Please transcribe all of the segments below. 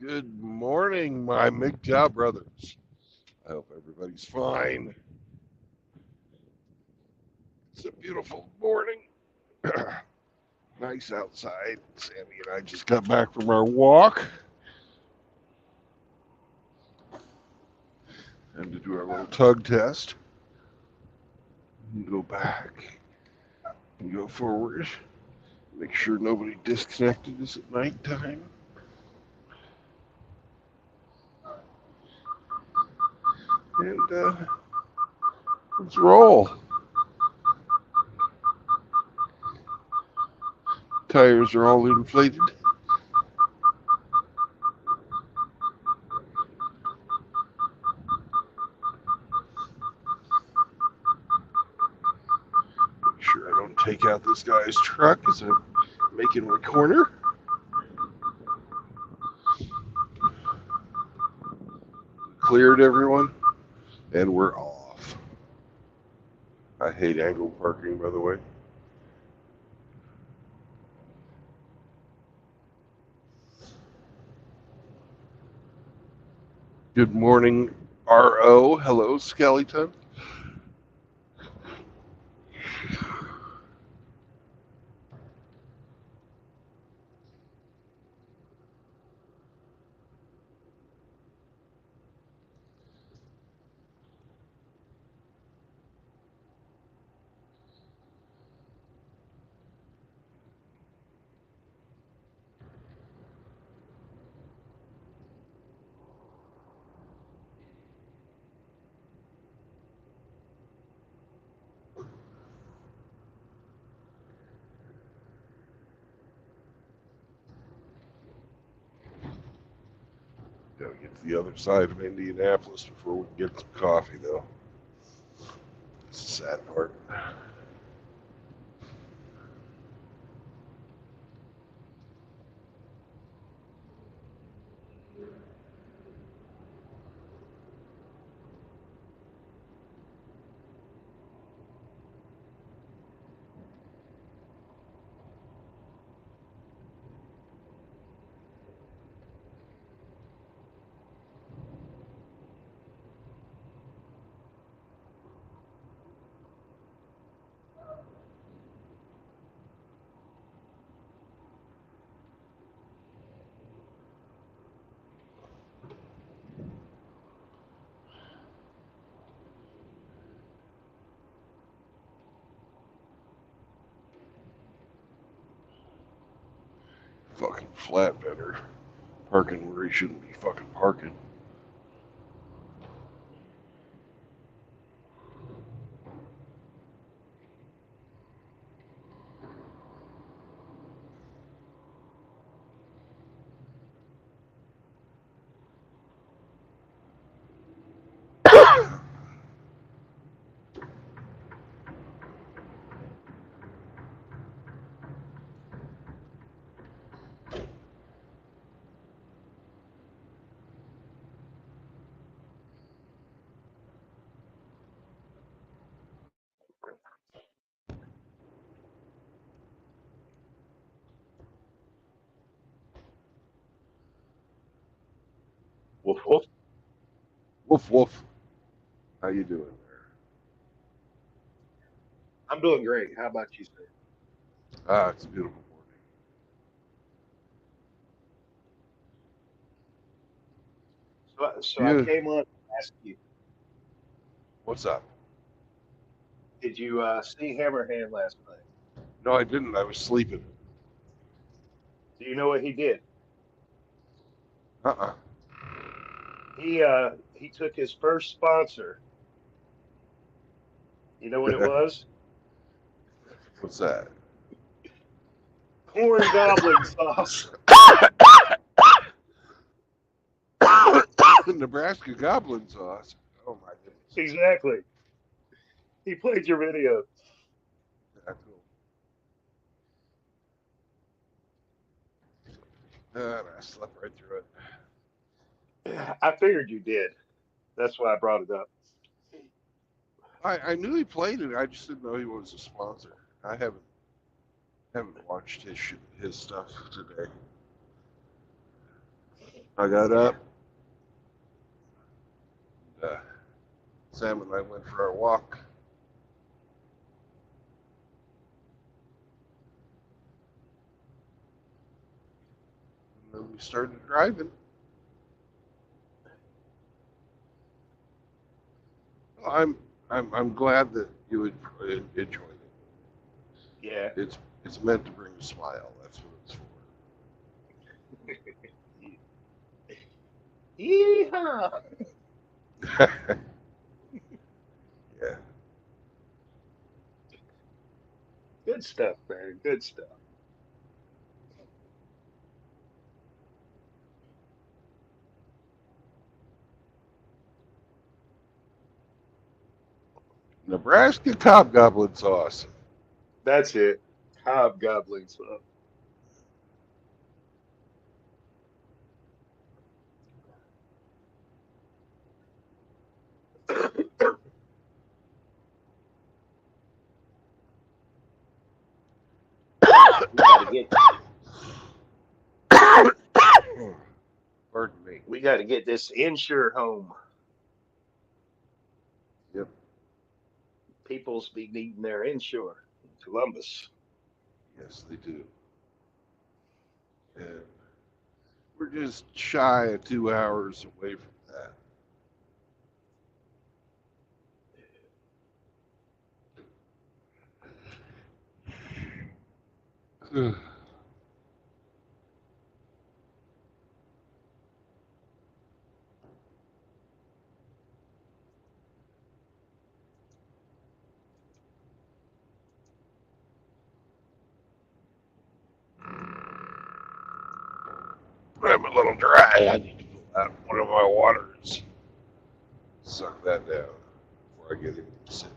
Good morning, my MGTOW brothers. I hope everybody's fine. It's a beautiful morning. Nice outside. Sammy and I just got back from our walk and to do our little tug test. And go back and go forward. Make sure nobody disconnected us at nighttime. And let's roll. Tires are all inflated. Make sure I don't take out this guy's truck as I'm making my corner. Cleared everyone, and we're off. I hate angled parking, by the way. Good morning, RO. Hello, Skeleton. Gotta get to the other side of Indianapolis before we can get some coffee, though. That's the sad part. Fucking flatbedder. Parking where he shouldn't be fucking parking. Woof woof. Woof woof. How you doing there? I'm doing great. How about you, sir? Ah, it's a beautiful morning. So I You, came on to ask you, what's up? did you see Hammerhand last night? No, I didn't. I was sleeping. Do you know what he did? Uh-uh. He took his first sponsor. You know what it was? What's that? Corn goblin sauce. Nebraska goblin sauce. Oh my goodness. Exactly. He played your video. That's cool. I slept right through it. I figured you did. That's why I brought it up. I knew he played it. I just didn't know he was a sponsor. I haven't watched his stuff today. I got up. Sam and I went for our walk. And then we started driving. I'm glad that you would enjoy it. Yeah. It's meant to bring a smile. That's what it's Yeehaw! for. Yeah. Good stuff, man. Good stuff. Nebraska Hobgoblin sauce. That's it. Hobgoblin stuff. We got to get Pardon me. we got to get this insure home. Yep. People's be needing their insure in Columbus. Yes, they do. And we're just shy of 2 hours away from that. I'm a little dry. I need to pull out one of my waters. Suck that down before I get into the city.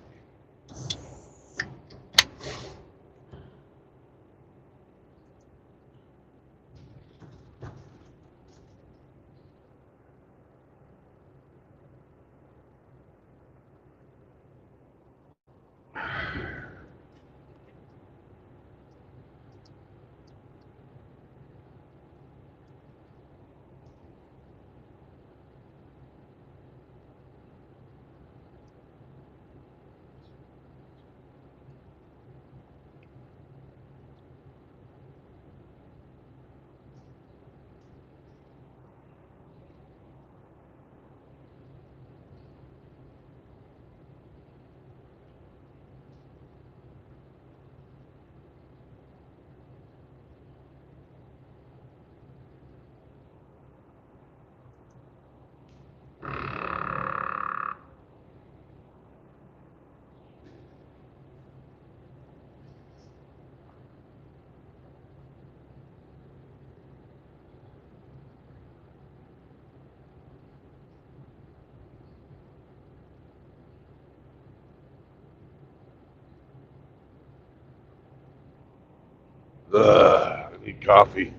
I need coffee.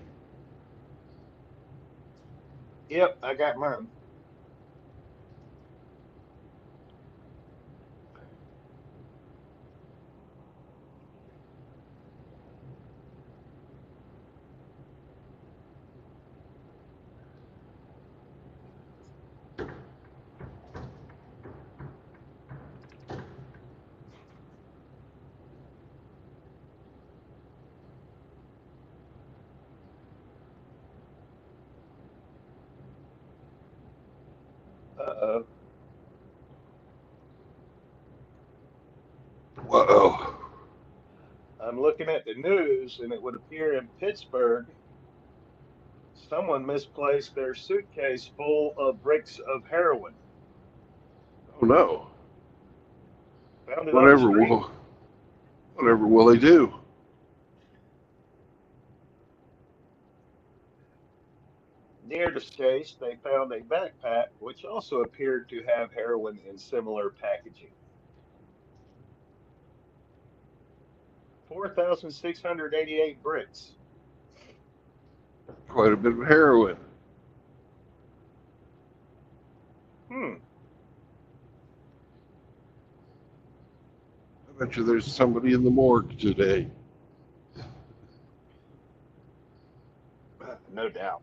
Yep, I got mine. Uh-oh. Whoa. I'm looking at the news, and it would appear in Pittsburgh, someone misplaced their suitcase full of bricks of heroin. Oh no. Found it on the Whatever street. will whatever will they do? Near the case, they found a backpack which also appeared to have heroin in similar packaging. 4,688 bricks. Quite a bit of heroin. Hmm. I bet you there's somebody in the morgue today. No doubt.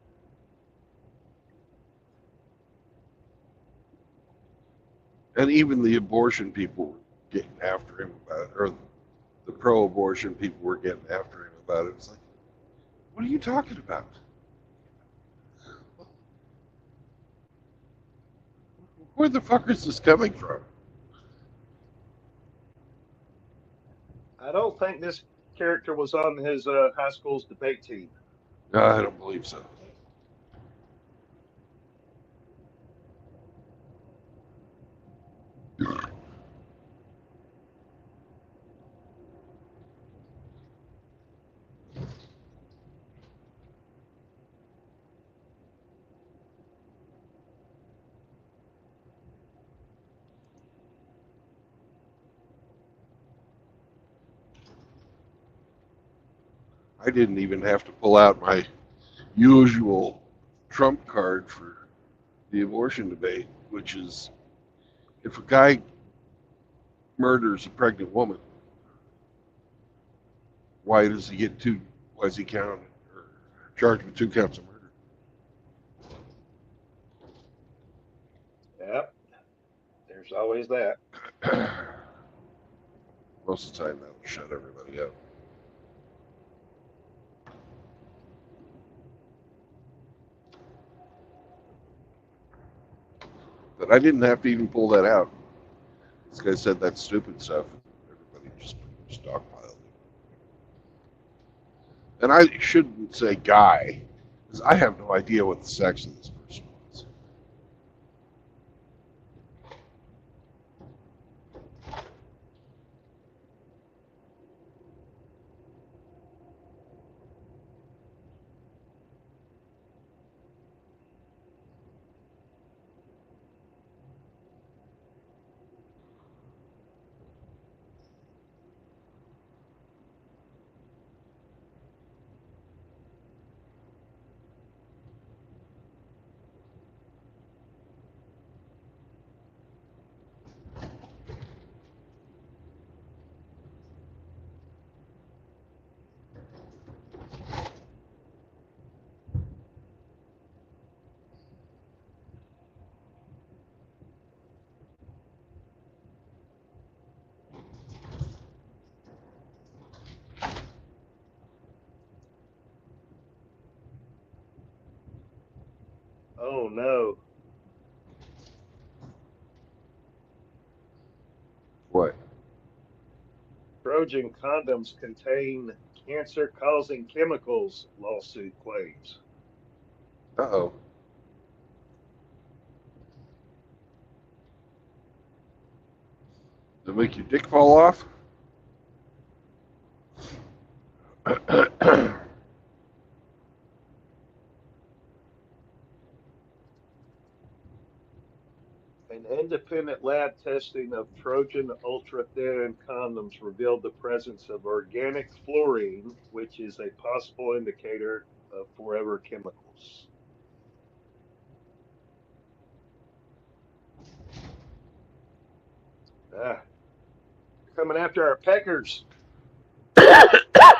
And even the abortion people were getting after him about it, or the pro-abortion people were getting after him about it. It's like, what are you talking about? Where the fuck is this coming from? I don't think this character was on his high school's debate team. No, I don't believe so. I didn't even have to pull out my usual trump card for the abortion debate, which is if a guy murders a pregnant woman, why does he get two? Why is he counted or charged with 2 counts of murder? Yep, there's always that. Most of the time, that'll shut everybody up. But I didn't have to even pull that out. This guy said that stupid stuff. Everybody just stockpiled it. And I shouldn't say guy, because I have no idea what the sex of this person was. Oh no. What? Trojan condoms contain cancer causing chemicals, lawsuit claims. Uh-oh. Does it make your dick fall off? An independent lab testing of Trojan ultra thin condoms revealed the presence of organic fluorine, which is a possible indicator of forever chemicals. Ah, they're coming after our peckers. That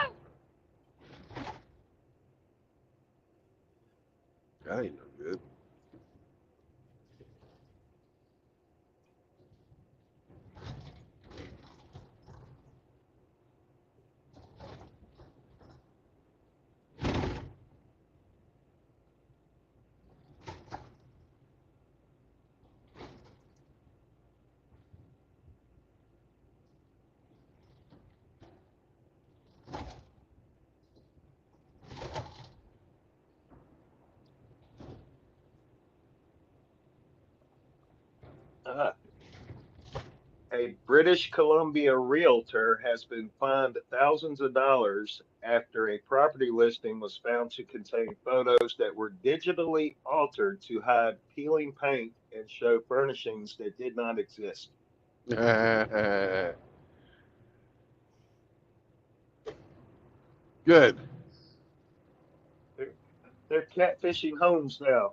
ain't no good. Ah, a British Columbia realtor has been fined thousands of dollars after a property listing was found to contain photos that were digitally altered to hide peeling paint and show furnishings that did not exist. Good. They're, they're catfishing homes now.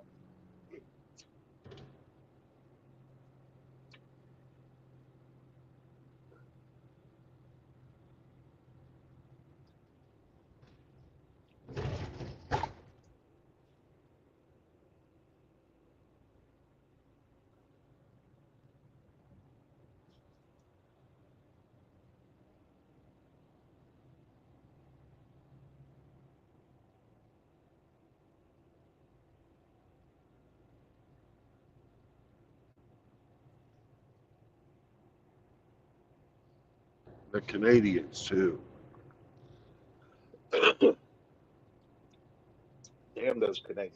The Canadians too. Damn those Canadians.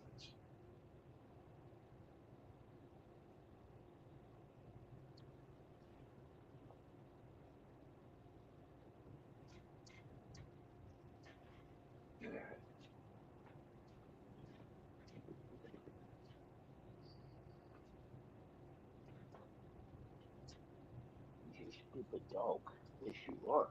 You stupid dog. Yes, you are.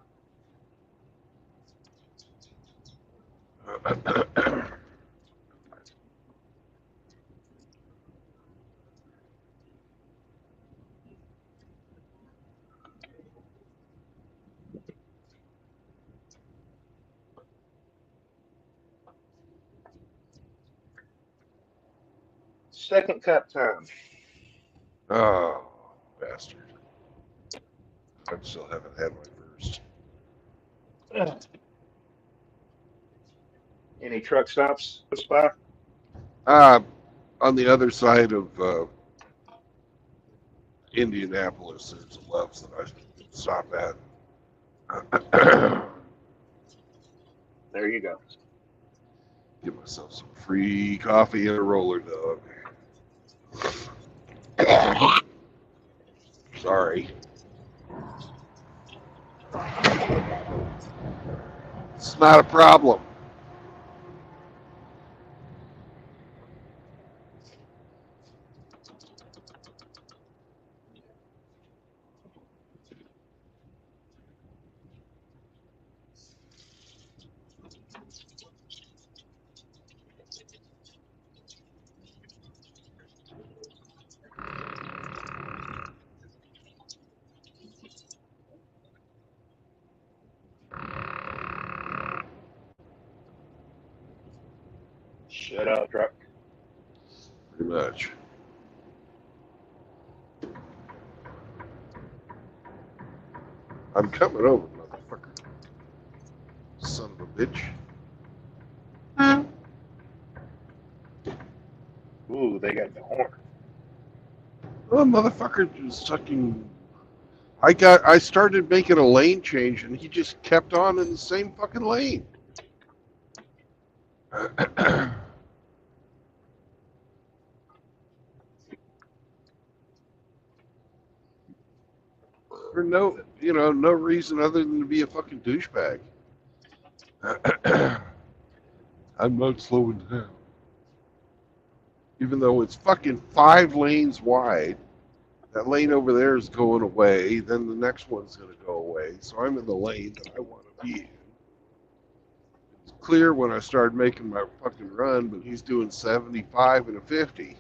Second cup time. Oh, bastard. I still haven't had my first. Any truck stops close by? Uh, on the other side of Indianapolis, there's a Love's that I stop at. There you go. Give myself some free coffee and a roller dog. Sorry. It's not a problem. Shut up, truck. Pretty much. I'm coming over, motherfucker. Son of a bitch. Ooh, they got the horn. Oh, motherfucker just fucking. I started making a lane change and he just kept on in the same fucking lane. For no reason other than to be a fucking douchebag. I'm not slowing down. Even though it's fucking 5 lanes wide, that lane over there is going away, then the next one's going to go away. So I'm in the lane that I want to be in. It's clear when I started making my fucking run, but he's doing 75 and a 50.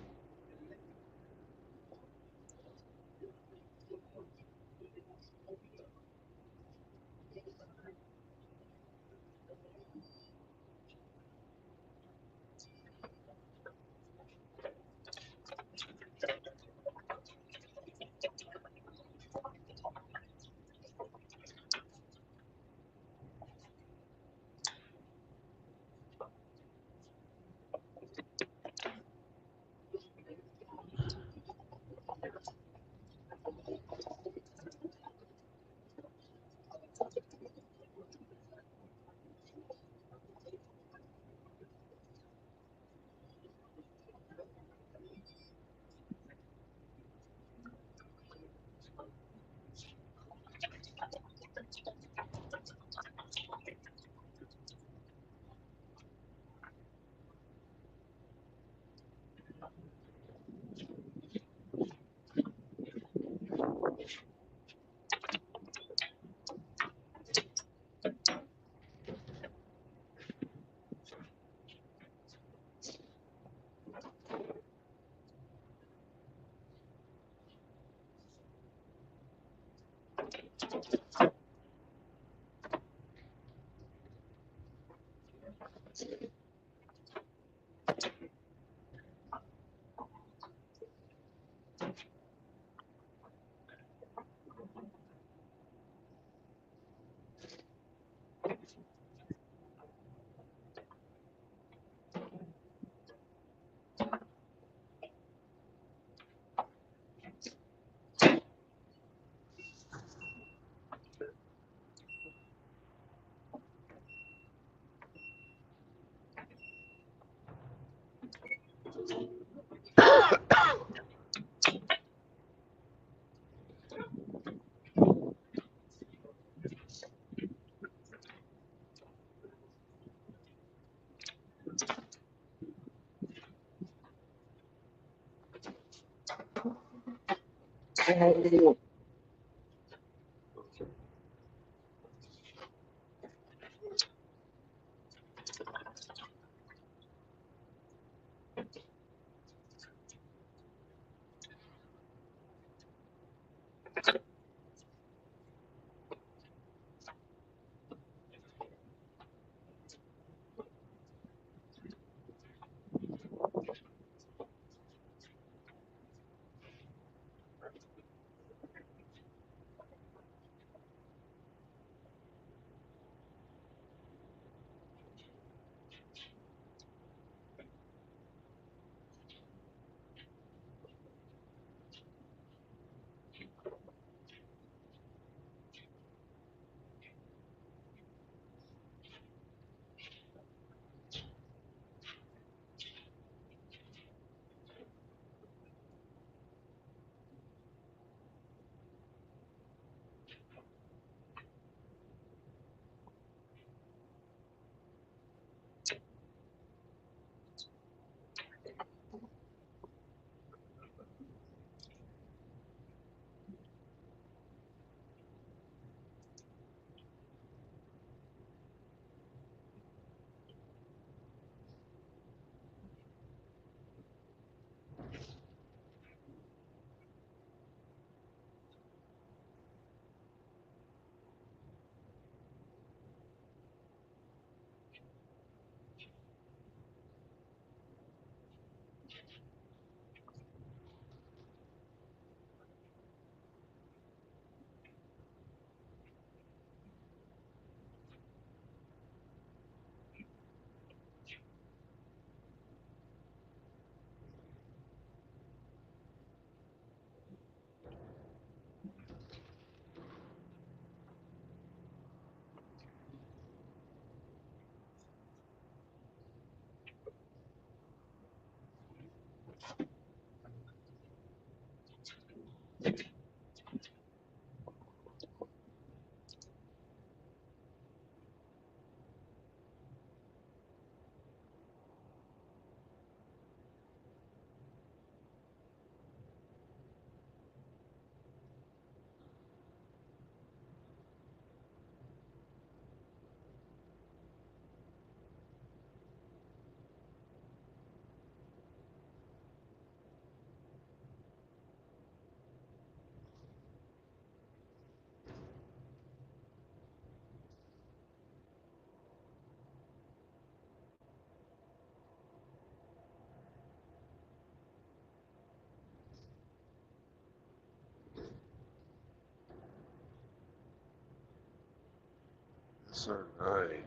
SR9.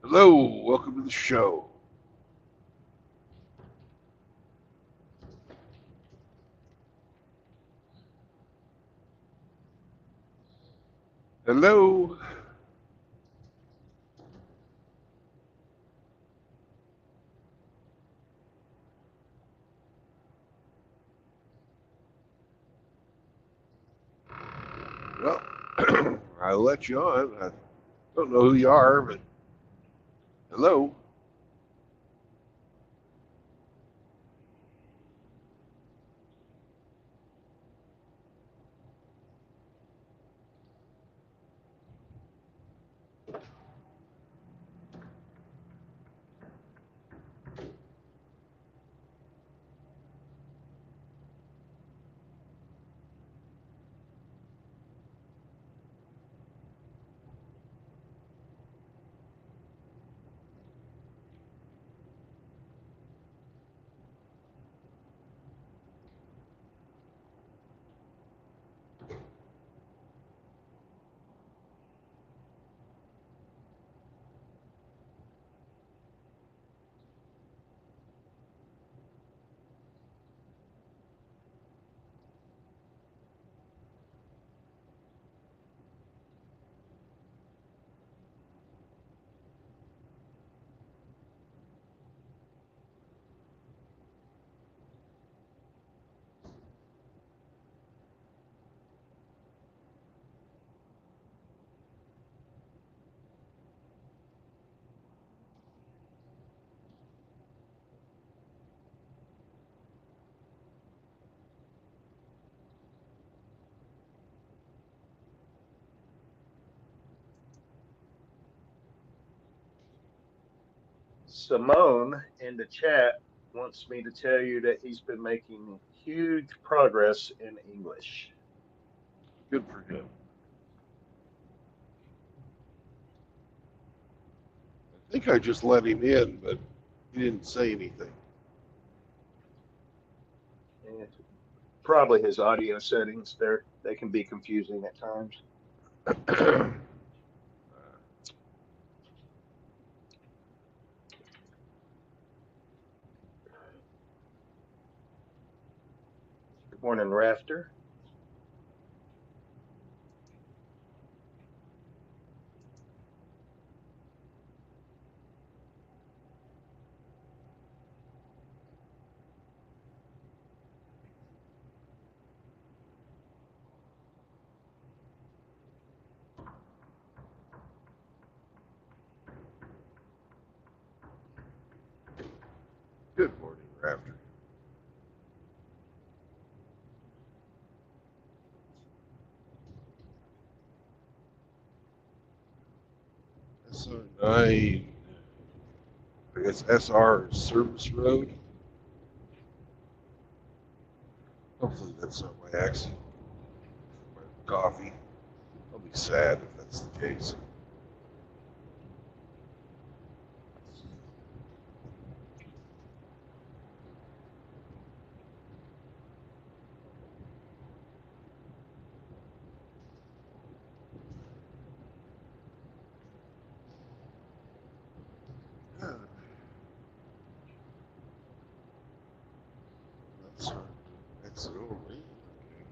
Hello, welcome to the show. Hello. Well, I'll let you on. I don't know who you are, but hello. Simone in the chat wants me to tell you that he's been making huge progress in English. Good for him. I think I just let him in, but he didn't say anything. And probably his audio settings there, they can be confusing at times. Good morning, Rafter. Good morning, Rafter. SR9, I guess SR Service Road. Hopefully that's not my accent. My coffee. I'll be sad if that's the case. That's exit only. Okay.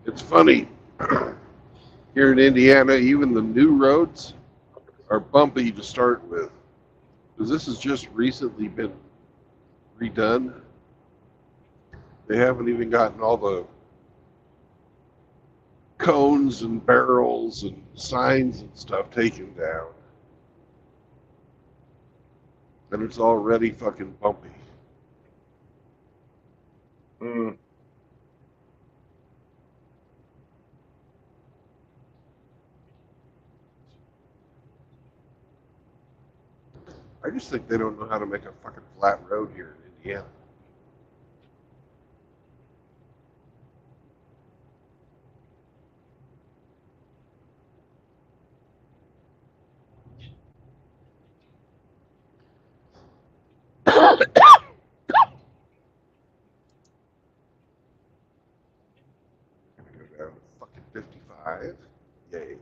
It's funny. Here in Indiana, even the new roads are bumpy to start with. Because this has just recently been redone. They haven't even gotten all the cones and barrels and signs and stuff taken down. And it's already fucking bumpy. Mm. I just think they don't know how to make a fucking flat road here in Indiana. Go down to fucking 55. Yay.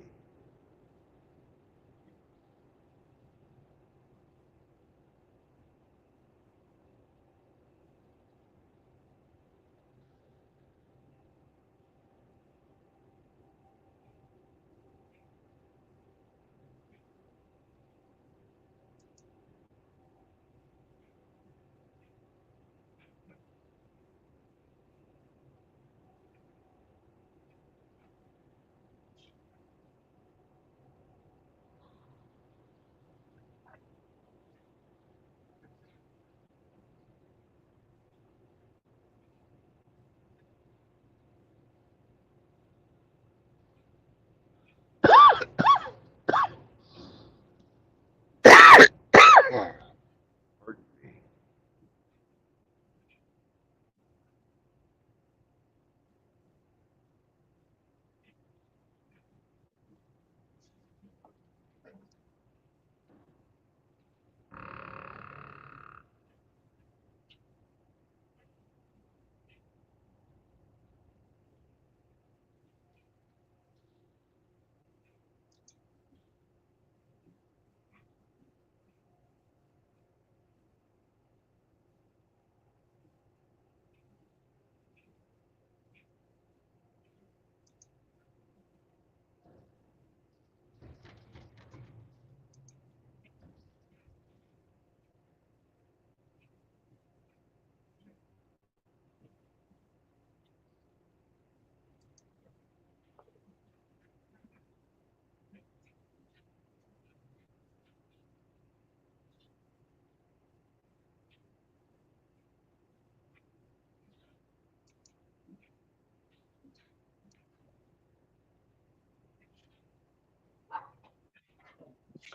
Pardon me.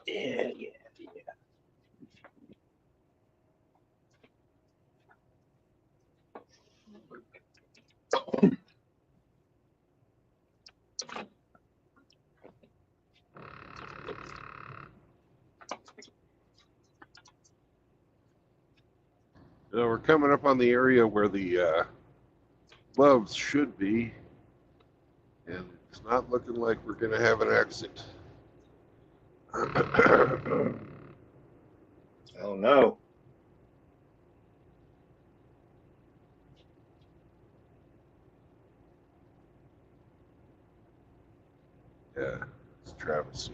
Yeah, yeah. We're coming up on the area where the gloves should be, and it's not looking like we're going to have an exit. Oh no. Yeah, it's travesty.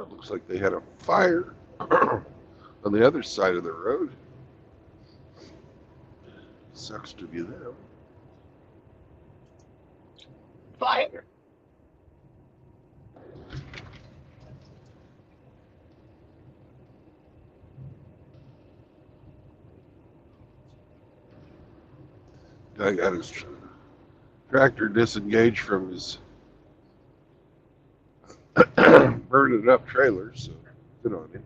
It looks like they had a fire on the other side of the road. Sucks to be them. Fire. Guy got his tractor disengaged from his burning up trailer, so good on him.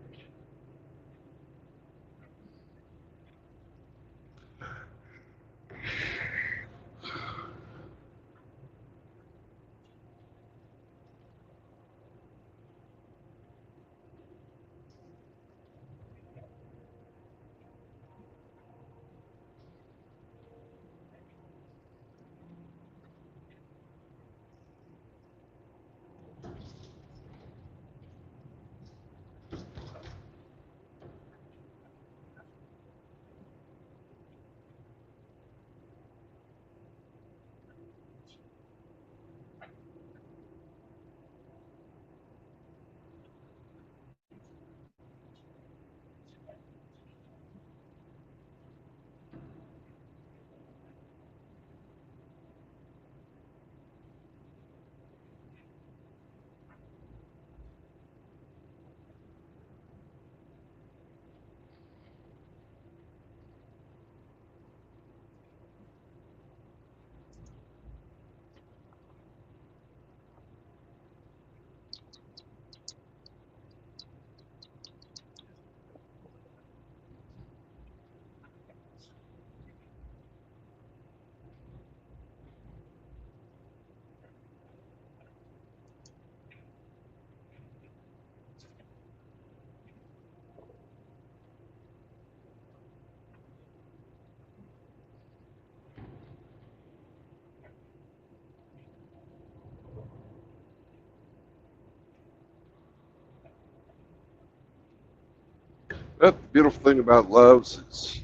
But the beautiful thing about loves is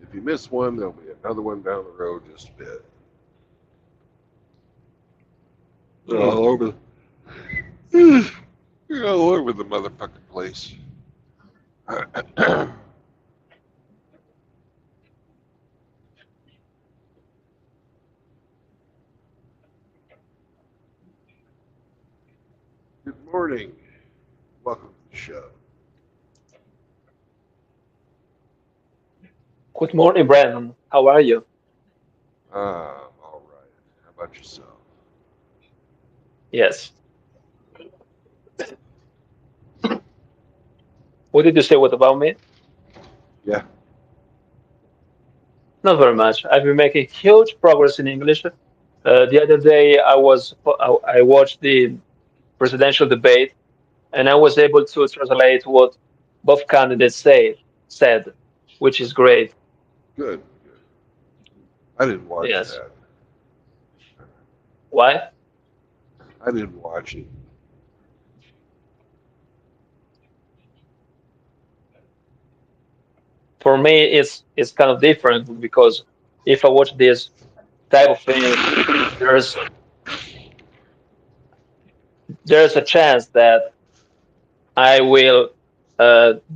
if you miss one, there'll be another one down the road just a bit. They're all over. You're all over the motherfucking place. Good morning. Welcome to the show. Good morning, Brandon. How are you? All right. How about yourself? Yes. What did you say? What about me? Yeah. Not very much. I've been making huge progress in English. The other day, I watched the presidential debate, and I was able to translate what both candidates said, which is great. Good. Good. I didn't watch Yes. that. Why? I didn't watch it. For me, it's kind of different because if I watch this type of thing, there's there's a chance that I will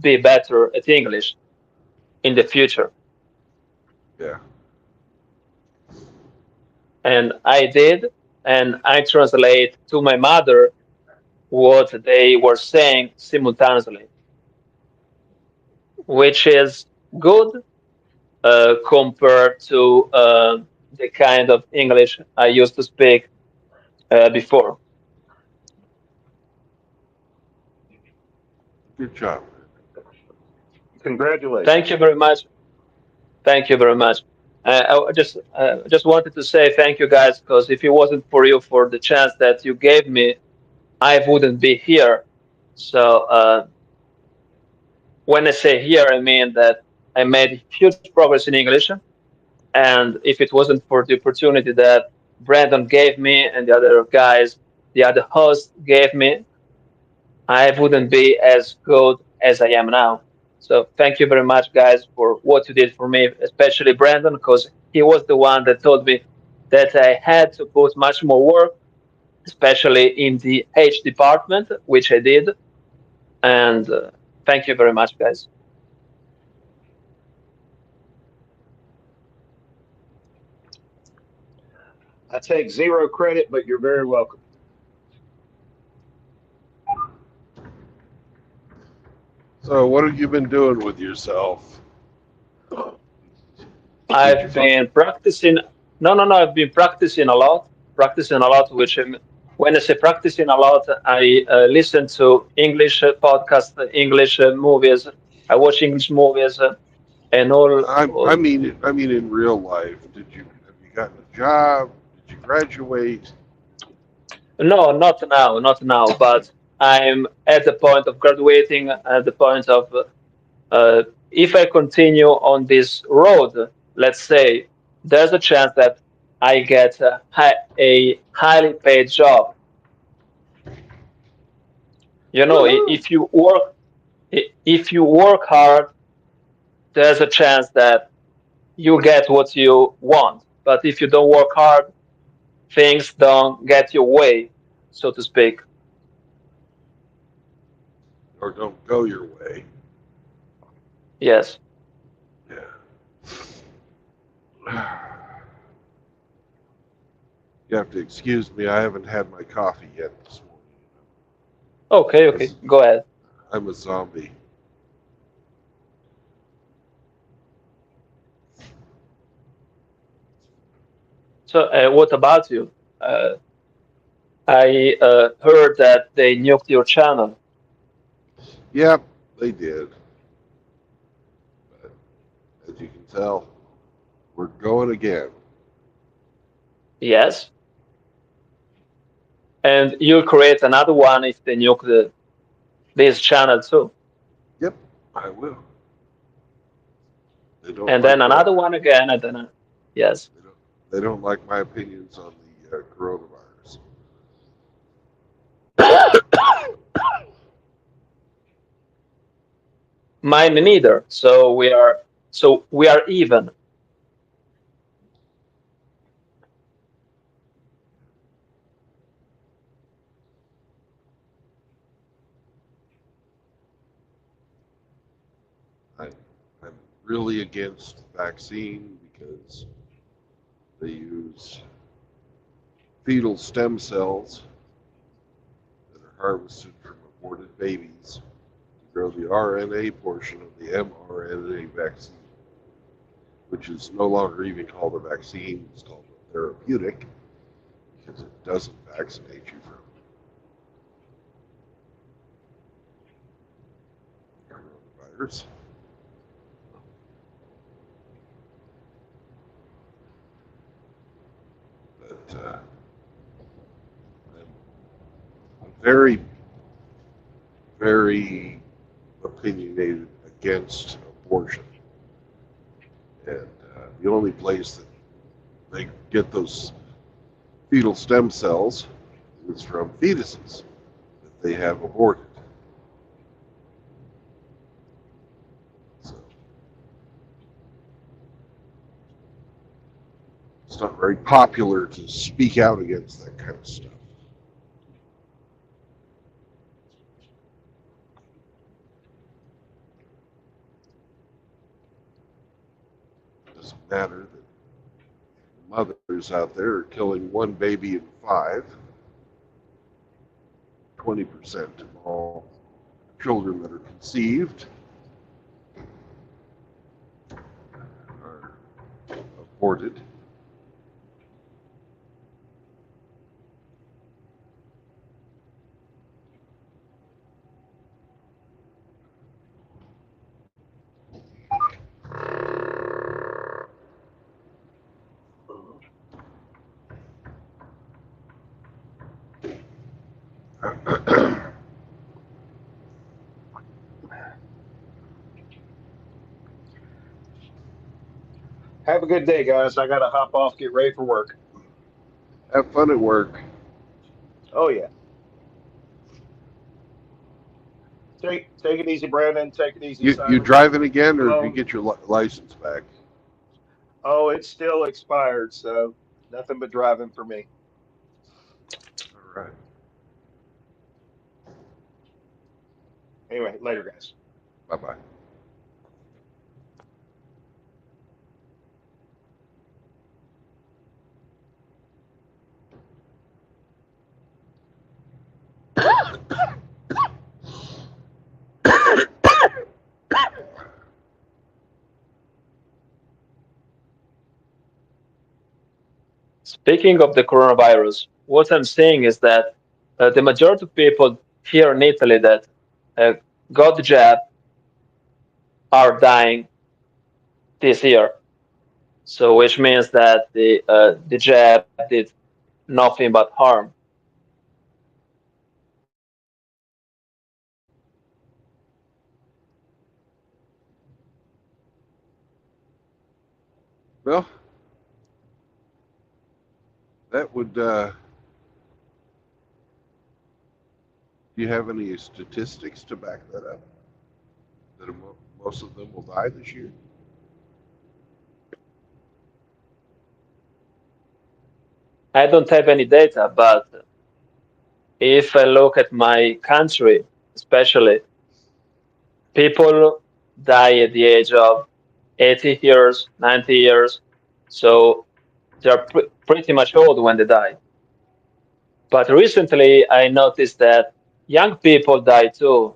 be better at English in the future. Yeah. And I did, and I translate to my mother what they were saying simultaneously, which is good compared to the kind of English I used to speak before. Good job. Thank Congratulations. you very much. Thank you very much. I just wanted to say thank you guys because if it wasn't for you for the chance that you gave me, I wouldn't be here. So when I say here, I mean that I made huge progress in English. And if it wasn't for the opportunity that Brandon gave me and the other guys, the other hosts gave me, I wouldn't be as good as I am now. So thank you very much, guys, for what you did for me, especially Brandon, because he was the one that told me that I had to put much more work especially in the H department, which I did. And thank you very much, guys. I take zero credit, but you're very welcome. So, what have you been doing with yourself? I've been practicing. No, no, no. I've been practicing a lot. Practicing a lot. When I say practicing a lot, I listen to English podcasts, English movies. I watch English movies and all. I mean, in real life, have you gotten a job? Did you graduate? No, not now, not now. But I'm at the point of graduating. At the point of if I continue on this road, let's say there's a chance that I get a highly paid job. You know, Woohoo! if you work hard, there's a chance that you get what you want. But if you don't work hard, things don't get your way, so to speak. Or don't go your way? Yes. Yeah. You have to excuse me. I haven't had my coffee yet this morning. Okay, okay. Go ahead. I'm a zombie. So, what about you? I heard that they nuked your channel. Yep, they did. But as you can tell, we're going again. Yes. And you'll create another one if they nuke this channel too. Yep, I will. They don't And like then another one again, and then yes. They don't like my opinions on the coronavirus. Mine neither. So we are even. I'm really against the vaccine because they use fetal stem cells that are harvested from aborted babies to grow the RNA portion of the mRNA vaccine, which is no longer even called a vaccine, it's called a therapeutic because it doesn't vaccinate you from coronavirus. But I'm very, very opinionated against abortion. And the only place that they get those fetal stem cells is from fetuses that they have aborted. So it's not very popular to speak out against that kind of stuff. It doesn't matter that mothers out there are killing one baby in 5. 20% of all children that are conceived are aborted. Have a good day, guys. I got to hop off, get ready for work. Have fun at work. Oh, yeah. Take it easy, Brandon. Take it easy, You Simon. driving again, or did Hello. you get your license back? Oh, it's still expired, so nothing but driving for me. All right. Anyway, later, guys. Bye bye. Speaking of the coronavirus, what I'm saying is that the majority of people here in Italy that uh, got the jab are dying this year. So, which means that the jab did nothing but harm. Well, that would. Do you have any statistics to back that up? That most of them will die this year? I don't have any data, but if I look at my country, especially, people die at the age of 80 years, 90 years. So they're pretty much old when they die. But recently, I noticed that young people die too.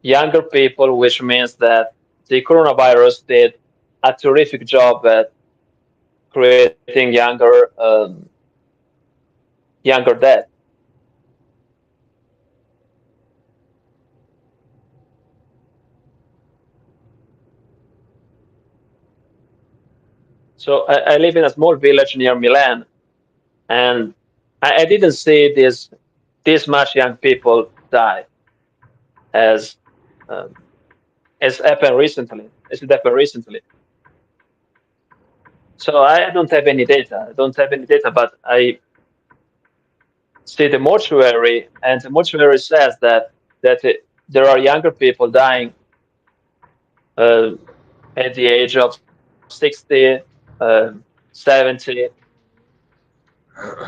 Younger people, which means that the coronavirus did a terrific job at creating younger death. So I live in a small village near Milan, and I didn't see this much young people die as um, as happened recently. As it happened recently. So I don't have any data. I don't have any data, but I see the mortuary, and the mortuary says that there are younger people dying uh, at the age of 60, 70,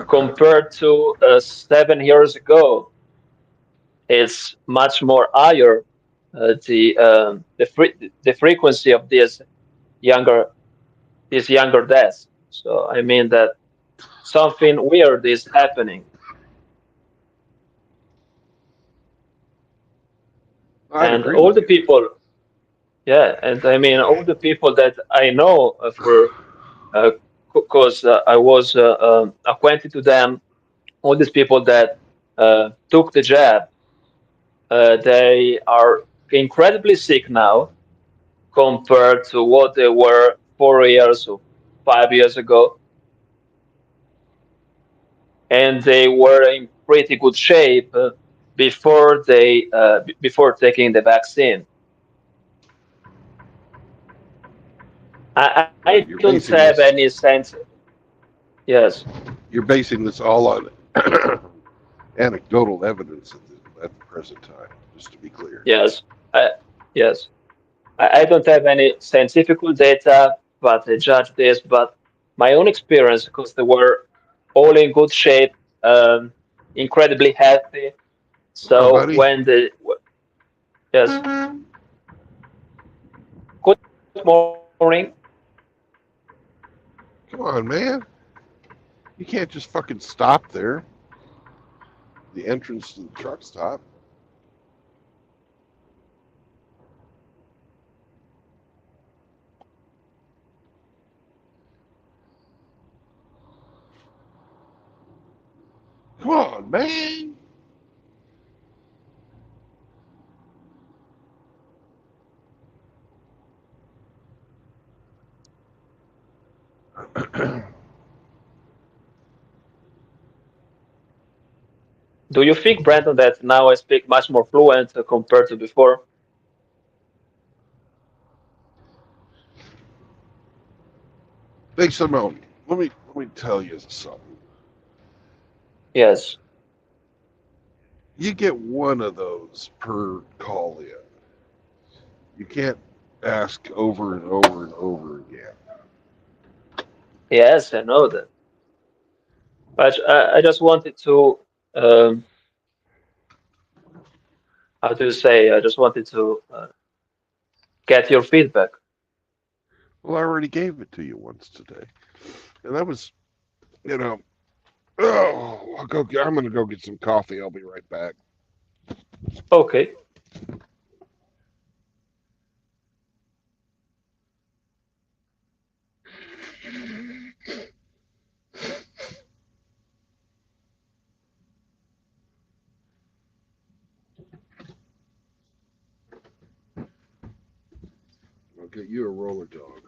compared to 7 years ago. It's much more higher. The frequency of younger these younger deaths. So I mean that something weird is happening, I'd and agree all with the you. people, yeah, and I mean all the people that I know for because I was acquainted to them, all these people that took the jab, they are incredibly sick now compared to what they were 4 years or 5 years ago, and they were in pretty good shape before taking the vaccine. I You're don't basing have this. any sense. Yes, You're basing this all on anecdotal evidence at the present time. Just to be clear. yes, I, yes. I don't have any scientific data, but I judge this. But my own experience, because they were all in good shape, incredibly healthy. Come on, So buddy. yes, good morning. Come on, man. You can't just fucking stop there. The entrance to the truck stop. Come on, man. Do you think, Brandon, that now I speak much more fluent compared to before? Big Simone, let me tell you something. Yes. You get one of those per call in. You can't ask over and over and over again. Yes, I know that. But I just wanted to, um, how to say, I just wanted to get your feedback. Well, I already gave it to you once today, and that was, you know, oh, I'm gonna go get some coffee. I'll be right back. Okay. I'll get you a roller dog.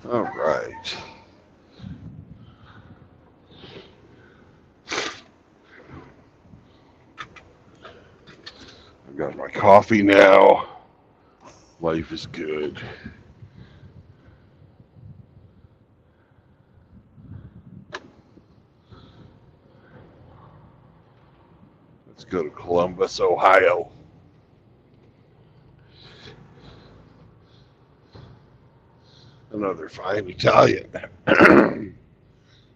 All right. I've got my coffee now. Life is good. Let's go to Columbus, Ohio. Another fine Italian.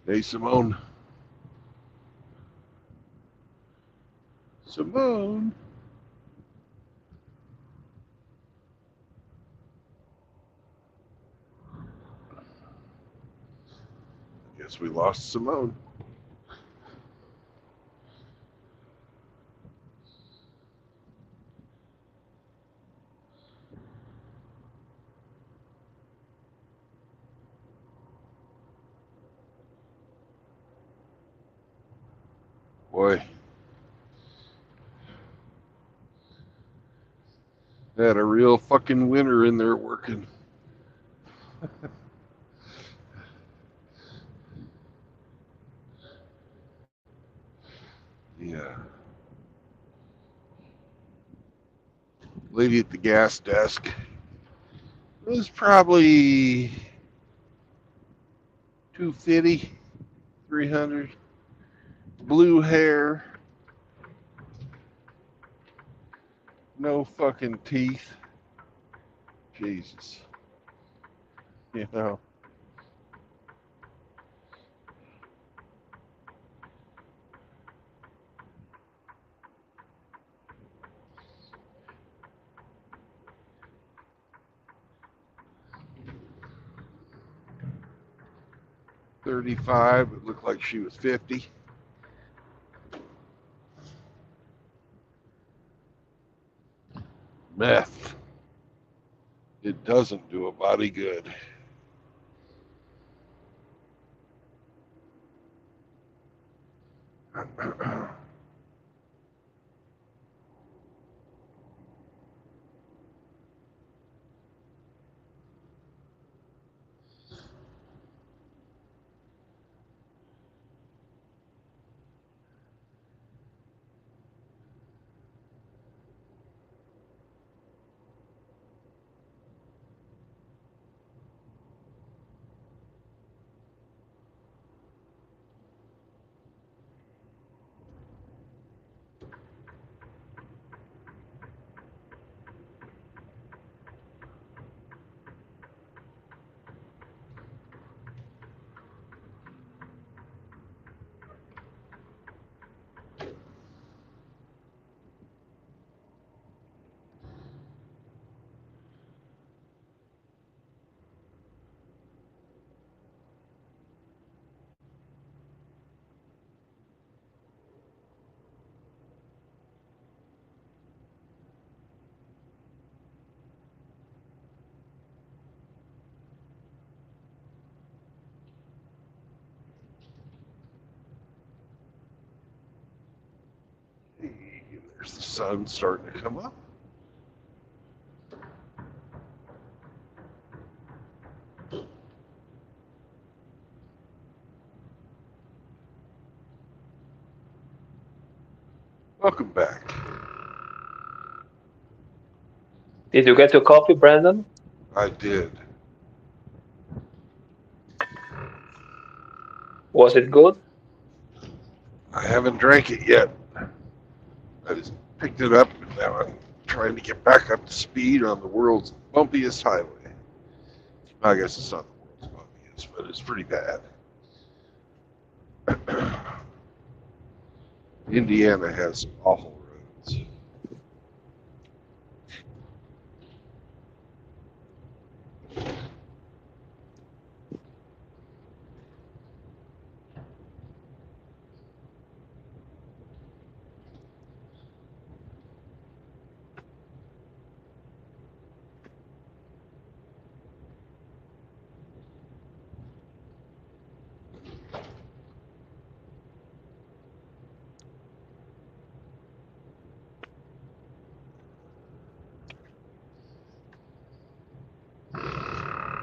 Hey, Simone. Simone. Guess we lost Simone. Boy, they had a real fucking winner in there working. Yeah. Lady at the gas desk was probably 250, 300. Blue hair, no fucking teeth. Jesus. You know. $35. It looked like she was 50. Meth. It doesn't do a body good. There's the sun starting to come up. Welcome back. Did you get your coffee, Brandon? I did. Was it good? I haven't drank it yet. I just picked it up and now I'm trying to get back up to speed on the world's bumpiest highway. I guess it's not the world's bumpiest, but it's pretty bad. Indiana has some awful roads.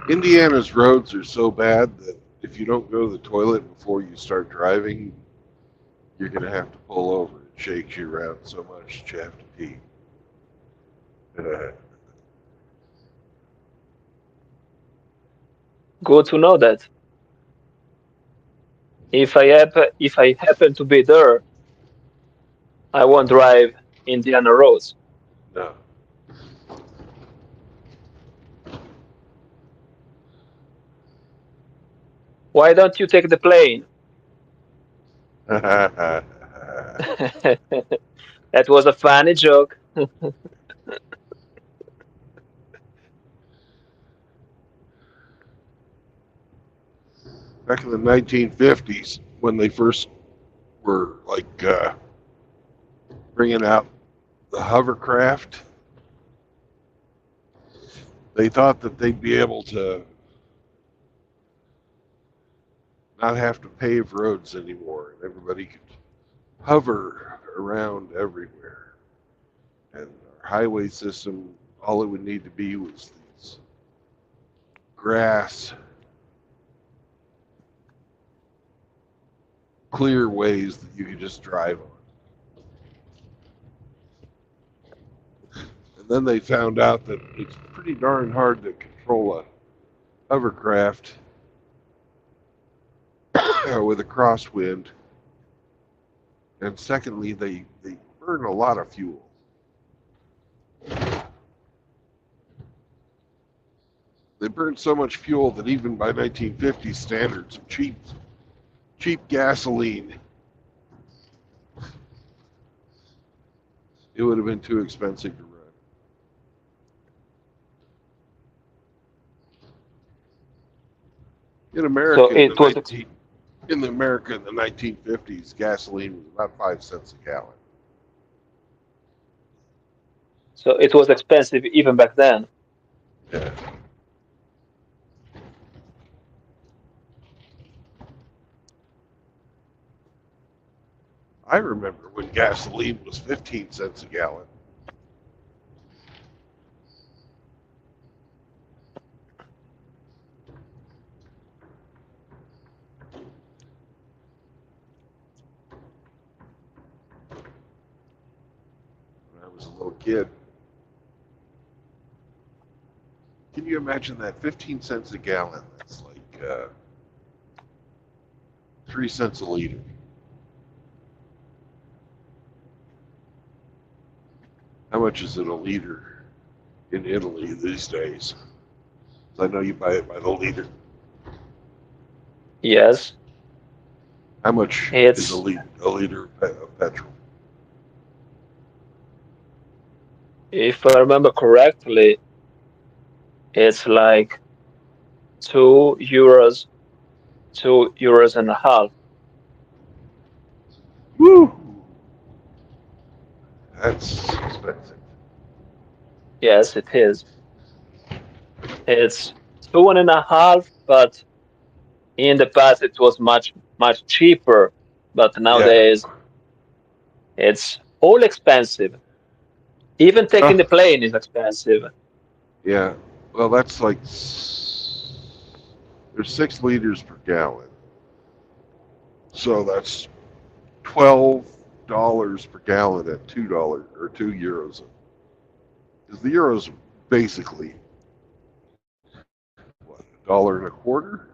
Indiana's roads are so bad that if you don't go to the toilet before you start driving, you're going to have to pull over. It shakes you around so much that you have to pee. Good to know that. If I happen to be there, I won't drive Indiana roads. No. Why don't you take the plane? Back That was a funny joke. in the 1950s, when they first were like bringing out the hovercraft, they thought that they'd be able to not have to pave roads anymore, and everybody could hover around everywhere. And our highway system, all it would need to be was these grass, clear ways that you could just drive on. And then they found out that it's pretty darn hard to control a hovercraft with a crosswind. And secondly, they burn a lot of fuel. They burned so much fuel that even by 1950 standards of cheap gasoline, it would have been too expensive to run. In America, So it was in America in the 1950s, gasoline was about 5 cents a gallon. so it was expensive even back then. Yeah. I remember when gasoline was 15 cents a gallon. When I was a little kid. Can you imagine that? 15 cents a gallon. That's like 3 cents a liter. How much is it a liter in Italy these days? I know you buy it by the liter. Yes, How much is it's a liter of petrol? if I remember correctly, it's like 2 euros, 2 euros and a half. Woo! That's expensive. Yes, it is. It's two and a half, but in the past it was much cheaper. But Yeah. nowadays it's all expensive. Even Oh, taking the plane is expensive. yeah. Well, that's like there's 6 liters per gallon, so that's $12 per gallon at $2 or €2. Because the euro's basically what, $1 and a quarter.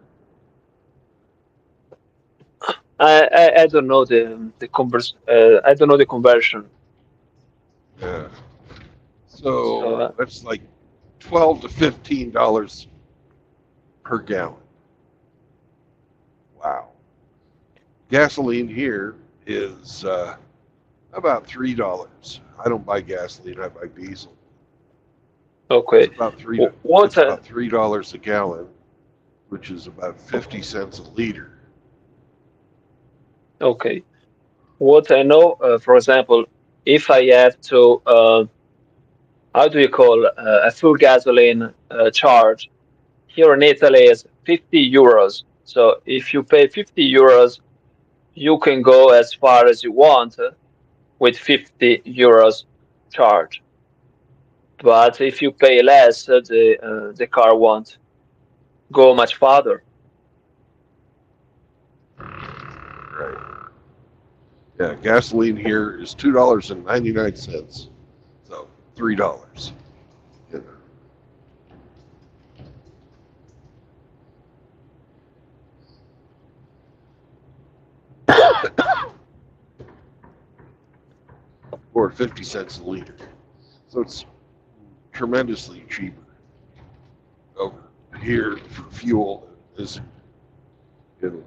I don't know I don't know the conversion. Yeah. So So that's like $12 to $15 per gallon. Wow. Gasoline here is about $3. I don't buy gasoline; I buy diesel. okay, It's what? about $3 a gallon, which is about 50 cents a liter. Okay, what I know, for example, if I have to, how do you call a full gasoline charge here in Italy is 50 euros. So if you pay 50 euros, you can go as far as you want with 50 euros charge. But if you pay less, the car won't. go much farther. Right. Yeah, gasoline here is $2.99. So $3. Yeah. Or 50 cents a liter. So it's tremendously cheaper over here for fuel is Italy.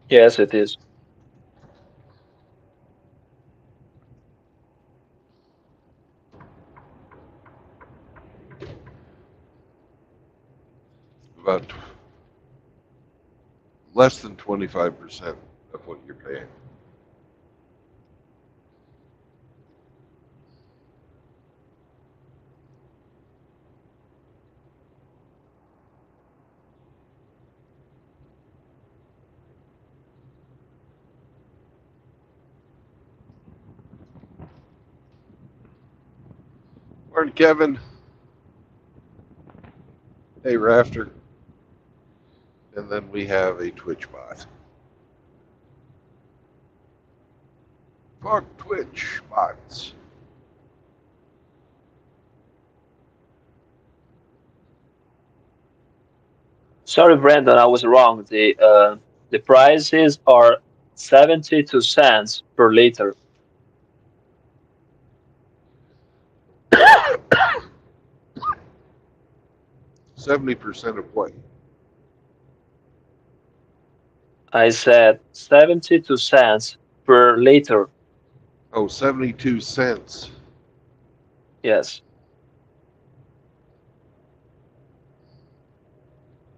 Yes, it is. About less than 25% of what you're paying. Morning, Kevin. Hey, Rafter. And then we have a Twitch bot. Fuck Twitch bots. Sorry, Brandon, I was wrong. The prices are 72 cents per liter. 70% of what? I said 72 cents per liter. Oh, 72 cents. Yes.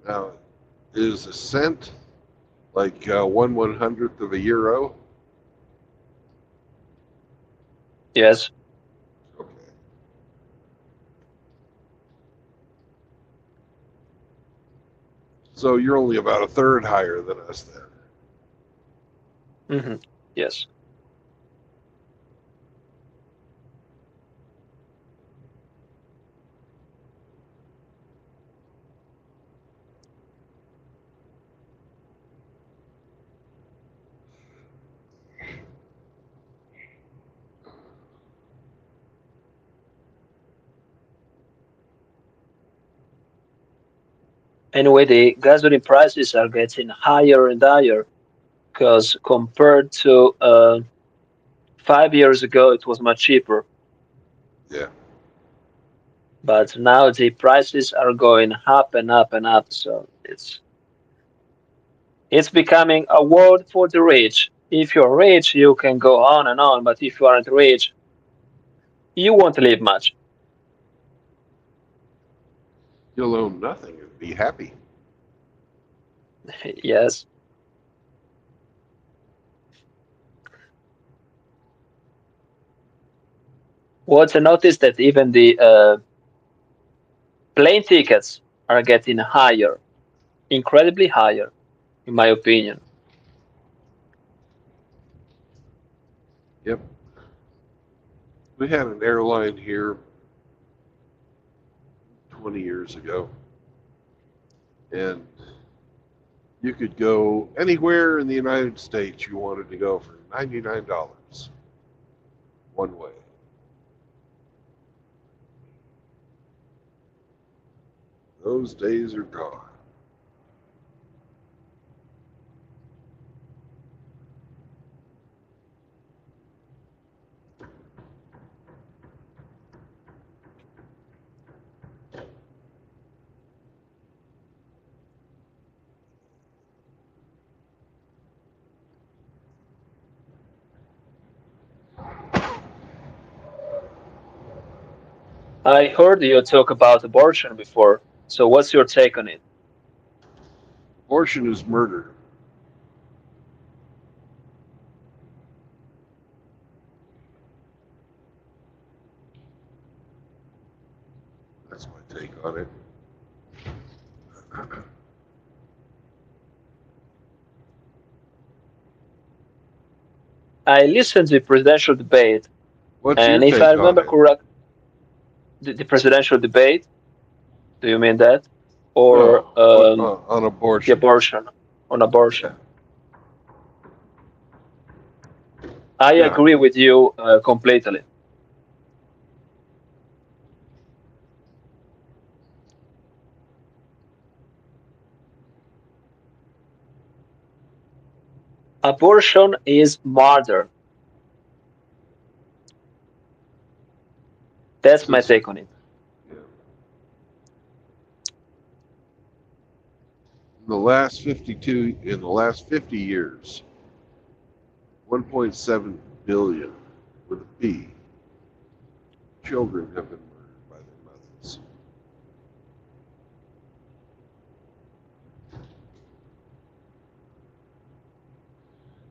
Now, is a cent like 1/100th of a euro? Yes. Okay. So you're only about a third higher than us then. Hmm. Yes. Anyway, the gasoline prices are getting higher and higher because compared to 5 years ago, it was much cheaper. Yeah. But now the prices are going up and up and up. So it's becoming a world for the rich. If you're rich, you can go on and on. But if you aren't rich, you won't live much. You'll own nothing and be happy. Yes. Well, to notice that even the plane tickets are getting higher, incredibly higher, in my opinion. Yep. We had an airline here 20 years ago, and you could go anywhere in the United States you wanted to go for $99 one way. Those days are gone. I heard you talk about abortion before. So what's your take on it? Abortion is murder. That's my take on it. I listened to the presidential debate, What's your and if I take on remember it? correct, the presidential debate, Do you mean that? Or No, on the abortion. abortion? On Yeah, abortion? I yeah. agree with you completely. Abortion is murder. That's my Since take on it. yeah, in the last 50 years, 1.7 billion with a B children have been murdered by their mothers.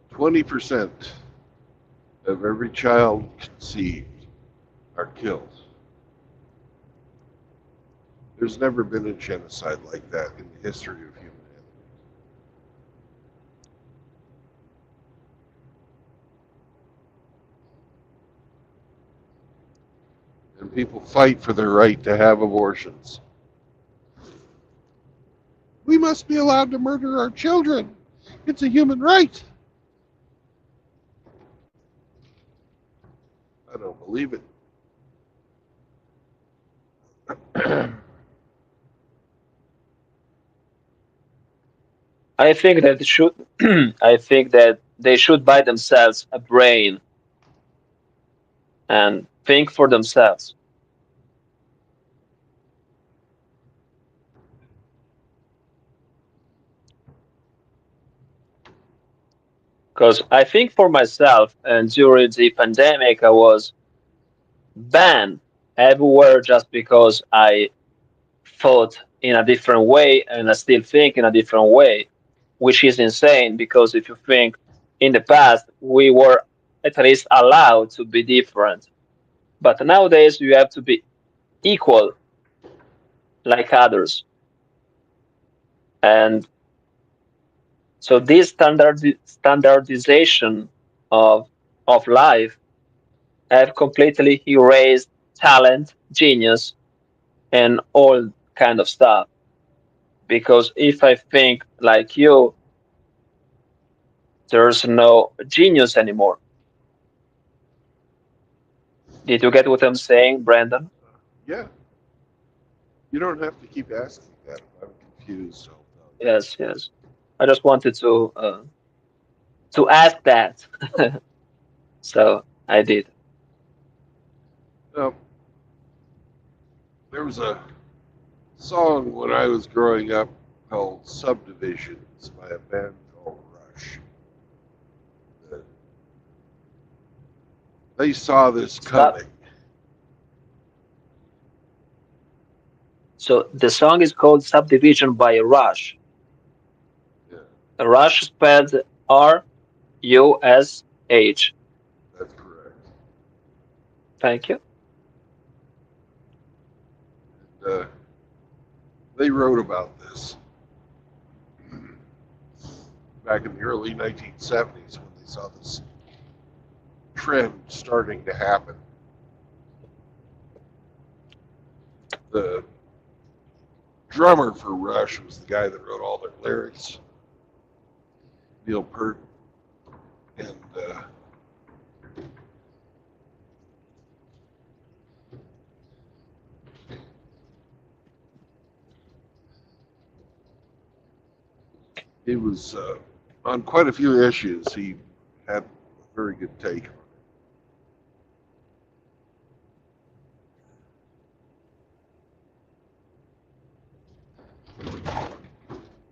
20% of every child conceived are killed. There's never been a genocide like that in the history of humanity. And people fight for their right to have abortions. We must be allowed to murder our children. It's a human right. I don't believe it. I think that they should. I think that they should buy themselves a brain and think for themselves. Because I think for myself, and during the pandemic, I was banned everywhere just because I thought in a different way and I still think in a different way, which is insane because if you think in the past, we were at least allowed to be different. But nowadays, you have to be equal like others. And so this standardization of life have completely erased talent, genius, and all kind of stuff. Because if I think like you, there's no genius anymore. Did you get what I'm saying, Brandon? Yeah, you don't have to keep asking that. If I'm confused, I'll tell Yes, yes. I just wanted to ask that, so I did. you. There was a song when I was growing up called Subdivisions by a band called Rush. Uh, They saw this Stop. coming. So the song is called Subdivision by Rush. Yeah, Rush spelled Rush. that's correct. Thank you. And, they wrote about this back in the early 1970s when they saw this trend starting to happen. The drummer for Rush was the guy that wrote all their lyrics, Neil Peart, and he was on quite a few issues. He had a very good take.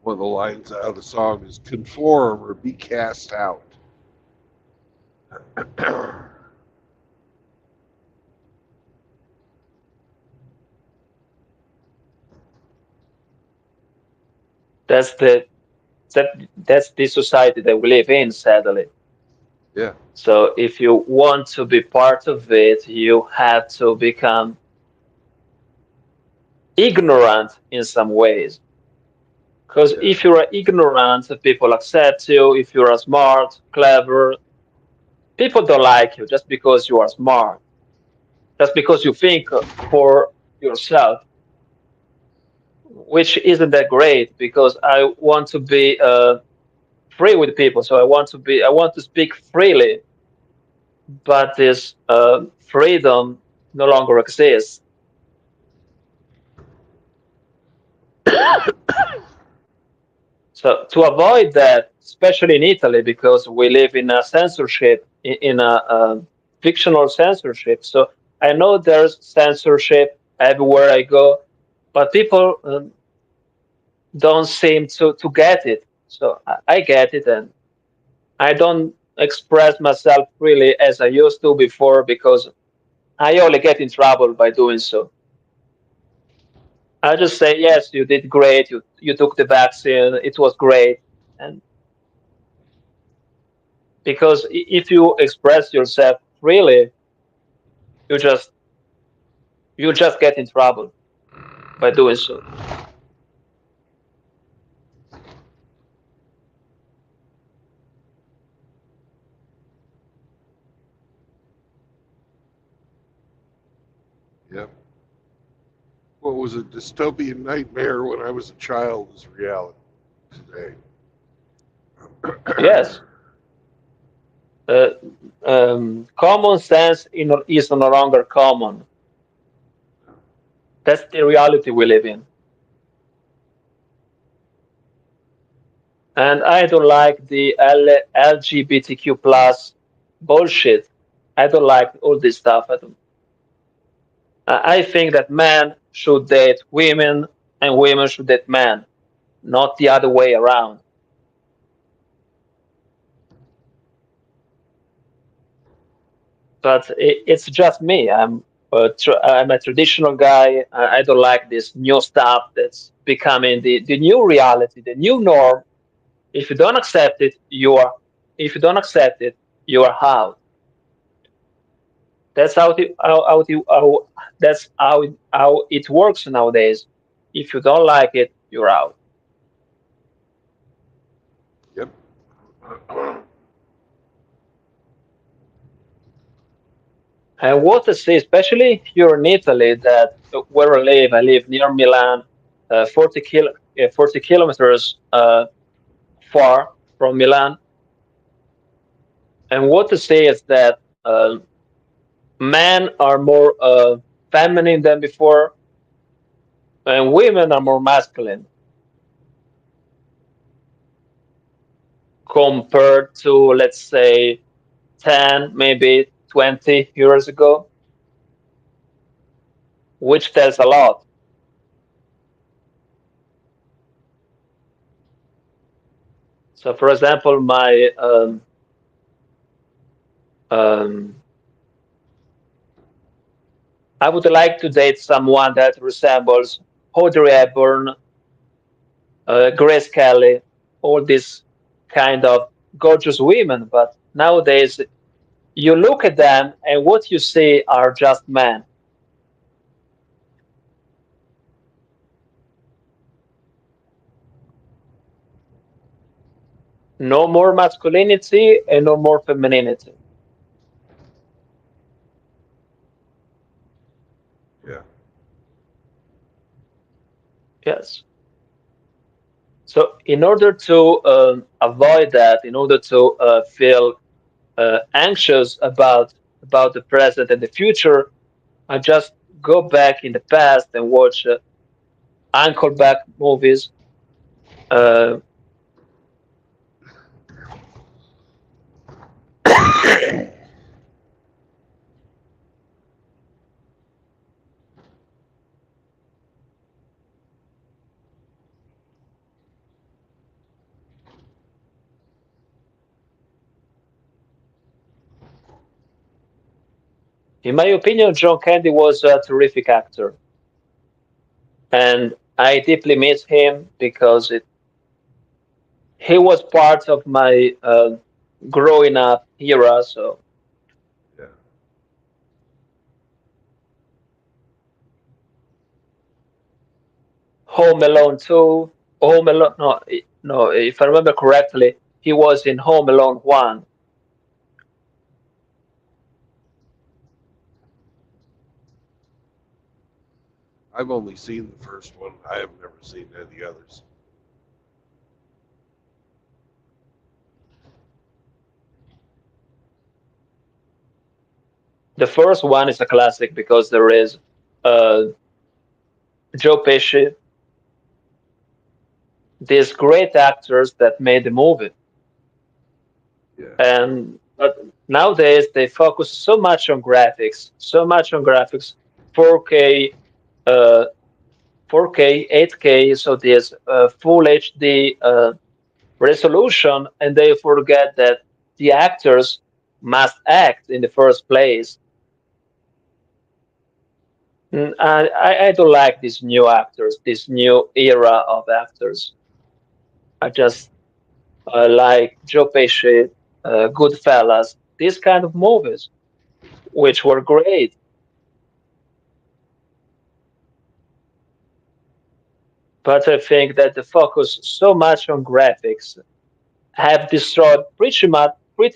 One of the lines out of the song is "Conform or be cast out." That's that's the society that we live in, sadly. Yeah, So if you want to be part of it, you have to become ignorant in some ways. Because yeah, if you are ignorant, people accept you. If you are smart, clever, people don't like you just because you are smart, just because you think for yourself. which isn't that great because I want to be free with people. So I want to speak freely, but this freedom no longer exists. So to avoid that, especially in Italy, because we live in a censorship, in a fictional censorship. So I know there's censorship everywhere I go, but people don't seem to get it. So I get it, and I don't express myself freely as I used to before because I only get in trouble by doing so. I just say, yes, you did great. You took the vaccine. It was great. And because if you express yourself freely, you just you just get in trouble by doing so. Yep. What was a dystopian nightmare when I was a child is reality today. Yes. Uh, Common sense is no longer common. That's the reality we live in. And I don't like the LGBTQ plus bullshit. I don't like all this stuff. I think that men should date women and women should date men, not the other way around. But it's just me. I'm a traditional guy. I don't like this new stuff that's becoming the new reality, the new norm. If you don't accept it, you are. If you don't accept it, you are out. That's how it works nowadays. If you don't like it, you're out. Yep. And what to say, especially here in Italy, that where I live near Milan, 40 kilometers far from Milan. And what to say is that men are more feminine than before, and women are more masculine compared to, let's say, 10, maybe 20 years ago, which tells a lot. So, for example, my um, I would like to date someone that resembles Audrey Hepburn, Grace Kelly, all these kind of gorgeous women. But nowadays, you look at them and what you see are just men. No more masculinity and no more femininity. Yeah. Yes. So, in order to avoid that, in order to feel anxious about the present and the future, I just go back in the past and watch Uncle Back movies. Uh, in my opinion, John Candy was a terrific actor, and I deeply miss him because he was part of my growing up era. So Yeah. Home Alone 2, Home Alone, no, no, if I remember correctly, he was in Home Alone 1. I've only seen the first one. I have never seen any of the others. The first one is a classic because there is uh, Joe Pesci, these great actors that made the movie, Yeah. and but nowadays they focus so much on graphics, 4K, uh, 4K, 8K, so there's full HD resolution, and they forget that the actors must act in the first place. I don't like these new actors, this new era of actors. I just like Joe Pesci, Goodfellas, these kind of movies, which were great. But I think that the focus so much on graphics have destroyed pretty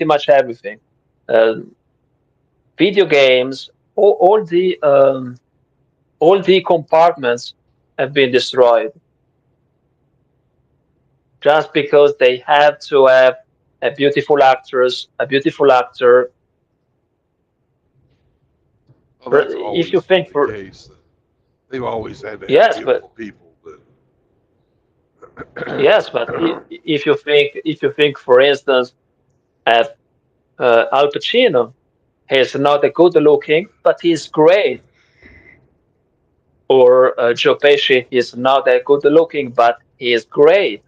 much everything. Uh, Video games, all the compartments have been destroyed just because they have to have a beautiful actor. Well, that's If you always been think the for case. They've always had to have yes, but beautiful people, but yes, but if you think, for instance, of Al Pacino, he's not a good looking, but he's great. Or Joe Pesci, he's not that good looking, but he is great,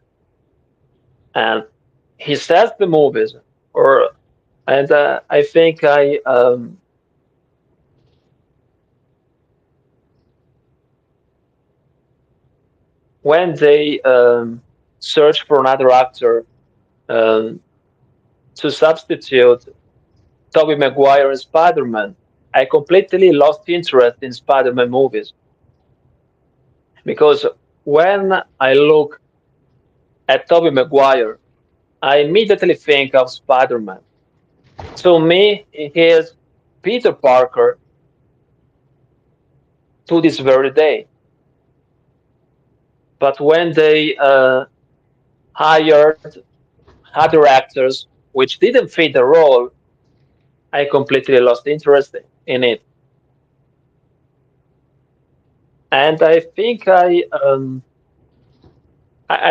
and he sells the movies. Or and I think I when they search for another actor um, to substitute Tobey Maguire in Spider-Man, I completely lost interest in Spider-Man movies because when I look at Tobey Maguire, I immediately think of Spider-Man. To me, he is Peter Parker to this very day. But when they hired other actors which didn't fit the role, I completely lost interest in it. And I think I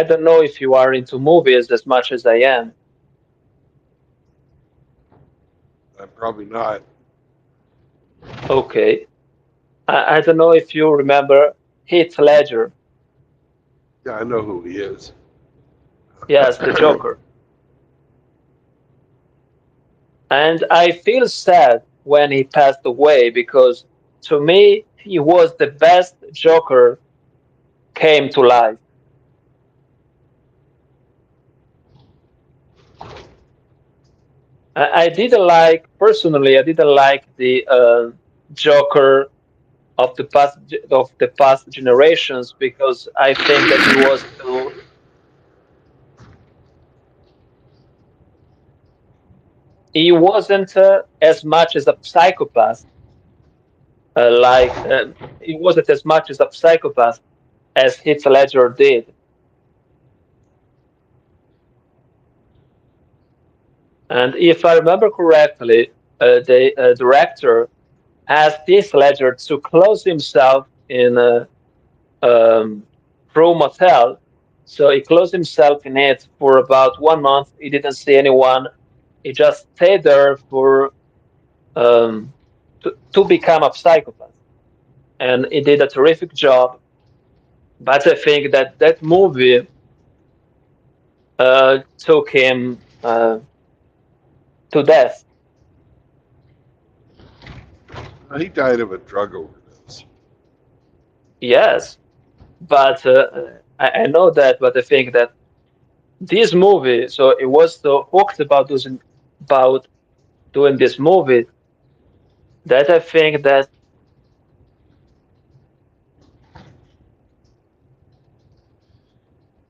don't know if you are into movies as much as I am. I'm probably not. Okay, I don't know if you remember Heath Ledger. Yeah, I know who he is. Yes, the Joker. And I feel sad when he passed away because to me he was the best Joker came to life. I didn't like personally. I didn't like the Joker of the past generations because I think that he wasn't as much as a psychopath. He wasn't as much as a psychopath as Heath Ledger did. And if I remember correctly, the director asked Heath Ledger to close himself in a room hotel. So he closed himself in it for about 1 month. He didn't see anyone. He just stayed there for um, to become a psychopath, and he did a terrific job. But I think that that movie took him to death. He died of a drug overdose. Yes, but I know that. But I think that this movie, so it was so hooked about doing this movie that I think that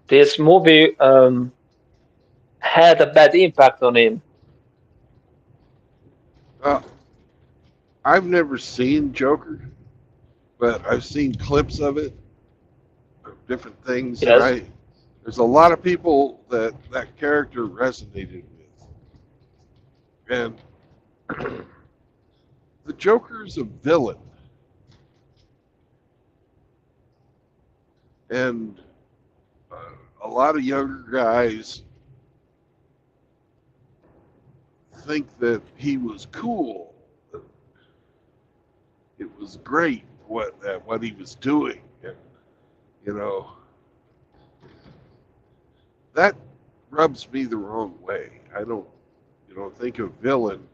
this movie had a bad impact on him. Uh, I've never seen Joker, but I've seen clips of it, of different things, and Yes. there's a lot of people that character resonated with, and the Joker's a villain, and uh, a lot of younger guys think that he was cool. That it was great what he was doing, and you know that rubs me the wrong way. I don't, think a villain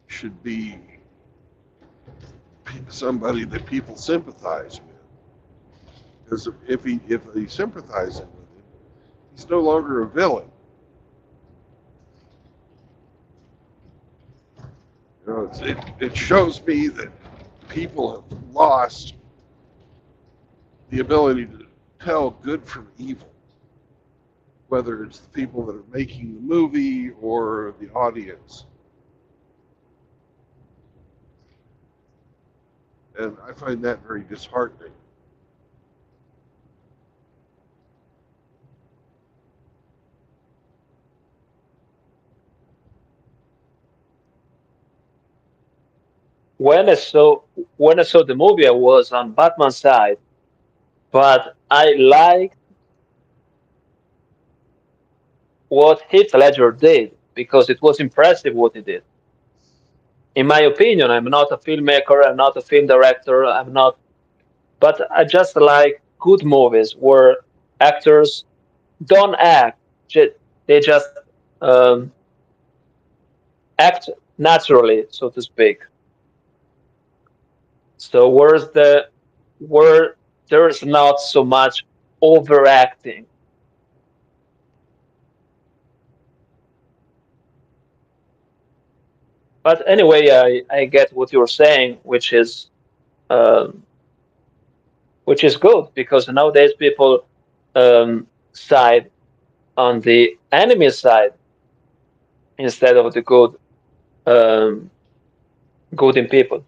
should be somebody that people sympathize with. Because if they sympathize with him, he's no longer a villain. It shows me that people have lost the ability to tell good from evil, whether it's the people that are making the movie or the audience. And I find that very disheartening. When I saw when I saw the movie, I was on Batman's side, but I liked what Heath Ledger did because it was impressive what he did. In my opinion, I'm not a filmmaker, I'm not a film director, I'm not, but I just like good movies where actors don't act, they just um, act naturally, so to speak. So where there is not so much overacting. But anyway, I get what you're saying, um, which is good because nowadays people side on the enemy side instead of the um, good in people.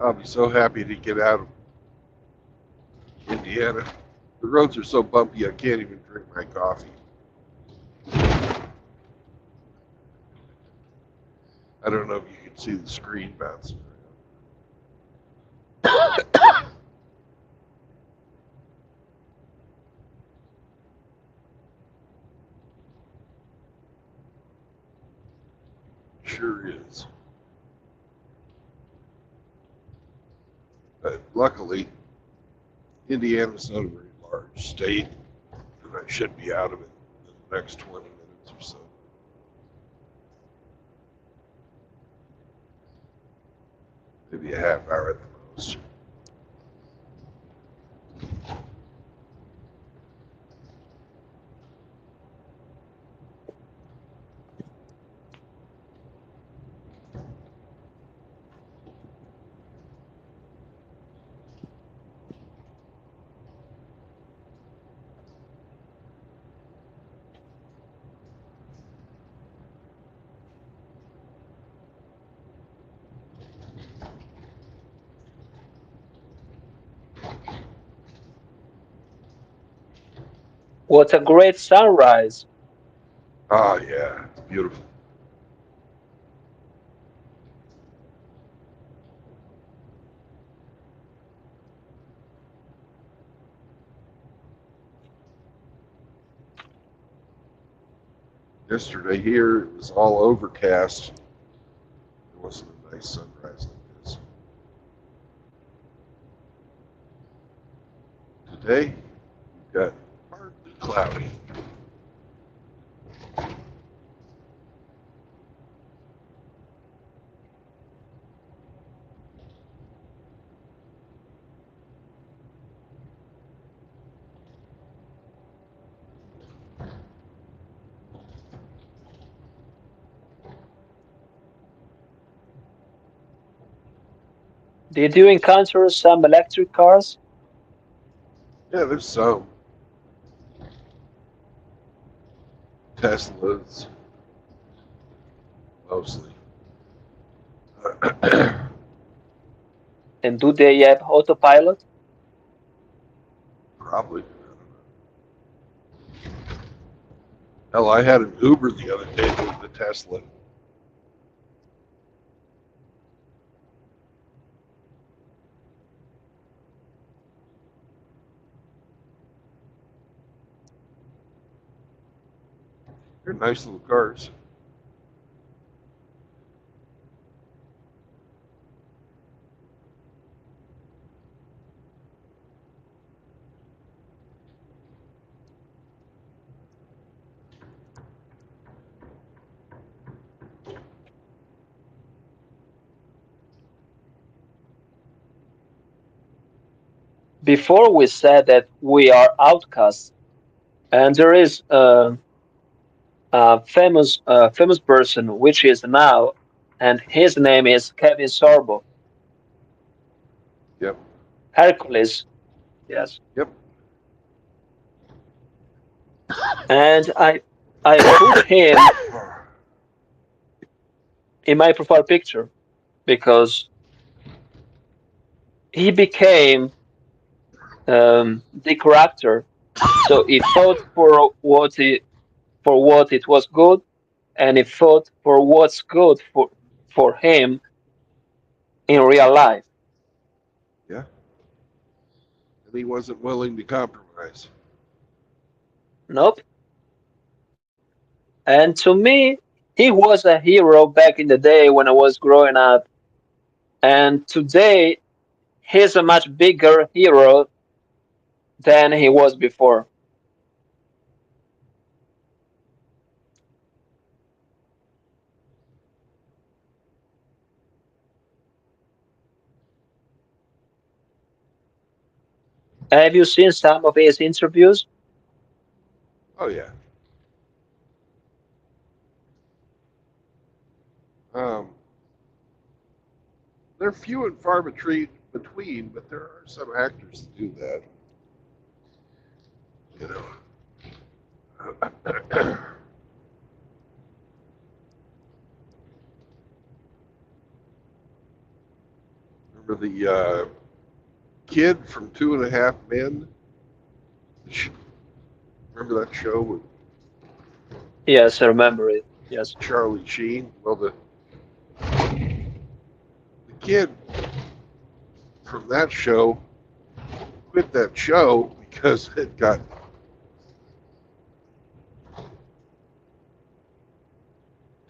I'll be so happy to get out of Indiana. The roads are so bumpy I can't even drink my coffee. I don't know if you can see the screen bouncing around. Sure is. But luckily, Indiana's not a very large state, and I should be out of it in the next 20 minutes or so. Maybe a half hour at the most. What a great sunrise! Ah, yeah, it's beautiful. Yesterday here, it was all overcast. It wasn't a nice sunrise like this. Today, we've got partly cloudy. Did you encounter some electric cars? Yeah, there's some Teslas, mostly. And do they have autopilot? Probably. Hell, I had an Uber the other day with the Tesla. They're nice little cars. Before we said that we are outcasts, and there is a famous person which is now, and his name is Kevin Sorbo. Yep. Hercules, yes. Yep. And I put him in my profile picture because he became the character. So he fought for what it was good, and he fought for what's good for him in real life. Yeah. And he wasn't willing to compromise. Nope. And to me, he was a hero back in the day when I was growing up. And today, he's a much bigger hero than he was before. Have you seen some of his interviews? Oh yeah. Um, they're few and far between, but there are some actors that do that. You know. Remember the kid from Two and a Half Men? Remember that show with Yes, I remember it. Yes. Charlie Sheen? Well, the kid from that show quit that show because it got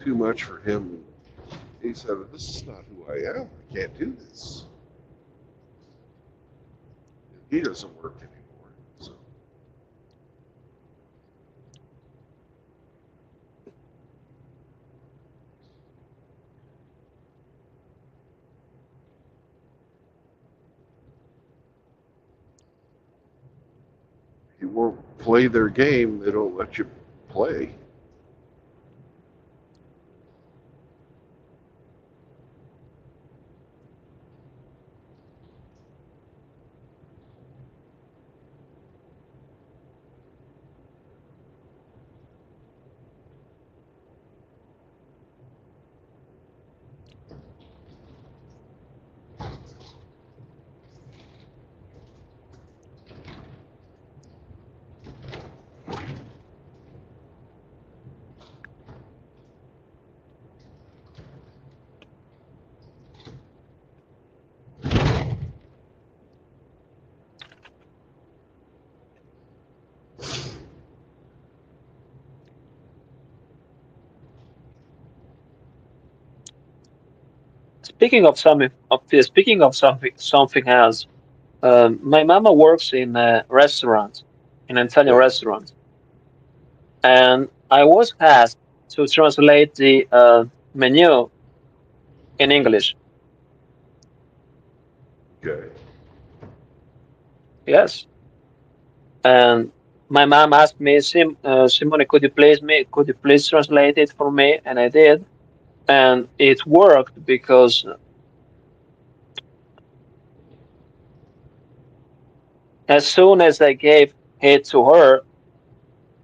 too much for him. He said, "This is not who I am. I can't do this." He doesn't work anymore. So if you won't play their game, they don't let you play. Speaking of something else, My mama works in a restaurant, in an Italian Yeah. restaurant, and I was asked to translate the menu in English. Okay. Yes, and my mom asked me, Simone, could you please translate it for me? And I did, and it worked because as soon as I gave it to her,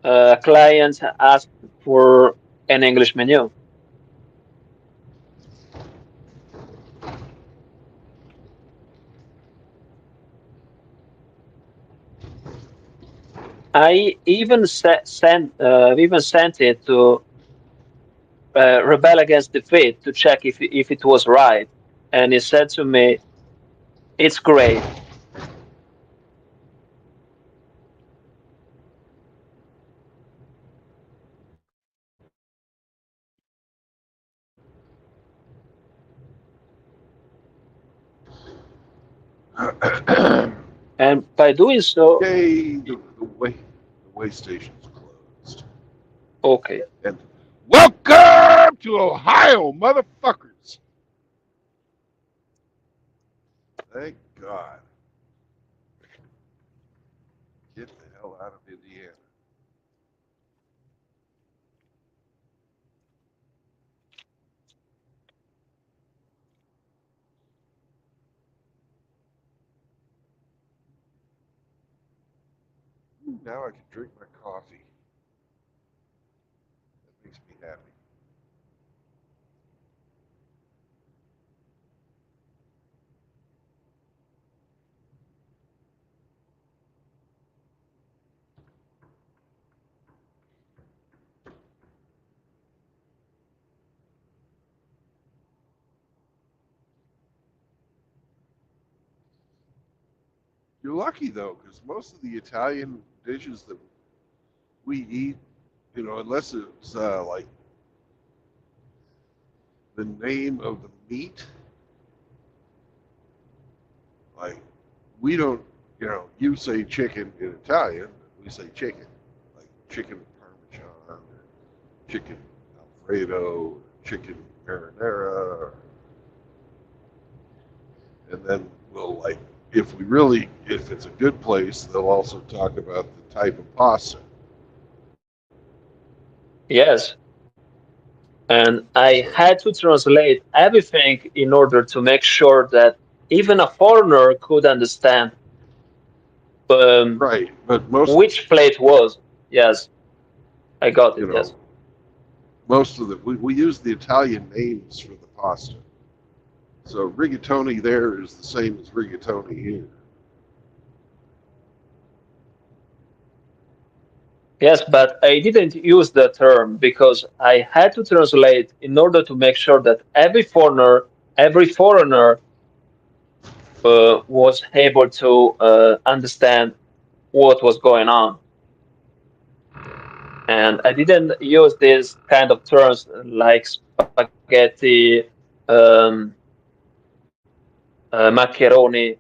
a client asked for an English menu. I even even sent it to Rebel Against Defeat to check if it was right, and he said to me, "It's great." And by doing so, Yay! The way station's closed. okay. And welcome to Ohio, motherfuckers. Thank God. Get the hell out of Indiana. Now I can drink my coffee. That makes me happy. You're lucky though, because most of the Italian dishes that we eat, unless it's like the name of the meat, like we don't, you say chicken in Italian, we say chicken, like chicken parmesan, or chicken Alfredo, chicken marinara, and then we'll like, if it's a good place, they'll also talk about the type of pasta. Yes, and I So, had to translate everything in order to make sure that even a foreigner could understand um, right, but most, which plate was. Yes, I got you it. Yes. know, most of the we use the Italian names for the pasta. So rigatoni there is the same as rigatoni here. Yes, but I didn't use the term because I had to translate in order to make sure that every foreigner was able to understand what was going on. And I didn't use these kind of terms like spaghetti, um, macaroni,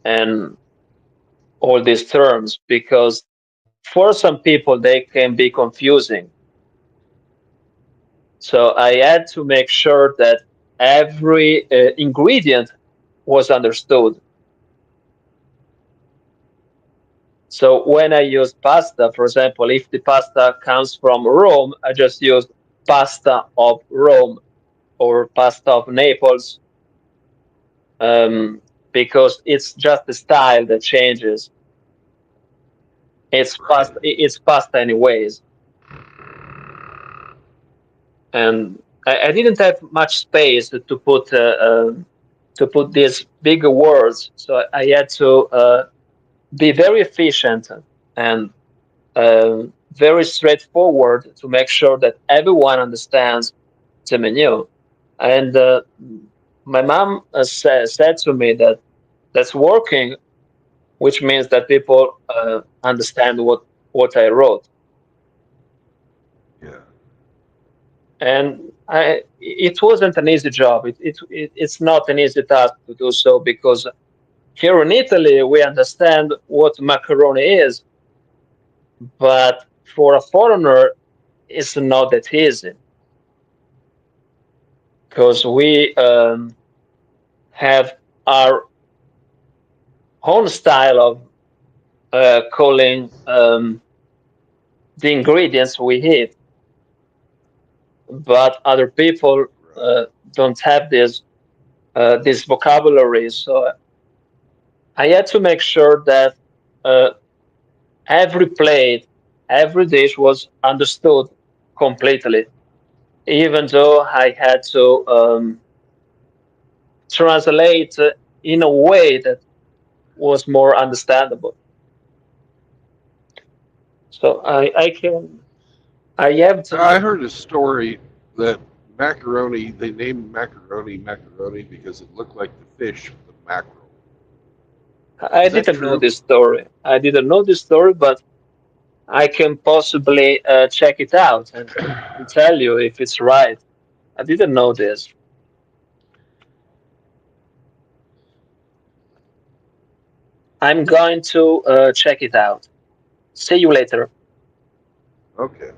and all these terms because for some people they can be confusing. So I had to make sure that every ingredient was understood. So when I use pasta, for example, if the pasta comes from Rome, I just use pasta of Rome or pasta of Naples, um, because it's just the style that changes. It's Right. pasta. It's pasta anyways, and I didn't have much space to put these bigger words, so I had to be very efficient and very straightforward to make sure that everyone understands the menu. And my mom said to me that that's working, which means that people understand what I wrote. Yeah. And it wasn't an easy job. It's not an easy task to do so because Here in Italy, we understand what macaroni is, but for a foreigner, it's not that easy because we have our own style of calling the ingredients we eat, but other people Right. don't have this vocabulary. So I had to make sure that uh, every plate, every dish was understood completely, even though I had to translate in a way that was more understandable. So I have I to. heard a story that macaroni, they named macaroni macaroni because it looked like the fish, the mackerel. I Is that didn't know true? this story. I didn't know this story, but I can possibly check it out and tell you if it's right. I didn't know this. I'm going to check it out. See you later. Okay.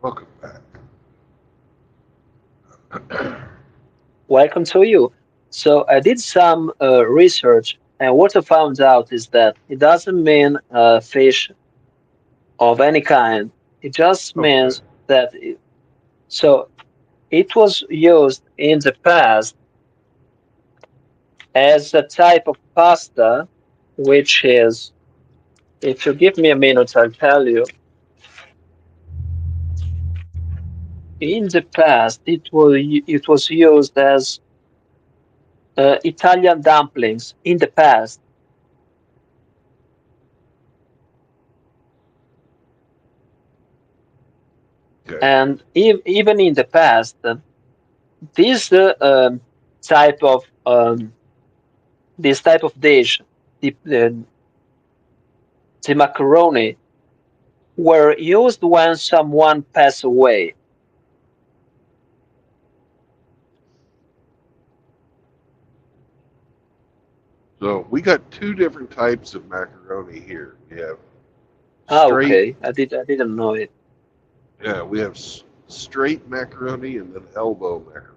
Welcome back. Welcome to you. So I did some research, and what I found out is that it doesn't mean fish of any kind. It just Okay. means that so it was used in the past as a type of pasta, which is, if you give me a minute, I'll tell you. In the past, it was used as Italian dumplings. In the past, Okay. And even in the past, this type of this type of dish, the macaroni, were used when someone passed away. So we got two different types of macaroni here. We have Ah, straight, okay. I didn't know it. yeah, we have straight macaroni and then elbow macaroni.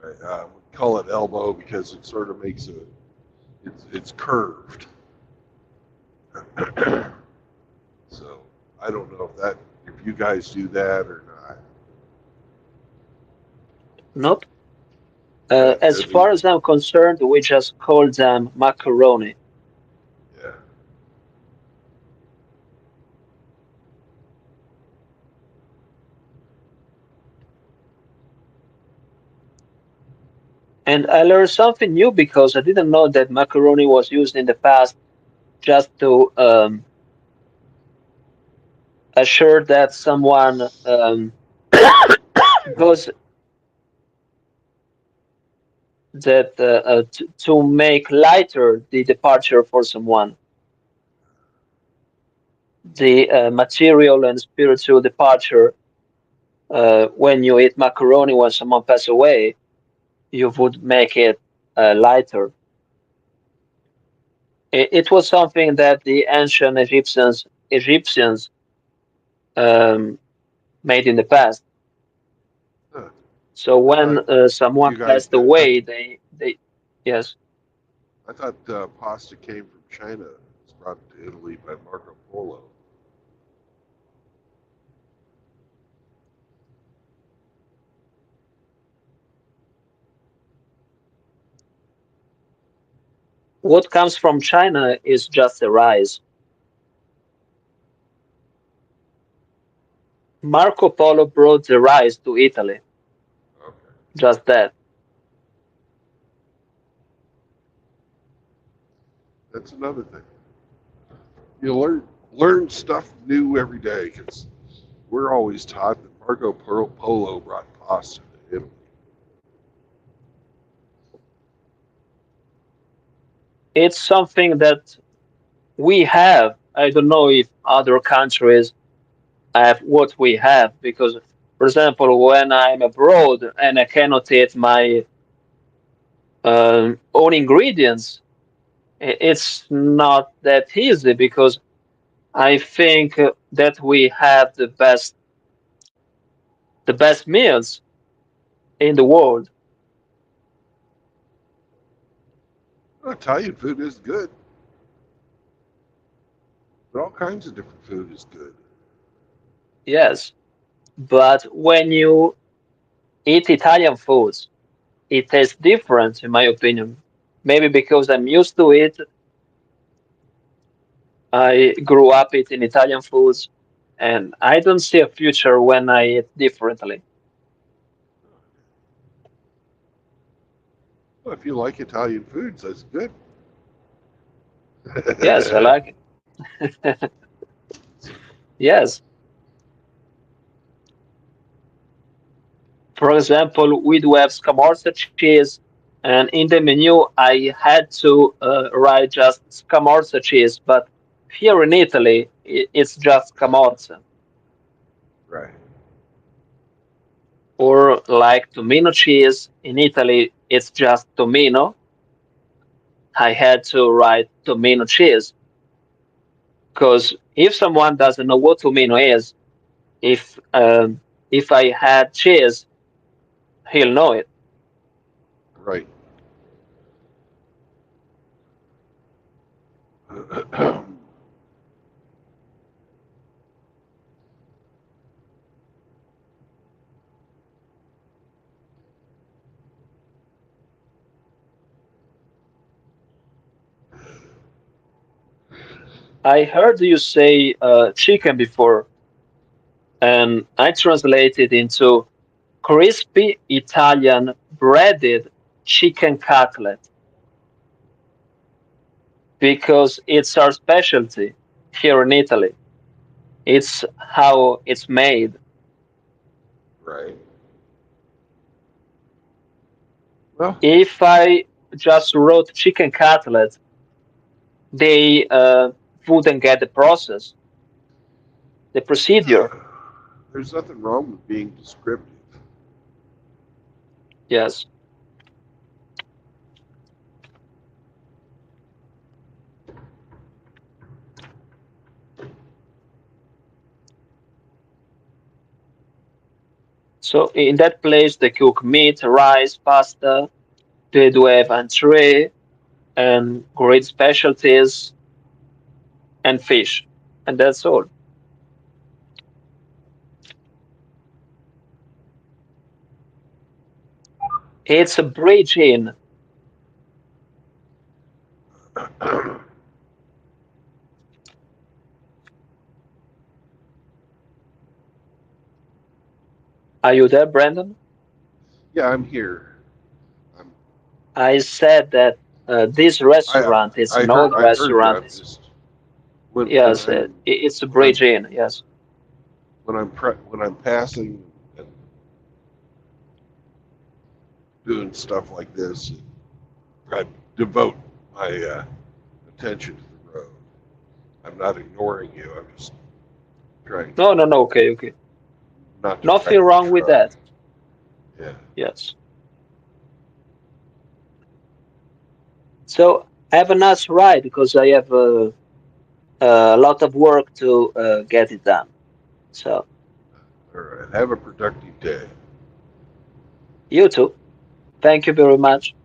Right? We call it elbow because it sort of makes it's curved. So I don't know if you guys do that or not. Nope. Yeah, As far as I'm concerned, we just call them macaroni. yeah. And I learned something new because I didn't know that macaroni was used in the past just to assure that someone goes that to make lighter the departure for someone, the material and spiritual departure. When you eat macaroni when someone passes away, you would make it lighter. It was something that the ancient Egyptians um, made in the past. Huh. So I thought when someone you guys passed did. away, they yes. I thought pasta came from China. It's brought to Italy by Marco Polo. What comes from China is just the rice. Marco Polo brought the rice to Italy. Okay. Just that. That's another thing. You learn stuff new every day because we're always taught that Marco Polo brought pasta to Italy. It's something that we have. I don't know if other countries have what we have because, for example, when I'm abroad and I cannot eat my own ingredients, it's not that easy because I think that we have the best meals in the world. Italian food is good, but all kinds of different food is good. Yes, but when you eat Italian foods, it tastes different, in my opinion. Maybe because I'm used to it. I grew up eating Italian foods, and I don't see a future when I eat differently. Well, if you like Italian foods, that's good. Yes, I like it. Yes. For example, we do have scamorza cheese, and in the menu I had to write just scamorza cheese, but here in Italy it's just scamorza. Right. Or like Tomino cheese, in Italy it's just Tomino. I had to write Tomino cheese because if someone doesn't know what Tomino is, if I had cheese, he'll know it. Right. I heard you say chicken before, and I translated into crispy Italian breaded chicken cutlet because it's our specialty here in Italy. It's how it's made. right? Well, If I just wrote chicken cutlet, they wouldn't get the process, the procedure. there's nothing wrong with being descriptive. Yes. So in that place, they cook meat, rice, pasta. They do have entree and great specialties and fish, and that's all. It's a bridge in. Are you there, Brandon? Yeah, I'm here. I'm, I said that this I restaurant is an old I heard you. restaurant. I'm just when Yes, I'm it's a when I'm bridge in. Yes. when I'm passing and doing stuff like this, I devote my attention to the road. I'm not ignoring you. I'm just trying No, no, no. Okay, okay. not to wreck Nothing the wrong with truck. that. Yeah. Yes. So have a nice ride because I have a lot of work to get it done. So All right. Have a productive day. you too. Thank you very much.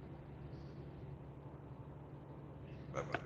Bye bye.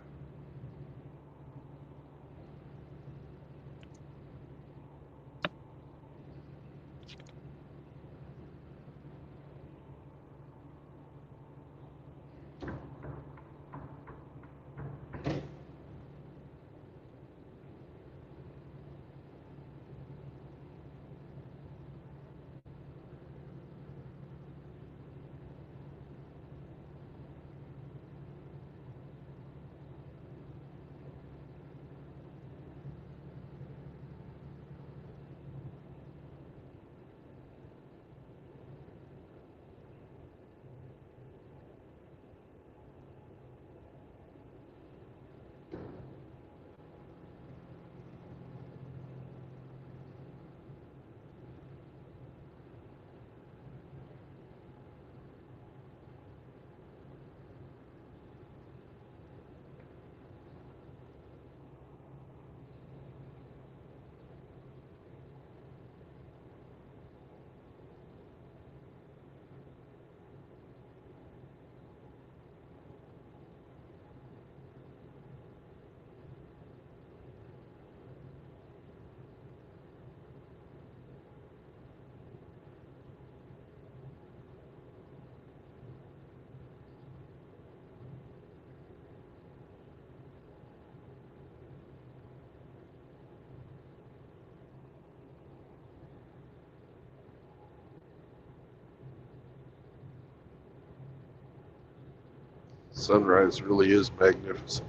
Sunrise really is magnificent.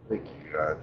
Thank you, God.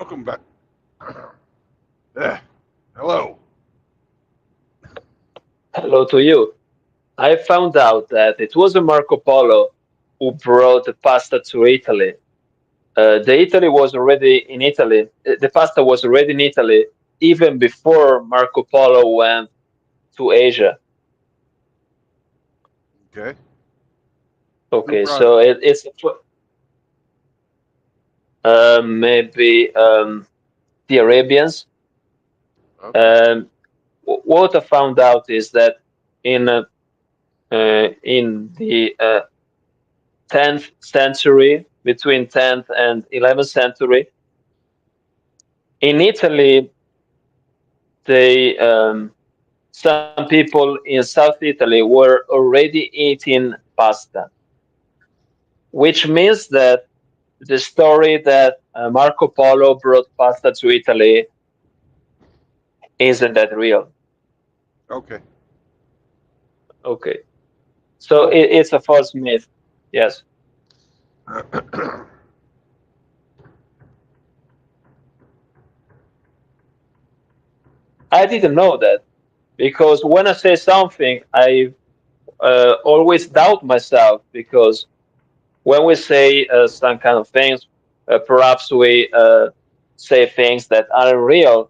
Welcome back. Hello. Hello to you. I found out that it was a Marco Polo who brought the pasta to Italy. The Italy was already in Italy. The pasta was already in Italy even before Marco Polo went to Asia. Okay. Who Okay, brought so it? it's maybe the Arabians. Okay. Um, what I found out is that in in the 10th century, between 10th and 11th century, in Italy, they some people in South Italy were already eating pasta, which means that the story that Marco Polo brought pasta to Italy isn't that real. Okay. Okay, so Cool. it's a false myth. Yes, I didn't know that because when I say something, I always doubt myself because when we say some kind of things, perhaps we say things that aren't real,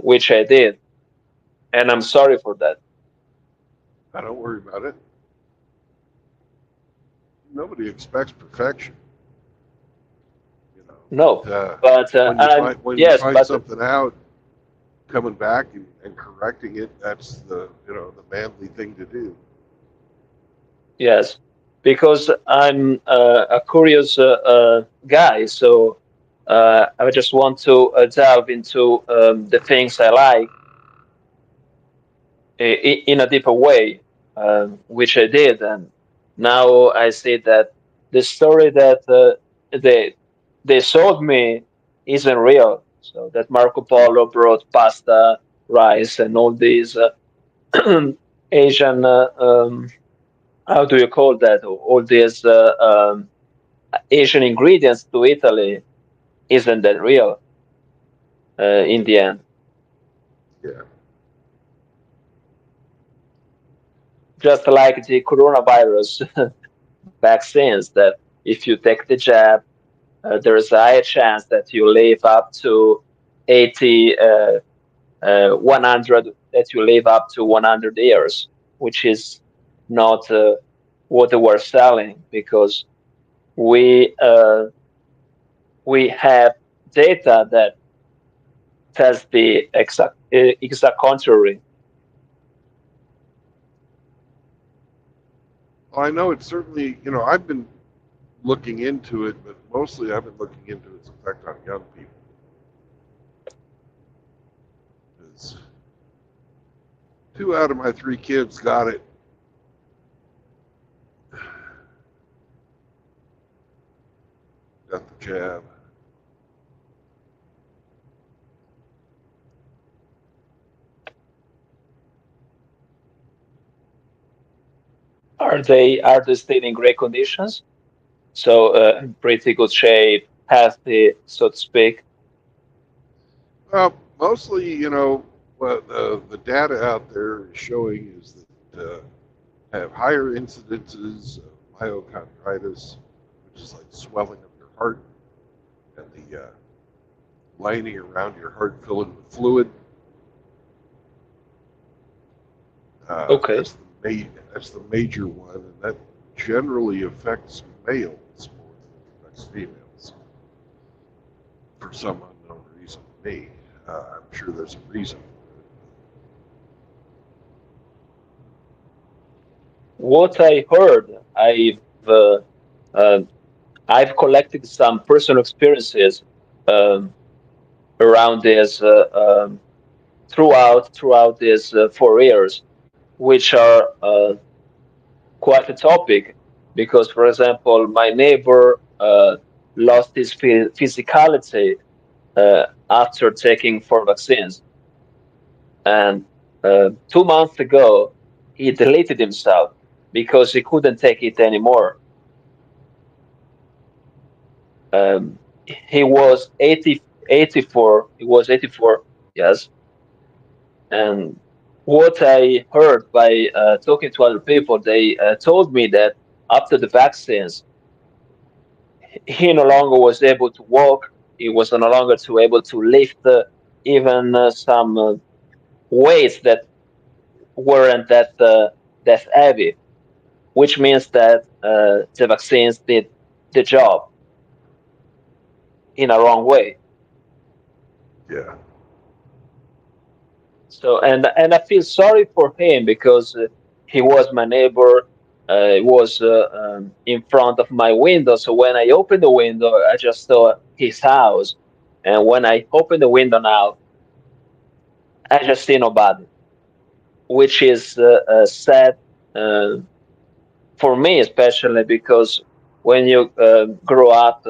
which I did, and I'm sorry for that. I don't worry about it. Nobody expects perfection, you know. But No, but I'm when you yes, find but something out, coming back and correcting it, that's the the manly thing to do. yes, because I'm a curious guy, so I just want to delve into the things I like in a deeper way, which I did, and now I see that the story that they they sold me isn't real. So that Marco Polo brought pasta, rice, and all these Asian, how do you call that? All these Asian ingredients to Italy isn't that real in the end. Yeah. Just like the coronavirus vaccines, that if you take the jab, there is a higher chance that you live up to 80, 100, that you live up to 100 years, which is not what they were selling because we uh, we have data that tells the exact contrary. Well, I know it's certainly, I've been looking into it, but mostly I've been looking into its effect on young people. 'Cause 2 out of my 3 kids got it. Got the jab. Are they still in great conditions? So pretty good shape, healthy, so to speak. Well, mostly, what the data out there is showing is that have higher incidences of myocarditis, which is like swelling of your heart and the lining around your heart filling with fluid. Okay. That's the major one, and that generally affects males more than it affects females for some unknown reason to me. I'm sure there's a reason. What I heard, uh, I've collected some personal experiences um, around this throughout these 4 years, which are quite a topic. Because, for example, my neighbor lost his physicality after taking 4 vaccines, and 2 months ago he deleted himself because he couldn't take it anymore. Um, he was 84. He was 84. Yes. And what I heard by talking to other people, they told me that after the vaccines, he no longer was able to walk. He was no longer to able to lift even some weights that weren't that heavy, which means that the vaccines did the job in a wrong way. Yeah. So and I feel sorry for him because he was my neighbor. He was in front of my window. So when I opened the window, I just saw his house, and when I open the window now, I just see nobody, which is sad uh, for me, especially because when you grow up,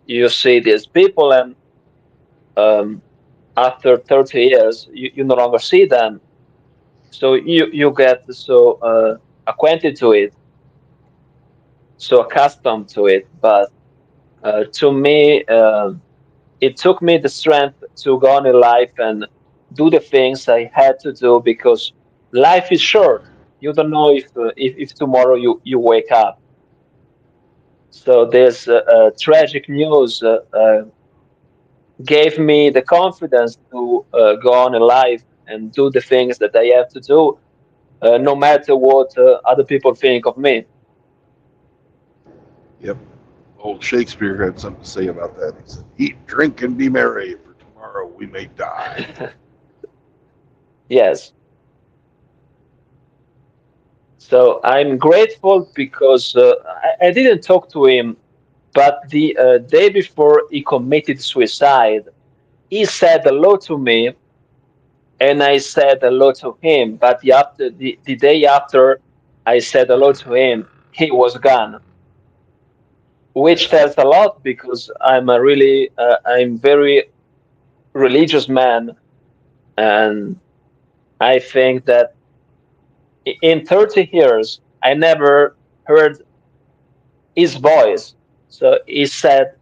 you see these people, and um, after 30 years, you no longer see them. So you get so acquainted to it, so accustomed to it. But to me, it took me the strength to go on in life and do the things I had to do because life is short. You don't know if tomorrow you wake up. So this tragic news gave me the confidence to go on in life and do the things that I have to do, no matter what other people think of me. Yep. Old Shakespeare had something to say about that. He said, "Eat, drink, and be merry, for tomorrow we may die." Yes. So I'm grateful because I didn't talk to him, but the day before he committed suicide, he said hello to me, and I said hello to him. But the day after I said hello to him, he was gone, which Yeah. tells a lot because I'm very religious man, and I think that in 30 years I never heard his voice. So he said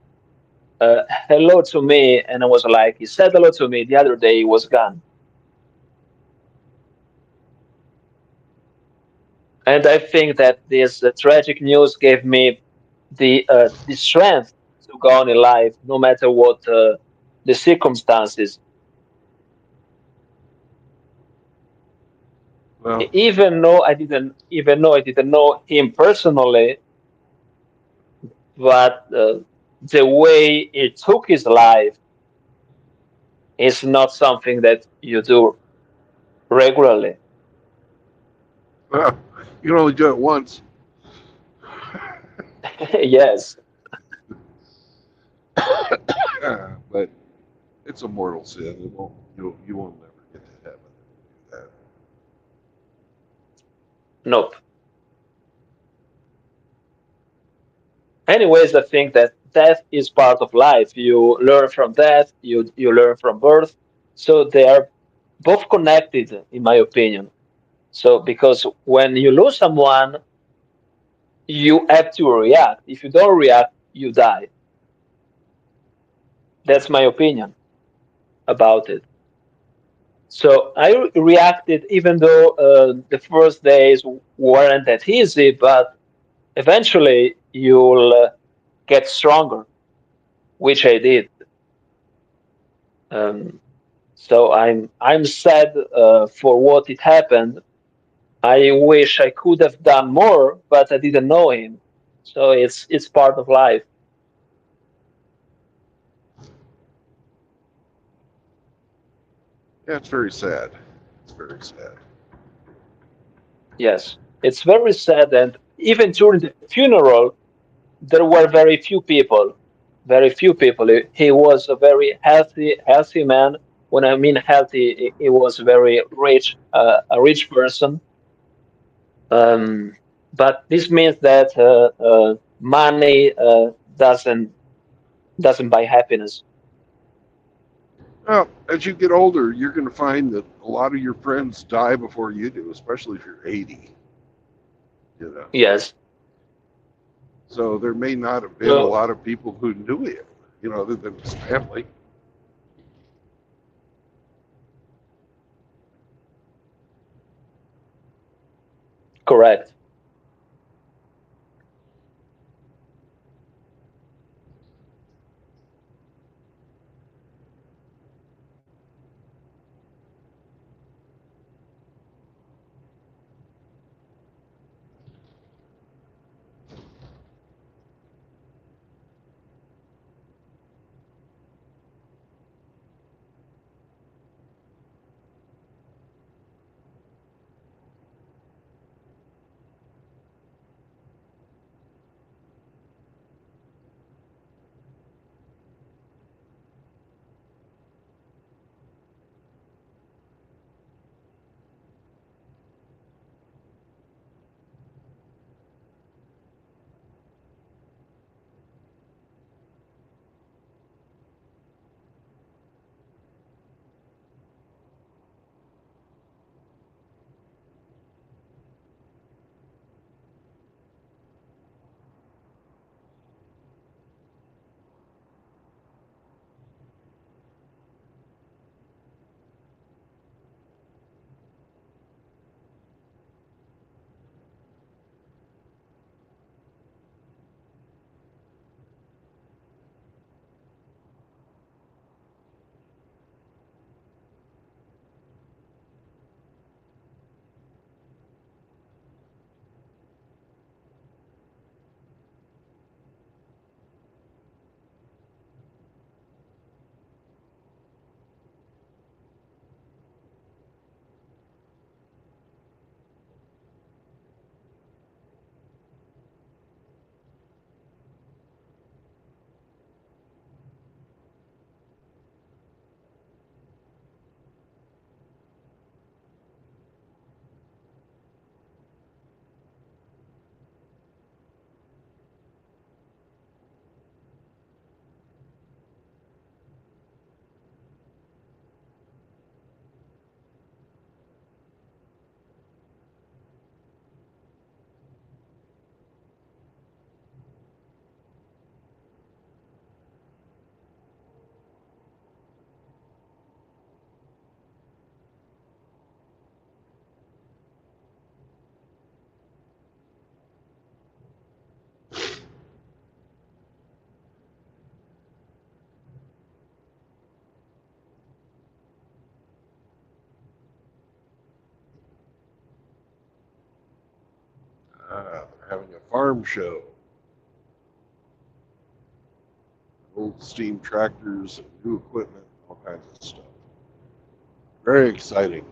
hello to me, and I was like, he said hello to me. The other day he was gone, and I think that this tragic news gave me the strength to go on in life, no matter what the circumstances. Well, Even though I didn't know him personally, but the way he took his life is not something that you do regularly. well, you can only do it once. Yes, But it's a mortal sin. You won't never get to heaven if you do nope. Anyways, I think that death is part of life. You learn from death, you learn from birth. So they are both connected, in my opinion. So because when you lose someone, you have to react. If you don't react, you die. That's my opinion about it. So I reacted, even though the first days weren't that easy, but eventually you'll get stronger, which I did. Um, so I'm sad for what it happened. I wish I could have done more, but I didn't know him. So it's part of life. that. Yeah, it's very sad. It's very sad. Yes, it's very sad, and even during the funeral, there were very few people. Very few people. He was a very healthy man. When I mean healthy, he was very rich, a rich person. Um, but this means that money doesn't buy happiness. Well, as you get older, you're going to find that a lot of your friends die before you do, especially if you're 80. You know, Yes. so there may not have been a So lot of people who knew him. Other than his family. correct. farm show. Old steam tractors and new equipment, all kinds of stuff. Very exciting.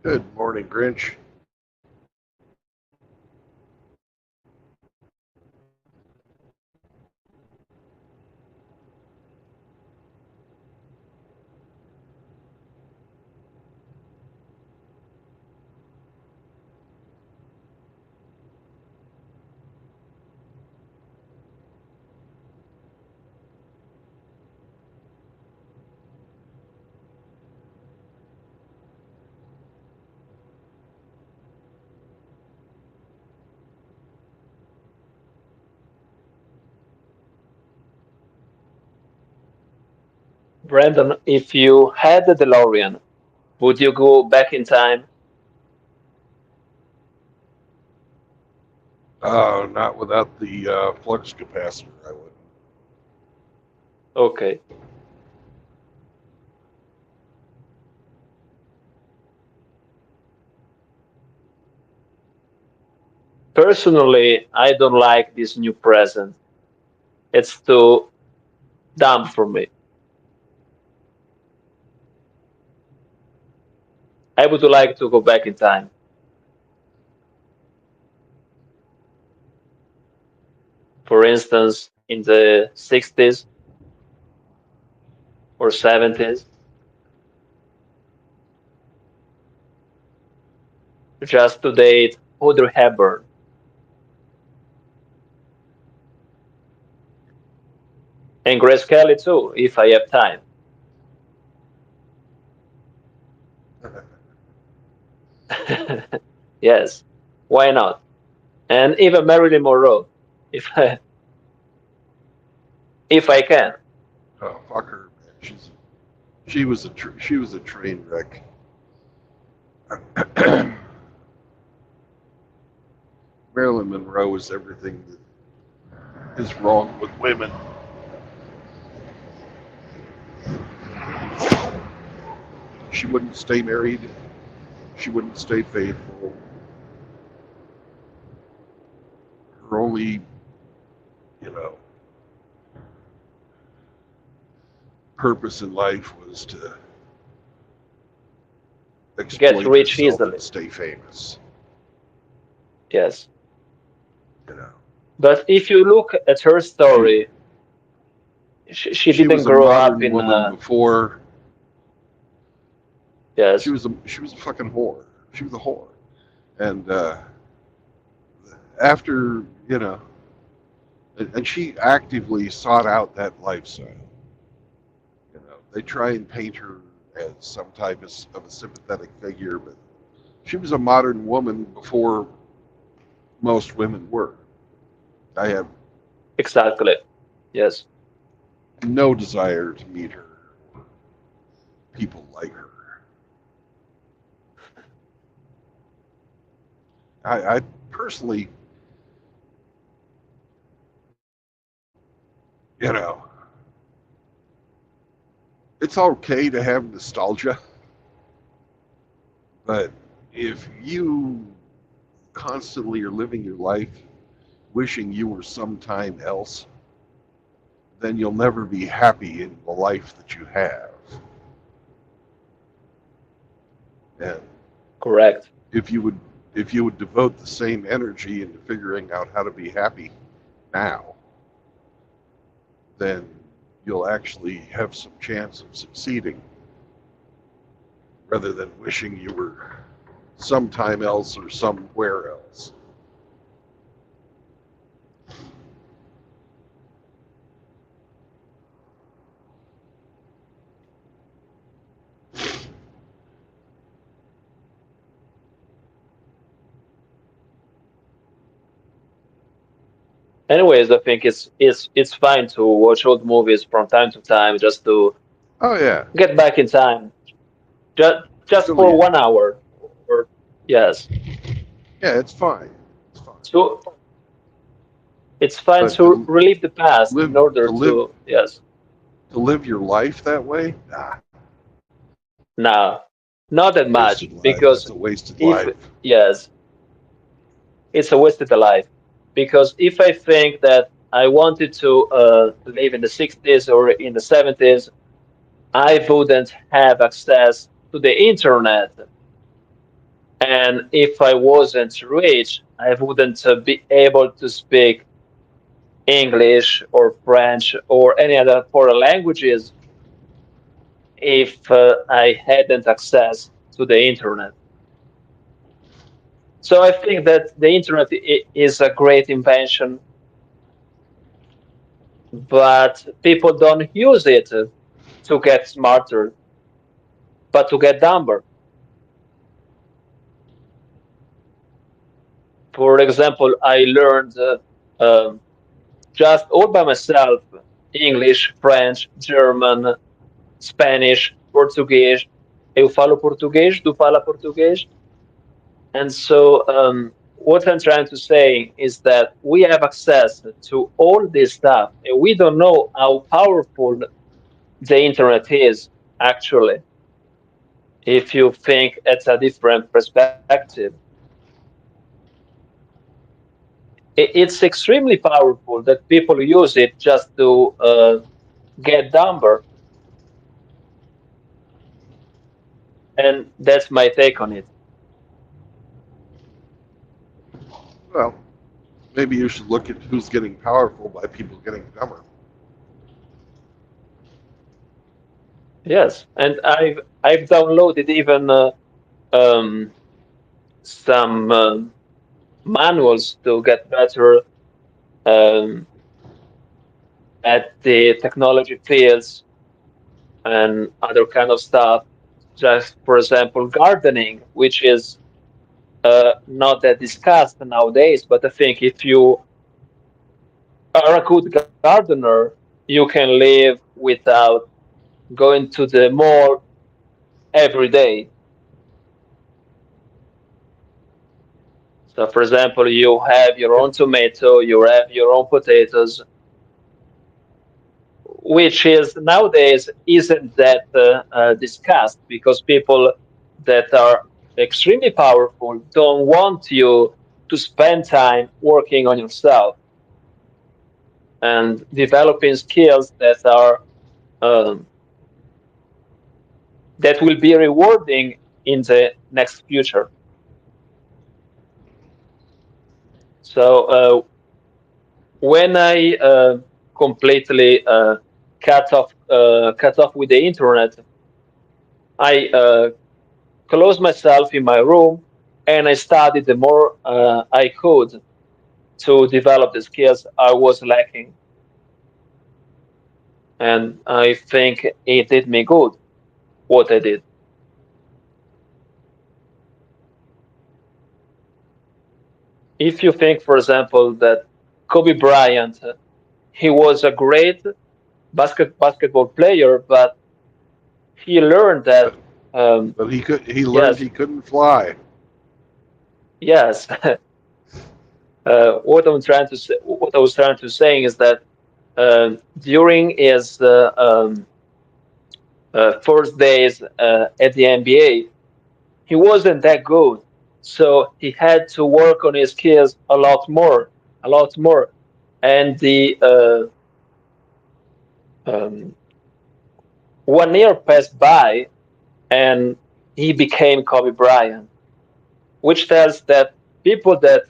Good morning, Grinch. Brandon, if you had the DeLorean, would you go back in time? Not without the flux capacitor, I would. Okay. Personally, I don't like this new present. It's too dumb for me. I would like to go back in time. For instance, in the 60s or 70s, just to date Audrey Hepburn and Grace Kelly too, if I have time. Yes, why not? And even Marilyn Monroe, if I, if I can. Oh, fuck her, man. She was a train wreck. Marilyn Monroe is everything that is wrong with women. She wouldn't stay married. She wouldn't stay faithful. Her only, you know, purpose in life was to Get exploit rich herself easily. and stay famous. Yes. You know, But if you look at her she story, she she didn't was a grow up modern in, woman before. yes, She was a fucking whore. She was a whore, and after and she actively sought out that lifestyle. You know, they try and paint her as some type of a sympathetic figure, but she was a modern woman before most women were. I have exactly. Yes, no desire to meet her, people like her. I personally, you know, it's okay to have nostalgia, but if you constantly are living your life wishing you were sometime else, then you'll never be happy in the life that you have. And correct. if you would devote the same energy into figuring out how to be happy now, then you'll actually have some chance of succeeding rather than wishing you were sometime else or somewhere else. Anyways, I think it's fine to watch old movies from time to time just to Oh yeah, get back in time, just silly. for 1 hour. Or yes, Yeah, it's fine. It's fine. so it's fine But to relive the past in live order to live to, yes. to live your life that way, nah, No, not that much wasted life. That's because a wasted if, life. yes, it's a wasted life. Because if I think that I wanted to live in the 60s or in the 70s, I wouldn't have access to the internet. And if I wasn't rich, I wouldn't be able to speak English or French or any other foreign languages if I hadn't access to the internet. So I think that the internet is a great invention, but people don't use it to get smarter, but to get dumber. For example, I learned just all by myself English, French, German, Spanish, Portuguese. Eu falo português, tu fala português. And so, what I'm trying to say is that we have access to all this stuff, and we don't know how powerful the internet is actually, if you think it's a different perspective. It's extremely powerful that people use it just to get dumber, and that's my take on it. Well, maybe you should look at who's getting powerful by people getting dumber. Yes, and I've downloaded even um, some manuals to get better um, at the technology fields and other kind of stuff. Just for example, gardening, which is not that discussed nowadays, but I think if you are a good gardener, you can live without going to the mall every day. So, for example, you have your Yeah. own tomato, you have your own potatoes, which is nowadays isn't that discussed because people that are extremely powerful don't want you to spend time working on yourself and developing skills that are um, that will be rewarding in the next future. So when I completely cut off with the internet, I closed myself in my room and I studied the more I could to develop the skills I was lacking. And I think it did me good what I did. If you think, for example, that Kobe Bryant, he was a great basketball player, but he learned that But um, he learned yes, he couldn't fly. yes. What I was trying to say is that during his first days at the NBA, he wasn't that good. So he had to work on his skills a lot more. And the um, 1 year passed by, and he became Kobe Bryant, which tells that people that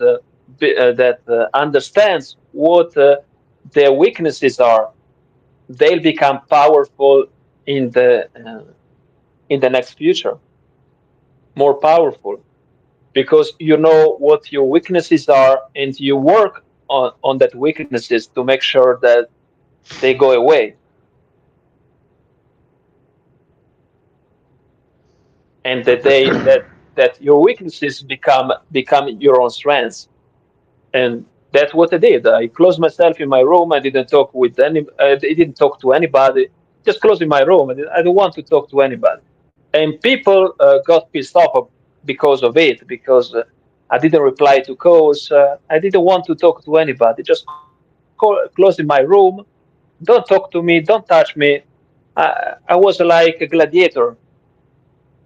understands what their weaknesses are, they'll become powerful in the next future, more powerful because you know what your weaknesses are and you work on that weaknesses to make sure that they go away and that that your weaknesses become your own strengths. And that's what I did. I closed myself in my room. I didn't talk to anybody. Just closed in my room. I don't want to talk to anybody. And people got pissed off because of it, because I didn't reply to calls. I didn't want to talk to anybody. Just close in my room. Don't talk to me. Don't touch me. I was like a gladiator,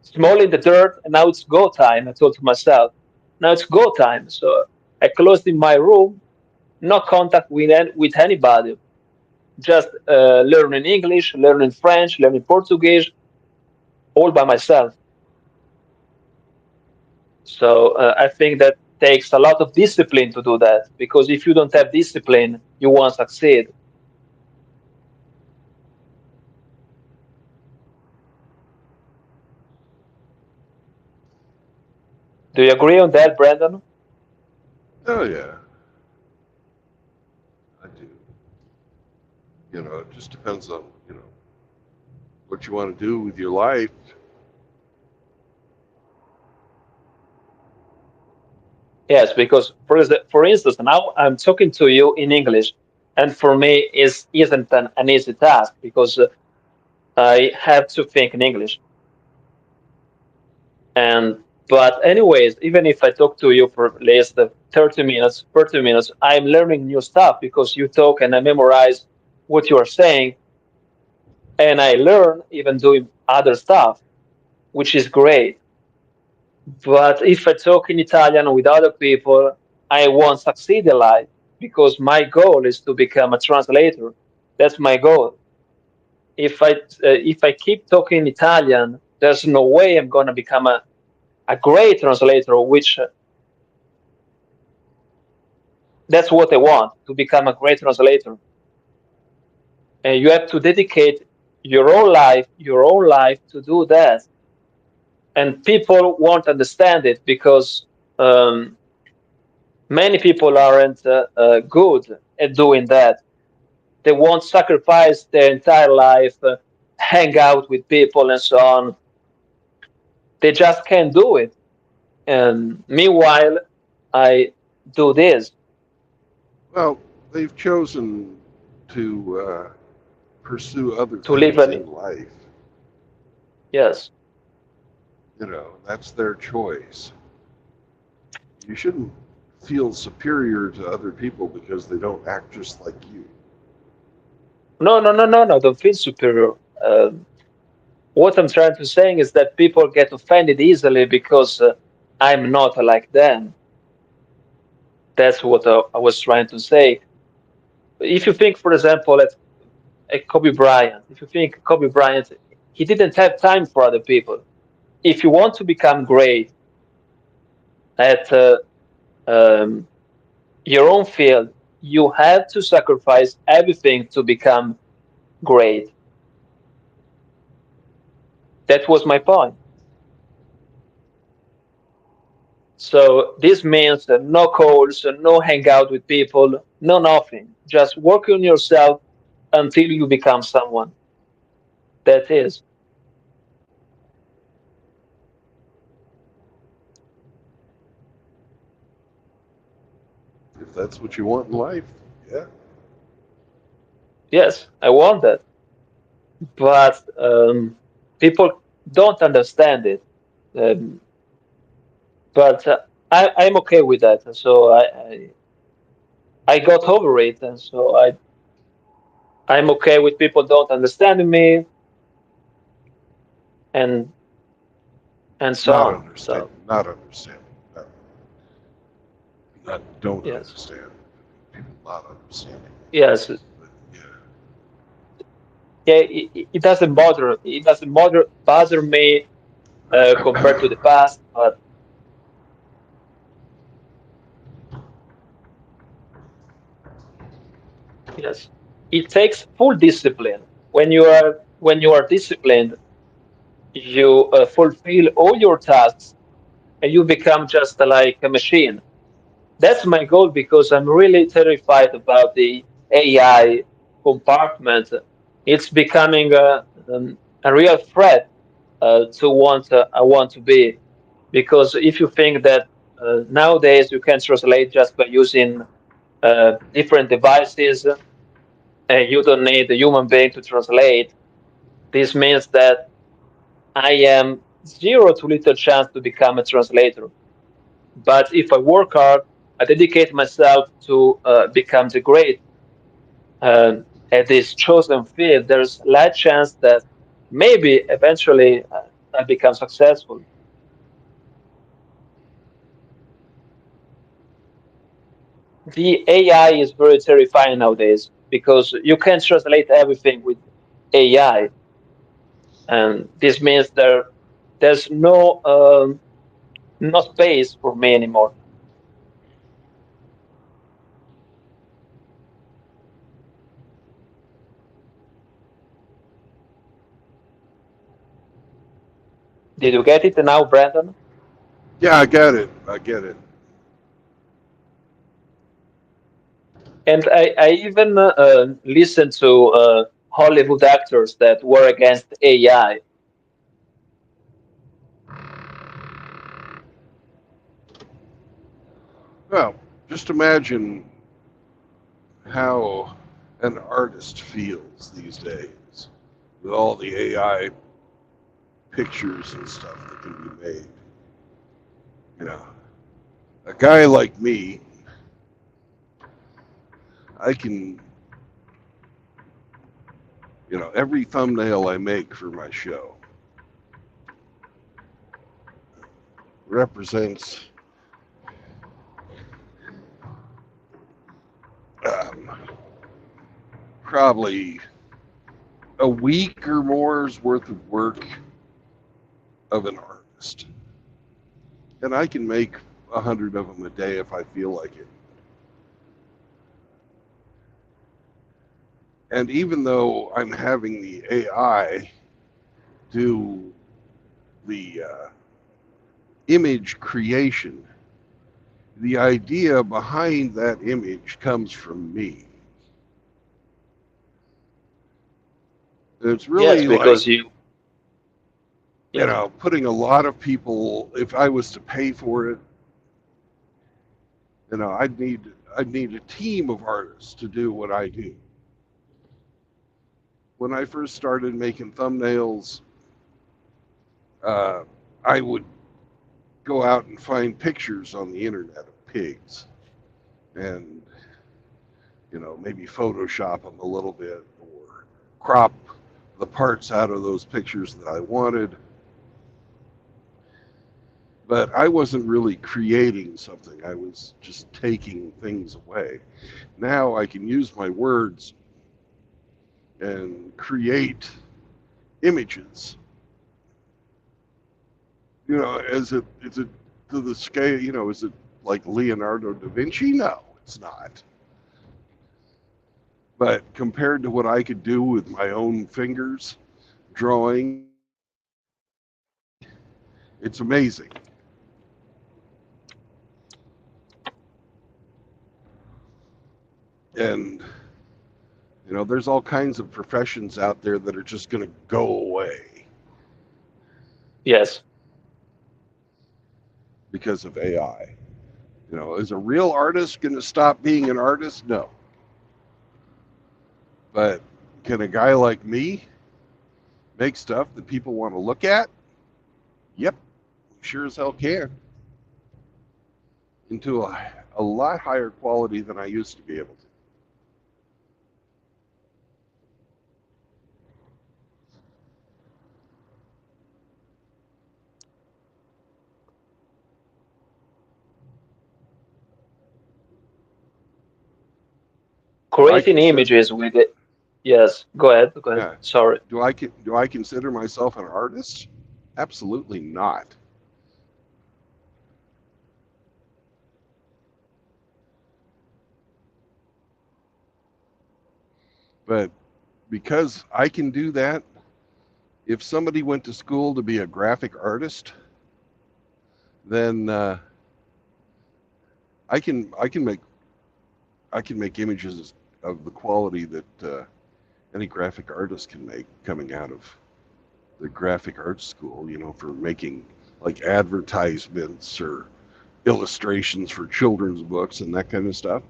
small in the dirt, and now it's go time. I told to myself, now it's go time. So I closed in my room, no contact with anybody, just learning English, learning French, learning Portuguese, all by myself. So I think that takes a lot of discipline to do that, because if you don't have discipline, you won't succeed. Do you agree on that, Brandon? Oh yeah, I do. It just depends on what you want to do with your life. Yes, because for instance, now I'm talking to you in English, and for me is isn't an easy task because I have to think in English. And but anyways, even if I talk to you for at least 30 minutes, 40 minutes, I'm learning new stuff because you talk and I memorize what you are saying, and I learn even doing other stuff, which is great. But if I talk in Italian with other people, I won't succeed in life because my goal is to become a translator. That's my goal. If I keep talking Italian, there's no way I'm gonna become a great translator, which that's what I want, to become a great translator. And you have to dedicate your own life to do that. And people won't understand it because um, many people aren't good at doing that. They won't sacrifice their entire life, hang out with people and so on. They just can't do it. And meanwhile, I do this Well, they've chosen to pursue other to live things an in life. yes. That's their choice. You shouldn't feel superior to other people because they don't act just like you. No, no, no, no, no. Don't feel superior. What I'm trying to say is that people get offended easily because I'm not like them. That's what I was trying to say. If you think, for example, at Kobe Bryant, if you think Kobe Bryant, he didn't have time for other people. If you want to become great at um, your own field, you have to sacrifice everything to become great. That was my point. So this means that no calls, no hangout with people, no nothing. Just work on yourself until you become someone. That is. If that's what you want in life, yeah. Yes, I want that. But people don't understand it. Um, but I'm okay with that. And so I got over it. And so I'm okay with people don't understand me and so Not on. understand, So not understanding, not don't yes, understand. People not understanding. yes, But yeah, yeah. It doesn't bother. It doesn't bother me compared to the past. But yes, it takes full discipline. When you are disciplined, you fulfill all your tasks and you become just like a machine. That's my goal because I'm really terrified about the AI compartment. It's becoming a real threat to want I want to be, because if you think that nowadays you can translate just by using different devices and you don't need a human being to translate, this means that I am zero to little chance to become a translator. But if I work hard, I dedicate myself to become the great uh, at this chosen field, there's a light chance that maybe eventually I become successful. The AI is very terrifying nowadays because you can translate everything with AI, and this means there's no space for me anymore. Did you get it now, Brandon? Yeah, I get it. I get it. And I even listened to Hollywood actors that were against AI. Well, just imagine how an artist feels these days with all the AI pictures and stuff that can be made. You know, a guy like me, I can, every thumbnail I make for my show represents um, probably a week or more's worth of work of an artist. And I can make 100 of them a day if I feel like it. And even though I'm having the AI do the image creation, the idea behind that image comes from me. It's Yes, really like, because yes, putting a lot of people, if I was to pay for it, I'd need a team of artists to do what I do. When I first started making thumbnails, I would go out and find pictures on the internet of pigs and, maybe Photoshop them a little bit or crop the parts out of those pictures that I wanted. But I wasn't really creating something. I was just taking things away. Now I can use my words and create images. Is it to the scale? Is it like Leonardo da Vinci? No, it's not. But compared to what I could do with my own fingers, drawing, it's amazing. And there's all kinds of professions out there that are just going to go away yes, because of AI. Is a real artist going to stop being an artist? No. But can a guy like me make stuff that people want to look at? Yep, sure as hell can. Into a lot higher quality than I used to be able to. Do I creating consider? images with it. Yes, go ahead. Go ahead. Yeah. Sorry. Do I consider myself an artist? Absolutely not. But because I can do that, if somebody went to school to be a graphic artist, then I can make images of the quality that any graphic artist can make coming out of the graphic arts school. For making like advertisements or illustrations for children's books and that kind of stuff.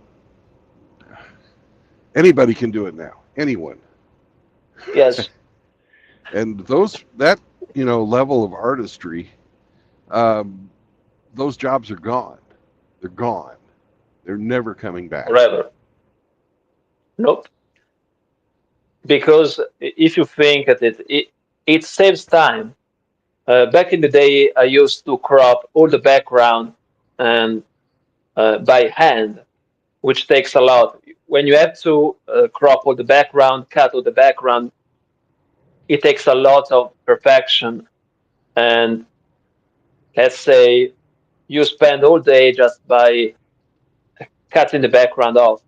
Anybody can do it now. Anyone. Yes, And that level of artistry, um, those jobs are gone. They're gone. They're never coming back. forever. Nope. Because if you think that it saves time. Back in the day, I used to crop all the background and by hand, which takes a lot. When you have to crop all the background, cut all the background, it takes a lot of perfection. And let's say you spend all day just by cutting the background off.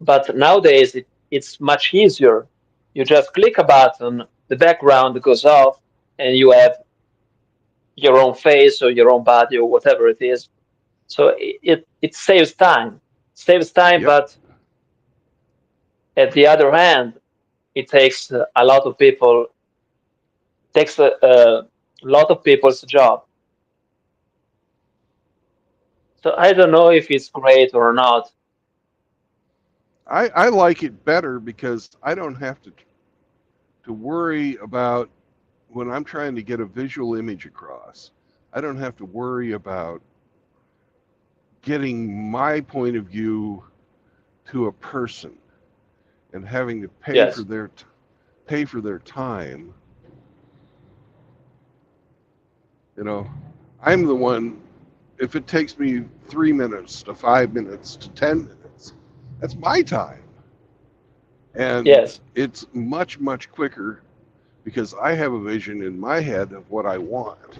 But nowadays it's much easier. You just click a button, the background goes off, and you have your own face or your own body or whatever it is. So it saves time. Saves time, Yep. but at the other hand, it takes a lot of people takes a lot of people's job. So I don't know if it's great or not. I like it better because I don't have to worry about when I'm trying to get a visual image across. I don't have to worry about getting my point of view to a person and having to Yes, pay for their time. You know, I'm the one. If it takes me 3 minutes to 5 minutes to 10 minutes, that's my time, and yes, it's much quicker because I have a vision in my head of what I want.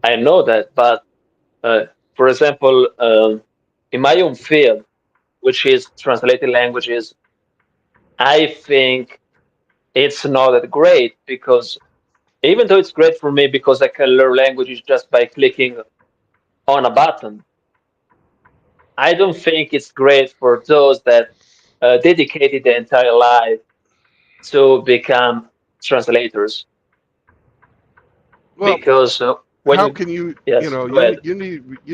I know that. But uh, for example, in my own field, which is translated languages, I think it's not that great because even though it's great for me because I can learn languages just by clicking on a button, I don't think it's great for those that dedicated their entire life to become translators. Well, Because when how you, can you, yes, go you ahead. you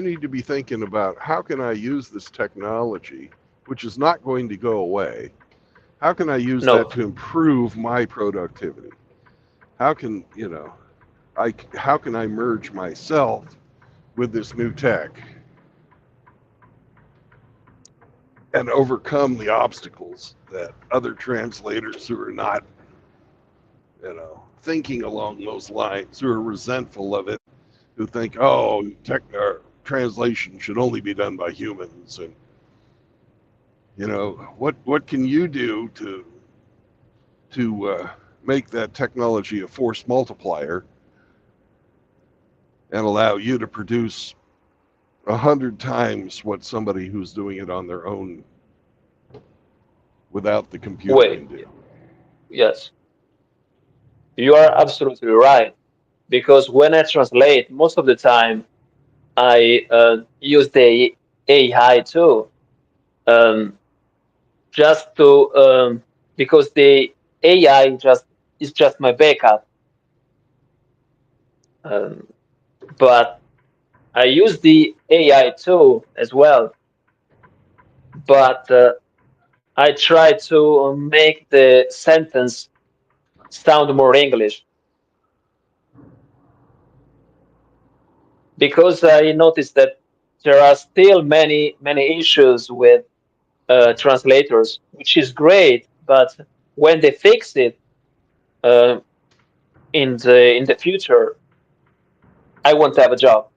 need to be thinking about how can I use this technology, which is not going to go away. How can I use that No, to improve my productivity? How can, how can I merge myself with this new tech and overcome the obstacles that other translators who are not, thinking along those lines, who are resentful of it, who think, oh, translation should only be done by humans, and what can you do to make that technology a force multiplier and allow you to produce 100 times what somebody who's doing it on their own without the computer wait, can do? yes, you are absolutely right. Because when I translate, most of the time I use the AI too, um, just to because the AI just is just my backup. Um, but I use the AI too as well. But I try to make the sentence sound more English because I noticed that there are still many issues with translators, which is great. But when they fix it uh, in the future, I won't have a job.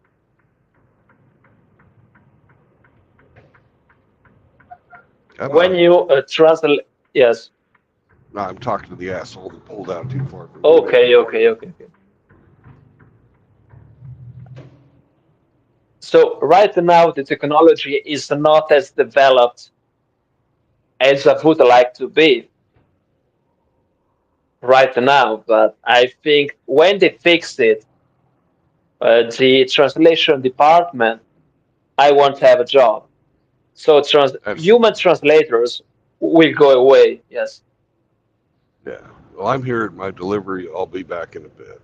Come When on. you translate, yes, No, I'm talking to the asshole that pulled out too far from the mic. okay. So right now, the technology is not as developed as I would like to be right now. But I think when they fix it, the translation department, I won't have a job. So That's human translators will go away. Yes. Yeah. Well, I'm here at my delivery. I'll be back in a bit.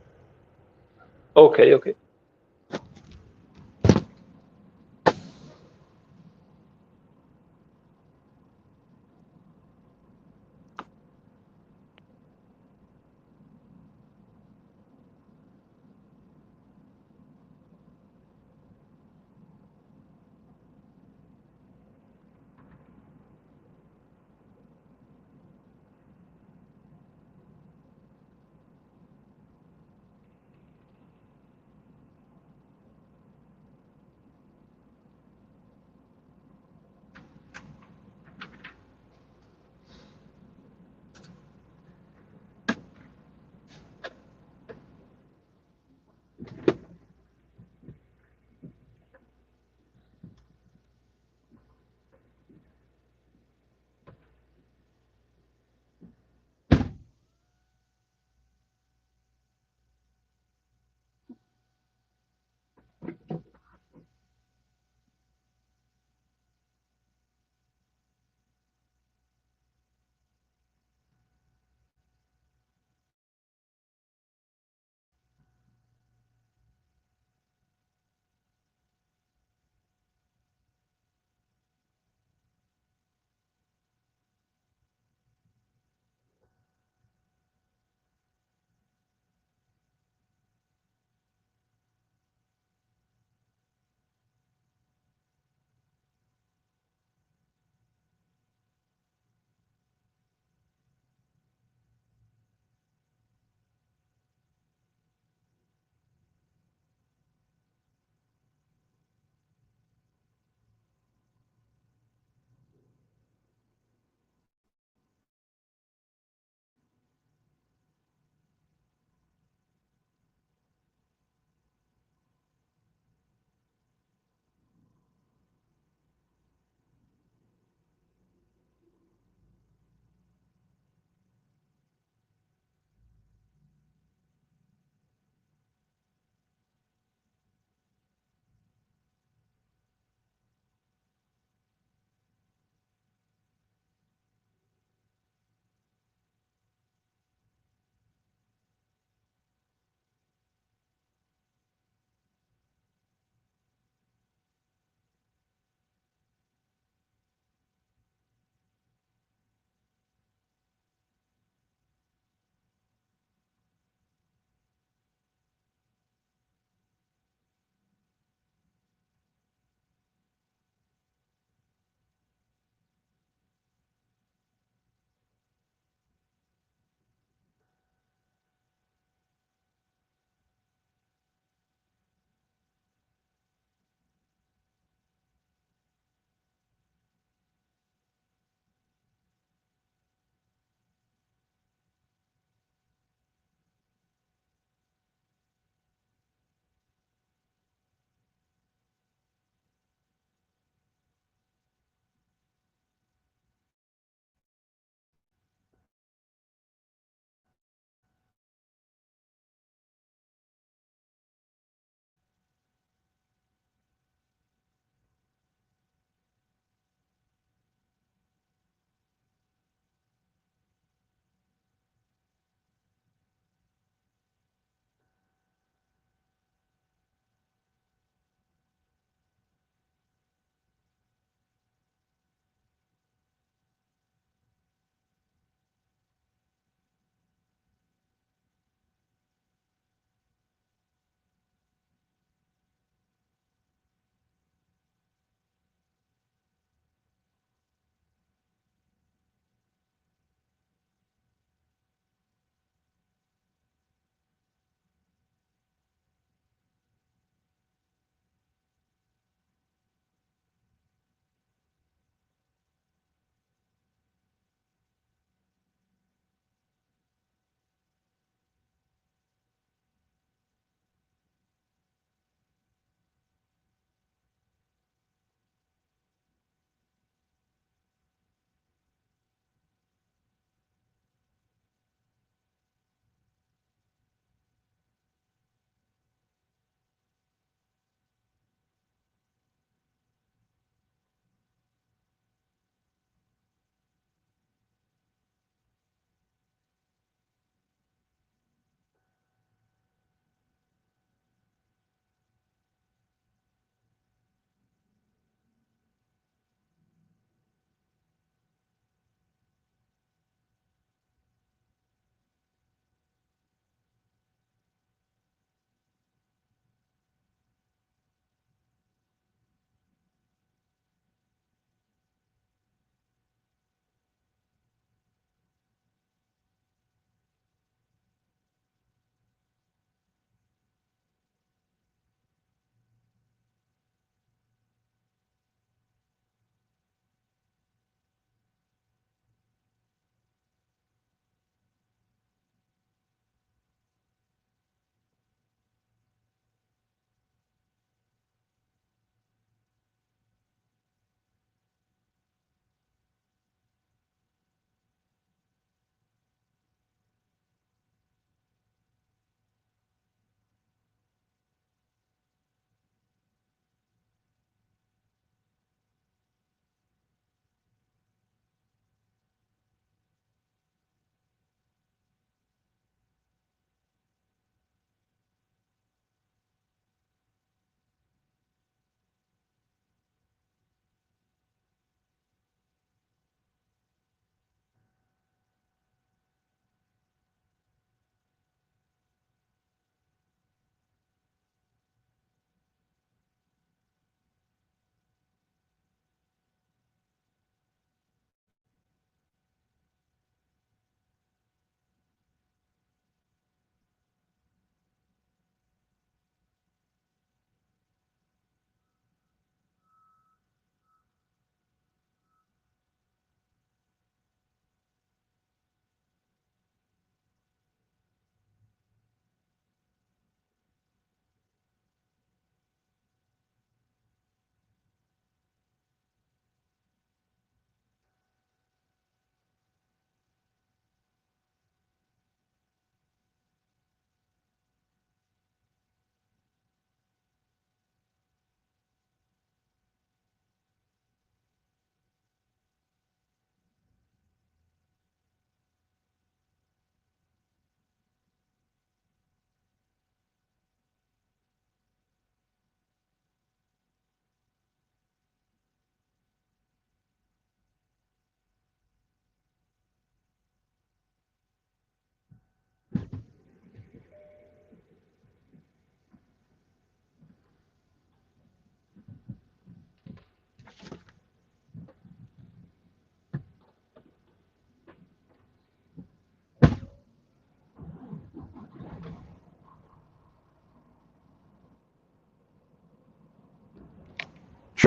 Okay.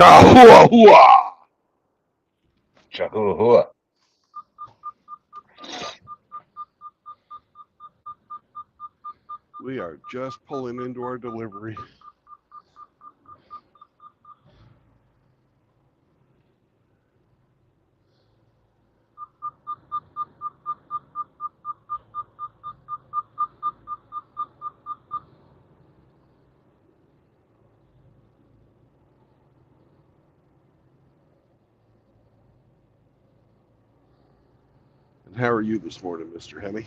Chihuahua. Chihuahua. We are just pulling into our delivery. And how are you this morning, Mr. Hemi?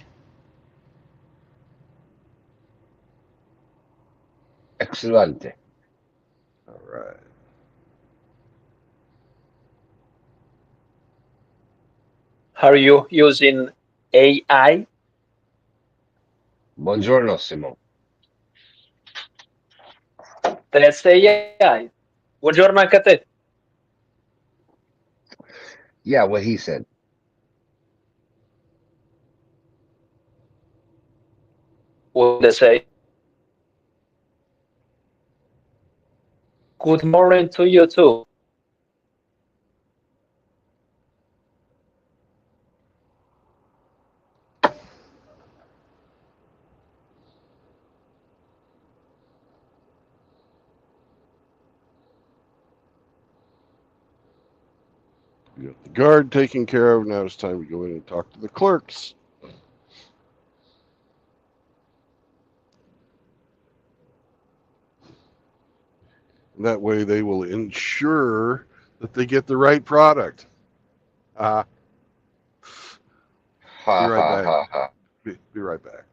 Excellent. All right. Are you using AI? Buongiorno, Simon. That's AI. Buongiorno anche a te. Yeah, what he said. What they say? Good morning to you too. We got the guard taken care of. Now it's time to go in and talk to the clerks. And that way they will ensure that they get the right product. Ha Be right ha back. ha ha. Be right back.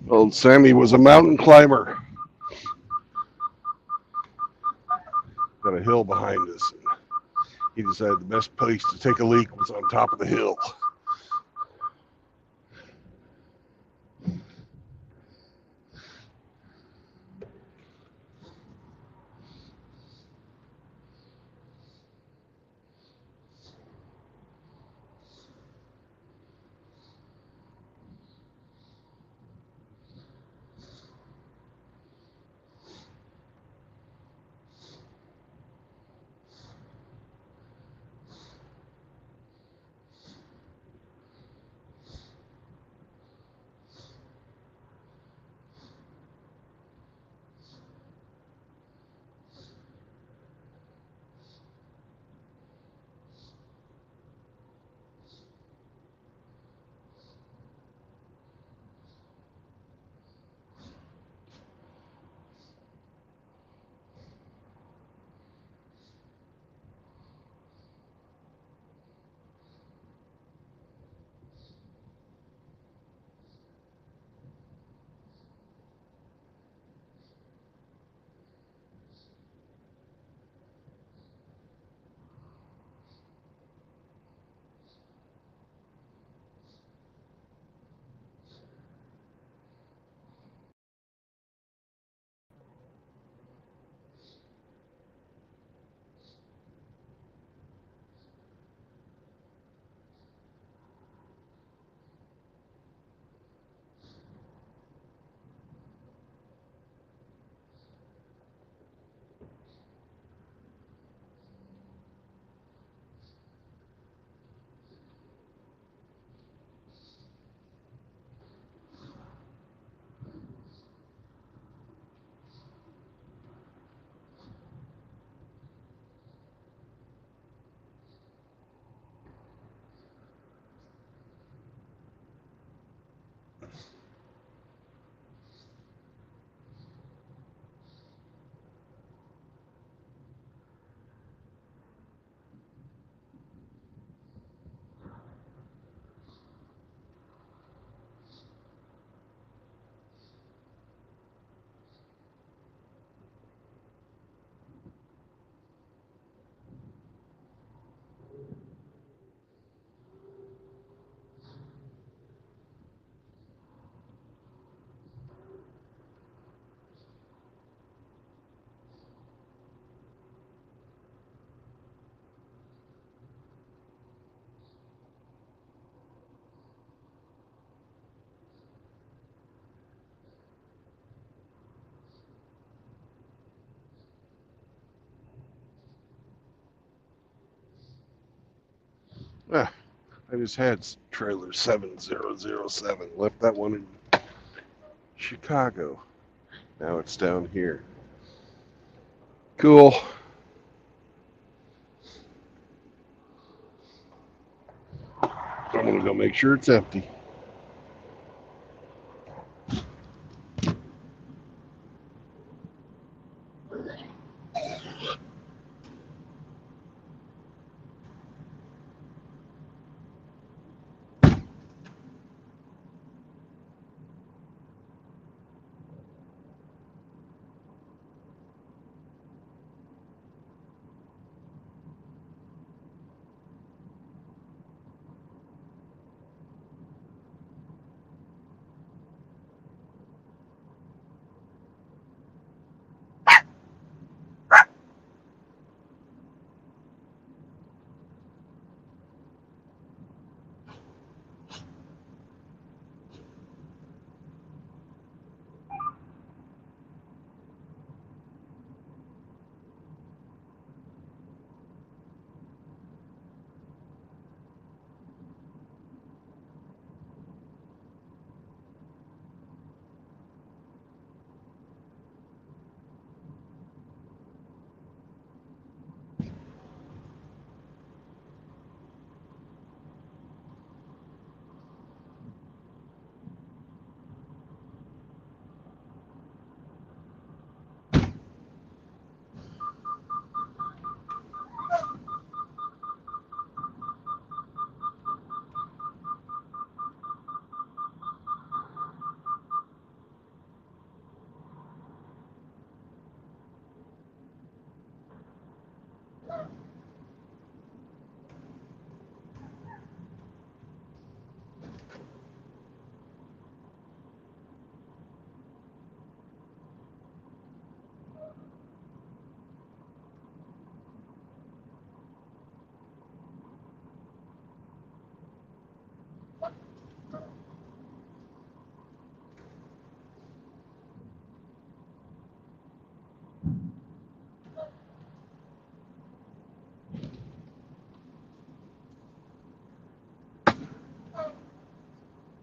Old Sammy was a mountain climber. Got a hill behind us. And he decided the best place to take a leak was on top of the hill. Ah, I just had trailer 7007. Left that one in Chicago. Now it's down here. Cool. I'm gonna go make sure it's empty.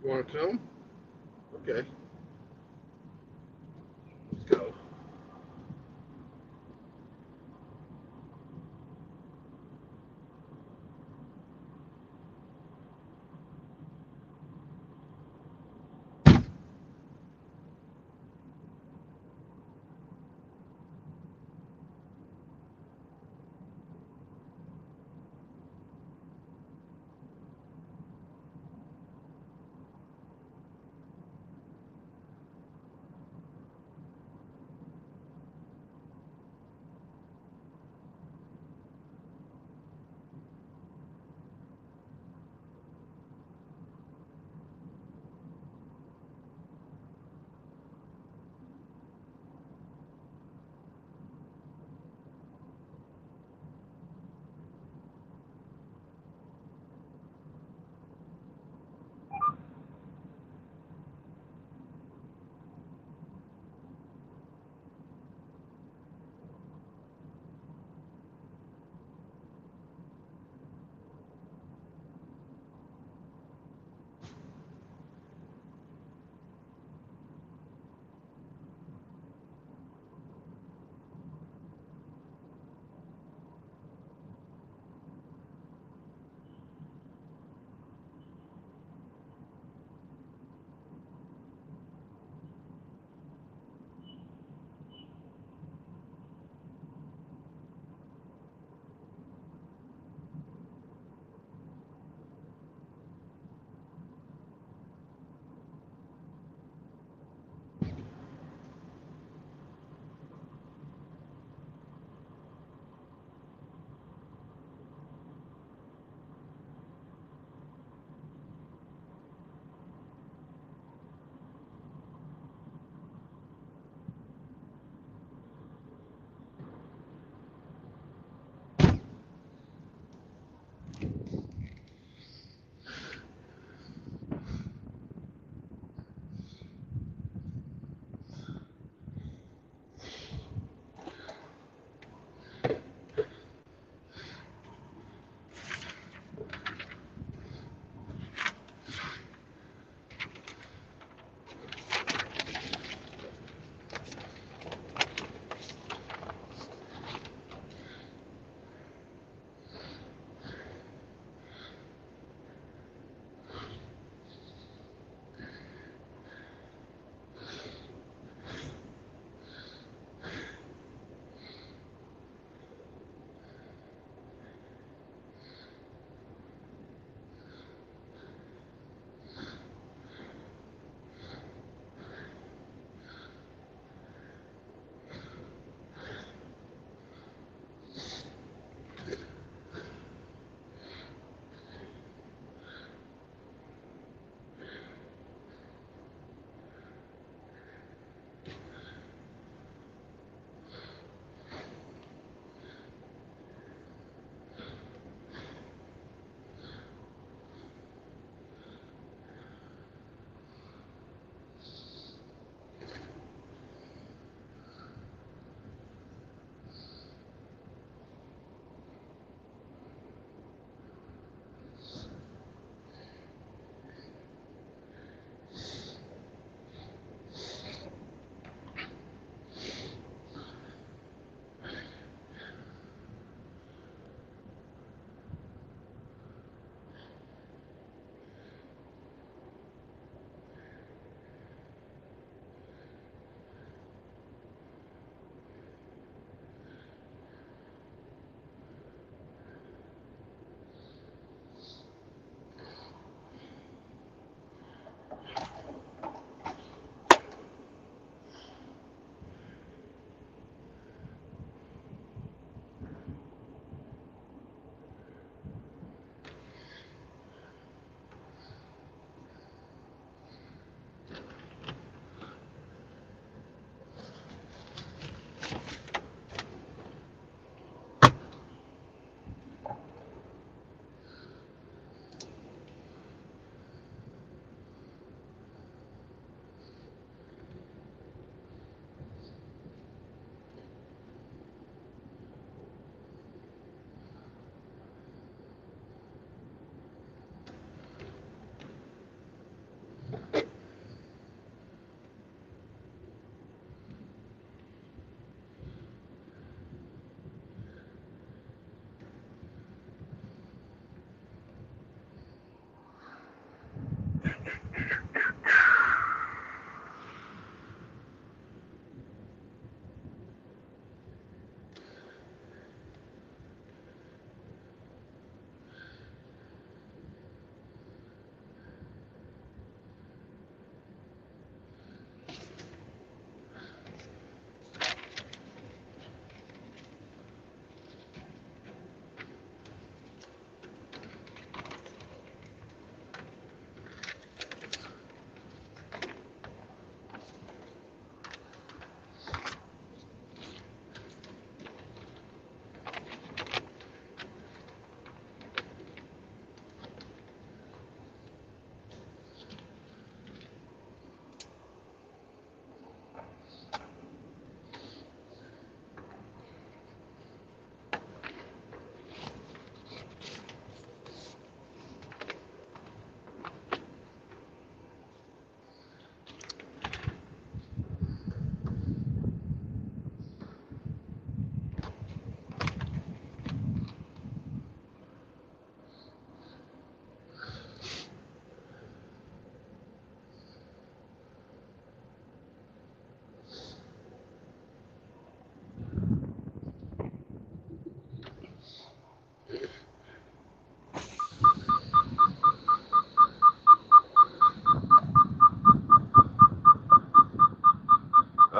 You want to come? Okay, let's go.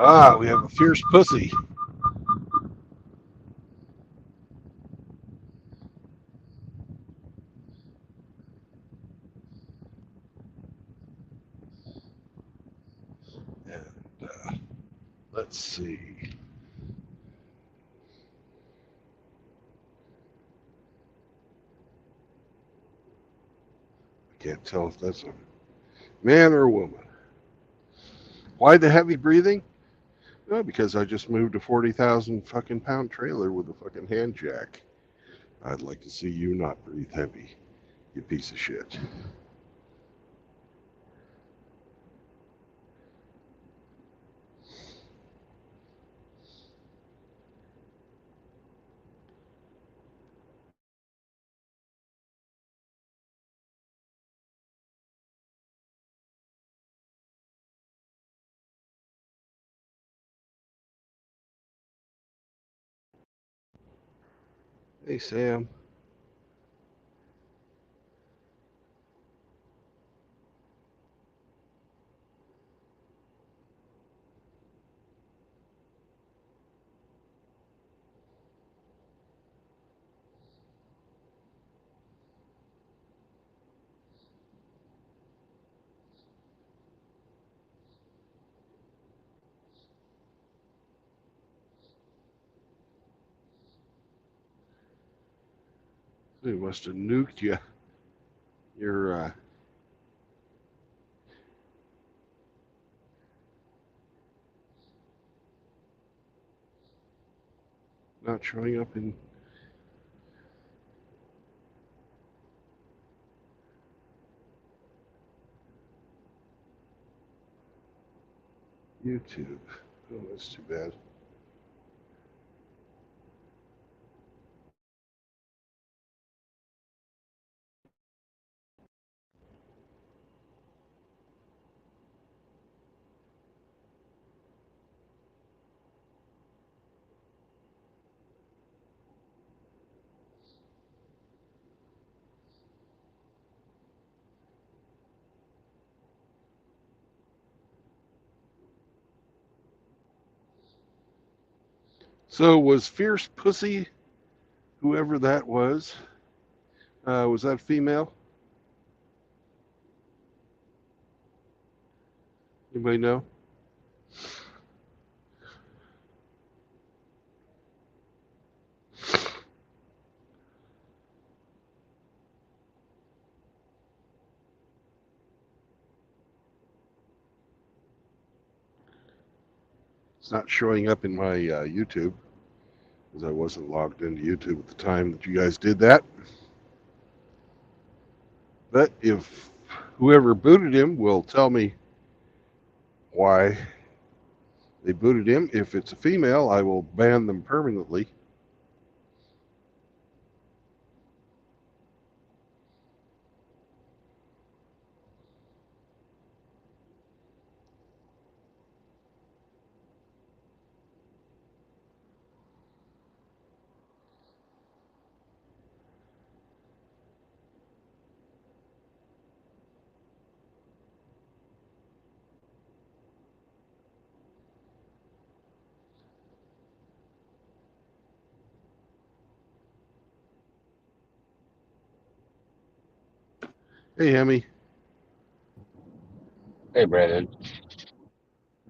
Ah, we have a fierce pussy. And let's see. I can't tell if that's a man or a woman. Why the heavy breathing? No, because I just moved a 40,000 fucking pound trailer with a fucking hand jack. I'd like to see you not breathe heavy, you piece of shit. Hey, Sam. They must have nuked you. You're not showing up in YouTube. Oh, that's too bad. So was Fierce Pussy, whoever that was that female? Anybody know? It's not showing up in my YouTube because I wasn't logged into YouTube at the time that you guys did that. But if whoever booted him will tell me why they booted him. If it's a female, I will ban them permanently. Hey, Hemi, Hey, Brandon.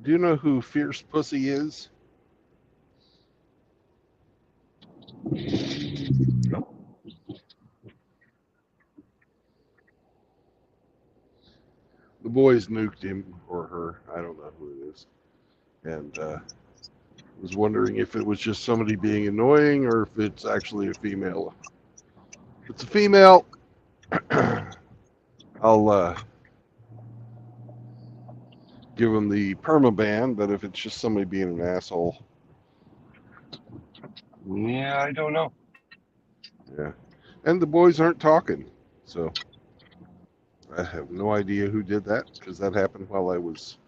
do you know who Fierce Pussy is? No. The boys nuked him or her. I don't know who it is. And was wondering if it was just somebody being annoying or if it's actually a female. If it's a female, I'll give them the perma ban. But if it's just somebody being an asshole, Yeah, I don't know. yeah. And the boys aren't talking, so I have no idea who did that because that happened while I was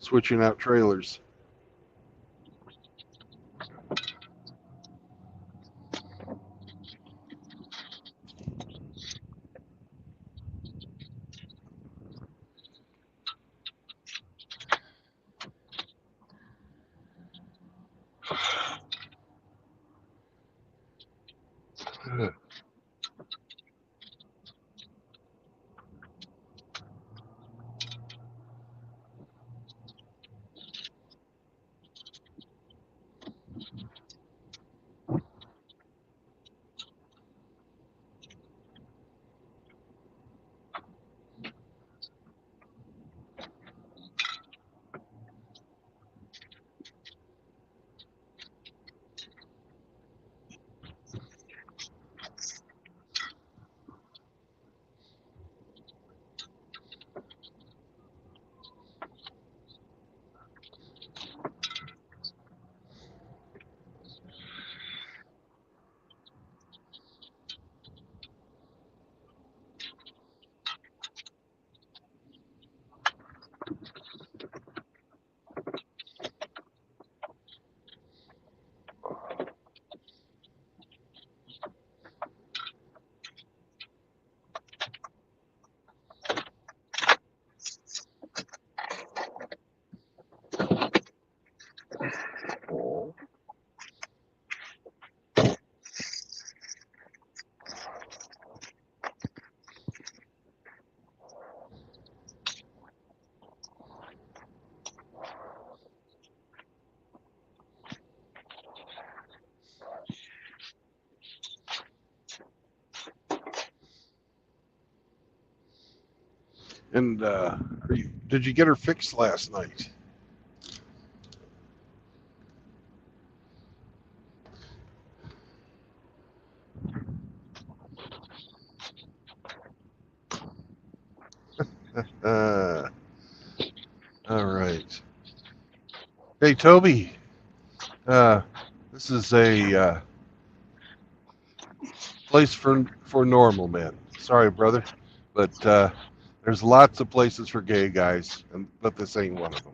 switching out trailers. Oh, And did you get her fixed last night? Uh, all right. Hey, Toby. This is a place for normal men. Sorry, brother, but there's lots of places for gay guys, but this ain't one of them.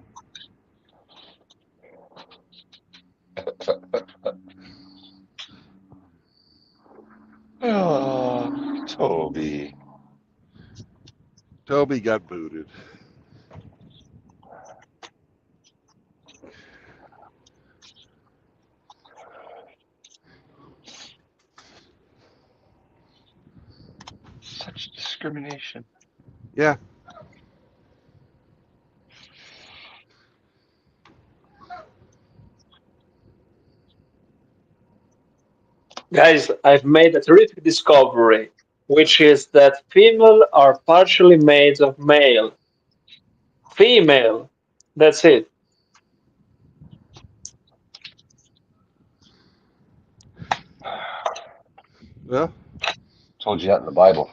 oh, Toby. Toby got booted. Such discrimination. Yeah. Guys, I've made a terrific discovery, which is that female are partially made of male. Female. That's it. Well, Told you that in the Bible.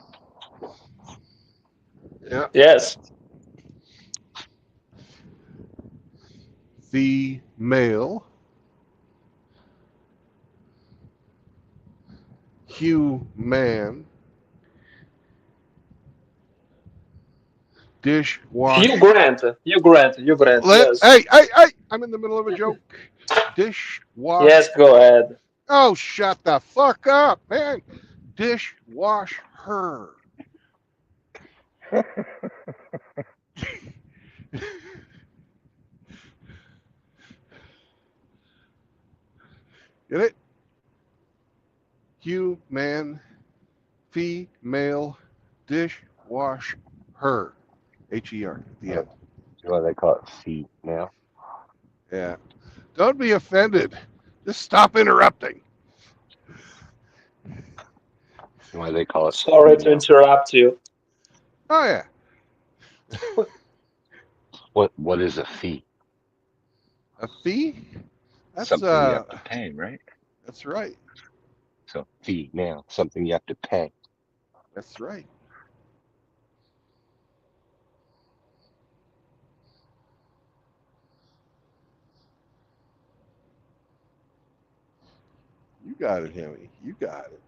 yeah. Yes. Female. Human. Dishwash. Hugh Grant. Hugh Grant. Hugh Grant. Yes. Hey, hey, hey! I'm in the middle of a joke. Dishwash. Yes, go ahead. Oh, shut the fuck up, man. Dishwash her. Get it? Human, female, dishwash her. Her at the end. What do they call it? Feet now. Yeah. Don't be offended. Just stop interrupting. Why they call it Sorry to female. interrupt you. Oh, yeah. What is a fee? A fee? That's Something you have to pay, right? that's right. So fee now, something you have to pay. That's right. You got it, Hemi. You got it.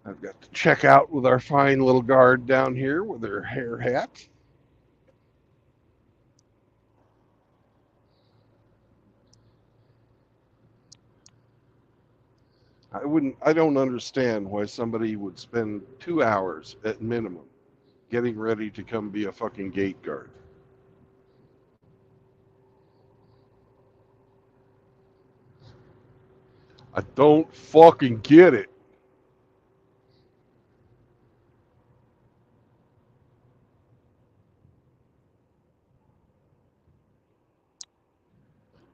I've got to check out with our fine little guard down here with her hair hat. I don't understand why somebody would spend 2 hours at minimum getting ready to come be a fucking gate guard. I don't fucking get it.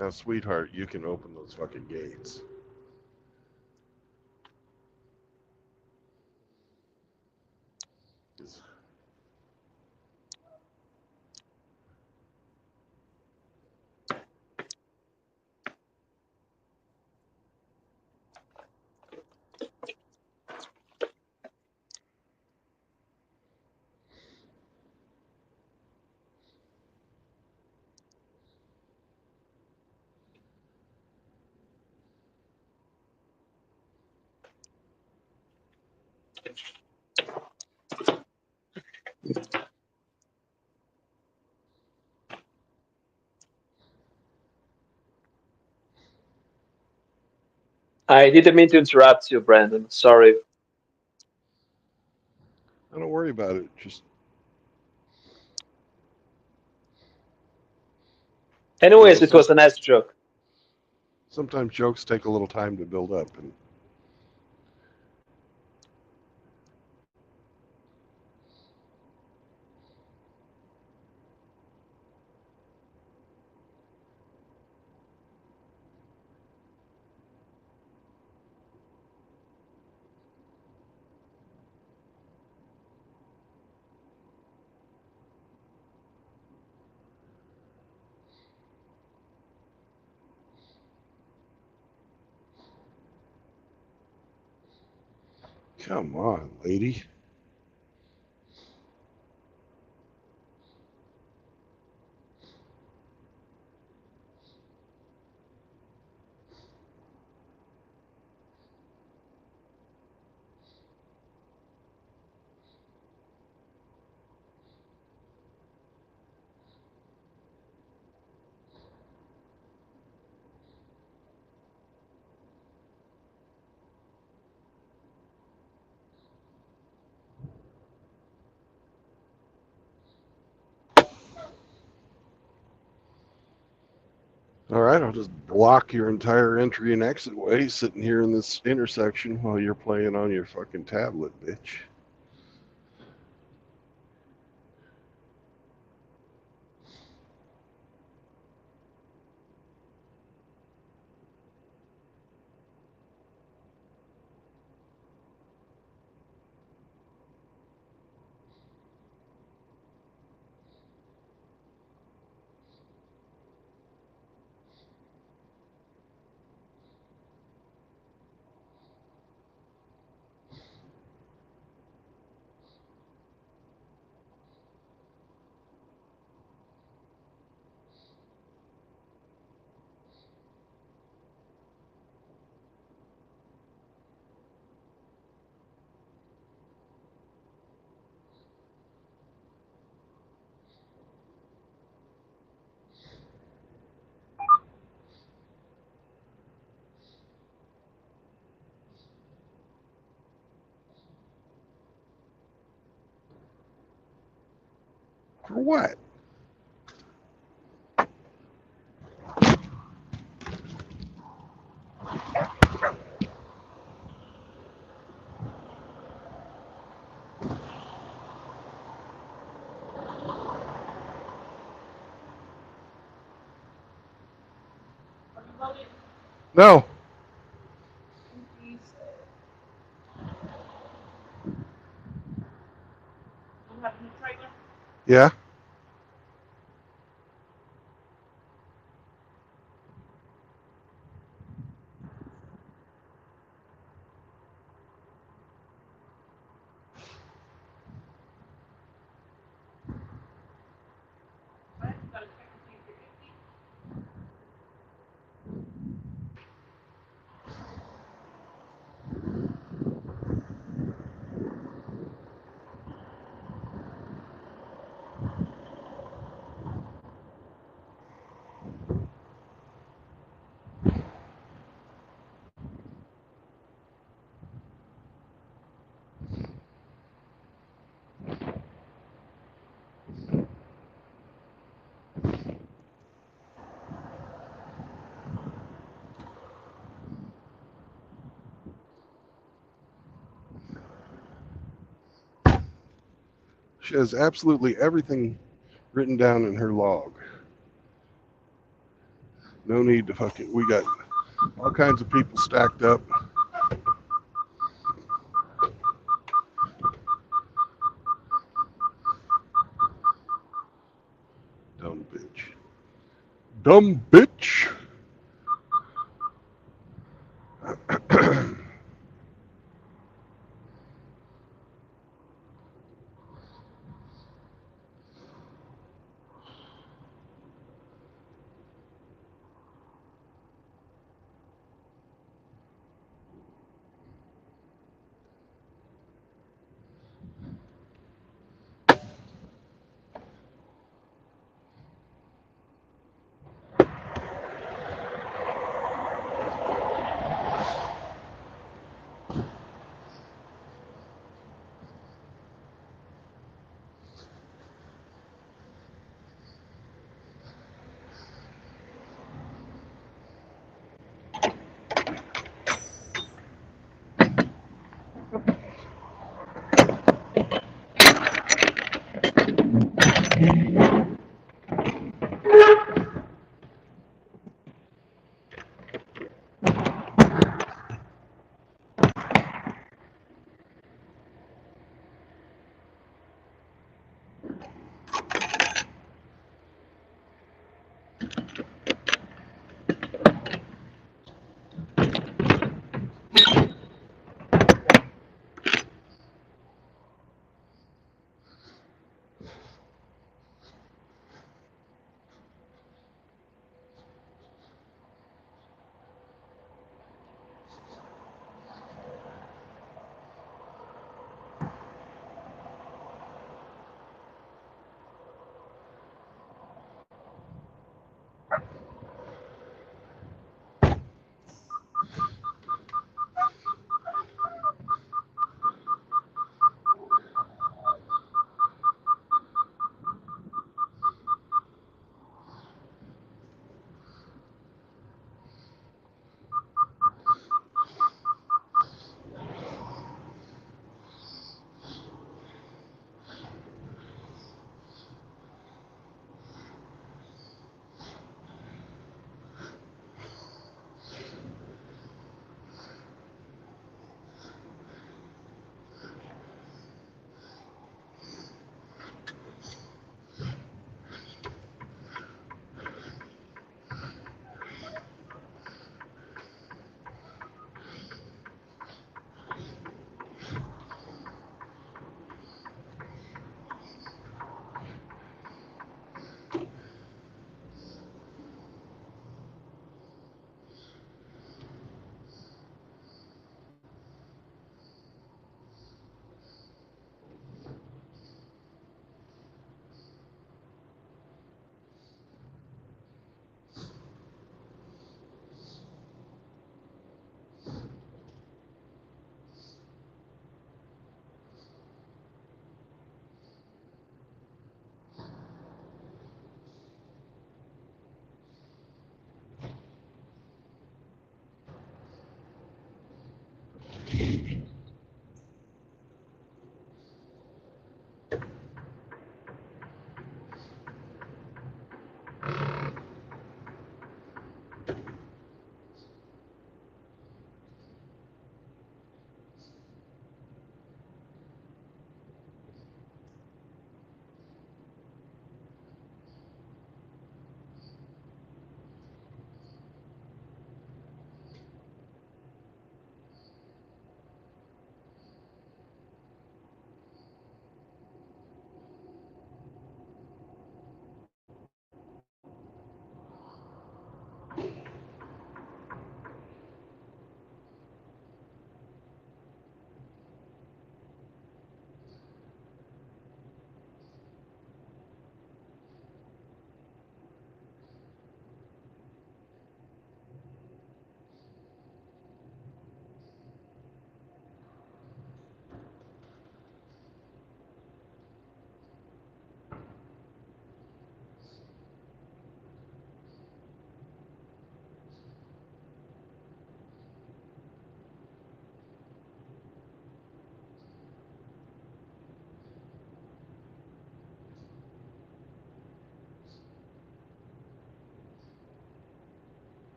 Now, sweetheart, you can open those fucking gates. I didn't mean to interrupt you, Brandon. Sorry. Don't worry about it. Just Anyways, it was a nice joke. sometimes jokes take a little time to build up, and come on, lady. All right, I'll just block your entire entry and exit way sitting here in this intersection while you're playing on your fucking tablet, bitch. For what? No. Yeah. She has absolutely everything written down in her log. No need to fucking. We got all kinds of people stacked up. Dumb bitch. Dumb bitch.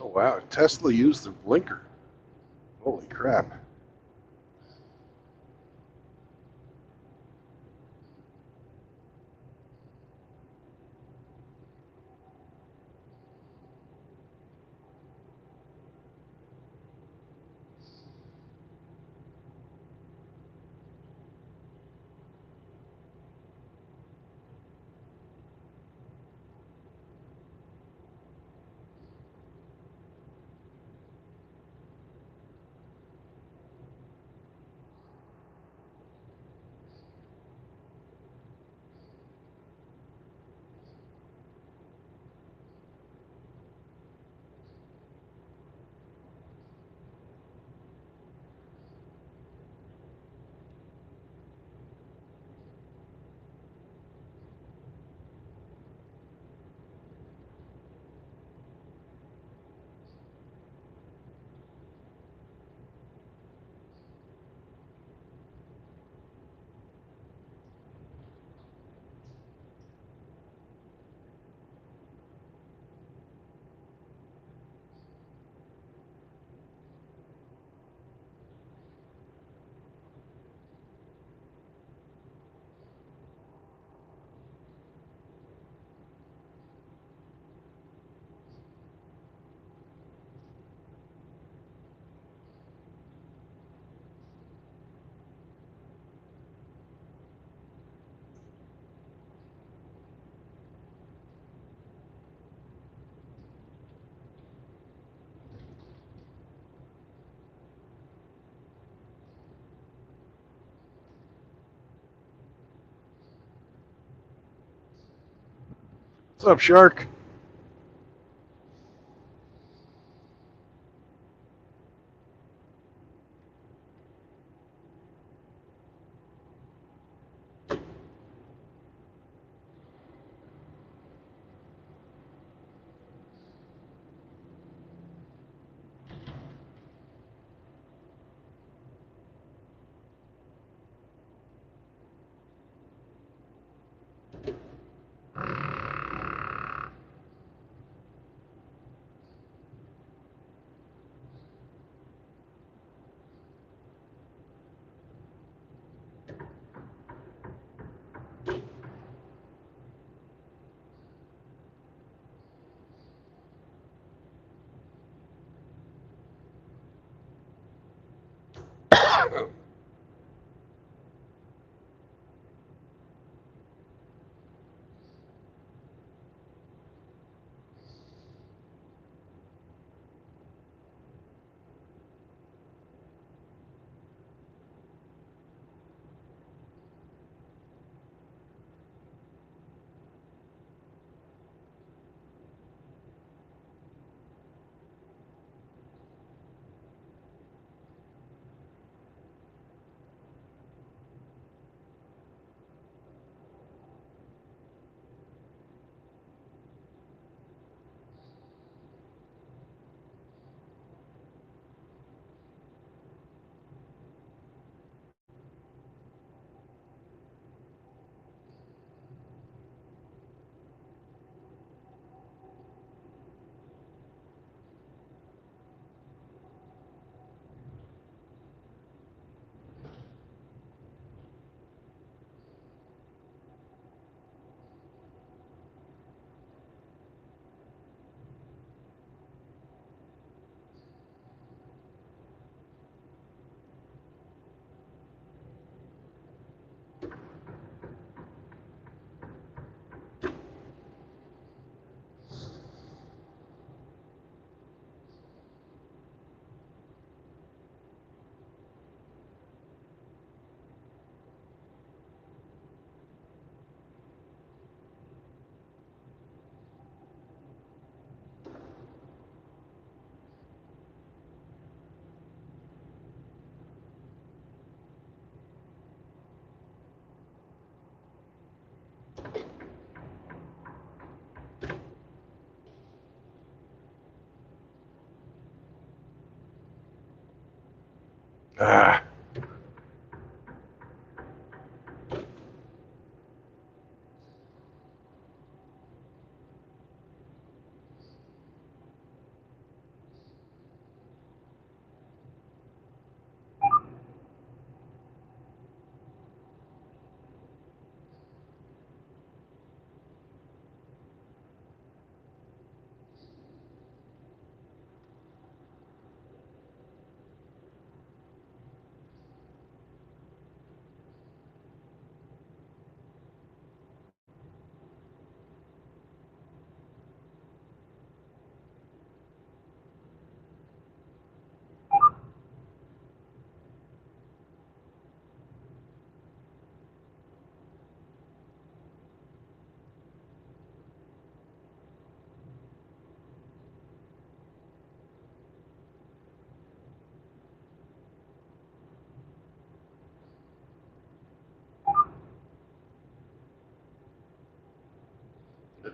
Oh wow, Tesla used the blinker. Holy crap. What's up, Shark? Ah,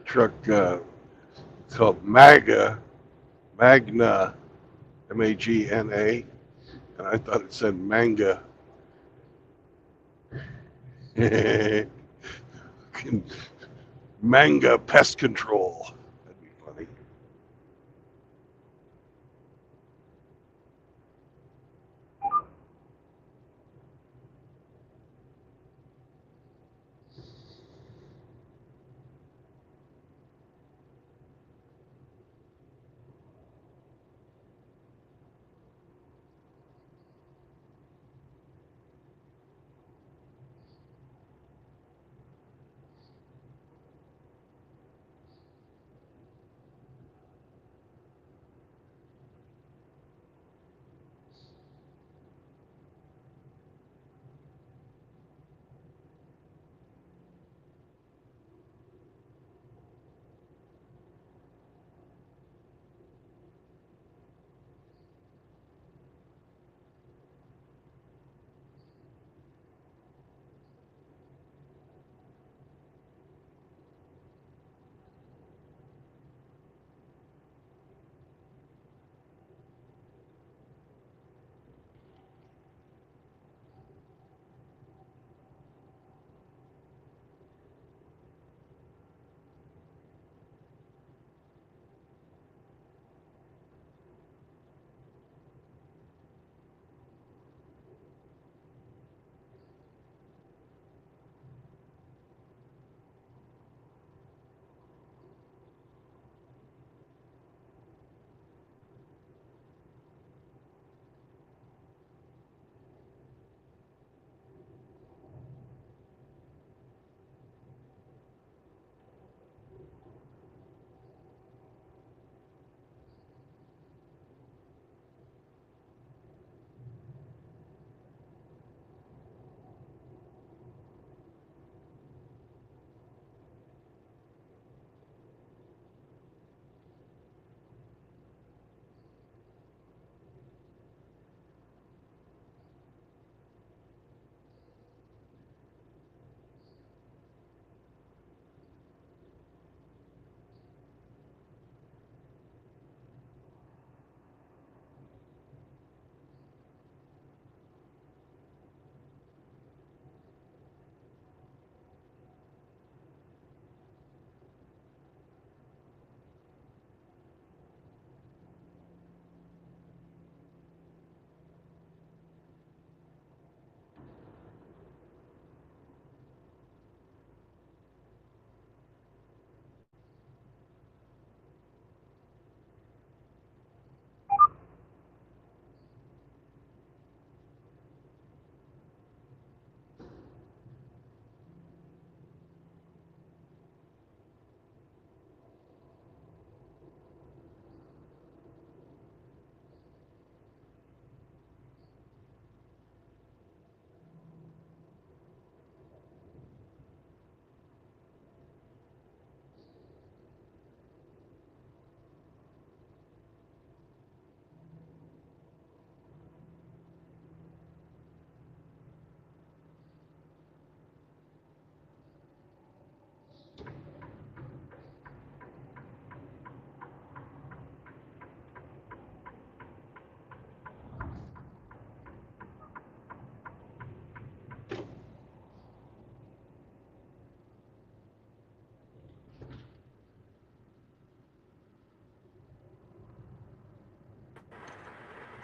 truck called Magna, Magna, Magna, and I thought it said manga. Manga pest control. That'd be funny.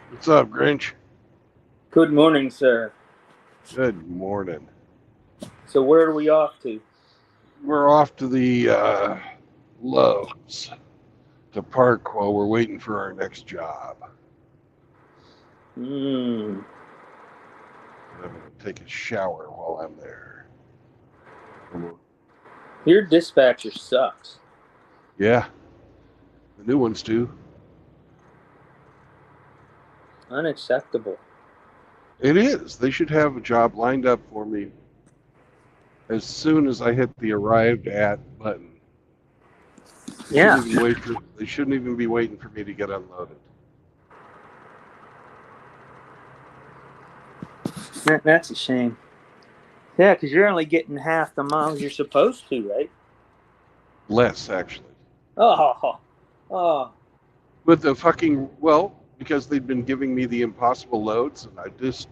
What's up, Grinch? Good morning, sir. Good morning. So where are we off to? We're off to the Lowe's to park while we're waiting for our next job. Hmm. I'm going to take a shower while I'm there. Your dispatcher sucks. Yeah, the new ones do. Unacceptable. It is. They should have a job lined up for me as soon as I hit the arrived at button. Yeah. They shouldn't even be waiting for me to get unloaded. That's a shame. Yeah, because you're only getting half the miles you're supposed to, right? Less, actually. Oh. With the fucking, well, because they've been giving me the impossible loads, and I just,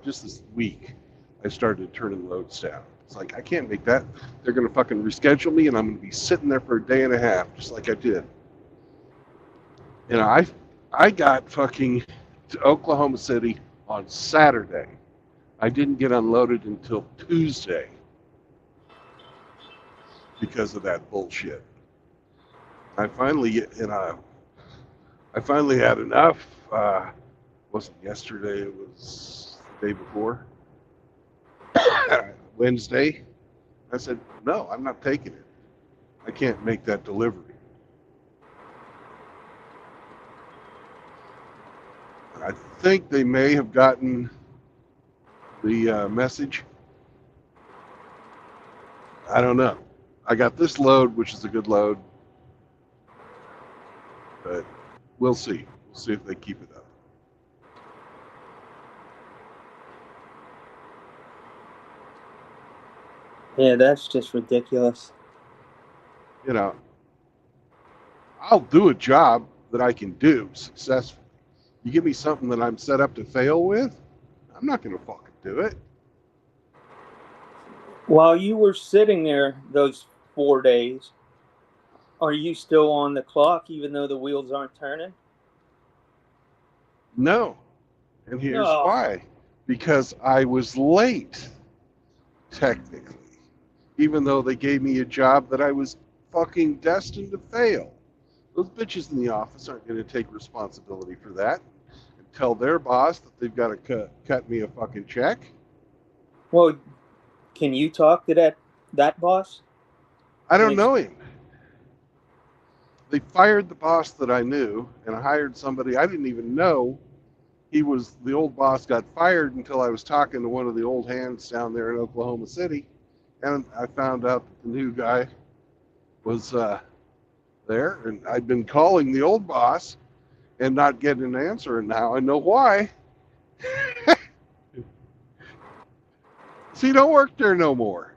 just this week, I started turning loads down. It's like, I can't make that. They're going to fucking reschedule me, and I'm going to be sitting there for a day and a half, just like I did. You know, I got fucking to Oklahoma City on Saturday. I didn't get unloaded until Tuesday because of that bullshit. I finally had enough. Wasn't yesterday, it was the day before. Wednesday. I said, no, I'm not taking it. I can't make that delivery. I think they may have gotten the message. I don't know. I got this load, which is a good load, but we'll see. We'll see if they keep it up. Yeah, that's just ridiculous. You know, I'll do a job that I can do successfully. You give me something that I'm set up to fail with, I'm not going to fucking do it. While you were sitting there those 4 days, are you still on the clock even though the wheels aren't turning? No. And here's No. why. Because I was late, technically. Even though they gave me a job that I was fucking destined to fail. Those bitches in the office aren't going to take responsibility for that and tell their boss that they've got to cut me a fucking check. Well, can you talk to that boss? I don't know him. They fired the boss that I knew and hired somebody I didn't even know. He was, the old boss got fired until I was talking to one of the old hands down there in Oklahoma City. And I found out that the new guy was there, and I'd been calling the old boss and not getting an answer, and now I know why. So you don't work there no more.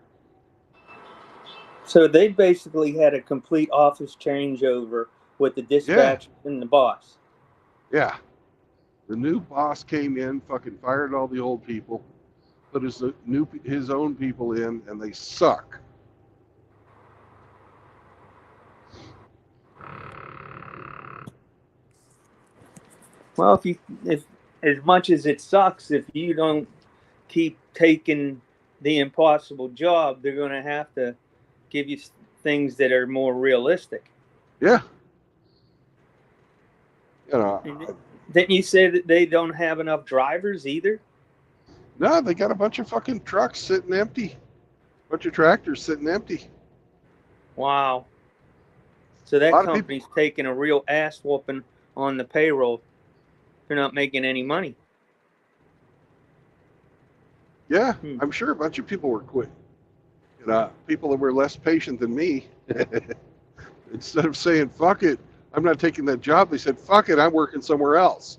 So they basically had a complete office changeover with the dispatch and the boss. Yeah. The new boss came in, fucking fired all the old people, put his own people in, and they suck. Well, if as much as it sucks, if you don't keep taking the impossible job, they're going to have to give you things that are more realistic. Yeah. You know. Didn't you say that they don't have enough drivers either? No, they got a bunch of fucking trucks sitting empty. A bunch of tractors sitting empty. Wow. So that company's taking a real ass whooping on the payroll. They're not making any money. Yeah, I'm sure a bunch of people were quitting. You know, people that were less patient than me. Instead of saying, fuck it, I'm not taking that job, they said, fuck it, I'm working somewhere else.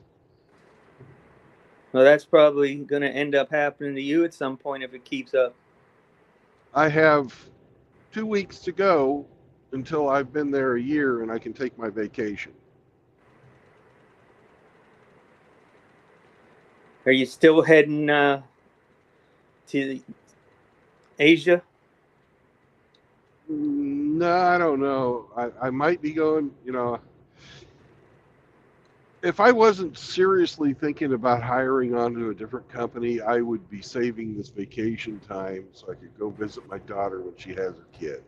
Well, that's probably going to end up happening to you at some point if it keeps up. I have 2 weeks to go until I've been there a year and I can take my vacation. Are you still heading to Asia? No, I don't know. I might be going, you know. If I wasn't seriously thinking about hiring onto a different company, I would be saving this vacation time so I could go visit my daughter when she has her kid.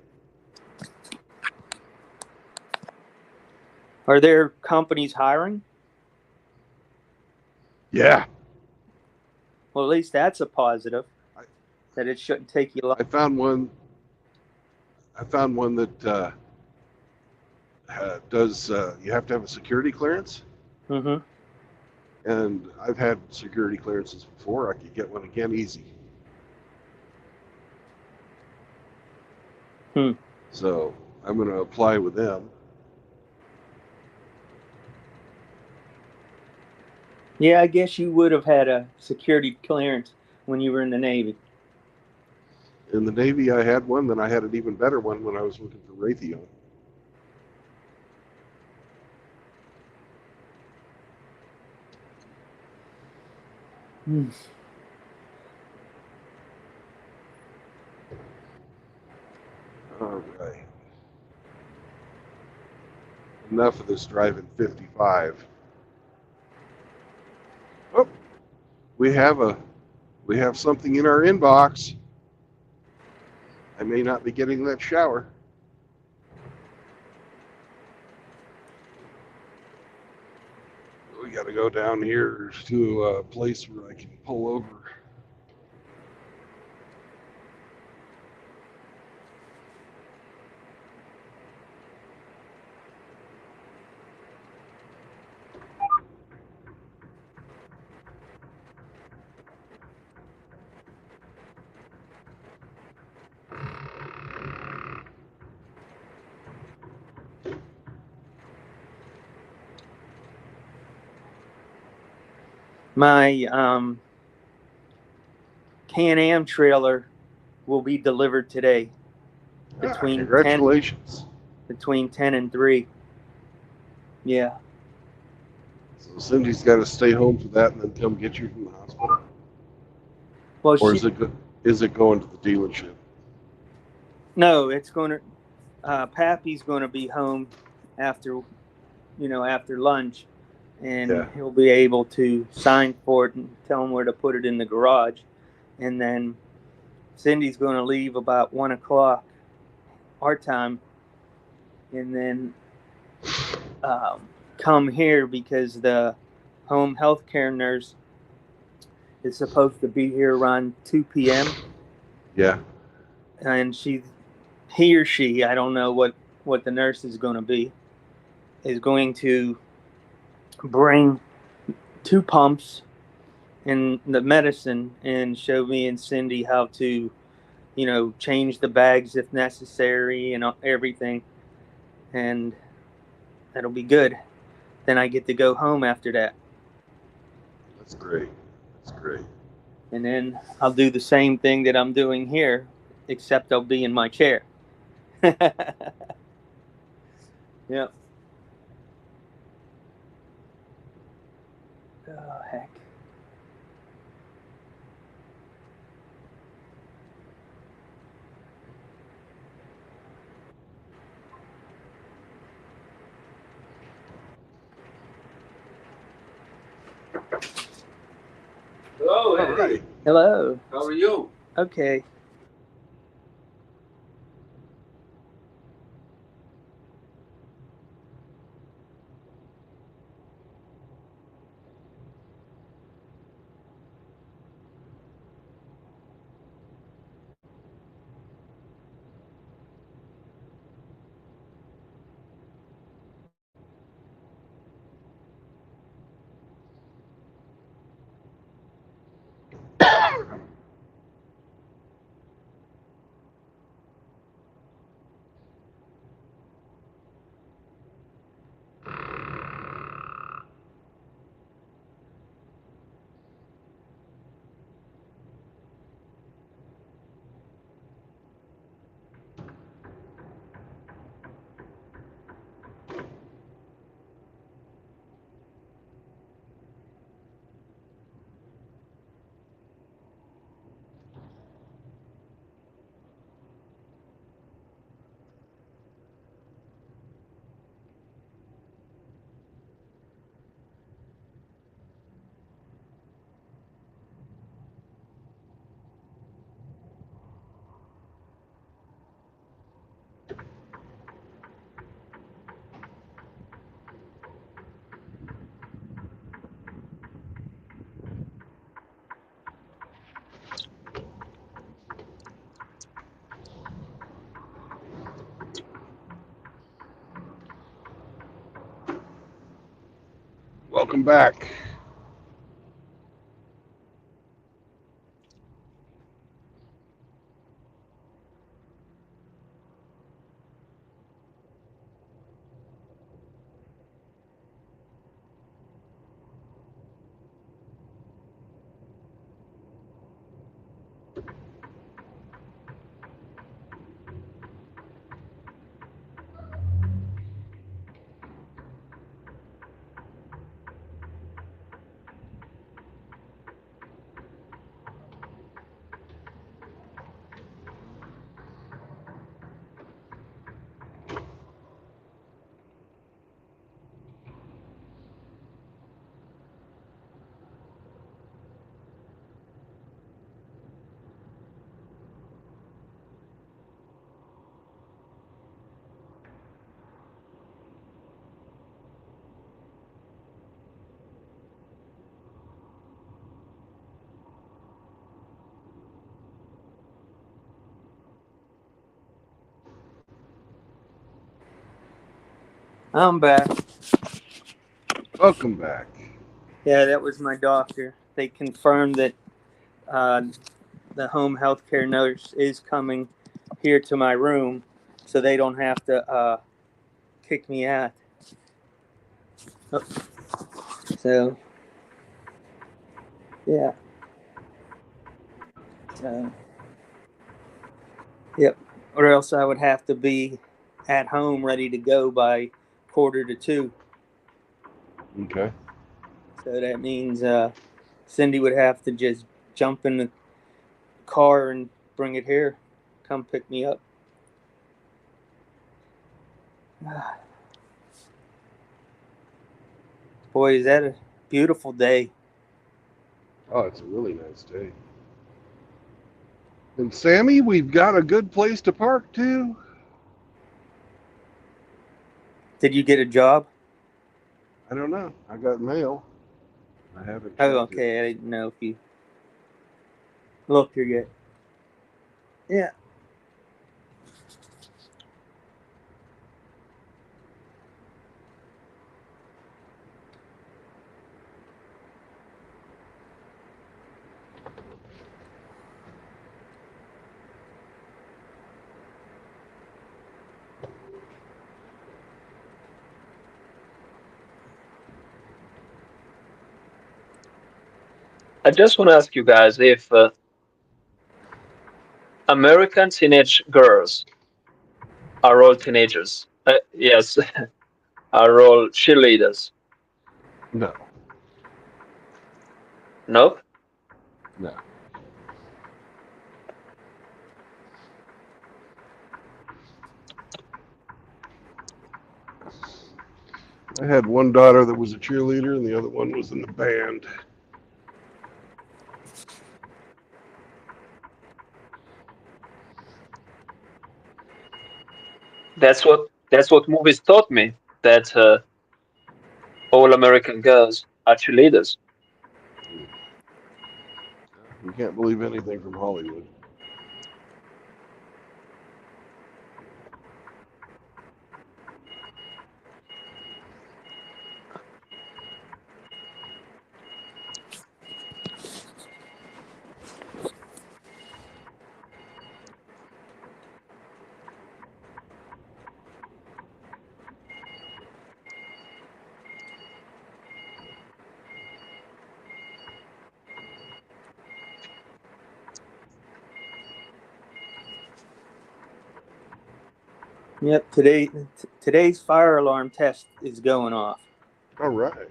Are there companies hiring? Yeah. Well, at least that's a positive. That it shouldn't take you long. I found one that does, you have to have a security clearance. Mm-hmm. And I've had security clearances before. I could get one again easy. So I'm going to apply with them. Yeah, I guess you would have had a security clearance when you were in the Navy. In the Navy, I had one. Then I had an even better one when I was working for Raytheon. Hmm. All right. Enough of this driving 55. Oh, we have something in our inbox. I may not be getting that shower. We got to go down here to a place where I can pull over. My Can-Am trailer will be delivered today between 10 Congratulations. between 10 and 3. Yeah. So Cindy's got to stay home for that and then come get you from the hospital. Well, Or is it going to the dealership? no, it's going to Pappy's going to be home after after lunch, and Yeah. he'll be able to sign for it and tell him where to put it in the garage. And then Cindy's going to leave about 1 o'clock our time, and then come here because the home health care nurse is supposed to be here around 2 p.m. Yeah. And he or she, I don't know what the nurse is going to be, is going to bring 2 pumps and the medicine and show me and Cindy how to, change the bags if necessary and everything. And that'll be good. Then I get to go home after that. That's great. That's great. And then I'll do the same thing that I'm doing here, except I'll be in my chair. Yep. Oh, heck. Hello, All Eddie. right. Hello. How are you? Okay. Welcome back. I'm back. Welcome back. Yeah, that was my doctor. They confirmed that uh, the home health care nurse is coming here to my room, so they don't have to kick me out. Oh, so, yeah. So, yep. Or else I would have to be at home ready to go by 1:45. Okay. So that means Cindy would have to just jump in the car and bring it here, come pick me up. Boy, is that a beautiful day. Oh, it's a really nice day. And Sammy, we've got a good place to park too. Did you get a job? I don't know. I got mail. I haven't Oh, checked it. okay. I didn't know if you looked here yet. Yeah. I just want to ask you guys if American teenage girls are all teenagers. Yes, are all cheerleaders. No, Nope. no. I had one daughter that was a cheerleader, and the other one was in the band. That's what movies taught me, that all American girls are cheerleaders. You can't believe anything from Hollywood. Yep. Today's fire alarm test is going off. All right.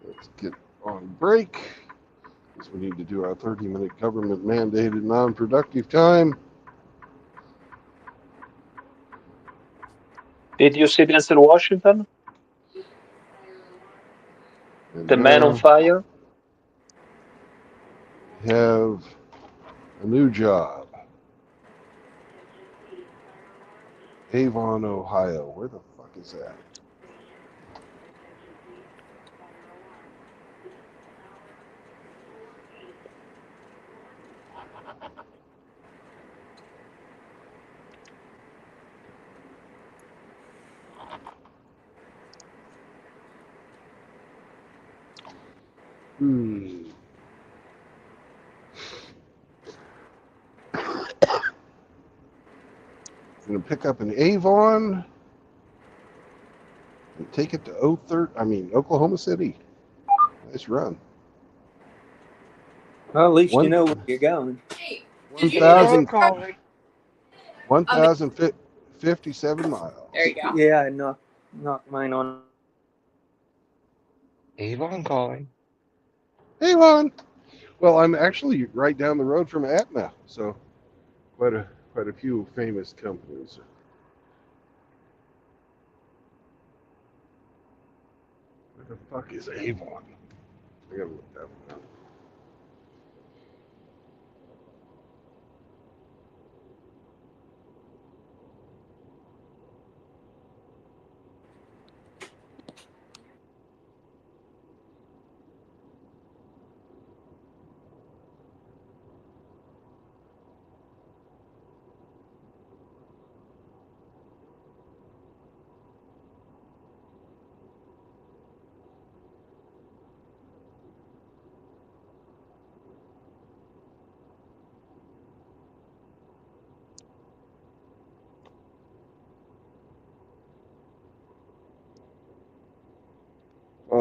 Let's get on break, because we need to do our 30-minute government mandated non-productive time. Did you see Denzel Washington, And the Man on now Fire? we have a new job. Avon, Ohio. Where the fuck is that? Hmm. I'm gonna pick up an Avon and take it to Oklahoma City. Nice run. Well, at least you One know where you're going. 1,000 calling. 1,057 miles. There you go. Yeah, I knocked mine on. Avon calling. Avon. Well, I'm actually right down the road from Aetna, so quite a few famous companies. Where the fuck is Avon? I gotta look that one up.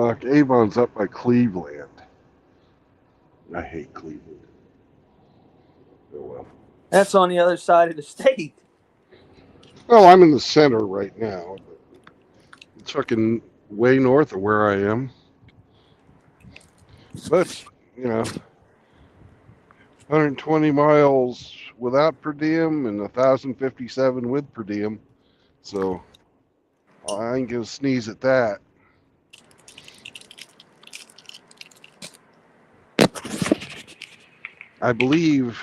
Fuck, Avon's up by Cleveland. I hate Cleveland. Oh well. That's on the other side of the state. Well, I'm in the center right now. But it's fucking way north of where I am. But, 120 miles without per diem and 1,057 with per diem. So I ain't gonna sneeze at that. I believe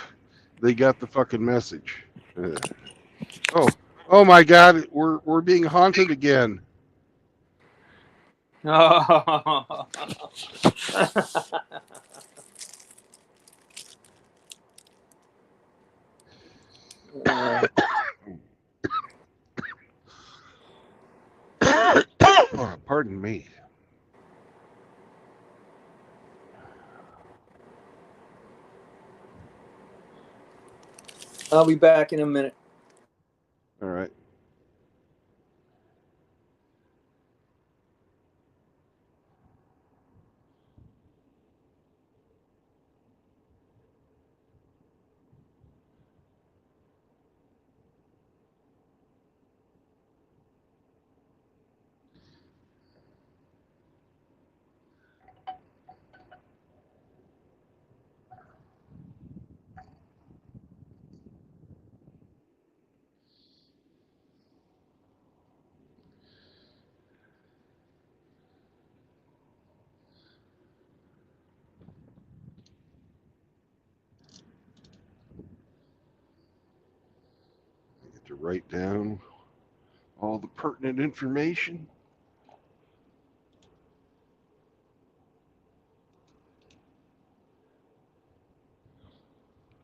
they got the fucking message. Oh my God, we're being haunted again. Oh. Oh, pardon me. I'll be back in a minute. All right. I get to write down all the pertinent information.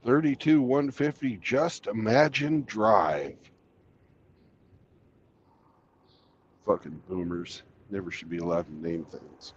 32-150 Just Imagine Drive. Fucking boomers. Never should be allowed to name things.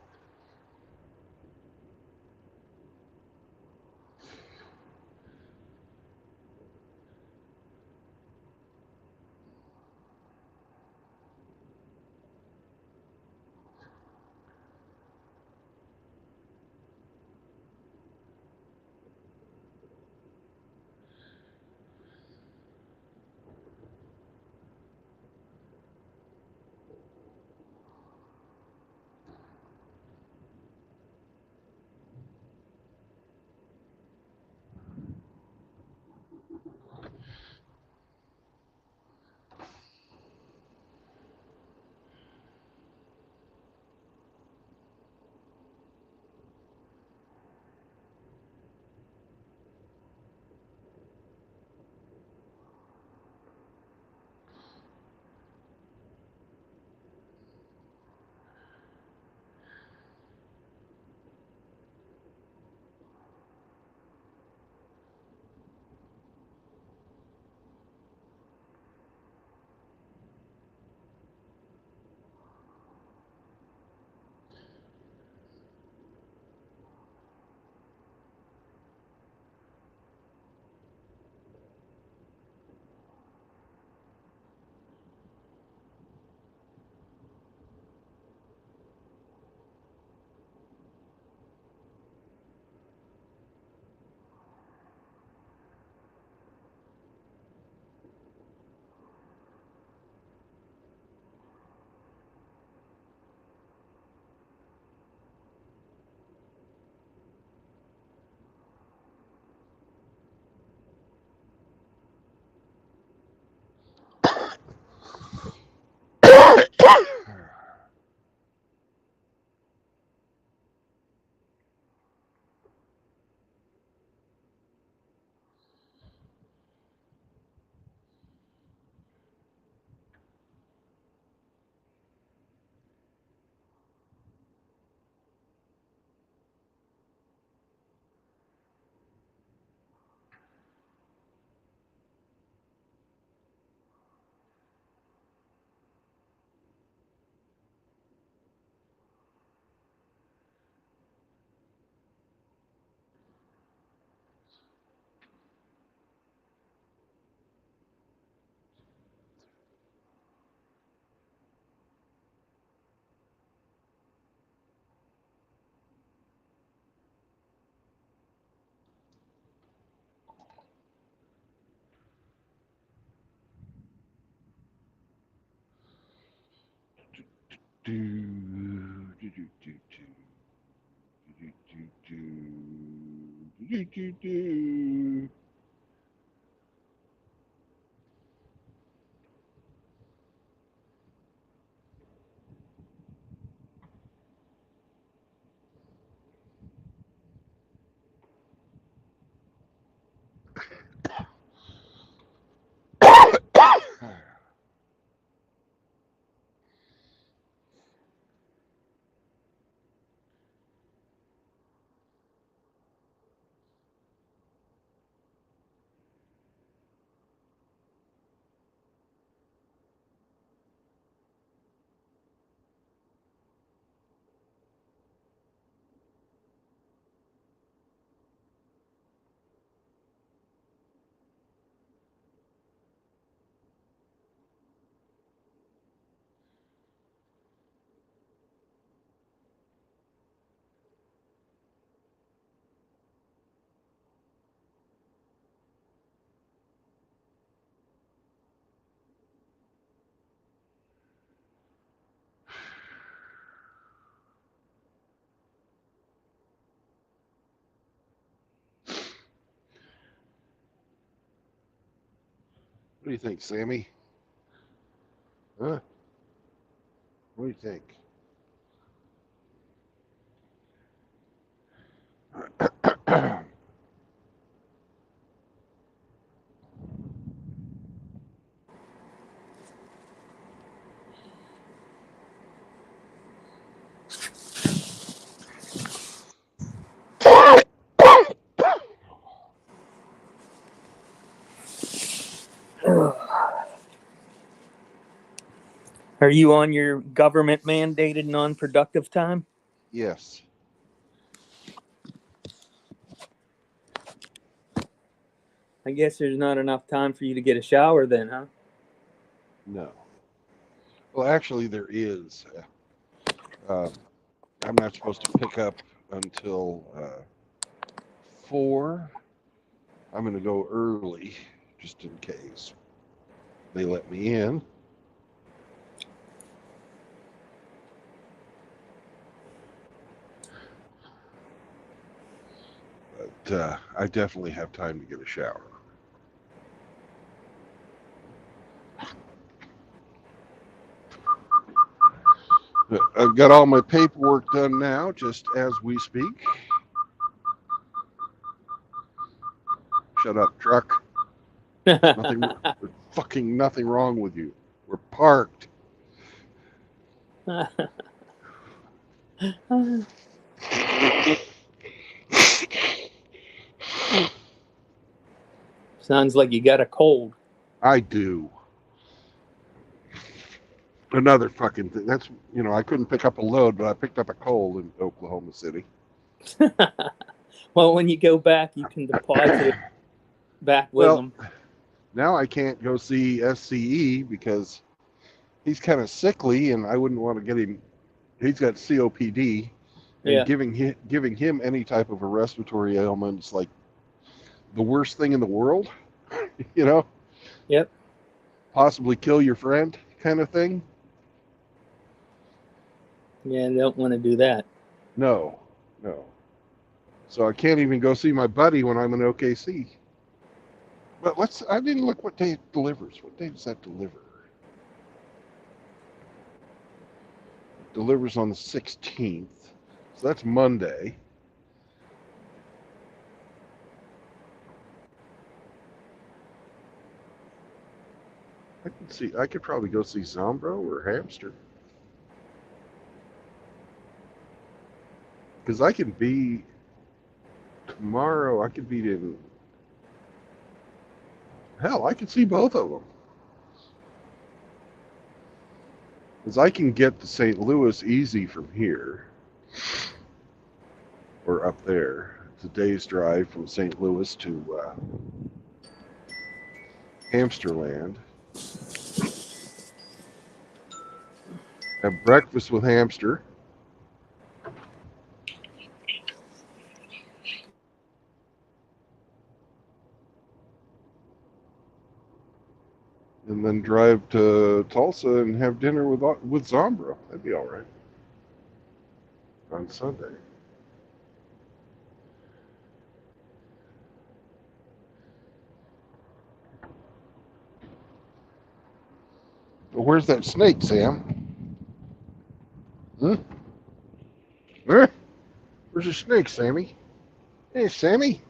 do, do, do, do, do, do, do. What do you think, Sammy? Huh? What do you think? Are you on your government mandated non-productive time? Yes. I guess there's not enough time for you to get a shower then, huh? No. Well, actually, there is. I'm not supposed to pick up until 4. I'm going to go early just in case they let me in. But I definitely have time to get a shower. But I've got all my paperwork done now, just as we speak. Shut up, truck. Nothing, fucking nothing wrong with you. We're parked. Sounds like you got a cold. I do. Another fucking thing. That's, I couldn't pick up a load, but I picked up a cold in Oklahoma City. Well, when you go back, you can deposit it back with Well, them. now I can't go see SCE because he's kind of sickly, and I wouldn't want to get him. He's got COPD, and Yeah. giving him any type of a respiratory ailment is like the worst thing in the world. Yep. Possibly kill your friend, kind of thing. Yeah, they don't want to do that. No. So I can't even go see my buddy when I'm in OKC. But I didn't look what day it delivers. What day does that deliver? It delivers on the 16th. So that's Monday. I could probably go see Zombro or Hamster. Because I could be tomorrow, I could be in. Hell, I could see both of them. Because I can get to St. Louis easy from here. Or up there. It's a day's drive from St. Louis to Hamsterland. Have breakfast with Hamster. and then drive to Tulsa and have dinner with Zombra. That'd be all right on Sunday. But where's that snake, Sam? Huh? Huh? Where's the snake, Sammy? Hey, Sammy.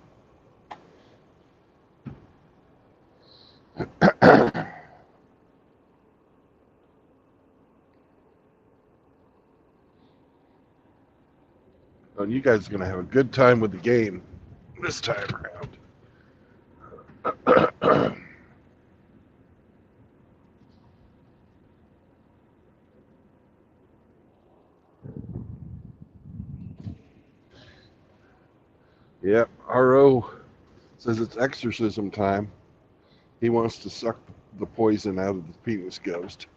Oh, you guys are going to have a good time with the game this time around. Yep, RO says it's exorcism time. He wants to suck the poison out of the penis ghost.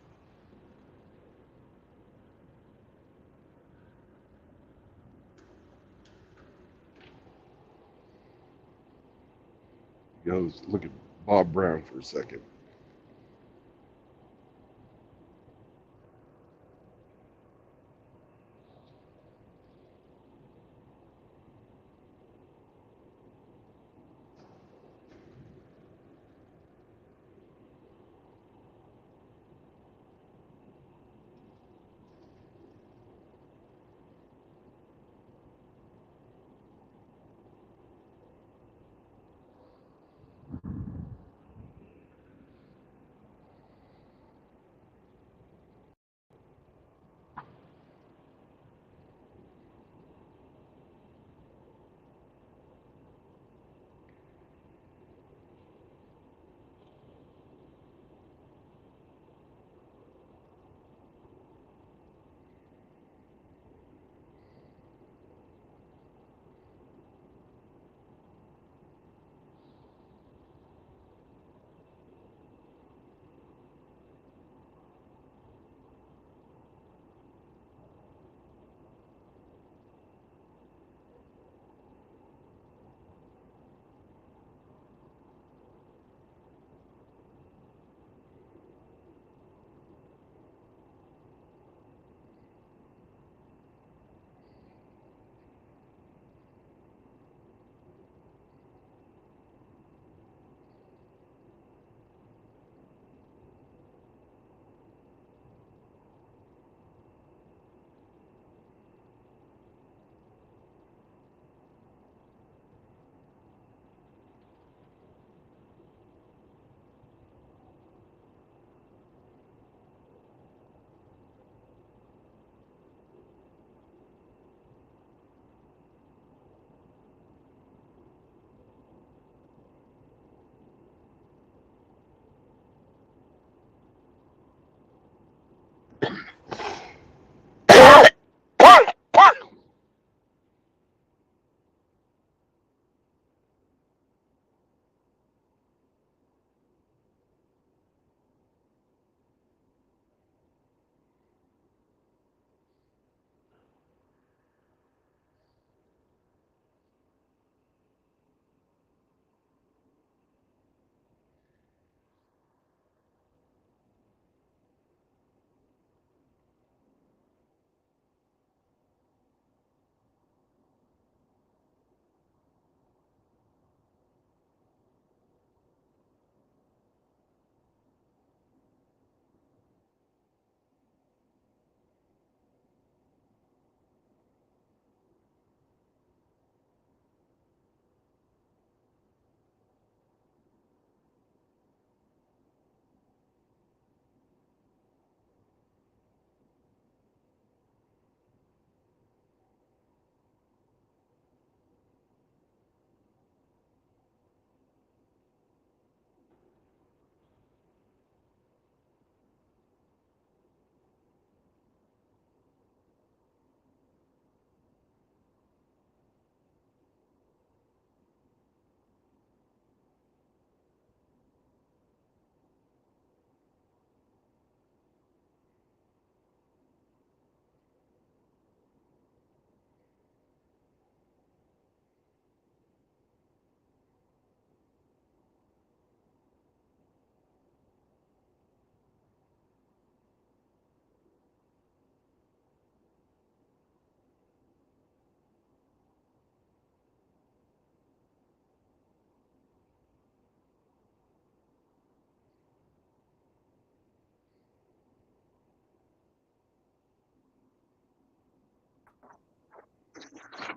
He goes, look at Bob Brown for a second.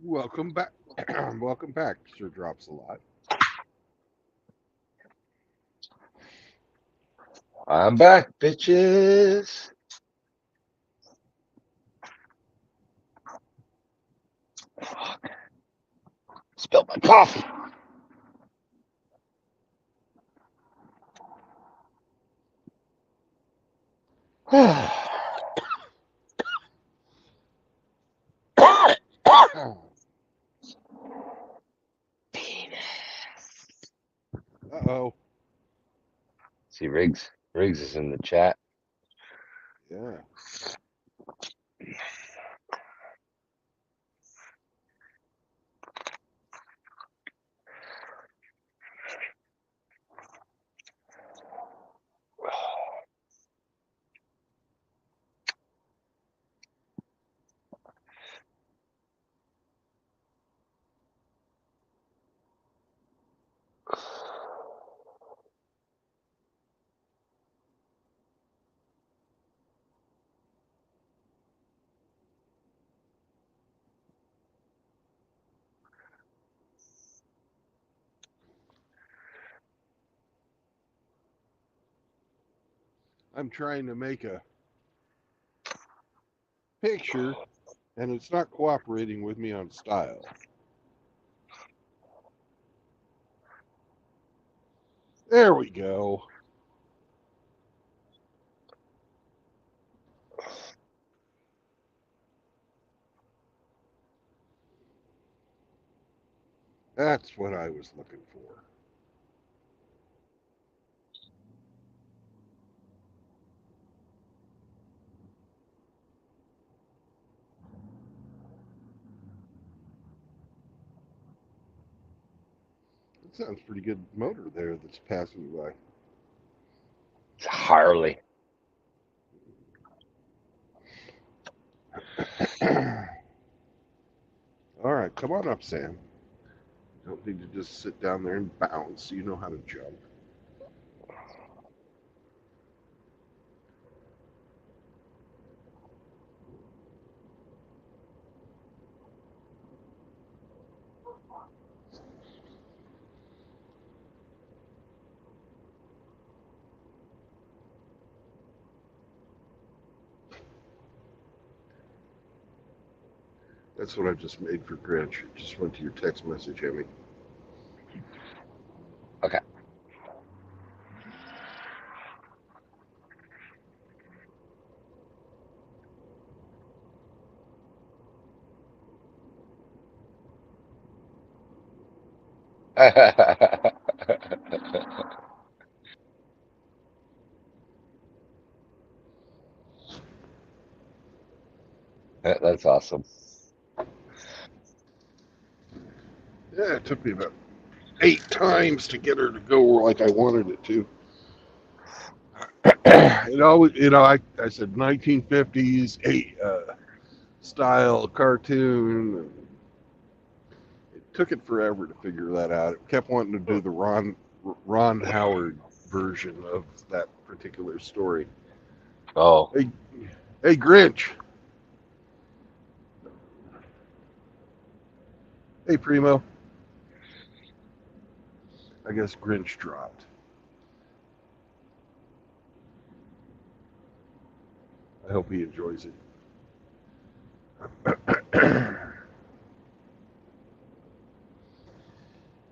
Welcome back. Welcome back, Sir Drops a Lot. I'm back, bitches. Fuck. Spilled my coffee. Uh-oh. See, Riggs is in the chat. Yeah. I'm trying to make a picture, and it's not cooperating with me on style. There we go. That's what I was looking for. That sounds pretty good motor there that's passing you by. It's Harley. All right, come on up, Sam. You don't need to just sit down there and bounce. You know how to jump. That's what I just made for Grinch. It just went to your text message, Emmy. Okay. That's awesome. Yeah, it took me about 8 times to get her to go like I wanted it to. I said 1950s style cartoon. It took it forever to figure that out. It kept wanting to do the Ron Howard version of that particular story. Oh, Hey, Grinch. Hey, Primo. I guess Grinch dropped. I hope he enjoys it.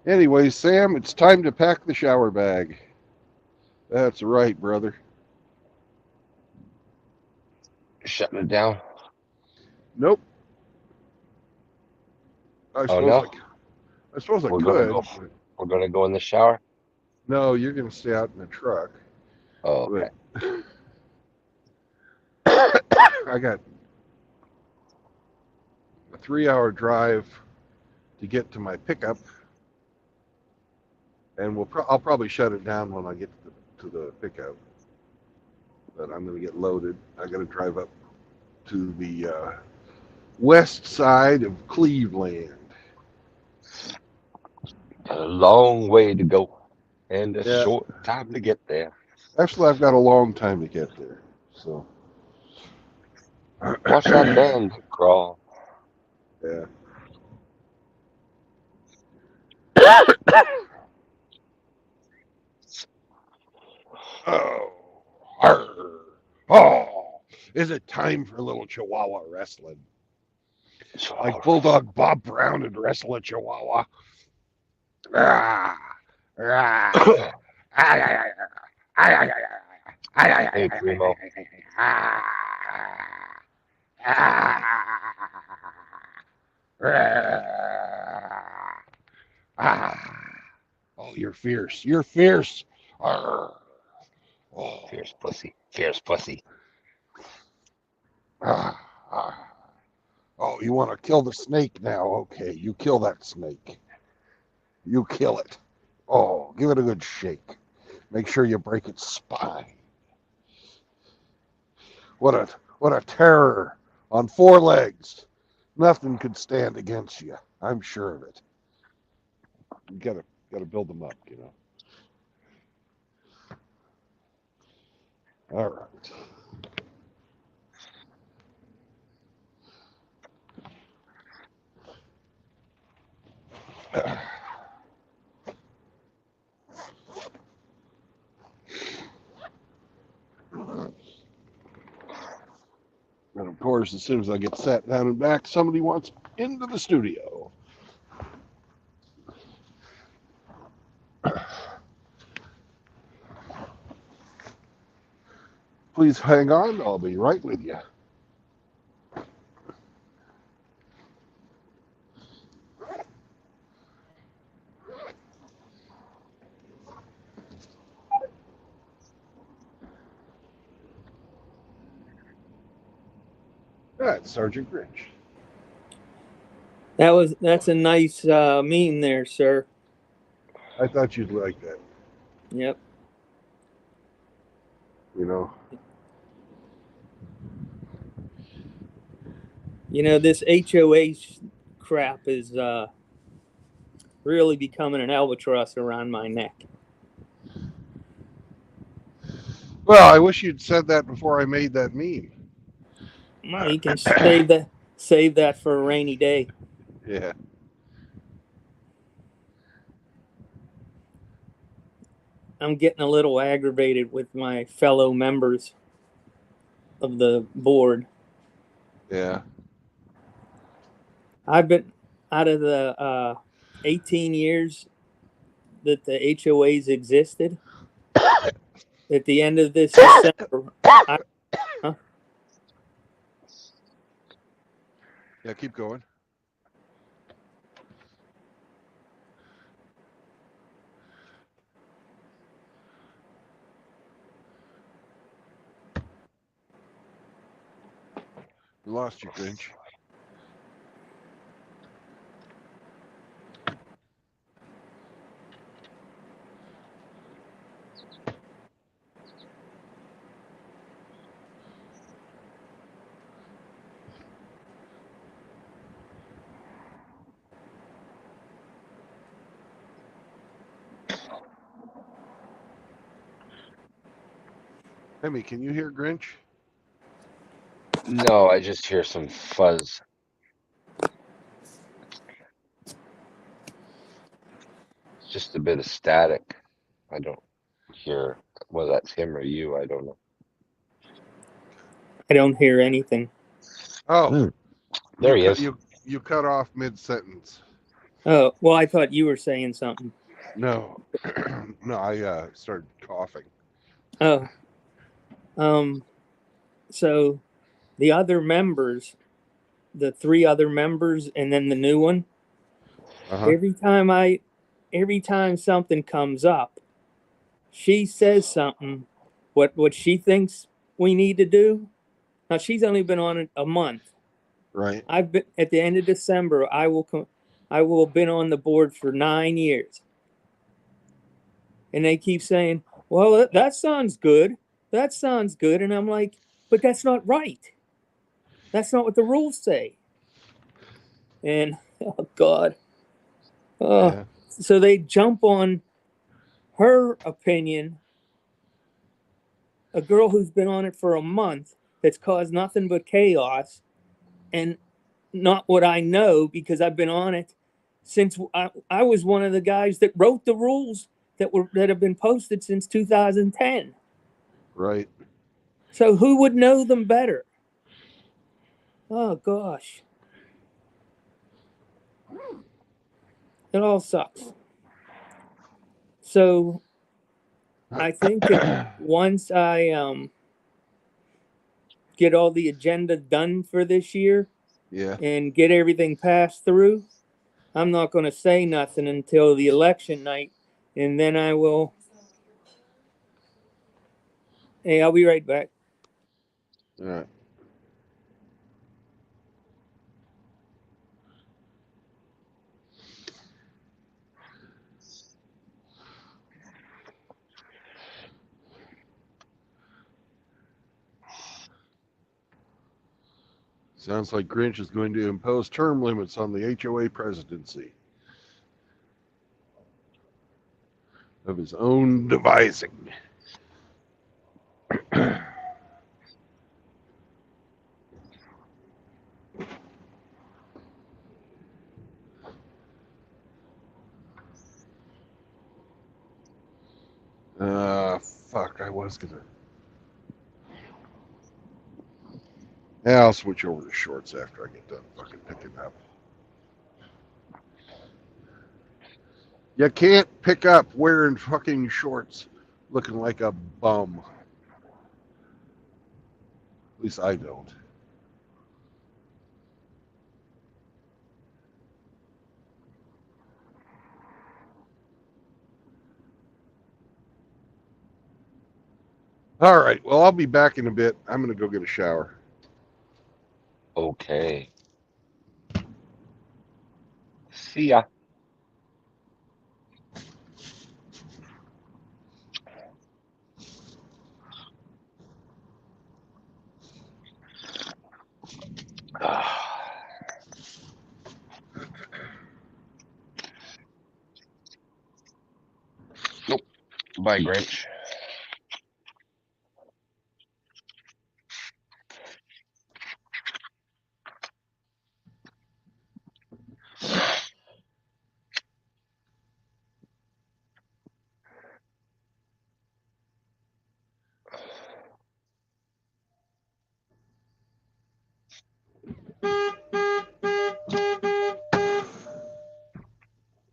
Anyway, Sam, it's time to pack the shower bag. That's right, brother. shutting it down. Nope. I Oh suppose no, I suppose I we're gonna could. go. We're gonna go in the shower. No, you're going to stay out in the truck. Oh, okay. I got a 3-hour drive to get to my pickup, and I'll probably shut it down when I get to the pickup. But I'm going to get loaded. I got to drive up to the west side of Cleveland. A long way to go, and a Yeah. short time to get there. Actually, I've got a long time to get there. So Watch that bend crawl. yeah. Oh, arr. Oh, is it time for a little Chihuahua wrestling? Like Bulldog Bob Brown and wrestle a Chihuahua. Ah, ah, Hey, Primo. Oh, you're fierce. You're fierce. Arr. Oh, Fierce pussy. Fierce pussy. ah, ah. Oh, you want to kill the snake now? Okay, you kill that snake. You kill it. Oh, give it a good shake. Make sure you break its spine. What a terror on 4 legs. Nothing could stand against you. I'm sure of it. You gotta build them up, you know. All right. And of course, as soon as I get sat down and back, somebody wants into the studio. Please hang on. I'll be right with you. That's Sergeant Grinch. That's a nice meeting there, sir. I thought you'd like that, Yep. you know. You know, this HOA crap is really becoming an albatross around my neck. Well, I wish you'd said that before I made that meme. Well, you can save that for a rainy day. Yeah. I'm getting a little aggravated with my fellow members of the board. Yeah. I've been out of the 18 years that the HOAs existed. At the end of this December, Yeah, keep going. We lost you, Grinch. Hemi, can you hear Grinch? No, I just hear some fuzz. It's just a bit of static. I don't hear whether that's him or you. I don't know. I don't hear anything. Oh, There he is. You cut off mid-sentence. Oh, well, I thought you were saying something. No, no, I started coughing. Oh, so the other members, the 3 other members, and then the new one. Uh-huh. Every time something comes up, she says something. What she thinks we need to do. Now she's only been on it a month. Right. I've been at the end of December. I will have been on the board for 9 years, and they keep saying, "Well, that sounds good. That sounds good," and I'm like, "But that's not right. That's not what the rules say." And oh God, Yeah. so they jump on her opinion. A girl who's been on it for a month that's caused nothing but chaos, and not what I know because I've been on it since I was one of the guys that wrote the rules that have been posted since 2010. Right. So who would know them better? Oh gosh. It all sucks. So I think that once I get all the agenda done for this year Yeah. and get everything passed through, I'm not going to say nothing until the election night, and then I will. Hey, I'll be right back. All right. Sounds like Grinch is going to impose term limits on the HOA presidency of his own devising. Fuck, I was gonna. Yeah, I'll switch over to shorts after I get done fucking picking up. You can't pick up wearing fucking shorts looking like a bum. At least I don't. All right, well, I'll be back in a bit. I'm going to go get a shower. Okay. See ya. Nope. Bye, Grinch.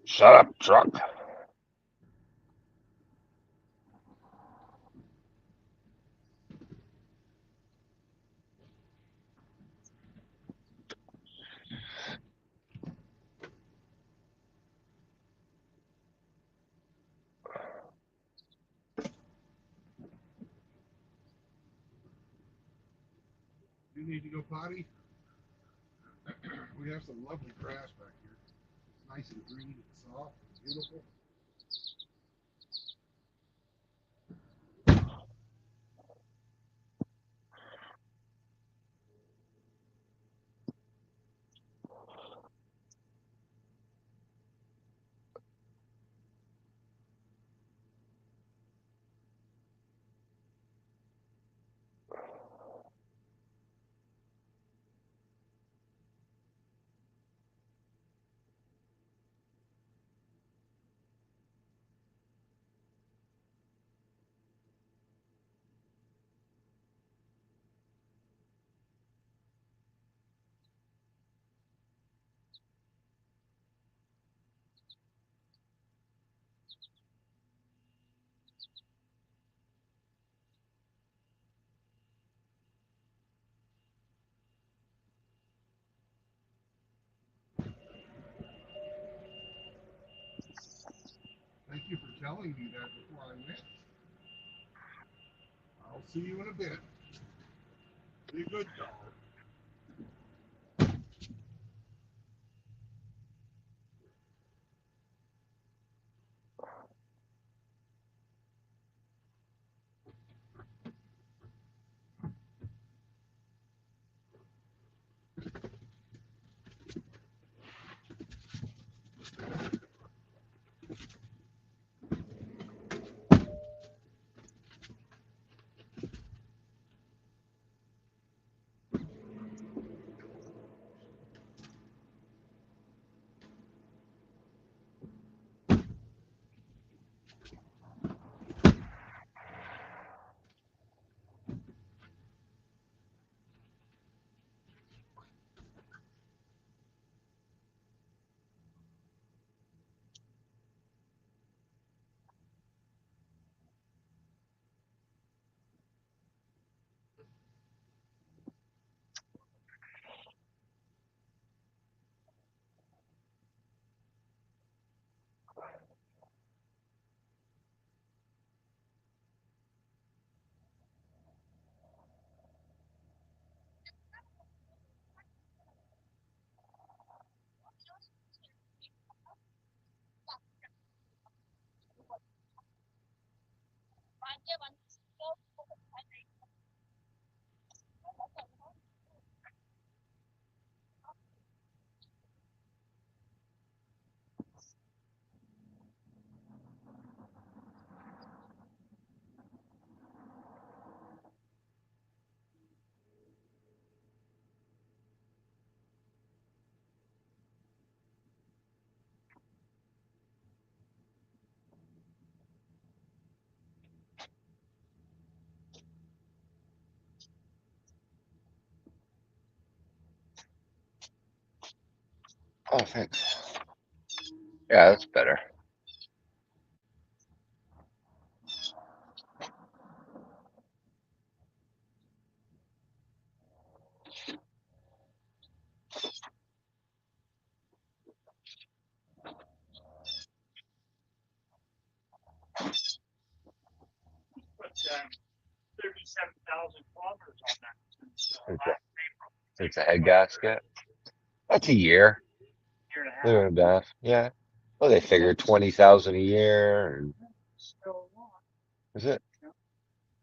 Shut up, truck. You need to go potty? We have some lovely grass back here. It's nice and green and soft and beautiful. Thank you for telling me that before I went. I'll see you in a bit. Be a good dog. Oh, thanks. Yeah, that's better. It's a head gasket. That's a year. Year and a half. Yeah. Well, they figure 20,000 a year. And, is it?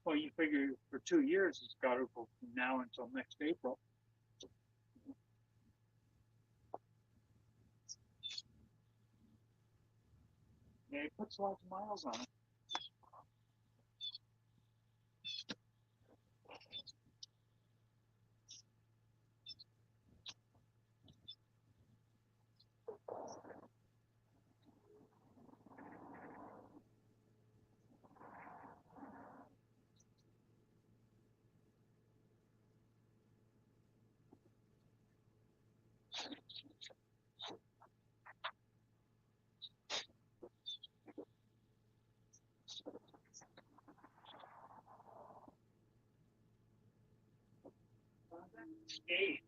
Well, you figure for 2 years, it's got to go from now until next April. Yeah, it puts lots of miles on it. Age.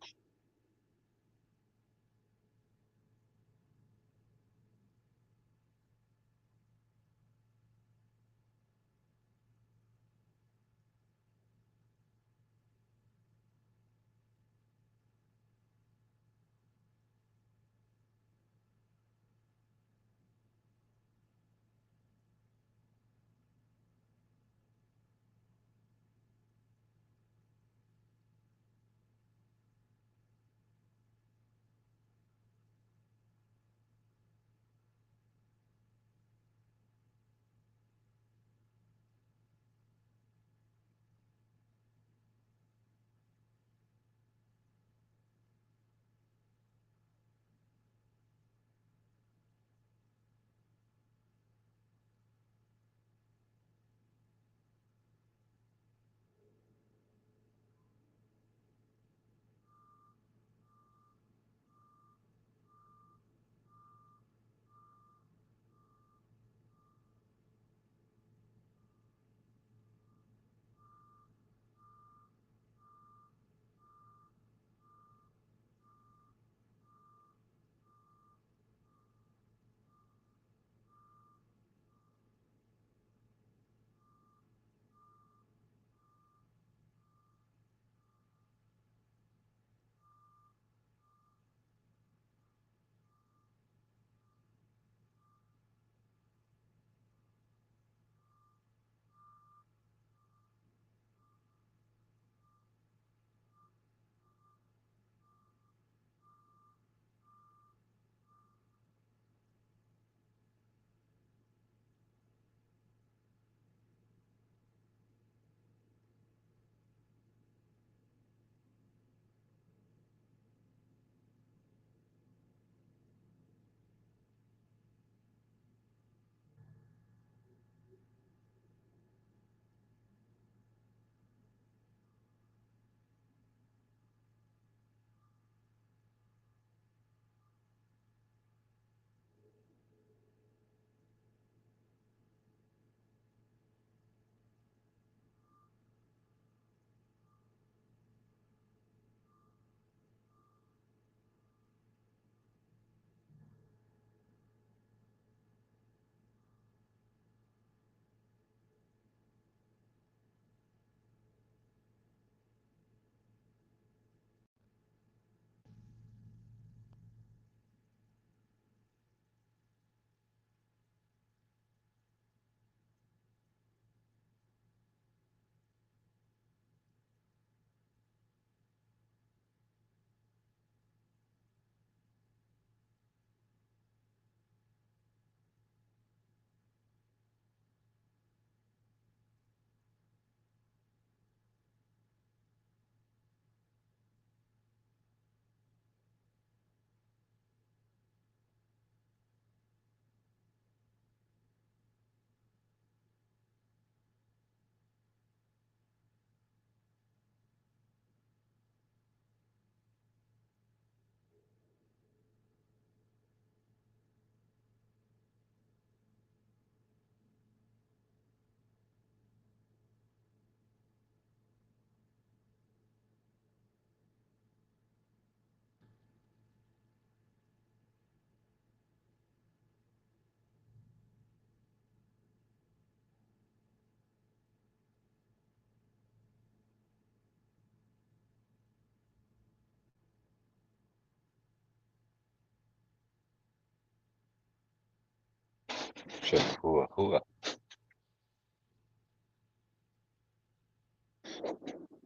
Bishop, hua, hua.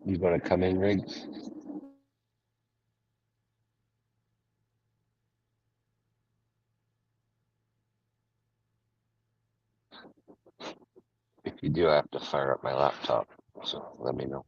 You gonna come in, Riggs? If you do, I have to fire up my laptop, so let me know.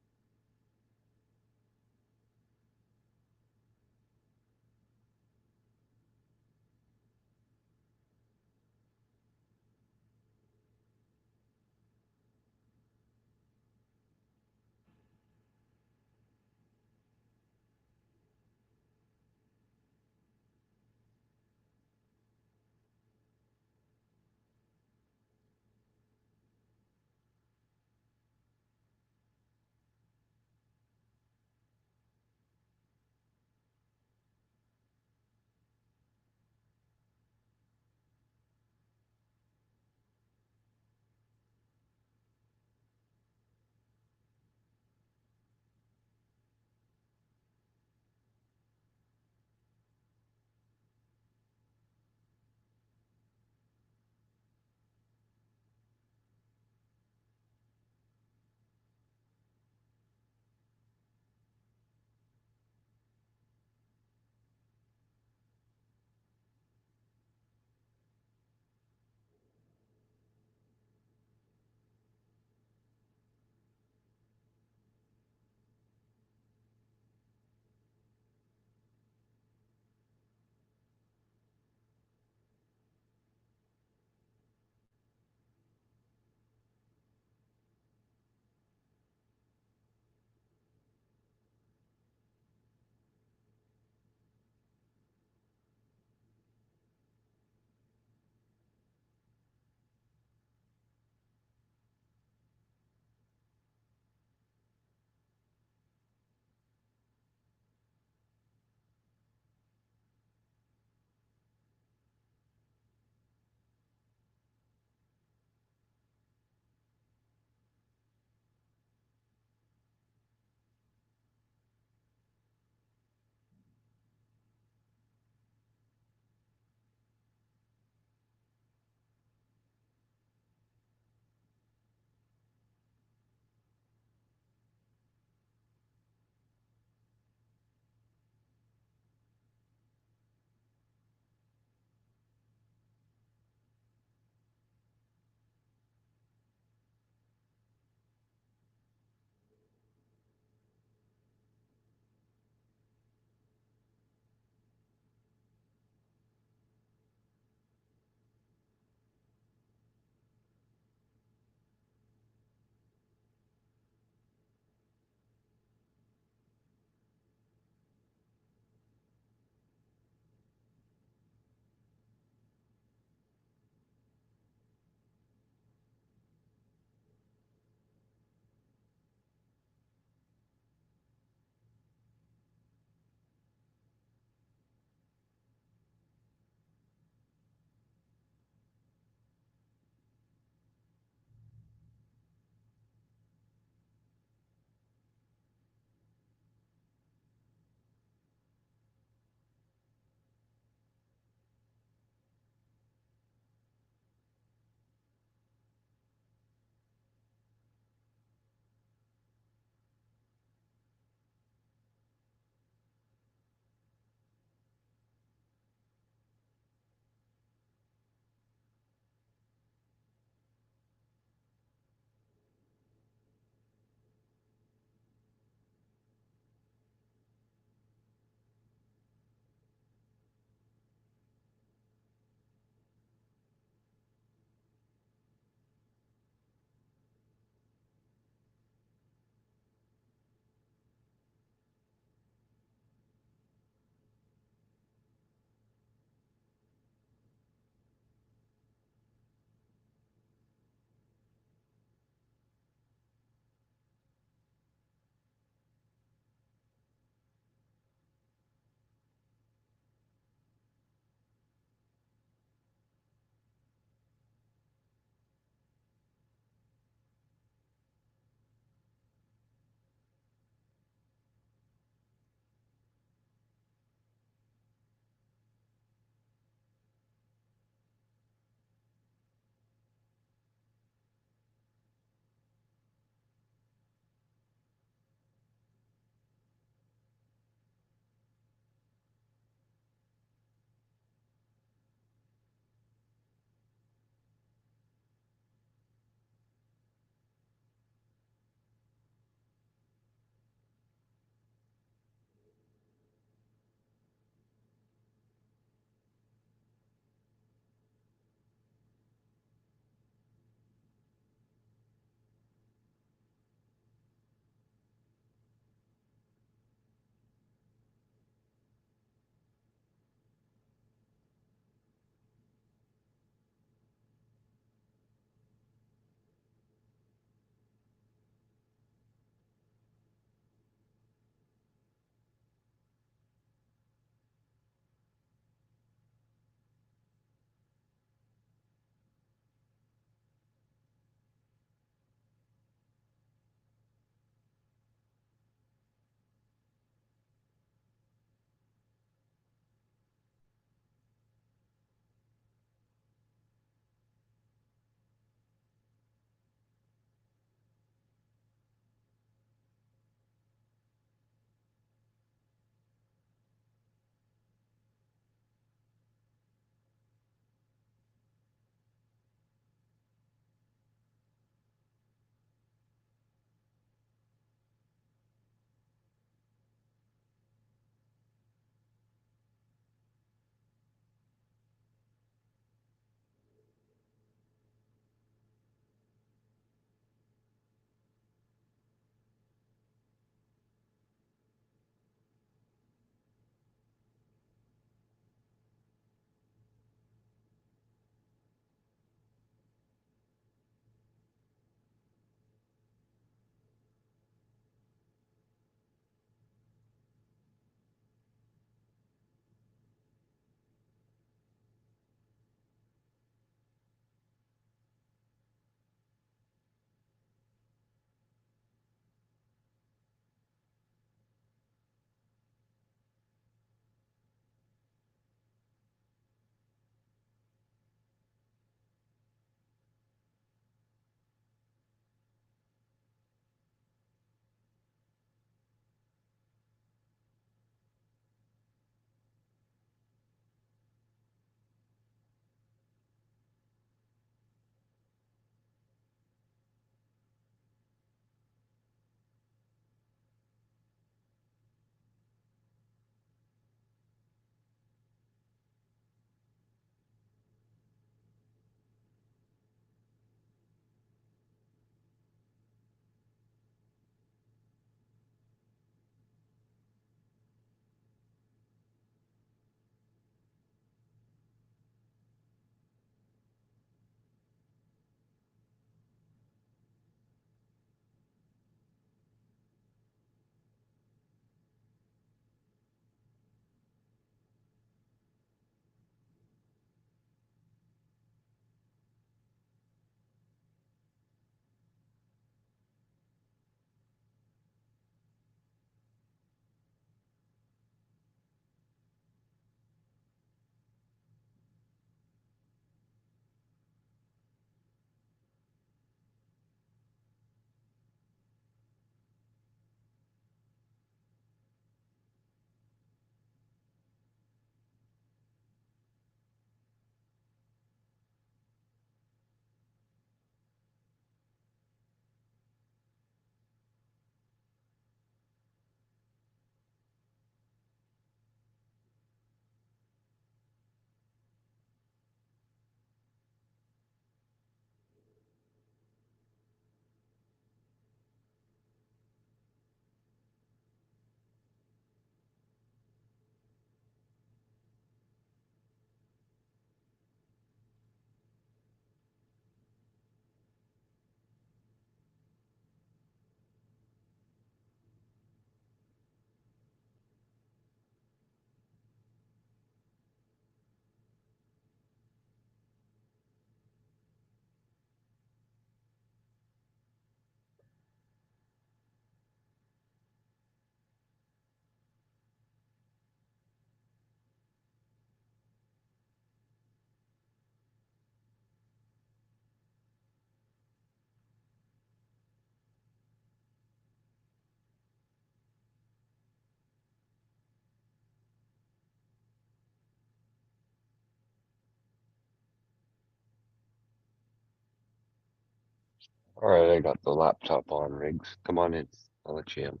All right, I got the laptop on, Riggs. Come on in. I'll let you in.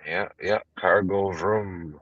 Yeah, yeah. Cargo room.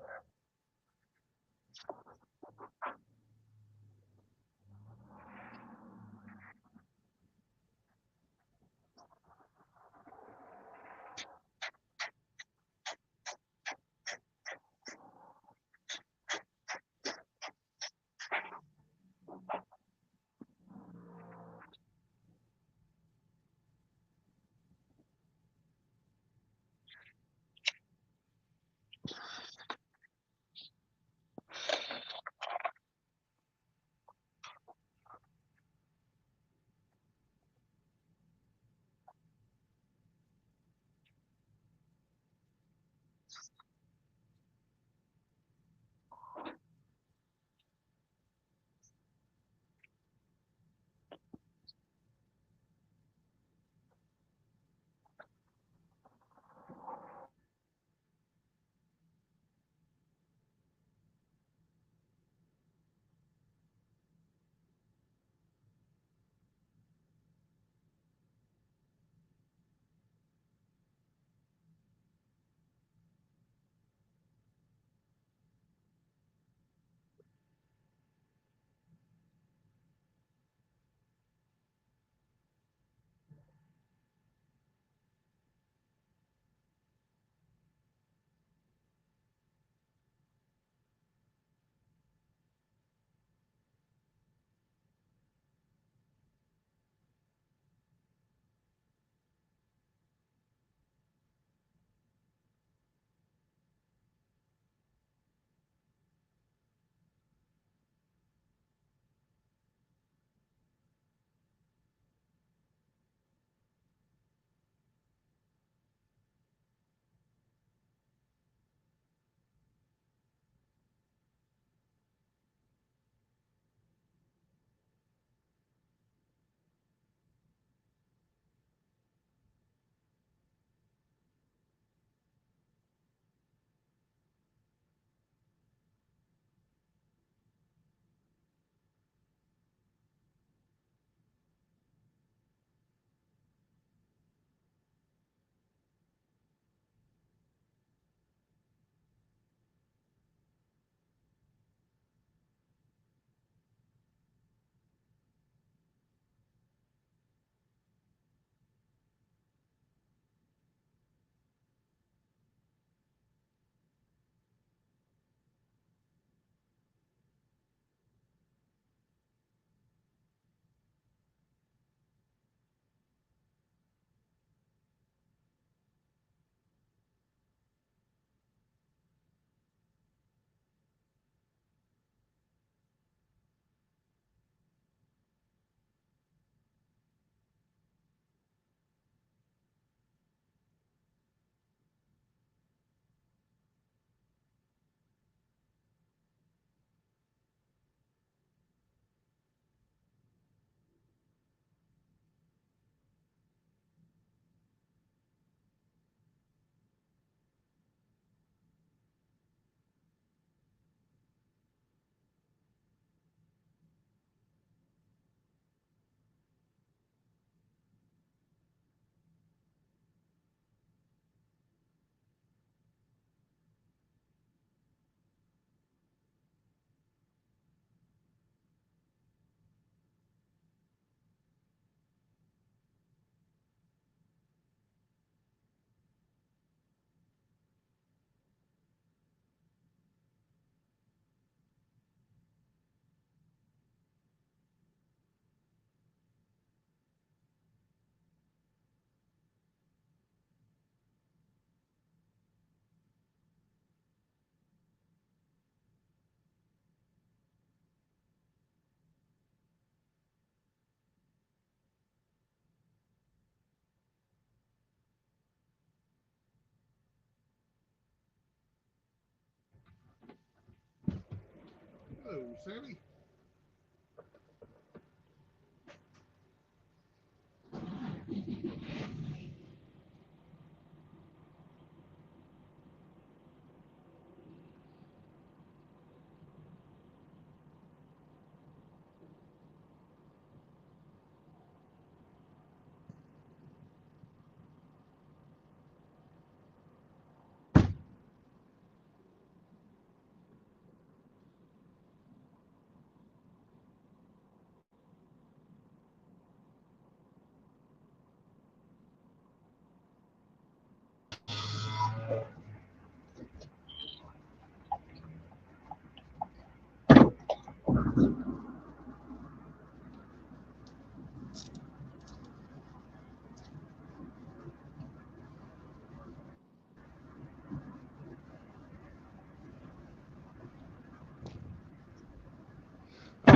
Hello, Sandy.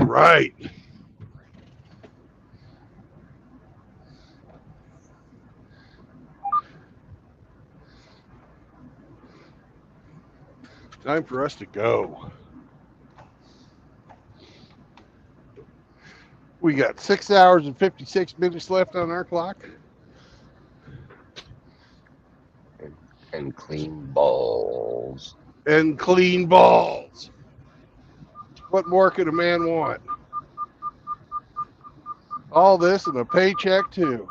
right. Time for us to go. We got 6 hours and 56 minutes left on our clock. And clean balls. And clean balls. What more could a man want? All this and a paycheck, too.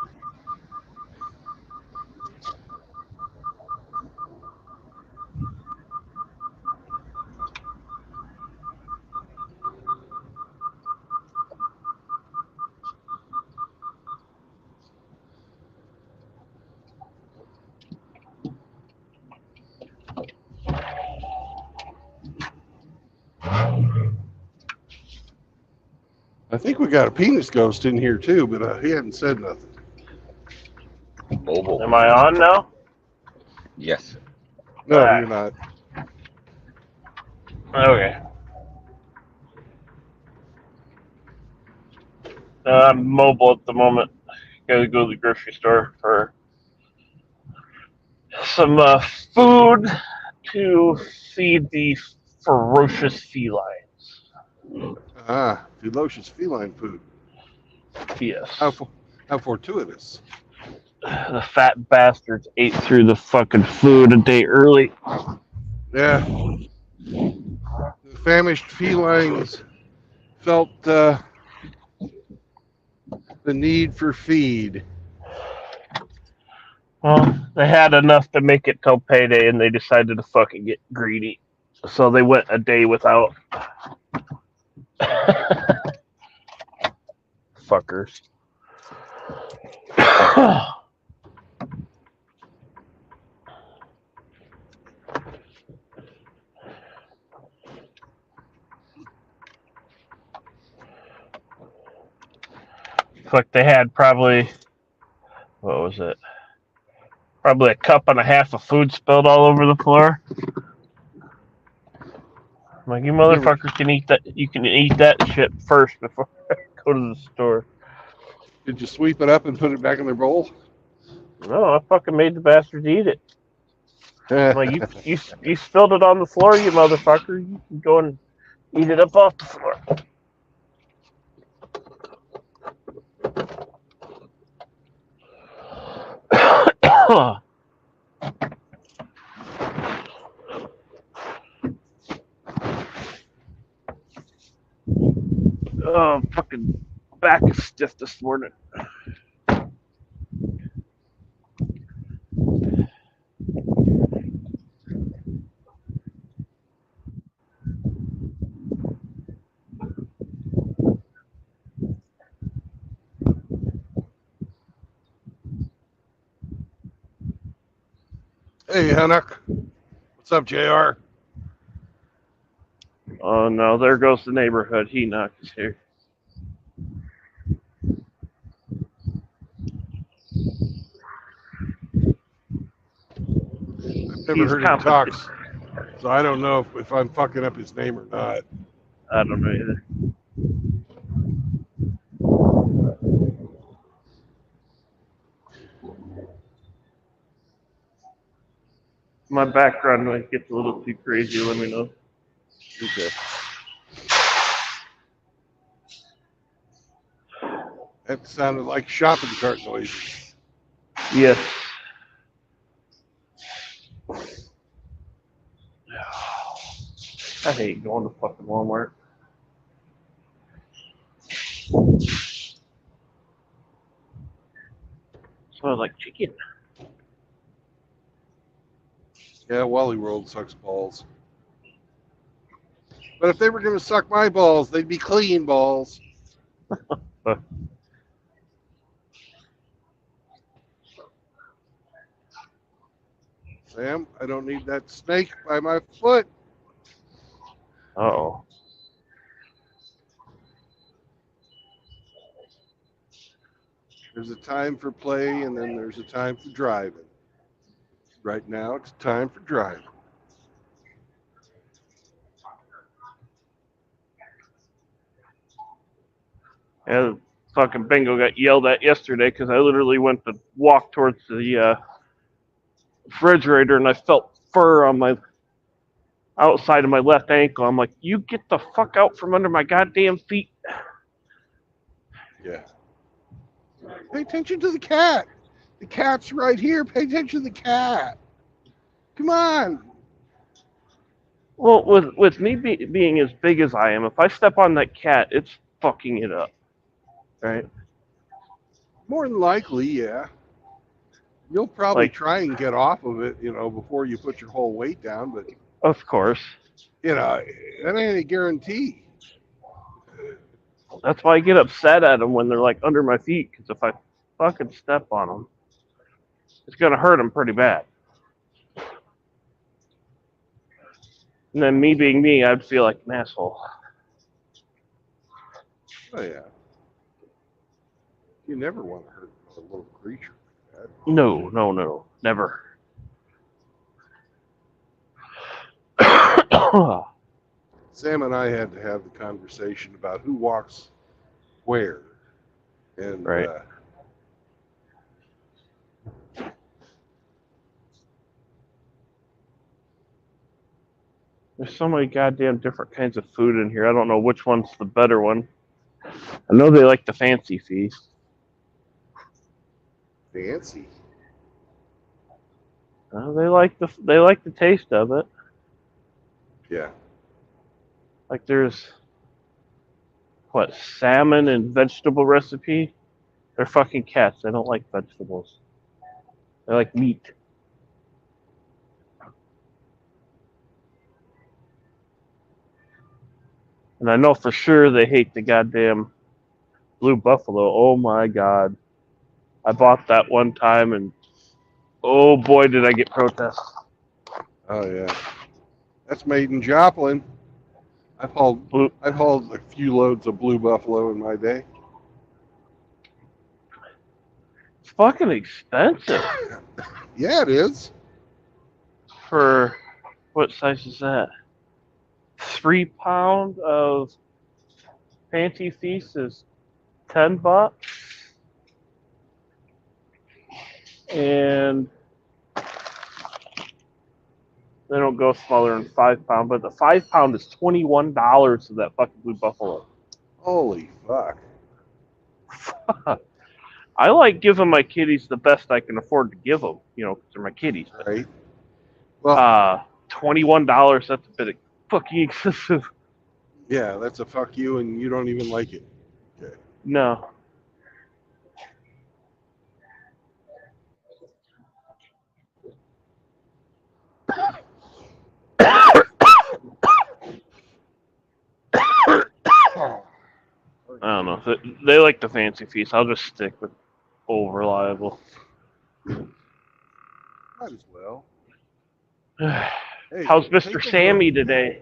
I think we got a penis ghost in here, too, but he hadn't said nothing. Mobile. Am I on now? Yes. No, Alright. you're not. Okay. I'm mobile at the moment. Gotta go to the grocery store for some food to feed the ferocious felines. Ah, delicious feline food. Yes. How fortuitous. The fat bastards ate through the fucking food a day early. Yeah. The famished felines felt the need for feed. Well, they had enough to make it till payday, and they decided to fucking get greedy. So they went a day without. Fuckers. Fuck, they had probably, what was it? Probably a cup and a half of food spilled all over the floor. I'm like, you motherfuckers can eat that. You can eat that shit first before I go to the store. Did you sweep it up and put it back in their bowl? No, I fucking made the bastards eat it. I'm like, you spilled it on the floor, you motherfucker. You can go and eat it up off the floor. Oh, fucking back is stiff this morning. Hey, Hanuk. What's up, JR? Oh no, there goes the neighborhood. He knocks here. I've never heard him talk, so I don't know if I'm fucking up his name or not. I don't know either. My background noise gets a little too crazy. Let me know. Okay. That sounded like shopping cart noises. Yes. I hate going to fucking Walmart. Smells like chicken. Yeah, Wally World sucks balls. But if they were going to suck my balls, they'd be clean balls. Sam, I don't need that snake by my foot. Uh-oh. There's a time for play, and then there's a time for driving. Right now, it's time for driving. And fucking Bingo got yelled at yesterday because I literally went to walk towards the refrigerator and I felt fur on my outside of my left ankle. I'm like, you get the fuck out from under my goddamn feet. Yeah. Pay attention to the cat. The cat's right here. Pay attention to the cat. Come on. Well, with me being as big as I am, if I step on that cat, it's fucking it up. Right? More than likely, yeah. You'll probably Like- try and get off of it, before you put your whole weight down, but Of course. that ain't a guarantee. That's why I get upset at them when they're like under my feet, because if I fucking step on them, it's gonna hurt them pretty bad. And then me being me, I'd feel like an asshole. Oh yeah. You never want to hurt a little creature like that. No, never. Sam and I had to have the conversation about who walks where, and Right. There's so many goddamn different kinds of food in here. I don't know which one's the better one. I know they like the fancy feast. fancy. They like the taste of it. Yeah. Like there's salmon and vegetable recipe. They're fucking cats. They don't like vegetables. They like meat. And I know for sure they hate the goddamn Blue Buffalo. Oh my god. I bought that one time and oh boy did I get protests. Oh yeah. That's made in Joplin. I've hauled a few loads of Blue Buffalo in my day. It's fucking expensive. Yeah, it is. For what size is that? 3 pound of Fancy Feast is $10. And they don't go smaller than 5 pound, but the 5 pound is $21 of that fucking Blue Buffalo. Holy fuck. I like giving my kitties the best I can afford to give them, because they're my kitties. Right. Well, $21, that's a bit fucking excessive. yeah, that's a fuck you, and you don't even like it. Okay. No. I don't know. They like the Fancy Feast. I'll just stick with Old Reliable. Might as well. Hey, How's take Mr. a Sammy look today?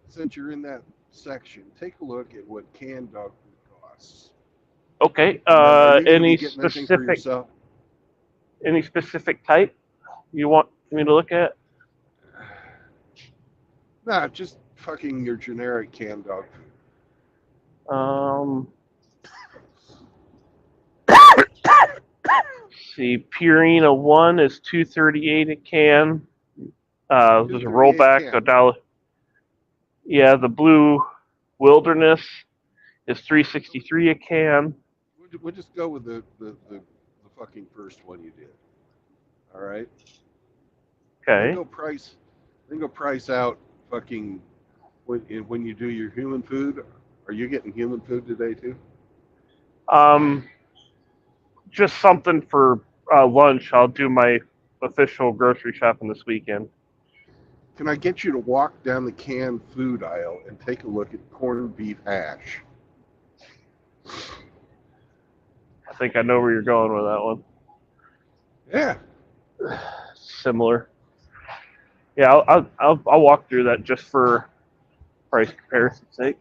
Since you're in that section, take a look at what canned dog food costs. Okay. Are you gonna Any be getting anything for specific type you want me to look at? Nah, just fucking your generic canned dog food. See, Purina 1 is $2.38 a can. There's a rollback, $1. Yeah, the Blue Wilderness is $3.63 a can. We'll just go with the fucking first one you did. All right. Okay. Then go price out fucking when you do your human food. Are you getting human food today too? Just something for lunch. I'll do my official grocery shopping this weekend. Can I get you to walk down the canned food aisle and take a look at corned beef hash? I think I know where you're going with that one. Yeah. Similar. Yeah, I'll walk through that just for price comparison's sake.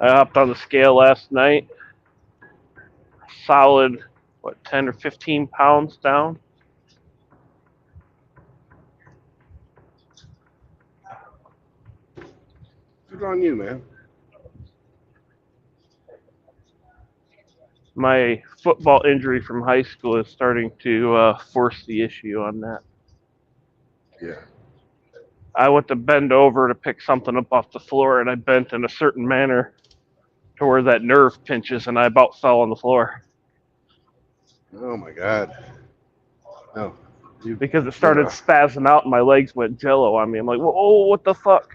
I hopped on the scale last night. Solid what, 10 or 15 pounds down. Good on you, man. My football injury from high school is starting to force the issue on that. Yeah. I went to bend over to pick something up off the floor, and I bent in a certain manner to where that nerve pinches, and I about fell on the floor Oh my God. No. because it started spazzing out, and my legs went jello on me. I'm like, whoa, what the fuck?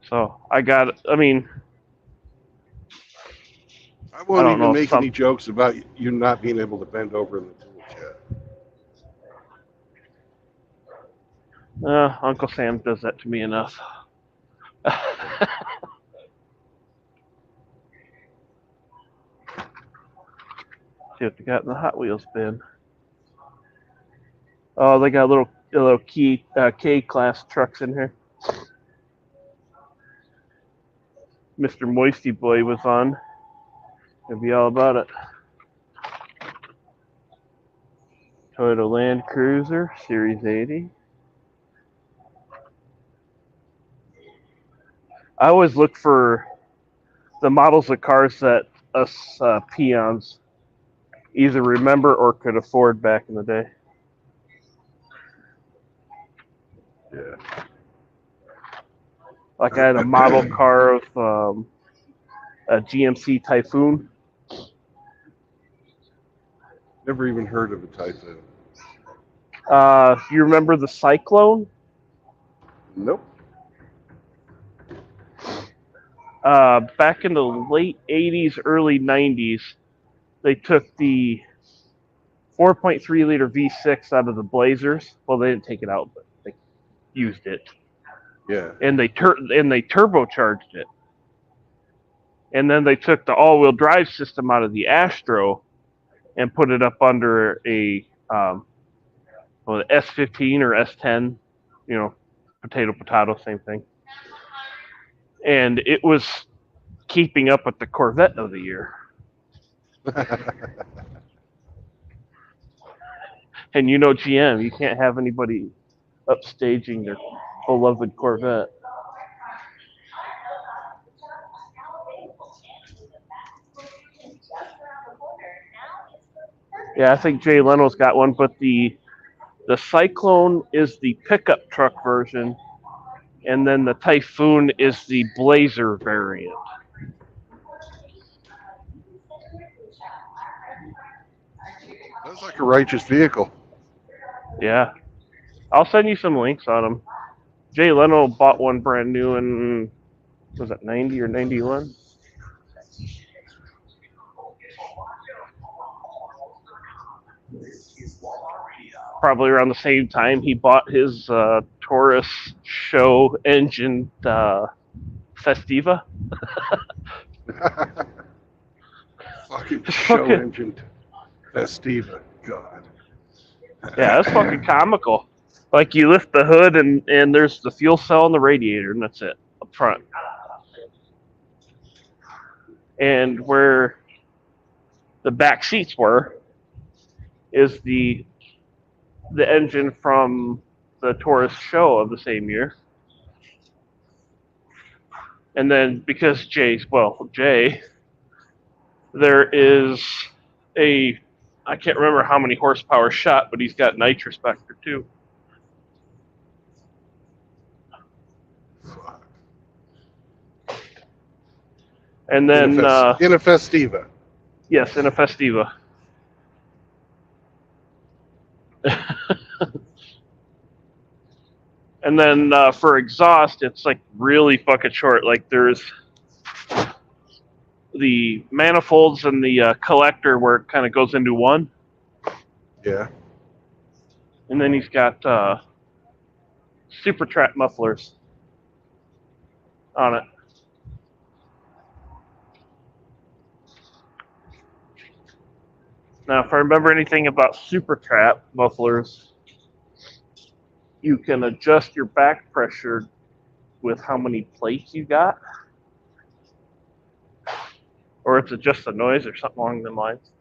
So I mean, I I won't don't even know, make any jokes about you not being able to bend over in the tools yet. Uncle Sam does that to me enough. See what they got in the Hot Wheels bin. Oh, they got little K-class trucks in here. Mr. Moisty Boy was on. He'll be all about it. Toyota Land Cruiser, Series 80. I always look for the models of cars that us peons either remember or could afford back in the day. Yeah. Like I had a model car of a GMC Typhoon. Never even heard of a Typhoon. You remember the Cyclone? Nope. Back in the late 80s, early 90s, they took the 4.3 liter V6 out of the Blazers. Well, they didn't take it out, but they used it. Yeah. And they turbocharged it. And then they took the all-wheel drive system out of the Astro and put it up under a S15 or S10, potato, same thing. And it was keeping up with the Corvette of the year. And GM, you can't have anybody upstaging their beloved Corvette. Yeah, I think Jay Leno's got one, but the Cyclone is the pickup truck version, and then the Typhoon is the Blazer variant. That's like a righteous vehicle. Yeah. I'll send you some links on them. Jay Leno bought one brand new in, was it 90 or 91? Probably around the same time he bought his Taurus show engine Festiva. Fucking show engine Festiva. God. Yeah, that's fucking comical. Like you lift the hood and there's the fuel cell and the radiator, and that's it up front. And where the back seats were is the engine from the Taurus show of the same year. And then because Jay, there is I can't remember how many horsepower shot, but he's got nitrous back there too. Fuck. And then in a Festiva. Yes, in a Festiva. And then for exhaust, it's like really fucking short. Like there's the manifolds and the collector where it kind of goes into one. Yeah. And then he's got super trap mufflers on it. Now, if I remember anything about super trap mufflers, you can adjust your back pressure with how many plates you got. Or is it just a noise or something along the lines?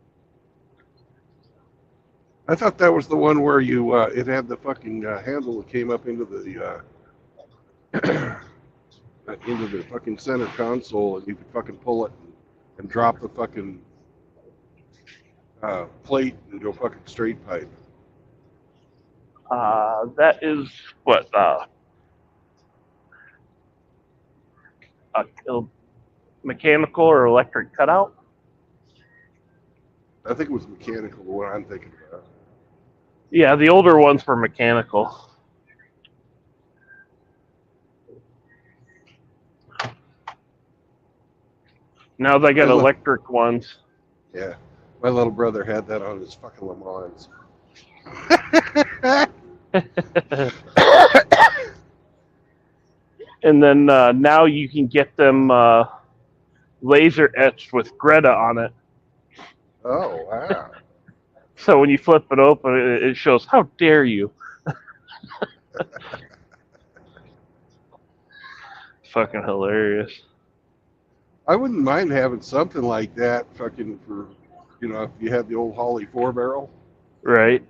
I thought that was the one where you it had the fucking handle that came up into the into the fucking center console, and you could fucking pull it and drop the fucking plate and go fucking straight pipe. That is what a mechanical or electric cutout. I think it was mechanical, the one I'm thinking about. Yeah, the older ones were mechanical. Now they got electric ones. Yeah, my little brother had that on his fucking Le Mans. And then now you can get them laser etched with Greta on it. Oh, wow. So when you flip it open, it shows, how dare you? Fucking hilarious. I wouldn't mind having something like that fucking for, you know, if you had the old Holly 4-barrel, Right.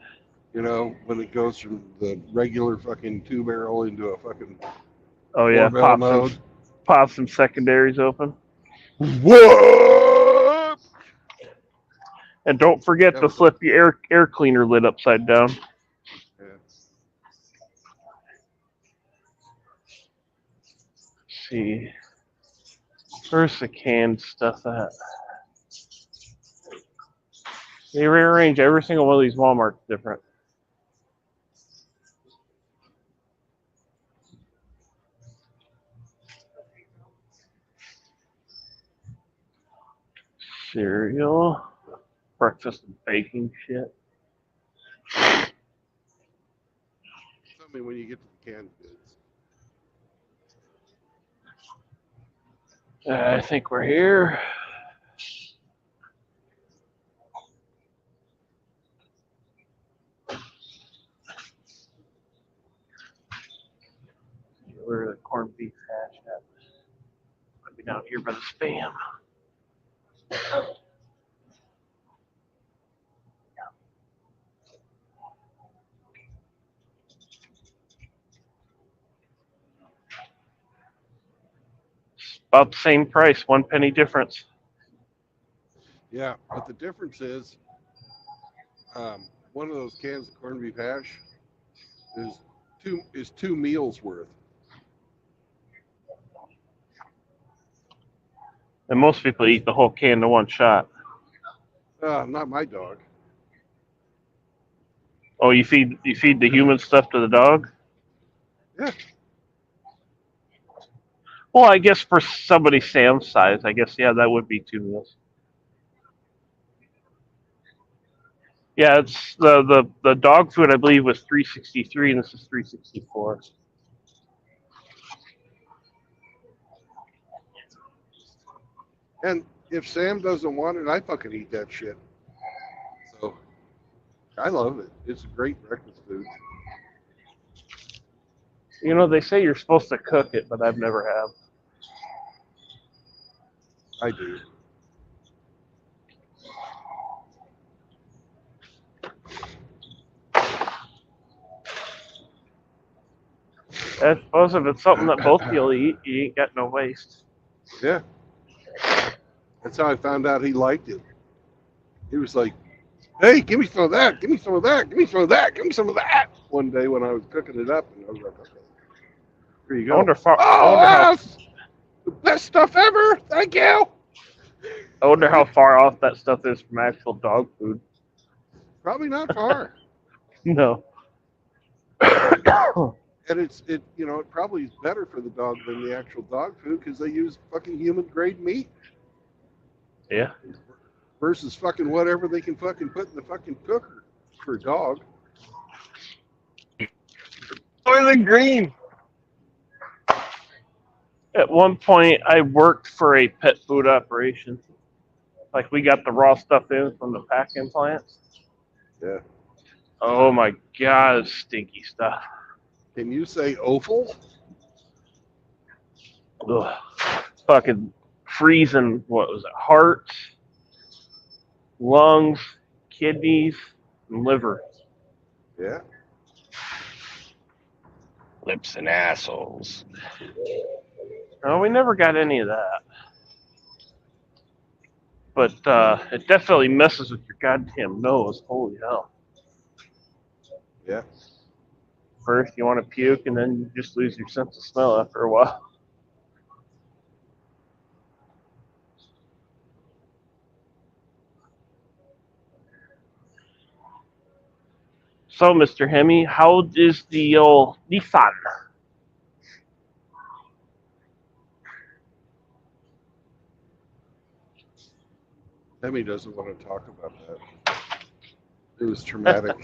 you know, when it goes from the regular fucking 2-barrel into a fucking Oh yeah, 4-barrel mode. pop some secondaries open. What? And don't forget to flip your air cleaner lid upside down. Yeah. Let's see. Where's the canned stuff at? They rearrange every single one of these Walmarts different. Cereal. Breakfast and baking shit. Tell me when you get to the canned goods. I think we're here. Where the corned beef hash at? Might be down here by the Spam. About the same price, 1 penny difference. Yeah, but the difference is, one of those cans of corned beef hash is two meals worth. And most people eat the whole can in one shot. Not my dog. Oh, you feed the human stuff to the dog? Yeah. Well, I guess for somebody Sam's size, I guess yeah, that would be 2 meals. Yeah, it's the dog food I believe was $3.63 and this is $3.64. And if Sam doesn't want it, I fucking eat that shit. So I love it. It's a great breakfast food. You know, they say you're supposed to cook it, but I've never have. I do. I suppose if it's something that both of you'll eat, you ain't got no waste. Yeah. That's how I found out he liked it. He was like, hey, give me some of that, give me some of that, give me some of that, give me some of that. One day when I was cooking it up, and I was like, okay, here you go. That's the best stuff ever. Thank you. I wonder how far off that stuff is from actual dog food. Probably not far. No. And it probably is better for the dog than the actual dog food because they use fucking human grade meat. Yeah. Versus fucking whatever they can fucking put in the fucking cooker for a dog. Soylent Green. At one point, I worked for a pet food operation. Like, we got the raw stuff in from the packing plants. Yeah. Oh my God, it's stinky stuff. Can you say offal? Ugh. Fucking freezing, what was it, heart, lungs, kidneys, and liver. Yeah. Lips and assholes. No, we never got any of that. But it definitely messes with your goddamn nose. Holy hell. Yeah. First, you want to puke, and then you just lose your sense of smell after a while. So, Mr. Hemi, how is the old Nissan? Demi doesn't want to talk about that. It was traumatic.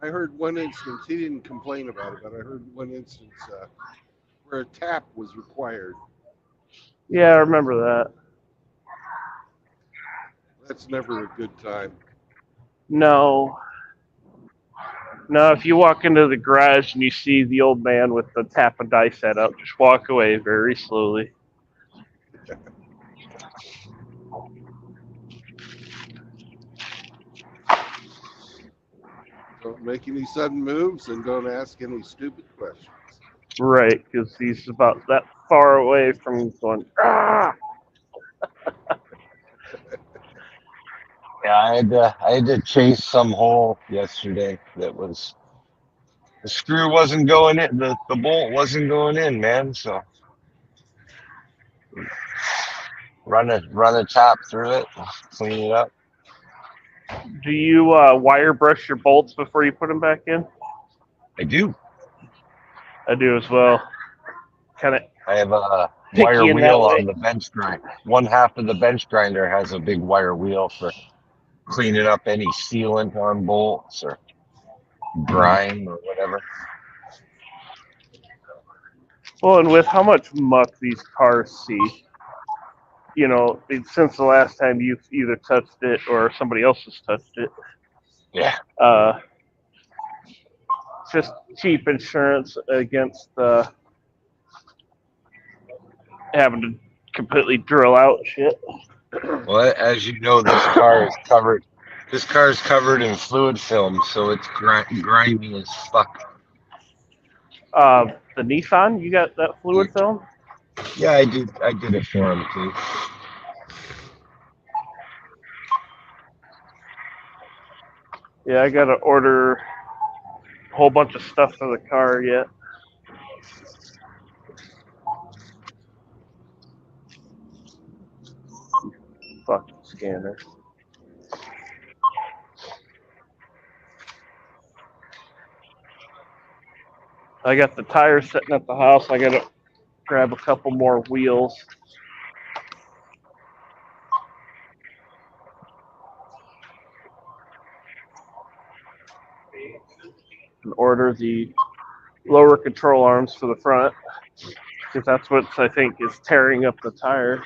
I heard one instance, he didn't complain about it, but I heard one instance where a tap was required. Yeah, I remember that. That's never a good time. No. No, if you walk into the garage and you see the old man with the tap and die set up, just walk away very slowly. Don't make any sudden moves and don't ask any stupid questions. Right, because he's about that far away from going, ah! Yeah, I had to chase some hole yesterday that was the screw wasn't going in, the bolt wasn't going in, man. So run a tap through it, clean it up. Do you wire brush your bolts before you put them back in? I do. I do as well. Kind of I have a picky wire in that wheel way. on the bench grinder. One half of the bench grinder has a big wire wheel for cleaning up any sealant on bolts or grime or whatever. Well, and with how much muck these cars see, you know, since the last time you've either touched it or somebody else has touched it, Yeah. just cheap insurance against having to completely drill out shit. Well, as you know, this car is covered. This car is covered in fluid film, so it's grimy as fuck. The Nissan, you got that fluid film? Yeah, I did it for him too. Yeah, I gotta order a whole bunch of stuff for the car yet. Fucking scanner. I got the tires sitting at the house. I gotta grab a couple more wheels. And order the lower control arms for the front, because that's what I think is tearing up the tire.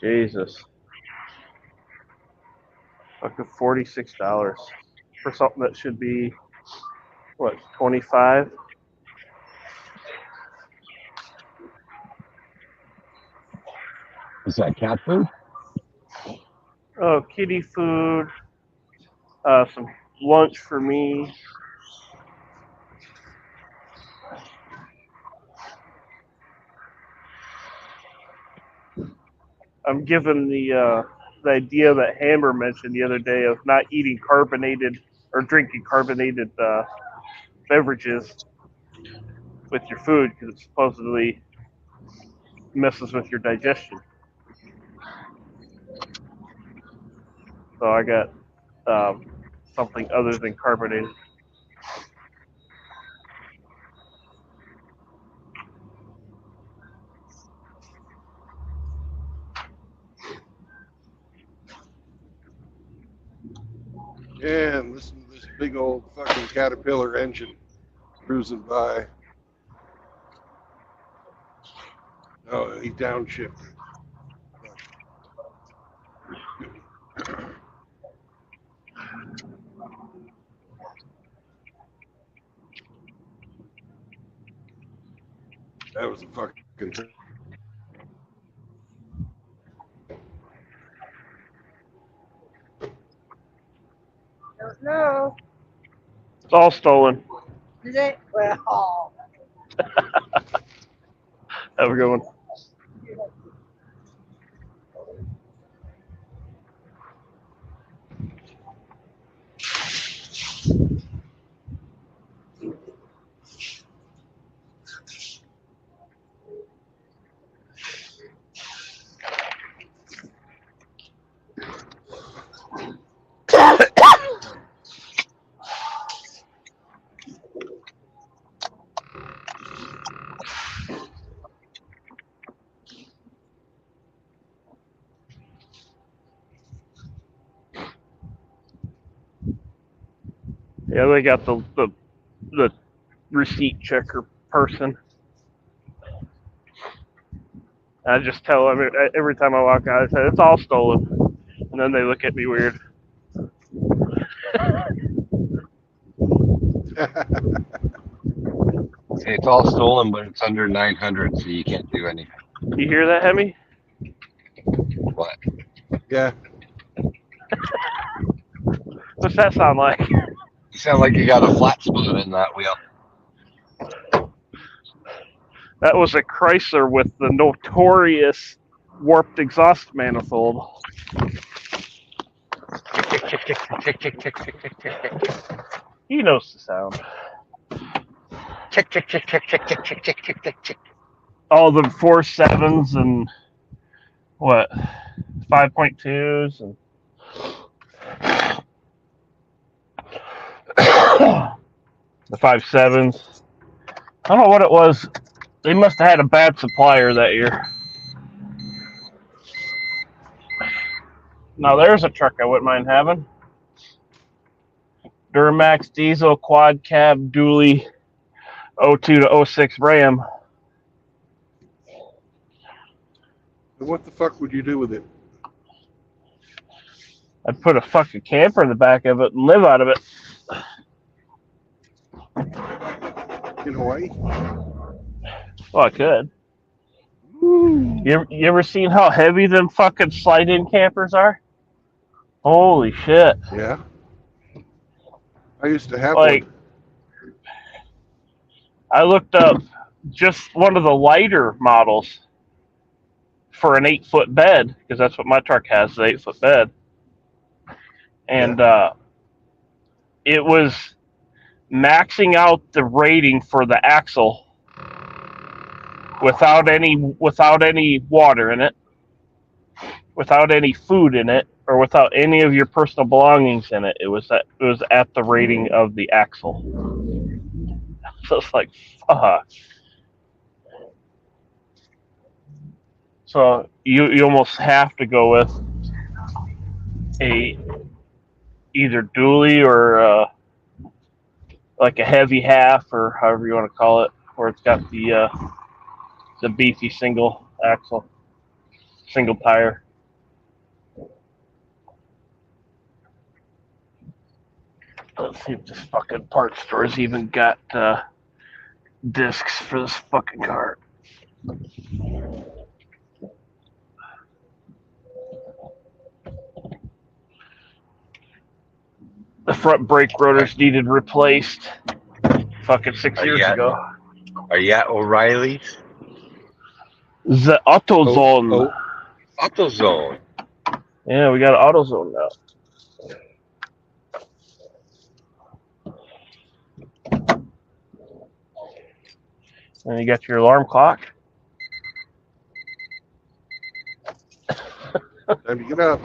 Jesus. Fucking $46 for something that should be, what, 25? Is that cat food? Oh, kitty food, some lunch for me. I'm given the idea that Hammer mentioned the other day of not eating carbonated or drinking carbonated beverages with your food because it supposedly messes with your digestion. So I got something other than carbonated. Yeah, and listen to this big old fucking Caterpillar engine cruising by. Oh, he downshifted. That was a fucking thing. Don't know. It's all stolen. Is it? Well, Have a good one. Yeah, they got the receipt checker person. I just tell them every time I walk out, I say, it's all stolen. And then they look at me weird. Hey, it's all stolen, but it's under 900, so you can't do anything. You hear that, Hemi? What? Yeah. What's that sound like? You sound like you got a flat spot in that wheel. That was a Chrysler with the notorious warped exhaust manifold. He knows the sound. All the 4.7s and what 5.2s and the 5.7s. I don't know what it was. They must have had a bad supplier that year. Now there's a truck I wouldn't mind having. Duramax diesel quad cab dually 02 to 06 Ram. What the fuck would you do with it? I'd put a fucking camper in the back of it and live out of it. In Hawaii? Well, I could. You ever seen how heavy them fucking slide-in campers are? Holy shit. Yeah. I used to have Like, one. I looked up just one of the lighter models for an 8-foot bed, because that's what my truck has, an 8-foot bed. And it was maxing out the rating for the axle without any water in it, without any food in it, or without any of your personal belongings in it. It was at the rating of the axle. So it's like, fuck. So you almost have to go with either dually or like a heavy half, or however you want to call it, where it's got the beefy single axle, single tire. Let's see if this fucking parts store's even got discs for this fucking car. The front brake rotors needed replaced fucking 6 years ago. Are you at O'Reilly's? The AutoZone. AutoZone. Yeah, we got an AutoZone now. And you got your alarm clock. Time to get up.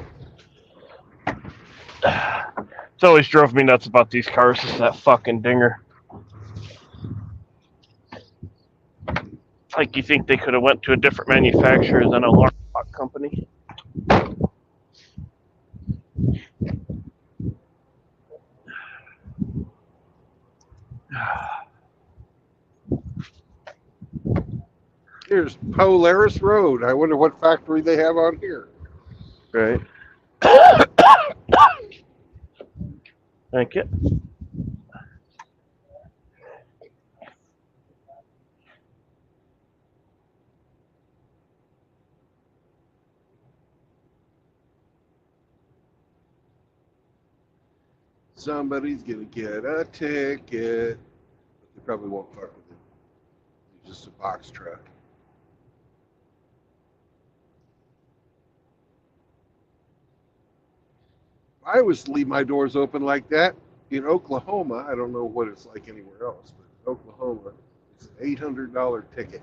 It's always drove me nuts about these cars, is that fucking dinger. Like, you think they could have went to a different manufacturer than an alarm clock company. Here's Polaris Road. I wonder what factory they have on here. Right. Thank you. Somebody's gonna get a ticket. They probably won't fuck with him. He's just a box truck. I always leave my doors open like that. In Oklahoma, I don't know what it's like anywhere else, but in Oklahoma, it's an $800 ticket.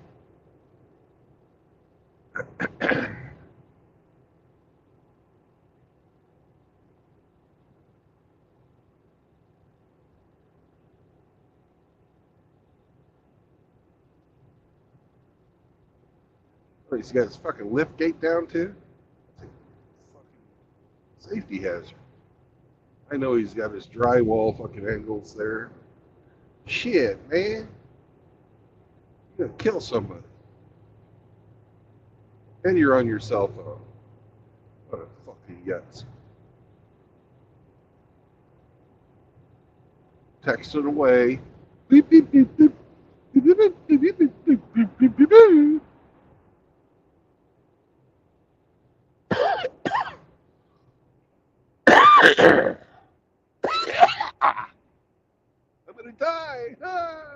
Oh, he's got his fucking lift gate down too. It's a fucking safety hazard. I know he's got his drywall fucking angles there. Shit, man. You're gonna kill somebody. And you're on your cell phone. What a fucking guts. Texting away. Beep, beep, beep, beep. Beep, beep, beep, beep, beep, beep, beep, beep, beep, beep. I'm gonna die. Ah.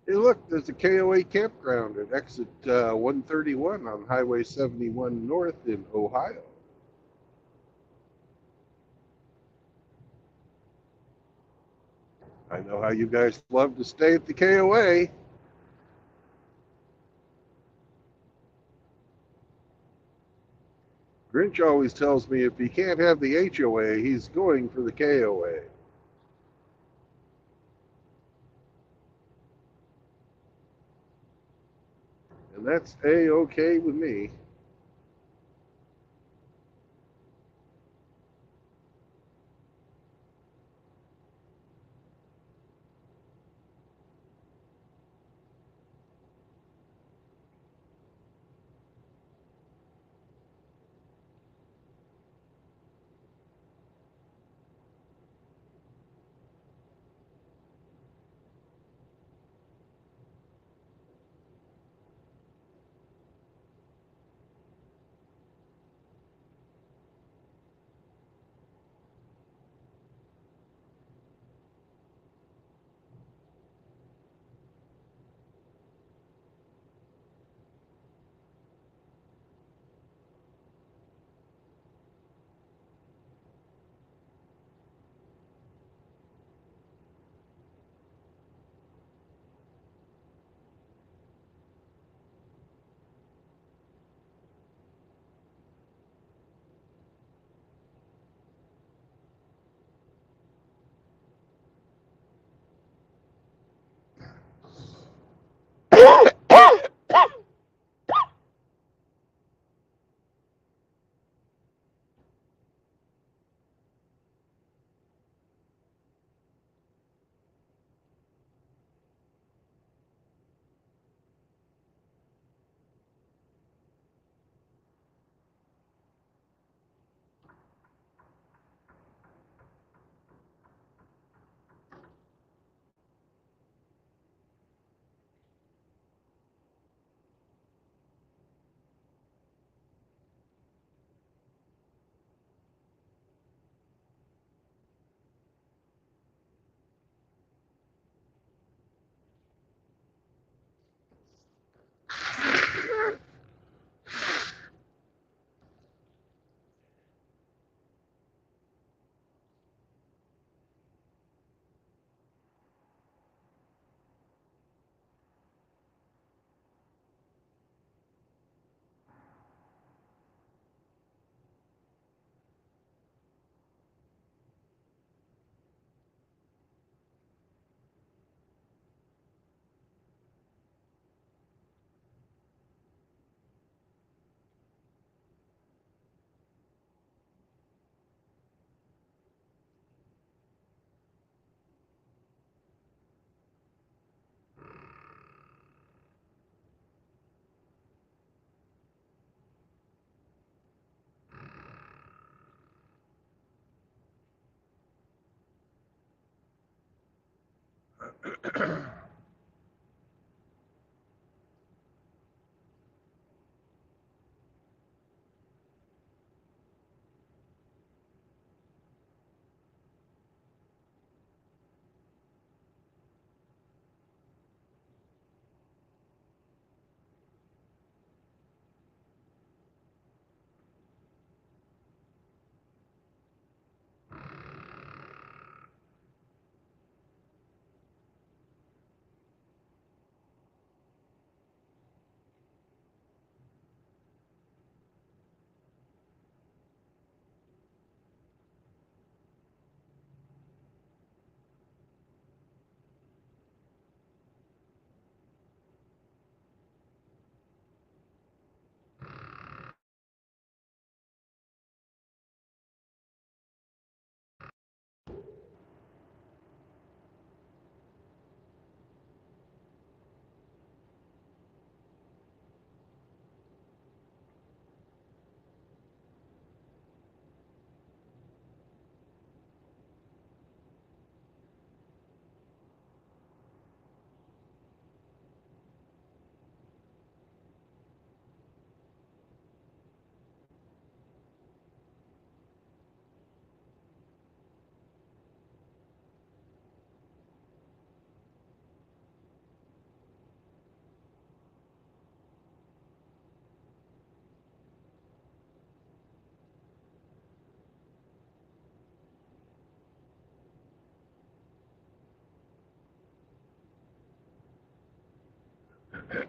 Hey, look, there's a KOA campground at exit 131 on Highway 71 North in Ohio. I know how you guys love to stay at the KOA. Grinch always tells me if he can't have the HOA, he's going for the KOA. And that's A-okay with me.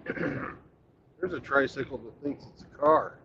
There's a tricycle that thinks it's a car.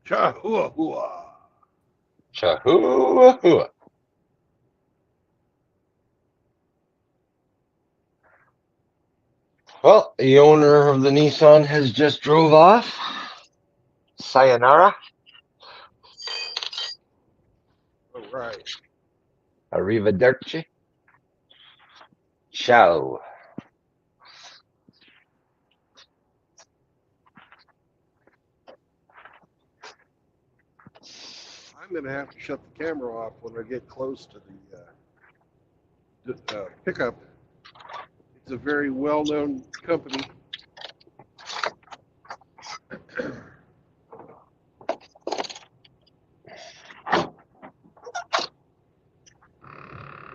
Chahua. Chahoo. Well, the owner of the Nissan has just drove off. Sayonara. All right. Arrivederci. Ciao. I'm going to have to shut the camera off when I get close to the pickup. It's a very well-known company.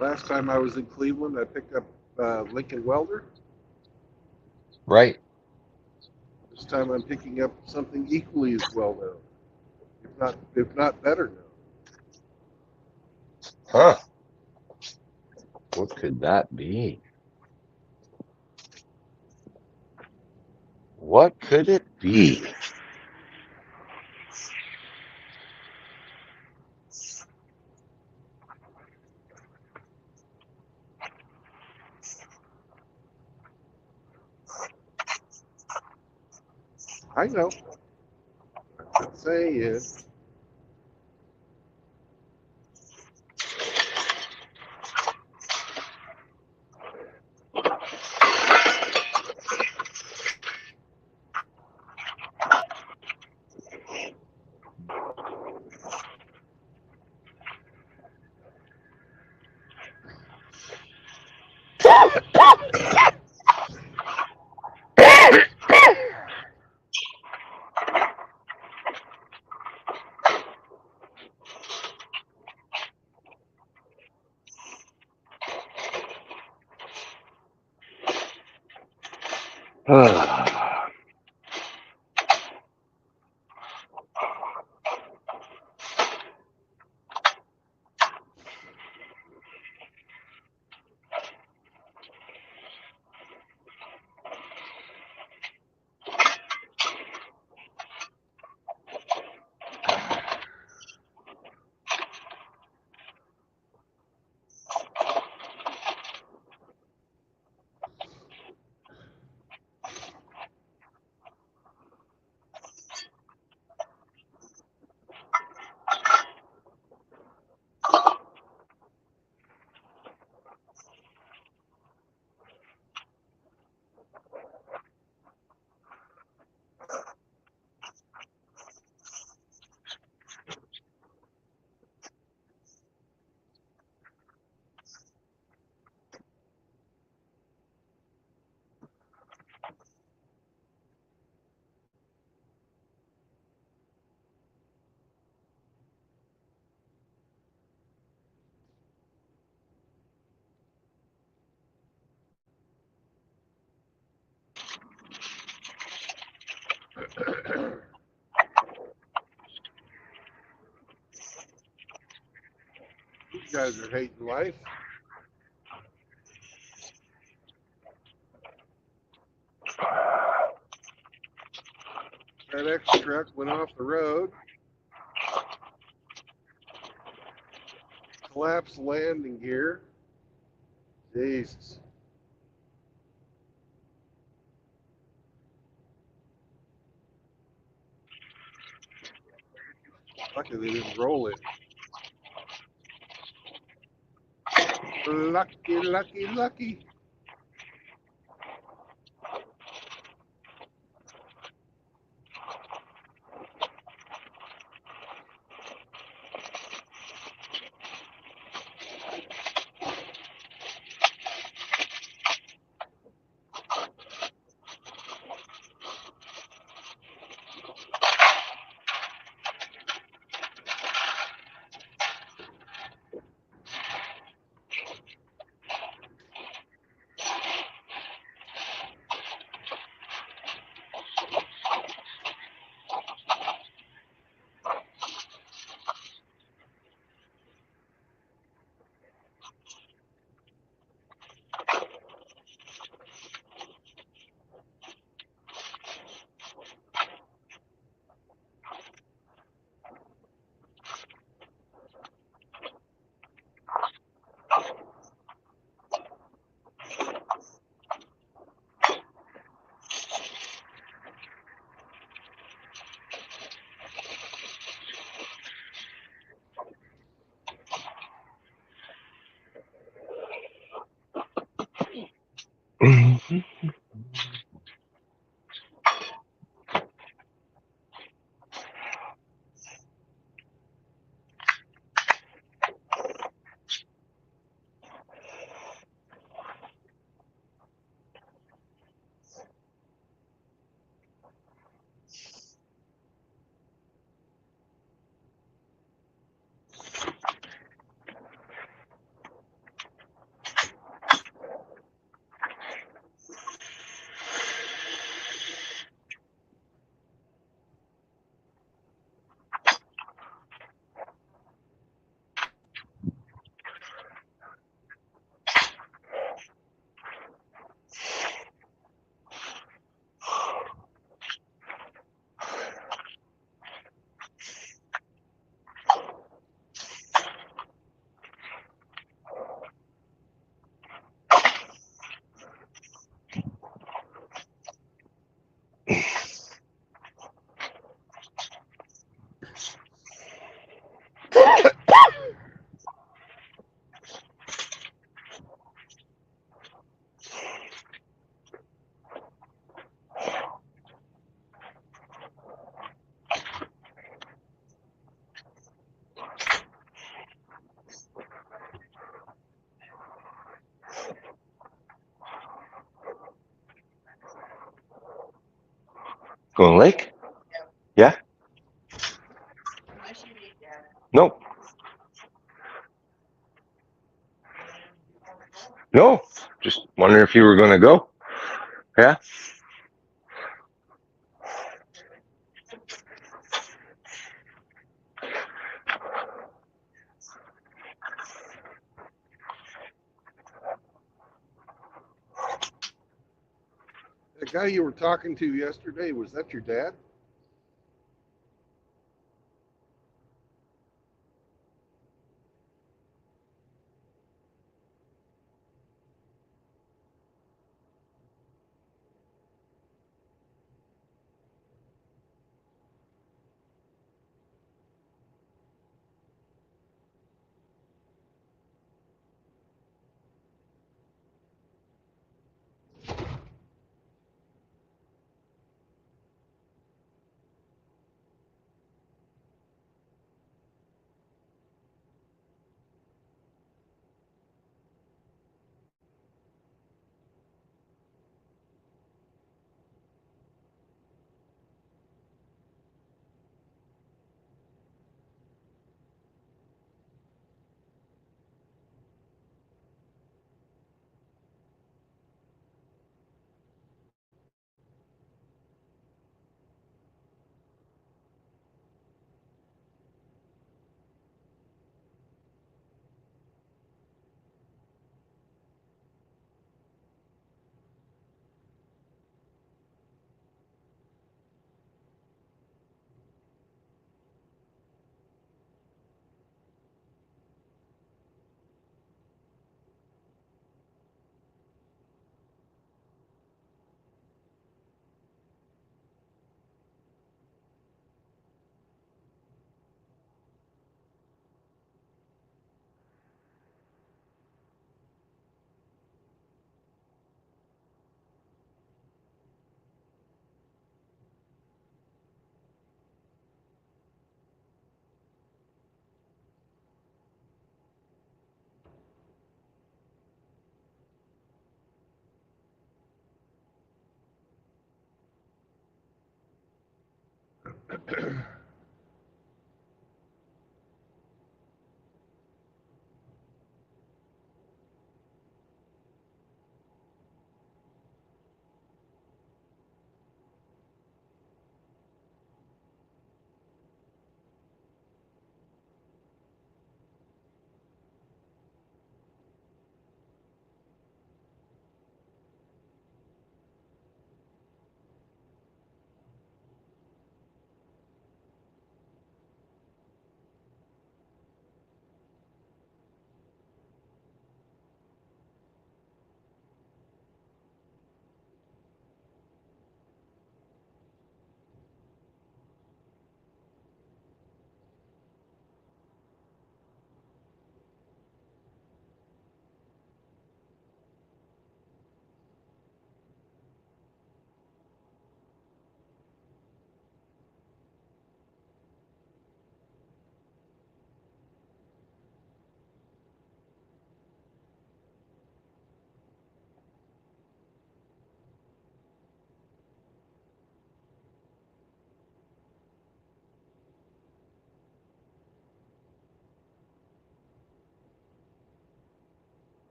Last time I was in Cleveland, I picked up Lincoln Welder. Right. This time I'm picking up something equally as well-known, if not better known. Huh. What could that be? What could it be? I know. I'm just saying. guys are hating life. FedEx truck went off the road. Collapsed landing gear. Jesus. Lucky they didn't roll it. Lucky, lucky, lucky. Going Lake? Yeah? Nope. No. Just wondering if you were going to go. Yeah? The guy you were talking to yesterday, was that your dad?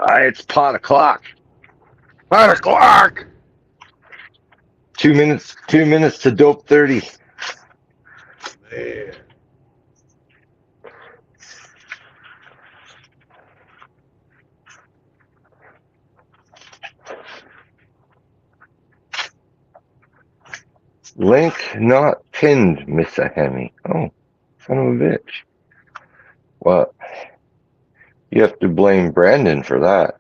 It's pot o'clock. 5 o'clock. 2 minutes. 2 minutes to dope 30. Man. Link not pinned, Miss Hemi. Oh, son of a bitch. What? You have to blame Brandon for that.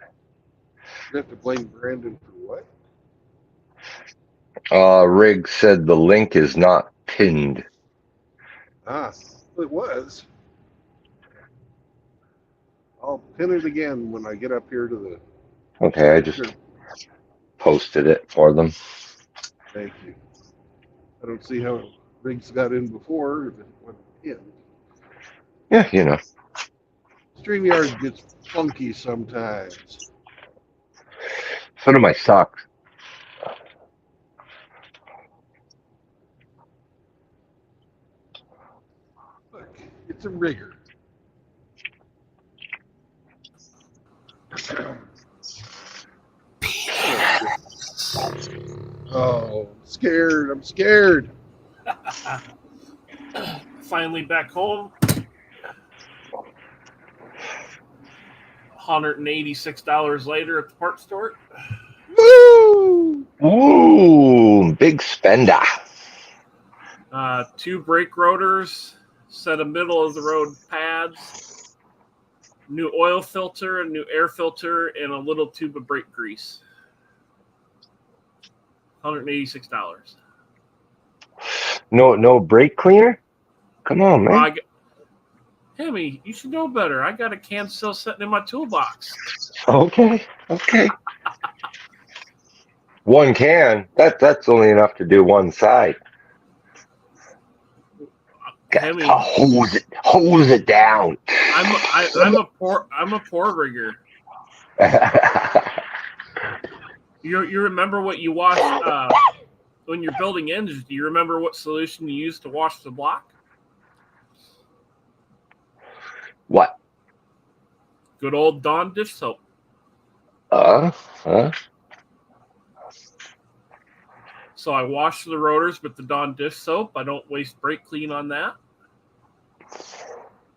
You have to blame Brandon for what? Riggs said the link is not pinned. Ah, it was. I'll pin it again when I get up here to the. Okay, I just posted it for them. Thank you. I don't see how Riggs got in before if it went in. Yeah, you know. StreamYard gets funky sometimes. So do my socks. Look, it's a rigger. Oh, I'm scared. I'm scared. Finally back home. $186 later at the parts store. Woo! Ooh, big spender. 2 brake rotors, set of middle of the road pads, new oil filter, a new air filter, and a little tube of brake grease. $186. No brake cleaner? Come on, man. Hemi, you should know better. I got a can still sitting in my toolbox. Okay. One can. That's only enough to do one side. Hemi, Hose it down. I'm a poor rigger. You remember what you wash when you're building engines? Do you remember what solution you used to wash the block? What? Good old Dawn dish soap. So I wash the rotors with the Dawn dish soap. I don't waste brake clean on that.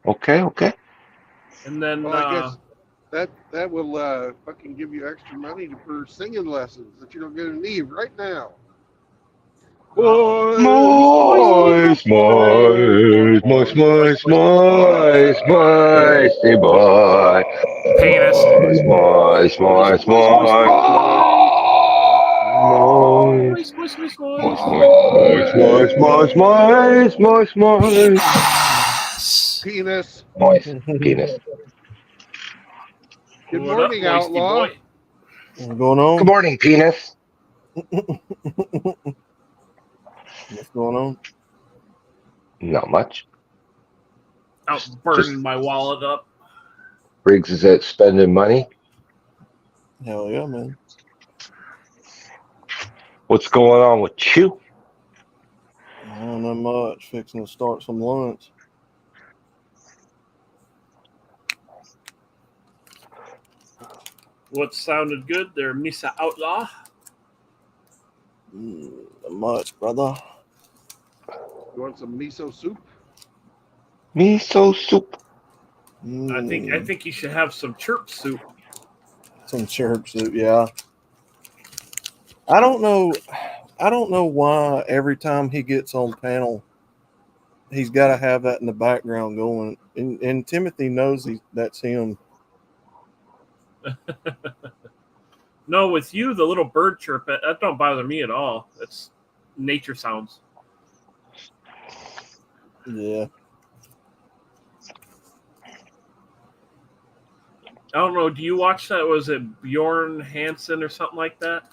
Okay. And then Well, I guess that will fucking give you extra money for singing lessons that you don't get to need right now. Moist, moisty boy. penis. Moist. Moist. Penis. Moist penis. Good What morning, up, moisty outlaw. boy? What's going on? Good morning, penis. What's going on? Not much. Out burning my wallet up. Riggs is out spending money. Hell yeah, man. What's going on with you? Not much. Fixing to start some lunch. What sounded good there, Misa Outlaw? Not much, brother. You want some miso soup? Miso soup. I think you should have some chirp soup. Some chirp soup, yeah. I don't know why every time he gets on panel, he's got to have that in the background going. And Timothy knows that's him. No, with you, the little bird chirp, that don't bother me at all. It's nature sounds. Yeah. I don't know. Do you watch that? Was it Bjorn Hansen or something like that?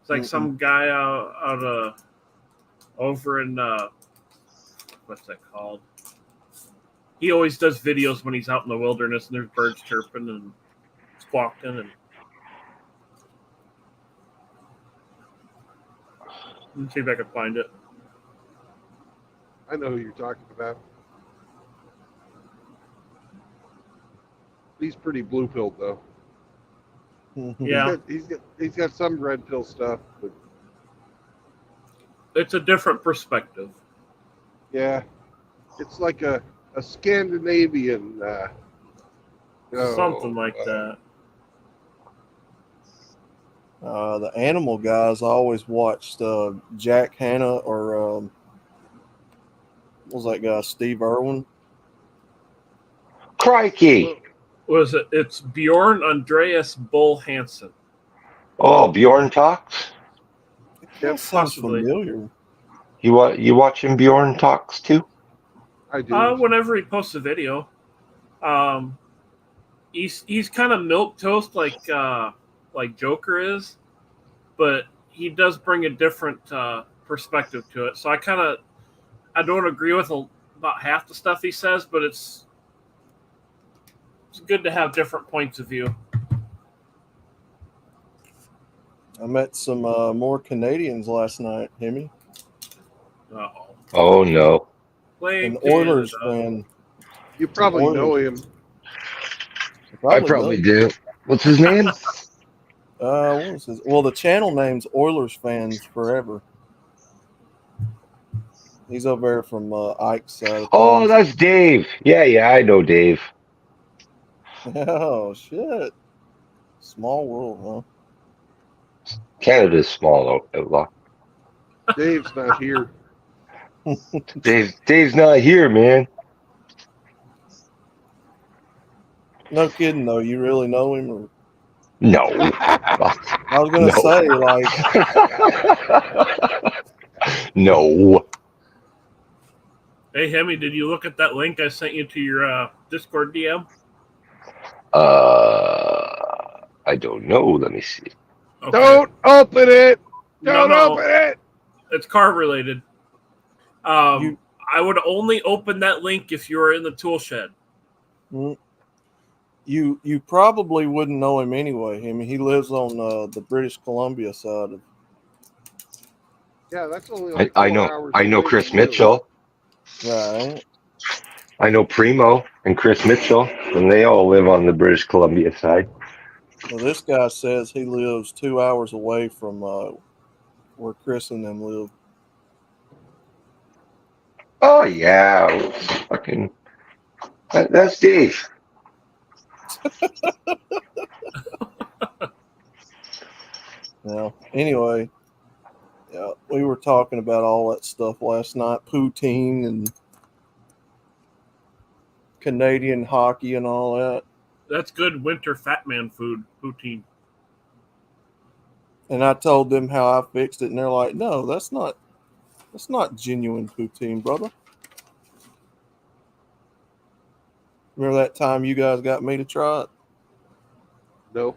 It's like some guy out over in what's that called? He always does videos when he's out in the wilderness and there's birds chirping and squawking and. Let me see if I can find it. I know who you're talking about. He's pretty blue pilled though. Yeah. He's got some red pill stuff, but It's a different perspective. yeah, it's like a Scandinavian. Something like that. The animal guys, I always watched Jack Hanna or what was that guy, Steve Irwin? Crikey! Was it? It's Bjorn Andreas Bull Hansen. Oh, Bjorn talks. That sounds possibly. familiar. You watching Bjorn talks too? I do. Whenever he posts a video, he's kind of milquetoast like Joker is, but he does bring a different perspective to it. So I don't agree with about half the stuff he says, but it's good to have different points of view. I met some more Canadians last night, Hemi. Uh-oh. Oh no! An Oilers fan. You probably know him. I probably do. What's his name? What was his? Well, the channel name's Oilers Fans Forever. He's over there from Ike's side. Oh, that's Dave. Yeah, I know Dave. Oh shit! Small world, Canada's small, Outlaw. Dave's not here. Dave's not here, man. No kidding though. You really know him? Or... No. I was gonna say like. No. Hey, Hemi, did you look at that link I sent you to your Discord DM? I don't know. Let me see. Okay. Don't open it. No, Don't no. open it. It's car related. I would only open that link if you were in the tool shed. You probably wouldn't know him anyway. I mean, he lives on the British Columbia side of. Yeah, that's only like I 4 know. hours I know away Chris from you. Mitchell. Right. I know Primo and Chris Mitchell, and they all live on the British Columbia side. Well, this guy says he lives 2 hours away from where Chris and them live. Oh yeah, fucking. That's Dave. Now, anyway, yeah, we were talking about all that stuff last night, poutine and Canadian hockey and all that. That's good winter fat man food, poutine. And I told them how I fixed it, and they're like, "No, that's not genuine poutine, brother." Remember that time you guys got me to try it? No.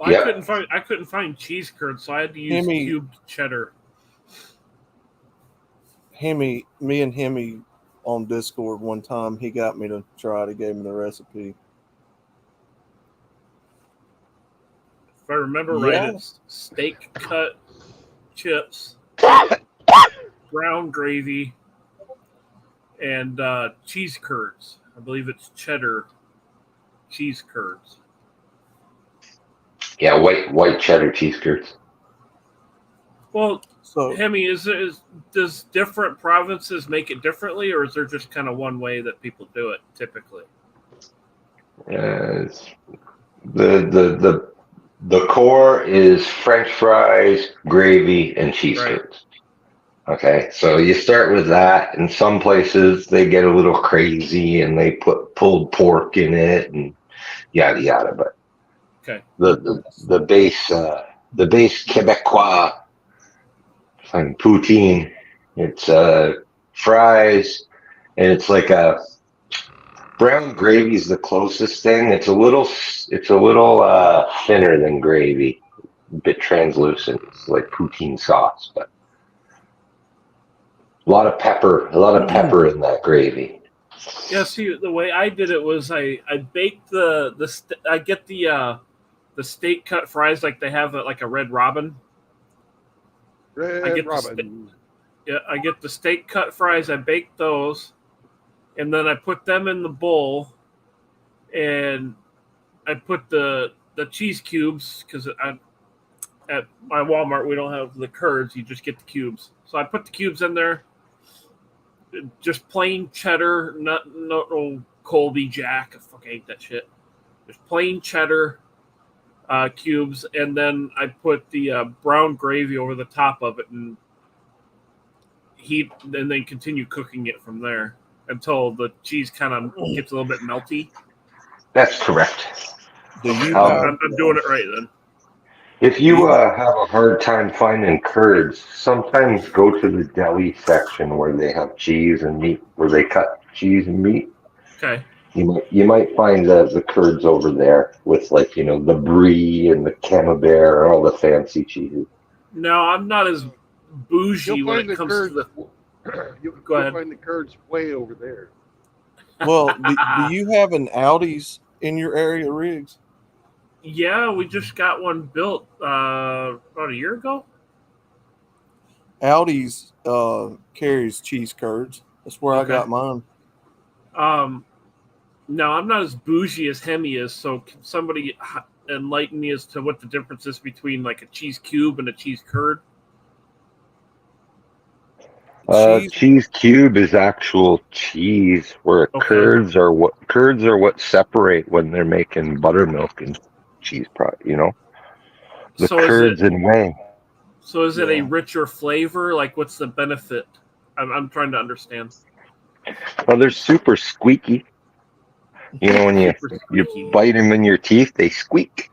Well, Yeah. I couldn't find cheese curds, so I had to use Hemi- cubed cheddar. Me and Hemi on Discord one time, he got me to try it. He gave me the recipe. If I remember Yeah. right, it's steak cut chips, brown gravy, and cheese curds. I believe it's cheddar cheese curds. Yeah, white cheddar cheese curds. Well, So Hemi, does different provinces make it differently, or is there just kind of one way that people do it typically? The core is French fries, gravy, and cheese Right. curds. Okay, so you start with that. In some places, they get a little crazy and they put pulled pork in it and yada yada. But Okay. the base Quebecois and poutine, it's fries, and it's like a brown gravy is the closest thing. It's a little thinner than gravy, a bit translucent. It's like poutine sauce, but a lot of pepper in that gravy. Yeah. See, the way I did it was I baked I get the steak cut fries like they have like a Red Robin. Red get the Robin. Yeah, I get the steak cut fries. I bake those, and then I put them in the bowl, and I put the cheese cubes because at my Walmart we don't have the curds. You just get the cubes. So I put the cubes in there. Just plain cheddar, no Colby Jack. I fucking hate that shit. Just plain cheddar cubes, and then I put the brown gravy over the top of it and heat, and then continue cooking it from there until the cheese kind of gets a little bit melty. That's correct. Do you Um, I'm doing it right then. If you have a hard time finding curds, sometimes go to the deli section where they have cheese and meat, where they cut cheese and meat. Okay. You might find the curds over there with, like, you know, the brie and the camembert and all the fancy cheeses. No, I'm not as bougie You'll when find it the comes curds. to the. You'll Go ahead. find the curds way over there. Well, do you have an Aldi's in your area, Riggs? Yeah, we just got one built about a year ago. Aldi's carries cheese curds. That's where Okay. I got mine. No, I'm not as bougie as Hemi is. So can somebody enlighten me as to what the difference is between like a cheese cube and a cheese curd? Cheese cube is actual cheese, where Okay. curds are what separate when they're making buttermilk and cheese product. You know, the So is curds it and whey. so is it a Yeah. richer flavor? Like, what's the benefit? I'm trying to understand. Well, they're super squeaky. You know, when Super you squeaky. bite them in your teeth, they squeak.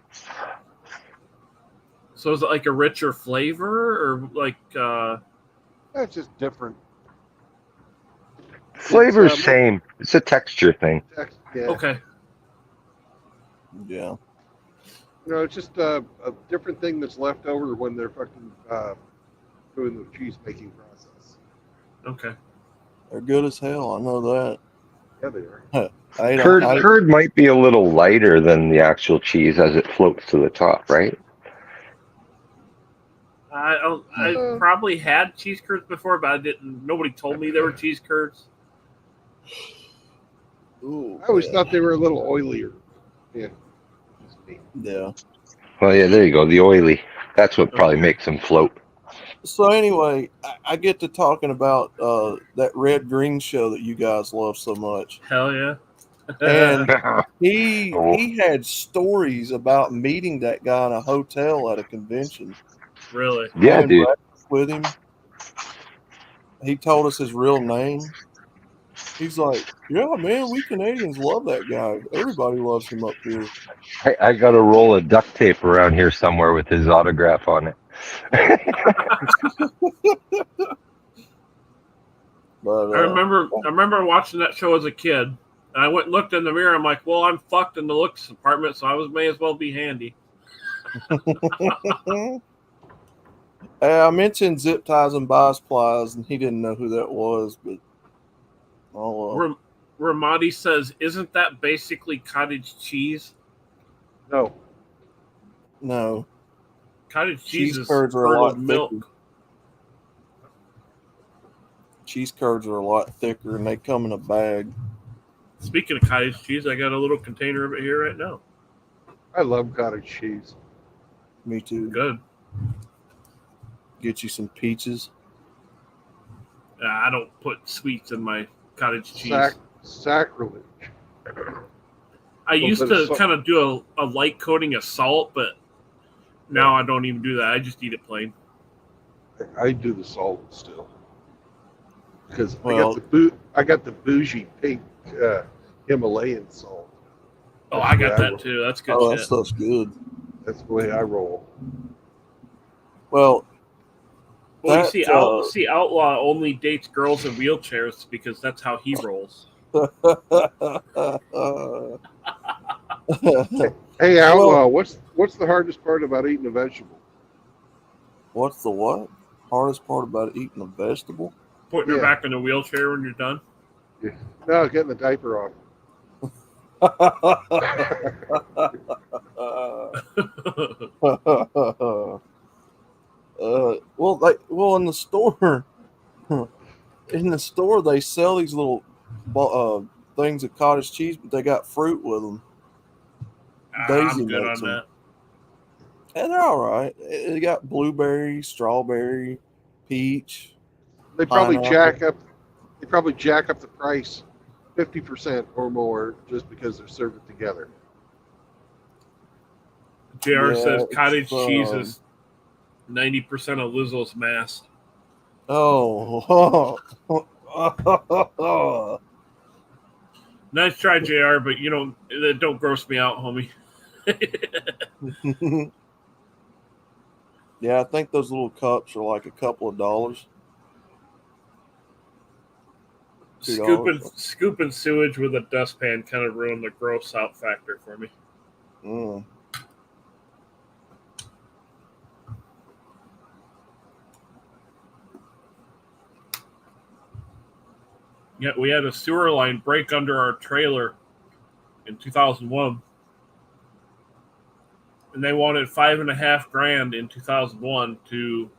So is it like a richer flavor, or like? That's just different. Flavor's It's, same. It's a texture thing. Yeah. Okay. Yeah. You know, it's just a different thing that's left over when they're fucking doing the cheese making process. Okay. They're good as hell. I know that. Yeah, they are. Curd might be a little lighter than the actual cheese as it floats to the top, right? I probably had cheese curds before, but I didn't. Nobody told me they were cheese curds. Ooh, I always thought they were a little oilier. Yeah. Yeah. Well, yeah, there you go. The oily. That's what probably makes them float. So anyway, I get to talking about that Red Green show that you guys love so much. Hell yeah. And he had stories about meeting that guy in a hotel at a convention. Really? Yeah, Having dude. breakfast with him. He told us his real name. He's like, yeah, man, we Canadians love that guy. Everybody loves him up here. I got a roll of duct tape around here somewhere with his autograph on it. But I remember watching that show as a kid, and I went and looked in the mirror. I'm like, well, I'm fucked in the looks department, so I may as well be handy. I mentioned Zip Ties and Bias Plies, and he didn't know who that was, but Ramadi says, isn't that basically cottage cheese? No. No. Cottage cheese is curds are a curdled lot milk. thicker. Cheese curds are a lot thicker, and they come in a bag. Speaking of cottage cheese, I got a little container of it here right now. I love cottage cheese. Me too. Good. Get you some peaches. I don't put sweets in my cottage cheese. Sacrilege. I used bit of to salt. kind of do a light coating of salt, but now I don't even do that. I just eat it plain. I do the salt still because Well- I got the bougie pink Himalayan salt. Oh, That's I the way got that roll. too. That's good Oh, that shit. stuff's good. That's the way I roll. Well, Well, that, you see, Outlaw only dates girls in wheelchairs because that's how he rolls. Hey, Outlaw, what's the hardest part about eating a vegetable? What's the what? Hardest part about eating a vegetable? Putting her Yeah. back in the wheelchair when you're done. No, getting the diaper off. Well, in the store, they sell these little things of cottage cheese, but they got fruit with them. Daisy I'm good makes on them. that. And they're all right. It got blueberry, strawberry, peach. They probably Pineapple. jack up the price 50% or more just because they're serving together. JR says it's, cottage cheese is 90% of Lizzo's mass. Oh. Nice try, JR, but don't gross me out, homie. Yeah, I think those little cups are like a couple of dollars. $2. Scooping sewage with a dustpan kind of ruined the gross out factor for me. Mm. Yeah, we had a sewer line break under our trailer in 2001. And they wanted $5,500 in 2001 to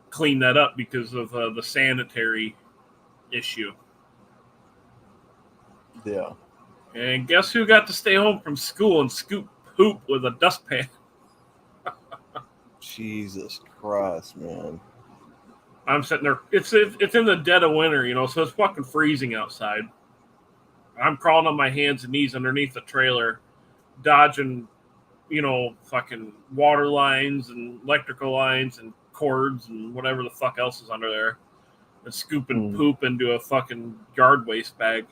clean that up because of the sanitary issue. Yeah. And guess who got to stay home from school and scoop poop with a dustpan? Jesus Christ, man. I'm sitting there. It's in the dead of winter, so it's fucking freezing outside. I'm crawling on my hands and knees underneath the trailer, dodging, fucking water lines and electrical lines and cords and whatever the fuck else is under there, and scooping poop into a fucking yard waste bag.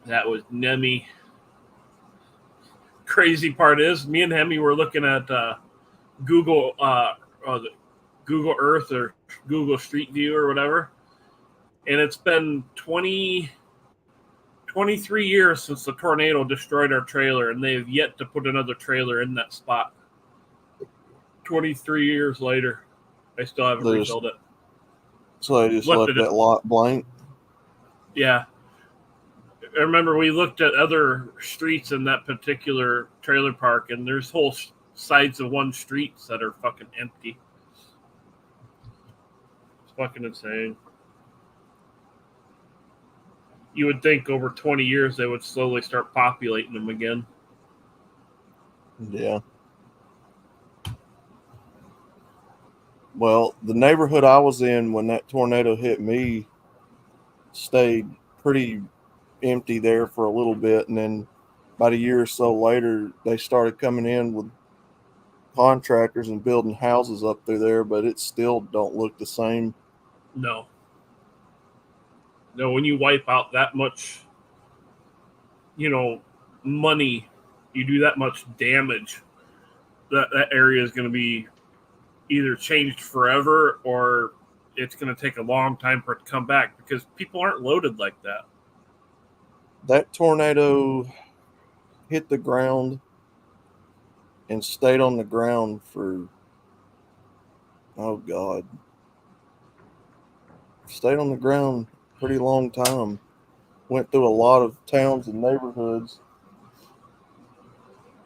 That was Nemi. Crazy part is, me and Hemi were looking at Google Google Earth or Google Street View or whatever, and it's been 23 years since the tornado destroyed our trailer, and they have yet to put another trailer in that spot. 23 years later, I still haven't refilled it. So they just left that lot blank? Yeah. I remember we looked at other streets in that particular trailer park, and there's whole sides of one streets that are fucking empty. It's fucking insane. You would think over 20 years they would slowly start populating them again. Yeah. Well, the neighborhood I was in when that tornado hit me stayed pretty empty there for a little bit, and then about a year or so later they started coming in with contractors and building houses up through there, but it still don't look the same. No, when you wipe out that much money, you do that much damage, that area is going to be either changed forever or it's going to take a long time for it to come back because people aren't loaded like that. That tornado hit the ground and stayed on the ground for, oh God, stayed on the ground a pretty long time. Went through a lot of towns and neighborhoods.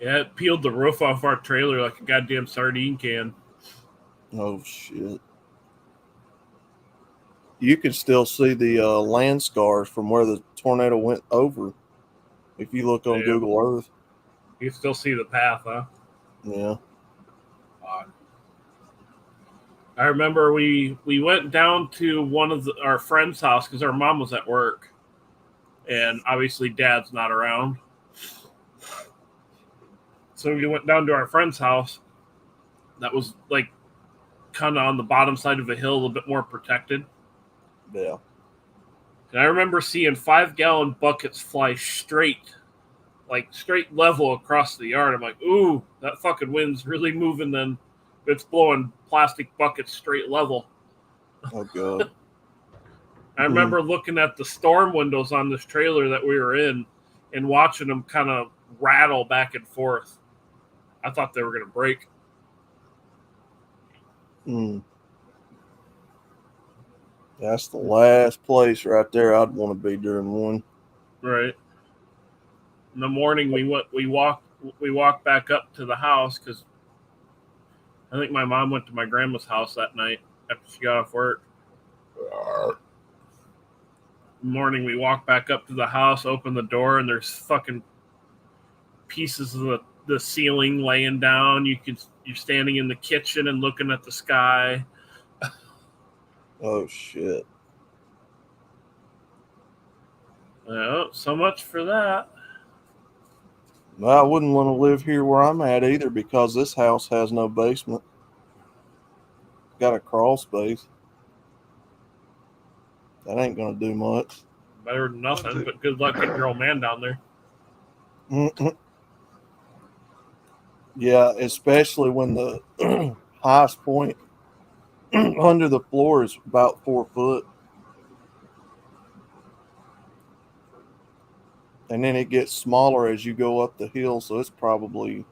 Yeah, it peeled the roof off our trailer like a goddamn sardine can. Oh, shit. You could still see the land scars from where the tornado went over if you look on Google Earth. You can still see the path, huh? Yeah. I remember we went down to one of our friend's house because our mom was at work. And obviously Dad's not around. So we went down to our friend's house that was like kind of on the bottom side of a hill, a little bit more protected. Yeah. And I remember seeing 5-gallon buckets fly straight level across the yard. I'm like, ooh, that fucking wind's really moving then. It's blowing plastic buckets straight level. Oh, God. I remember looking at the storm windows on this trailer that we were in and watching them kind of rattle back and forth. I thought they were going to break. That's the last place right there I'd want to be during one. Right. In the morning, we walked back up to the house because I think my mom went to my grandma's house that night after she got off work. Morning, we walk back up to the house, open the door, and there's fucking pieces of the ceiling laying down. You're standing in the kitchen and looking at the sky. Oh shit. Oh, so much for that. Well, I wouldn't want to live here where I'm at either because this house has no basement. Got a crawl space. That ain't gonna do much. Better than nothing, but good luck getting your old man down there. Mm-mm. Yeah, especially when the highest point under the floor is about 4 foot. And then it gets smaller as you go up the hill, so it's probably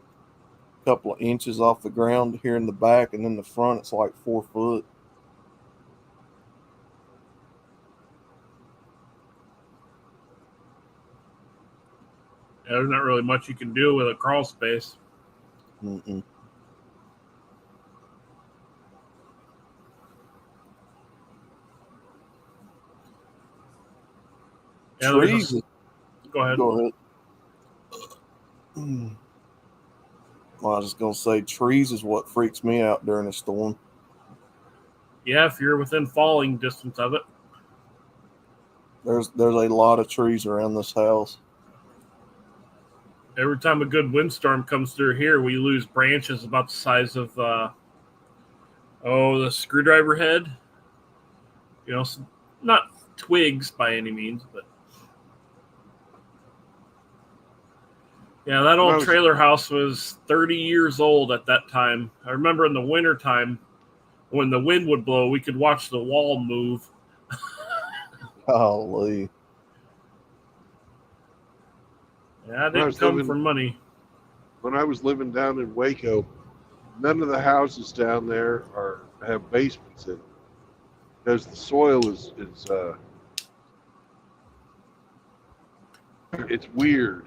a couple of inches off the ground here in the back, and then the front it's like 4 foot. Yeah, there's not really much you can do with a crawl space. Mm-mm. Yeah, Trees. Go ahead. Go ahead. Well, I was just gonna say, trees is what freaks me out during a storm. Yeah, if you're within falling distance of it. There's a lot of trees around this house. Every time a good windstorm comes through here, we lose branches about the size of the screwdriver head. You know, not twigs by any means, but yeah, that old trailer house was 30 years old at that time. I remember in the winter time when the wind would blow, we could watch the wall move. Golly. Yeah, I didn't come for money. When I was living down in Waco, none of the houses down there have basements in them because the soil is it's weird.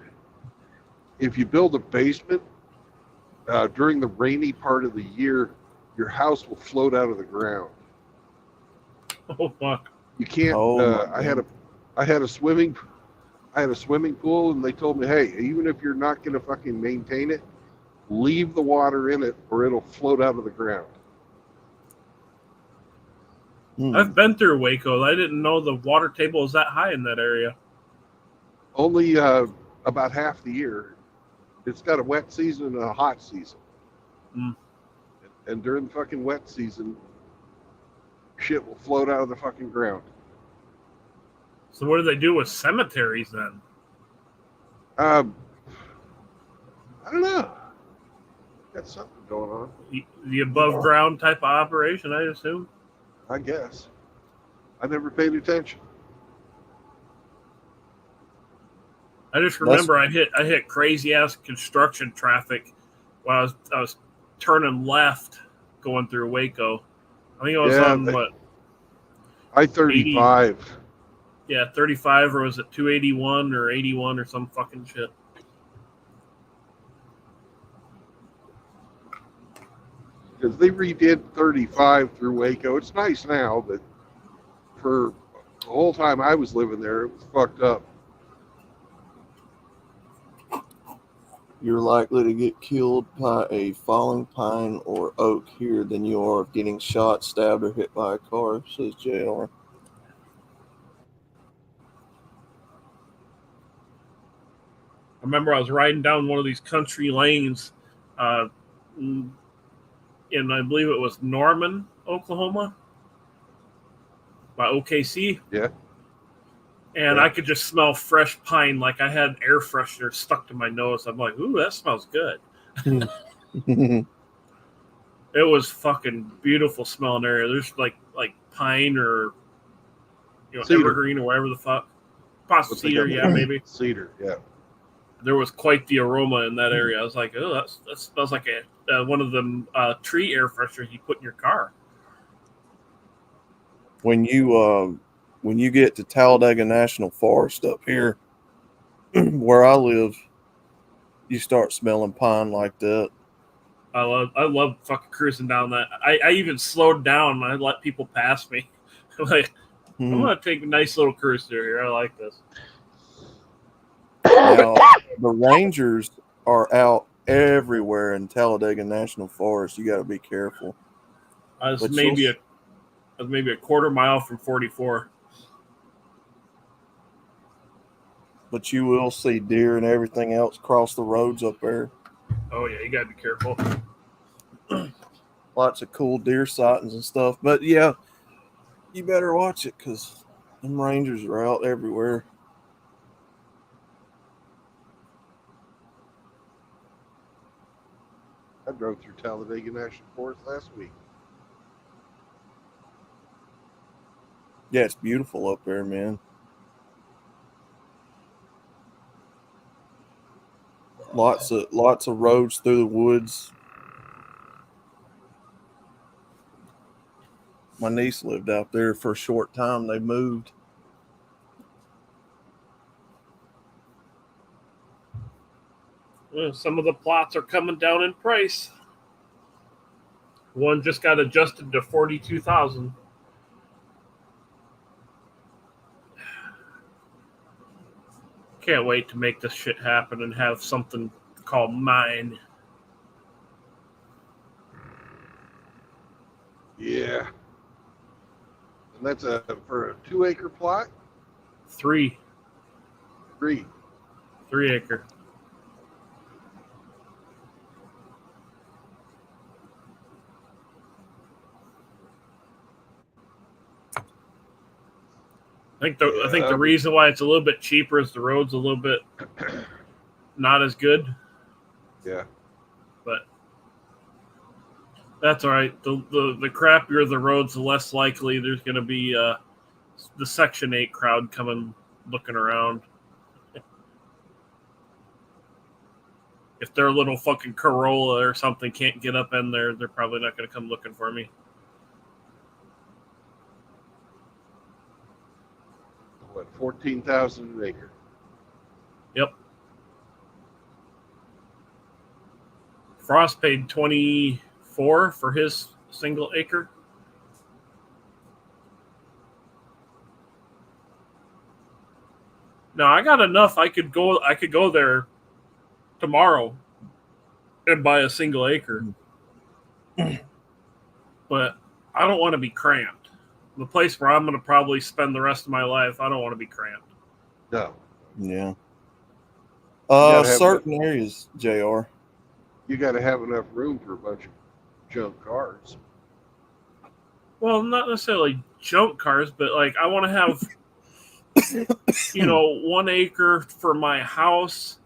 If you build a basement during the rainy part of the year, your house will float out of the ground. Oh fuck! You can't. I had a swimming pool, and they told me, hey, even if you're not going to fucking maintain it, leave the water in it, or it'll float out of the ground. I've been through Waco. I didn't know the water table was that high in that area. Only about half the year. It's got a wet season and a hot season. And during the fucking wet season, shit will float out of the fucking ground. So what do they do with cemeteries then? I don't know. Got something going on. The above ground type of operation, I assume. I guess. I never paid attention. I just remember I hit crazy ass construction traffic while I was turning left going through Waco. I think it was on what? I-35. Yeah, 35, or was it 281 or 81 or some fucking shit? Because they redid 35 through Waco. It's nice now, but for the whole time I was living there, it was fucked up. You're likely to get killed by a falling pine or oak here than you are of getting shot, stabbed, or hit by a car, says JR. I remember I was riding down one of these country lanes in, I believe it was Norman, Oklahoma, by OKC. Yeah. And I could just smell fresh pine, like I had air freshener stuck to my nose. I'm like, ooh, that smells good. It was fucking beautiful smelling area. There's like pine or evergreen or whatever the fuck. Possibly cedar, yeah, maybe. Cedar, yeah. There was quite the aroma in that area. I was like, oh, that smells like one of them tree air fresheners you put in your car. When you get to Talladega National Forest up here, where I live, you start smelling pine like that. I love fucking cruising down that. I even slowed down and I let people pass me. Like, I'm gonna take a nice little cruise through here. I like this. Now, the Rangers are out everywhere in Talladega National Forest. You got to be careful. I was But maybe you'll- a quarter mile from 44. But you will see deer and everything else cross the roads up there. Oh yeah, you gotta be careful. Lots of cool deer sightings and stuff. But yeah, you better watch it because them Rangers are out everywhere. I drove through Talladega National Forest last week. Yeah, it's beautiful up there, man. Lots of roads through the woods. My niece lived out there for a short time. They moved. Some of the plots are coming down in price. One just got adjusted to 42,000. Can't wait to make this shit happen and have something called mine. Yeah. And that's for a 2-acre plot? 3 3. acre. I think the reason why it's a little bit cheaper is the road's a little bit not as good. Yeah. But that's all right. The crappier the roads, the less likely there's going to be the Section 8 crowd coming looking around. If their little fucking Corolla or something can't get up in there, they're probably not going to come looking for me. What, 14,000 an acre? Yep. Frost paid 24 for his single acre. Now I got enough. I could go there tomorrow and buy a single acre. But I don't want to be cramped. The place where I'm going to probably spend the rest of my life, I don't want to be cramped. No. Yeah. gotta have Certain areas, JR. You got to have enough room for a bunch of junk cars. Well, not necessarily junk cars, but like I want to have, 1 acre for my house,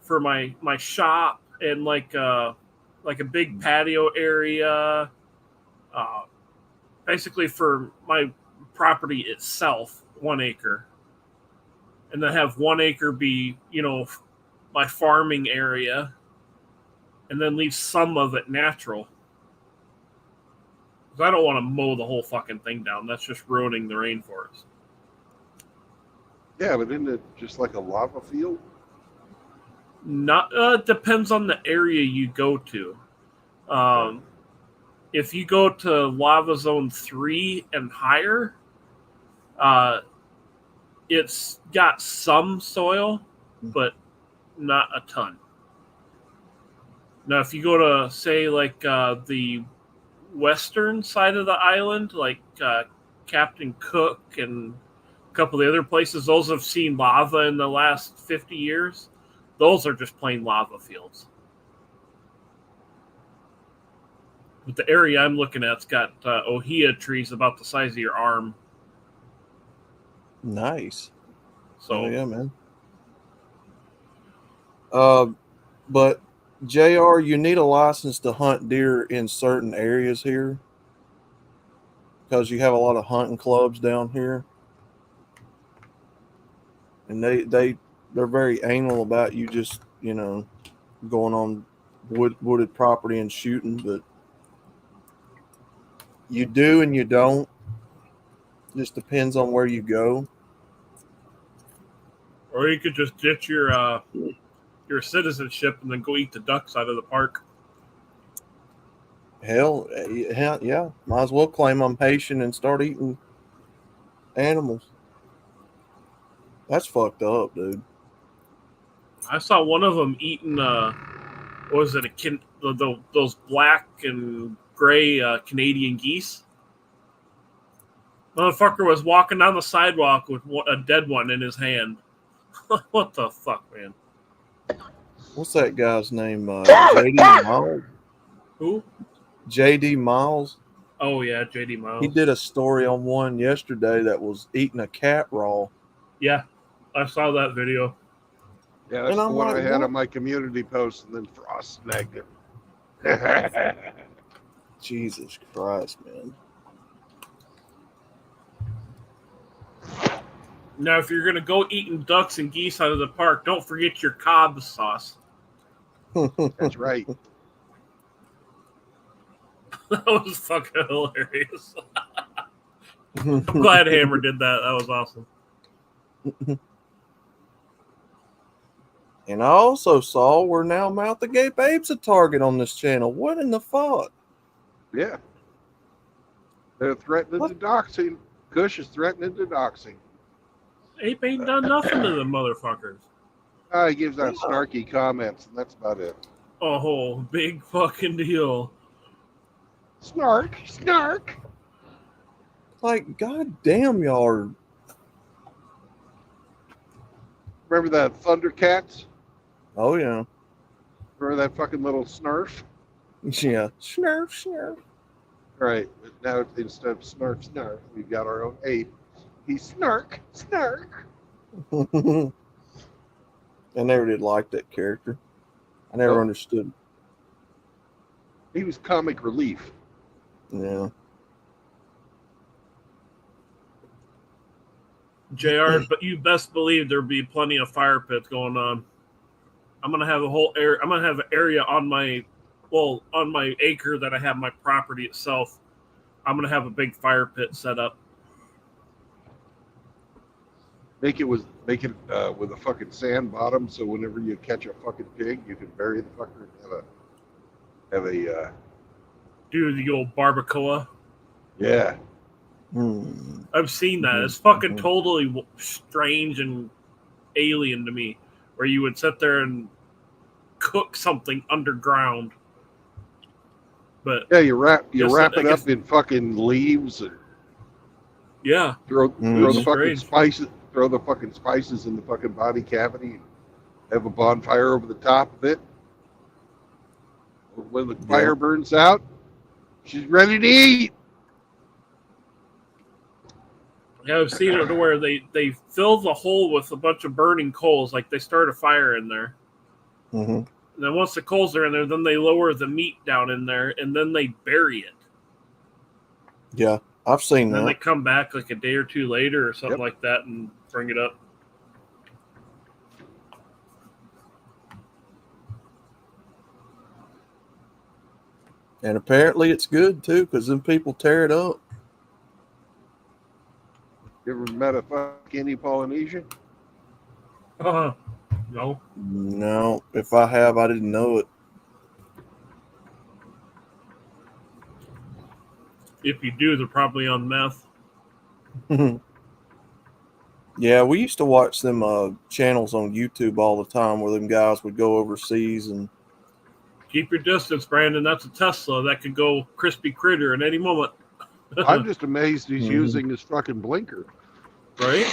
for my shop, and like a big patio area. Basically for my property itself, 1 acre, and then have 1 acre be, my farming area, and then leave some of it natural. Because I don't want to mow the whole fucking thing down. That's just ruining the rainforest. Yeah, but isn't it just like a lava field? Not depends on the area you go to. If you go to Lava Zone 3 and higher, it's got some soil, but not a ton. Now, if you go to, say, like the western side of the island, like Captain Cook and a couple of the other places, those have seen lava in the last 50 years. Those are just plain lava fields. But the area I'm looking at's got ohia trees about the size of your arm. Nice. So yeah, man. But JR, you need a license to hunt deer in certain areas here because you have a lot of hunting clubs down here, and they're very anal about you just going on wooded property and shooting, but you do and you don't. Just depends on where you go. or you could just ditch your citizenship and then go eat the ducks out of the park. Hell, yeah. Might as well claim I'm Haitian and start eating animals. That's fucked up, dude. I saw one of them eating. What was it? Those black and gray Canadian geese. Motherfucker was walking down the sidewalk with a dead one in his hand. What the fuck, man? What's that guy's name? J.D. Miles? Who? J.D. Miles. Oh, yeah, J.D. Miles. He did a story on one yesterday that was eating a cat raw. Yeah, I saw that video. Yeah, that's And the I'm one like, I had what? on my community post, and then Frost snagged it. Jesus Christ, man. Now, if you're going to go eating ducks and geese out of the park, don't forget your Cobb sauce. That's right. That was fucking hilarious. I'm glad Hammer did that. That was awesome. And I also saw we're now Mouth Agape Ape's a target on this channel. What in the fuck? Yeah. They're threatening What? to doxing. Kush is threatening to doxing. Ape ain't done nothing to the motherfuckers. He gives out snarky comments, and that's about it. Oh, big fucking deal. Snark, snark. Like, goddamn, y'all are. Remember that Thundercats? Oh, yeah. Remember that fucking little snarf? Yeah. Snurf, snurf. Right. But now instead of snarf, snarf, we've got our own ape. He's snark, snark. I never did like that character. I never Oh. understood. He was comic relief. Yeah. JR, but you best believe there'll be plenty of fire pits going on. I'm gonna have a whole area. I'm gonna have an area on my acre that I have my property itself. I'm gonna have a big fire pit set up. Make it with a fucking sand bottom, so whenever you catch a fucking pig, you can bury the fucker and have a Do the old barbacoa. yeah. I've seen that. It's fucking totally strange and alien to me, where you would sit there and cook something underground. But Yeah, you wrap I it guess- up in fucking leaves and yeah, throw the fucking Strange. spices. Throw the fucking spices in the fucking body cavity. And have a bonfire over the top of it. When the fire burns out, she's ready to eat. yeah, I've seen it where they fill the hole with a bunch of burning coals, like they start a fire in there. Mm-hmm. And then once the coals are in there, then they lower the meat down in there, and then they bury it. Yeah, I've seen And then they that. come back like a day or two later or something like that and bring it up. And apparently it's good too, because then people tear it up. You ever met a fucking Polynesian? No. No, if I have, I didn't know it. If you do, they're probably on meth. Yeah, we used to watch them channels on YouTube all the time where them guys would go overseas and Keep your distance, Brandon. That's a Tesla that could go crispy critter at any moment. I'm just amazed he's Mhm. using his fucking blinker. Right?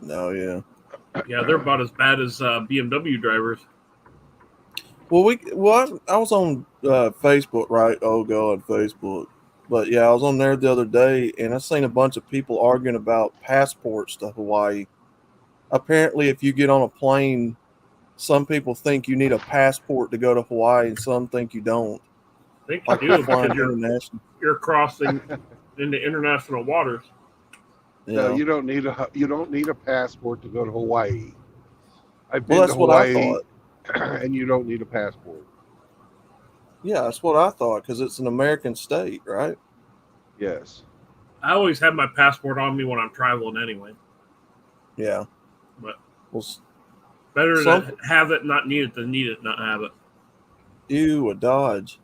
no, yeah. Yeah, they're about as bad as BMW drivers. Well, I was on Facebook, right? Oh God, Facebook. But yeah, I was on there the other day, and I seen a bunch of people arguing about passports to Hawaii. Apparently, if you get on a plane, some people think you need a passport to go to Hawaii, and some think you don't. I think Like you you're do flying because international. you're crossing into international waters. No, Yeah. you don't need a passport to go to Hawaii. I've Well, been that's to what I Hawaii, thought. and you don't need a passport. Yeah, that's what I thought because it's an American state, right? Yes. I always have my passport on me when I'm traveling anyway. Yeah. But Well, better some- to have it, not need it, than need it, not have it. a Dodge.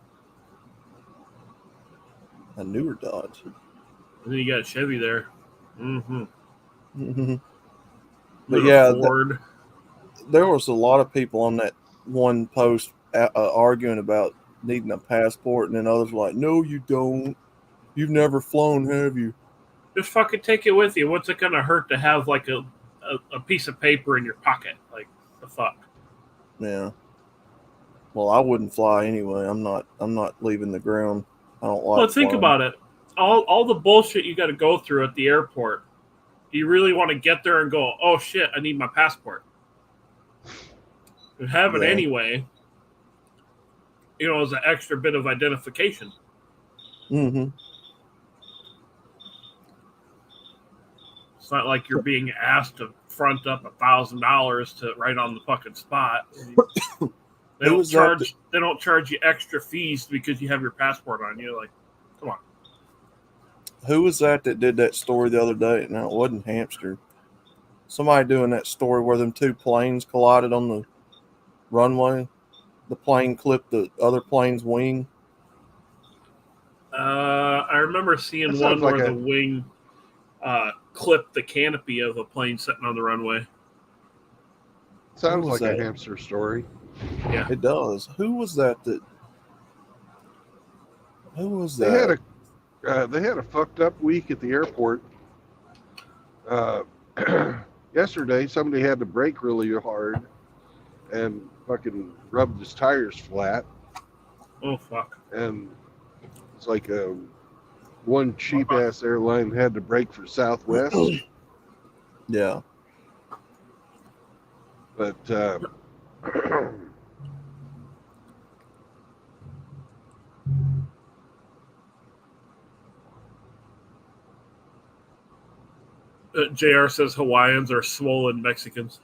A newer Dodge. And then you got a Chevy there. But Then yeah, a Ford. there was a lot of people on that one post arguing about needing a passport, and then others were like, "No, you don't. You've never flown, have you?" Just fucking take it with you. What's it gonna hurt to have like a piece of paper in your pocket? Like the fuck. Yeah. Well, I wouldn't fly anyway. I'm not leaving the ground. I don't like. Well, think flying. about it. All the bullshit you got to go through at the airport. Do you really want to get there and go, "Oh shit, I need my passport"? You have it Yeah. anyway. You know, as an extra bit of identification. Mm-hmm. It's not like you're being asked to front up $1,000 to right on the fucking spot. They Who don't was that charge. They don't charge you extra fees because you have your passport on you. Like, come on. Who was that did that story the other day? No, it wasn't Hamster. Somebody doing that story where them two planes collided on the runway. The plane clipped the other plane's wing. I remember seeing That one sounds like where a- the wing clipped the canopy of a plane sitting on the runway. Sounds Who was like a that? hamster story. Yeah. It does. Who was that? Who was They that? had a fucked up week at the airport. Yesterday, somebody had to brake really hard and fucking rubbed his tires flat, Oh fuck. and it's like one cheap ass airline had to brake for Southwest, Yeah. but JR says Hawaiians are swollen Mexicans.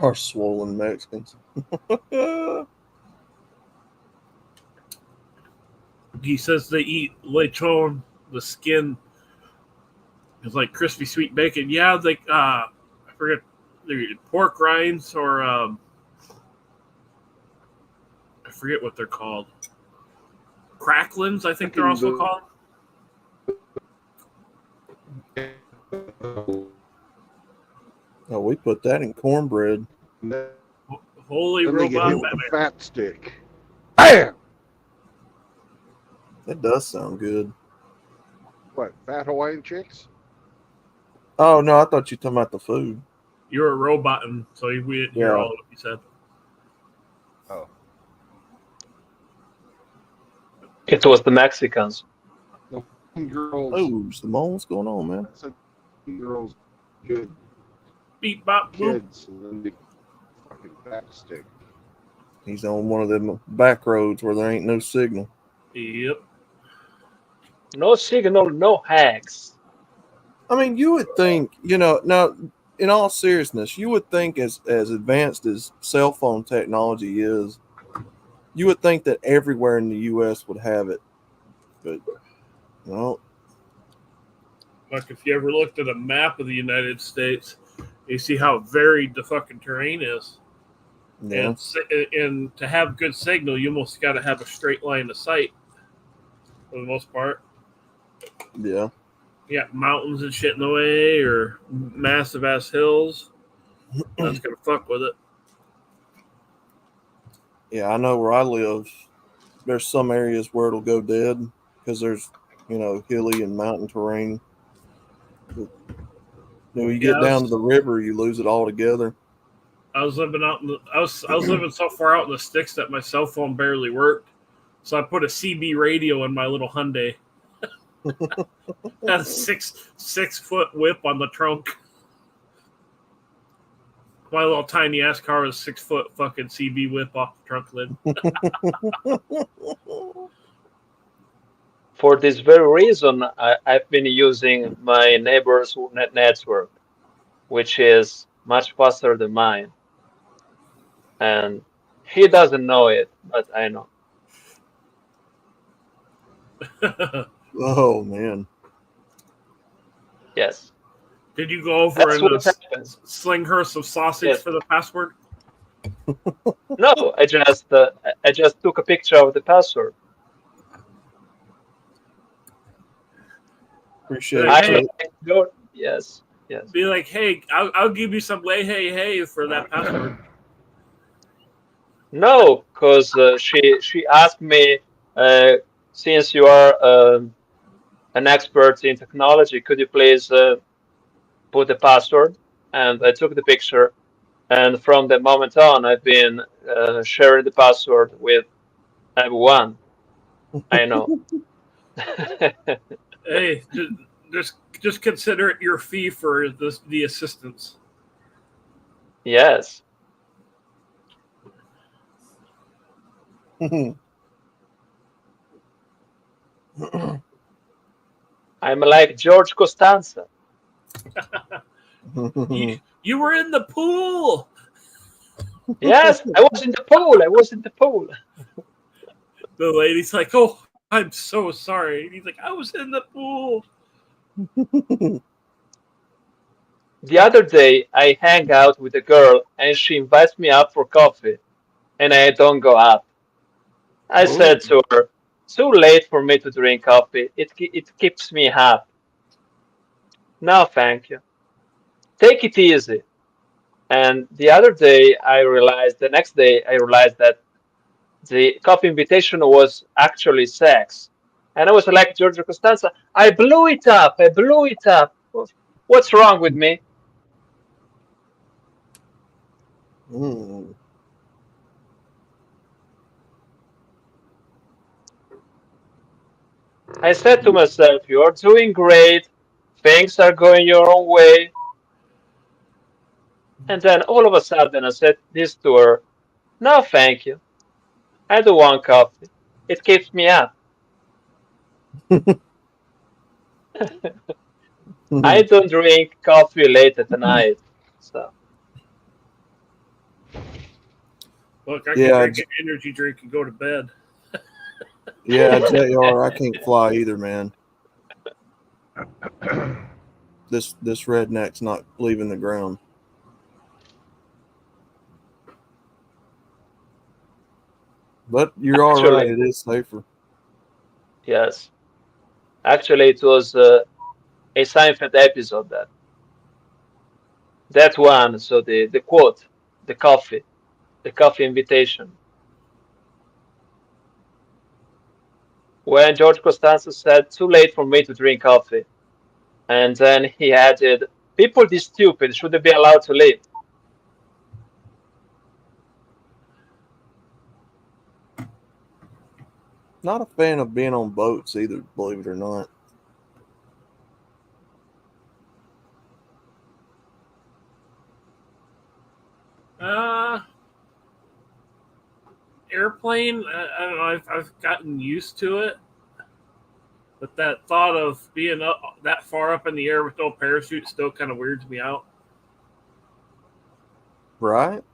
Are swollen Mexicans. He says they eat lechon, the skin. It's like crispy sweet bacon. Yeah, they I forget they're pork rinds or I forget what they're called. Cracklins, I think they're also called. Oh, we put that in cornbread. Holy then they get hit robot with a Batman. fat stick. Bam! That does sound good. What, fat Hawaiian chicks? Oh no, I thought you were talking about the food. You're a robot, and so we didn't hear Yeah. all of what you said. Oh, It was the Mexicans. girls. Oh, Simone, what's going on, man? I said girls, good Beep bop boop. kids, and then the fucking fat stick. He's on one of them back roads where there ain't no signal. Yep. No signal, no hacks. I mean, you would think, now, in all seriousness, you would think as advanced as cell phone technology is, you would think that everywhere in the U.S. would have it. But, no. Like if you ever looked at a map of the United States, you see how varied the fucking terrain is. Yeah. And to have good signal, you almost got to have a straight line of sight for the most part. Yeah. You got mountains and shit in the way or massive ass hills. That's going to fuck with it. Yeah, I know where I live, there's some areas where it'll go dead because there's, hilly and mountain terrain. But, you get down to the river, you lose it altogether. I was living out in I was living so far out in the sticks that my cell phone barely worked. So I put a CB radio in my little Hyundai. Had a 6 foot whip on the trunk. My little tiny ass car was 6 foot fucking CB whip off the trunk lid. For this very reason, I've been using my neighbor's network, which is much faster than mine. And he doesn't know it, but I know. Oh, man. Yes. Did you go over That's and what happens. sling her some sausage Yes. for the password? No, I just took a picture of the password. Appreciate Hey, it. Chip. Yes. Be like, hey, I'll give you some lay hey for that password. No, because she asked me, since you are an expert in technology, could you please put the password? And I took the picture, and from that moment on, I've been sharing the password with everyone I know. Hey, just consider it your fee for the assistance. Yes. I'm like George Costanza. You were in the pool. Yes, I was in the pool. I was in the pool. The lady's like, "Oh, I'm so sorry." And he's like, "I was in the pool." The other day, I hang out with a girl, and she invites me up for coffee, and I don't go up. I said to her, "Too late for me to drink coffee. It keeps me up." No, thank you. Take it easy. And the next day, I realized that the coffee invitation was actually sex. And I was like, Giorgio Costanza, I blew it up. I blew it up. What's wrong with me? I said to myself, you're doing great. Things are going your own way. And then all of a sudden, I said this to her. No, thank you. I don't want coffee. It keeps me up. I don't drink coffee late at night. So Look, I can drink an energy drink and go to bed. Yeah, JR, I can't fly either, man. This redneck's not leaving the ground. But you're all right. It is safer. Yes. Actually, it was a Seinfeld episode that one. So the quote, the coffee invitation. When George Costanza said, "Too late for me to drink coffee," and then he added, "People this stupid should be allowed to live." Not a fan of being on boats either, believe it or not. Airplane. I don't know. I've gotten used to it, but that thought of being up that far up in the air with no parachute still kind of weirds me out. Right?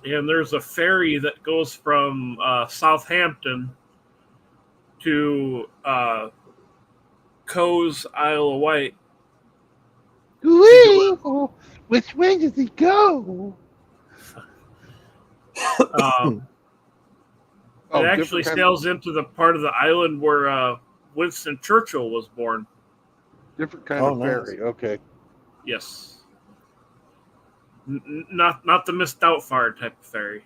And there's a ferry that goes from Southampton to Coe's, Isle of Wight. Which way does he go? It actually sails into the part of the island where Winston Churchill was born. Different kind of ferry. Okay. Yes. Not the Miss Doubtfire type of ferry.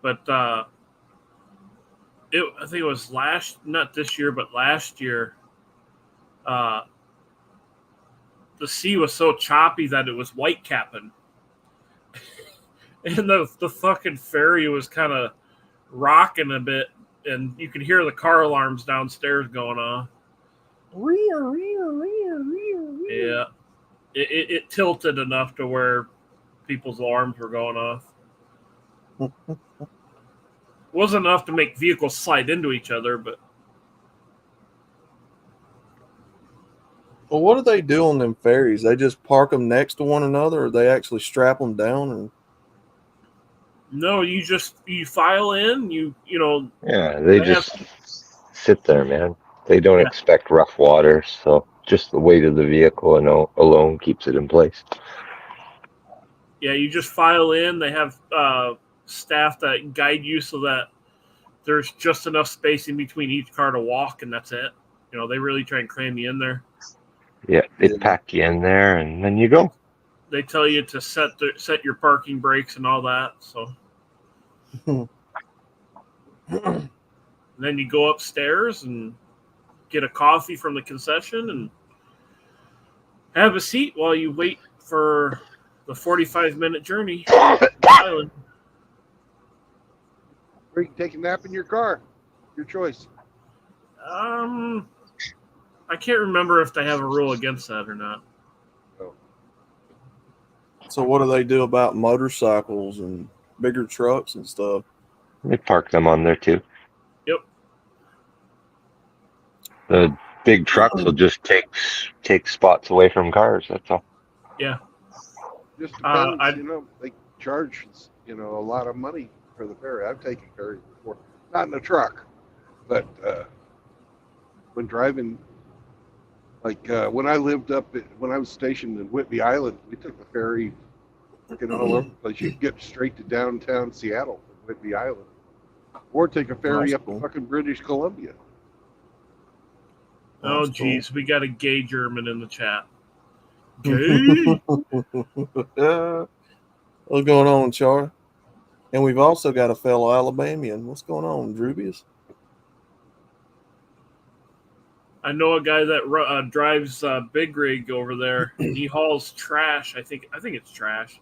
But I think it was not this year, but last year, the sea was so choppy that it was white capping. And the fucking ferry was kind of rocking a bit, and you could hear the car alarms downstairs going on. Yeah. It tilted enough to where people's alarms were going off. Wasn't enough to make vehicles slide into each other, but. Well, what do they do on them ferries? They just park them next to one another, or they actually strap them down? And no, you file in. You know. Yeah, they just sit there, man. They don't expect rough water, so just the weight of the vehicle alone keeps it in place. Yeah, you just file in. They have staff that guide you so that there's just enough space in between each car to walk, and that's it. You know, they really try and cram you in there. Yeah, they Yeah. pack you in there, and then you go. They tell you to set your parking brakes and all that. So and then you go upstairs and get a coffee from the concession and have a seat while you wait for the 45-minute journey to the island. Or you can take a nap in your car. Your choice. I can't remember if they have a rule against that or not. So what do they do about motorcycles and bigger trucks and stuff? They park them on there too. Yep. The big trucks will just take spots away from cars. That's all. Yeah. Just depends, I- they charge, a lot of money for the ferry. I've taken ferries before. Not in a truck, but when driving, like when I was stationed in Whidbey Island, we took the ferry all over the place. You could get straight to downtown Seattle from Whidbey Island. Or take a ferry That's up cool. to fucking British Columbia. Oh, That's cool. geez, we got a gay German in the chat. Gay? What's going on, Char? And we've also got a fellow Alabamian. What's going on, Drubius? I know a guy that drives big rig over there. He hauls trash. I think it's trash.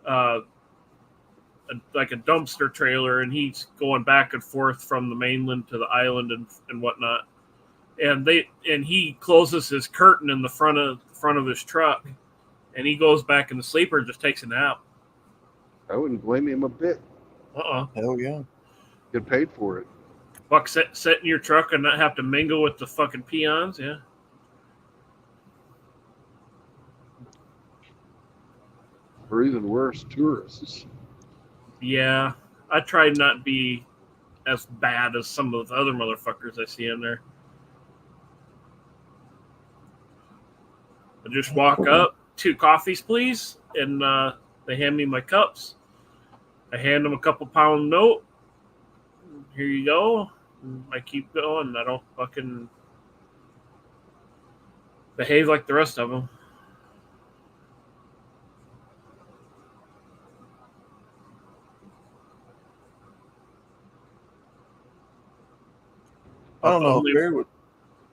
Like a dumpster trailer, and he's going back and forth from the mainland to the island and whatnot. And he closes his curtain in the front of his truck, and he goes back in the sleeper and just takes a nap. I wouldn't blame him a bit. Hell yeah. Get paid for it. Fuck, sit in your truck and not have to mingle with the fucking peons, yeah. Or even worse, tourists. Yeah, I try not be as bad as some of the other motherfuckers I see in there. I just walk up, 2 coffees, please, and they hand me my cups. I hand them a couple pound note. Here you go. I keep going. I don't fucking behave like the rest of them. I don't know. Only- If Barry would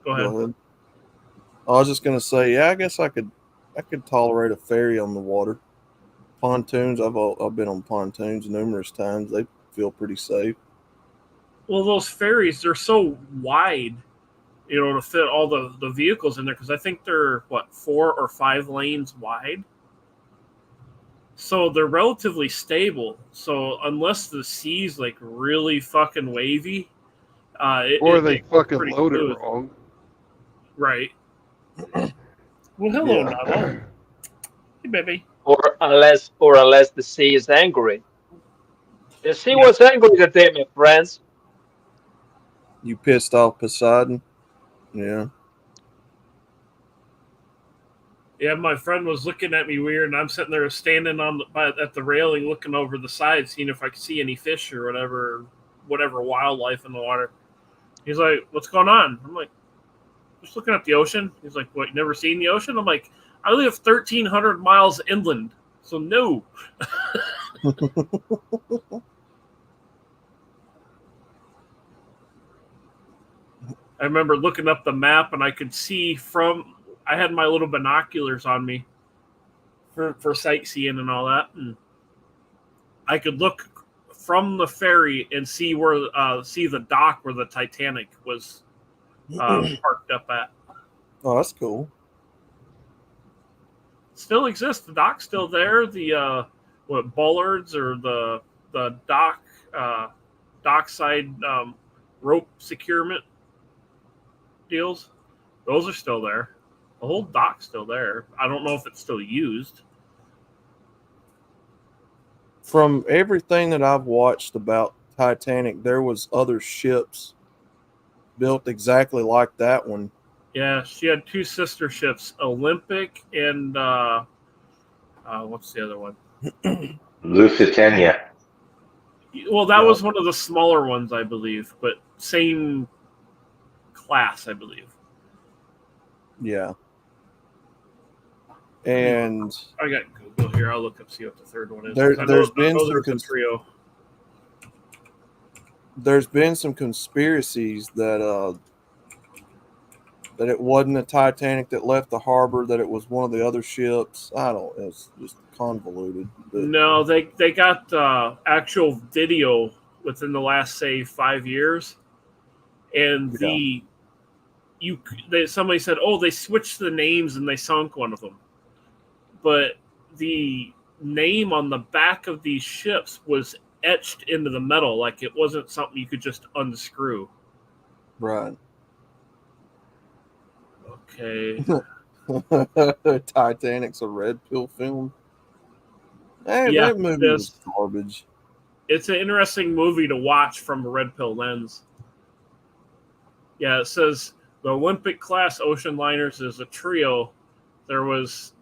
Go ahead. go ahead. I was just gonna say, yeah, I guess I could tolerate a ferry on the water. Pontoons, I've been on pontoons numerous times. They feel pretty safe. Well, those ferries, they're so wide, to fit all the vehicles in there, because I think they're, 4 or 5 lanes wide? So they're relatively stable. So unless the sea's, really fucking wavy, Or they go fucking pretty load smooth. it wrong. Right. Well, hello, Yeah. Navo. Hey, baby. Or unless the sea is angry. The sea was angry today, my friends. You pissed off Poseidon? Yeah. Yeah, my friend was looking at me weird, and I'm sitting there standing at the railing, looking over the side, seeing if I could see any fish or whatever wildlife in the water. He's like, "What's going on?" I'm like, "Just looking at the ocean." He's like, "What? You never seen the ocean?" I'm like, "I live 1,300 miles inland, so no." I remember looking up the map, and I could see I had my little binoculars on me for sightseeing and all that, and I could look from the ferry and see the dock where the Titanic was parked up at. Oh, that's cool. Still exists. The dock's still there. The bollards or the dockside rope securement deals, those are still there. The whole dock's still there. I don't know if it's still used. From everything that I've watched about Titanic, there was other ships built exactly like that one. Yeah, she had 2 sister ships, Olympic and what's the other one? Lusitania. Well, that was one of the smaller ones, I believe, but same class, I believe. Yeah. And I got Google here. I'll look up, see what the third one is. There's been some there's a trio. There's been some conspiracies that that it wasn't a Titanic that left the harbor, that it was one of the other ships. It's just convoluted. But No, they got actual video within the last, say, 5 years, and somebody said, oh, they switched the names and they sunk one of them, but the name on the back of these ships was etched into the metal, like it wasn't something you could just unscrew. Right. Okay. Titanic's a red pill film. Hey, Yeah, that movie was garbage. It's an interesting movie to watch from a red pill lens. Yeah, it says the Olympic class ocean liners is a trio. There was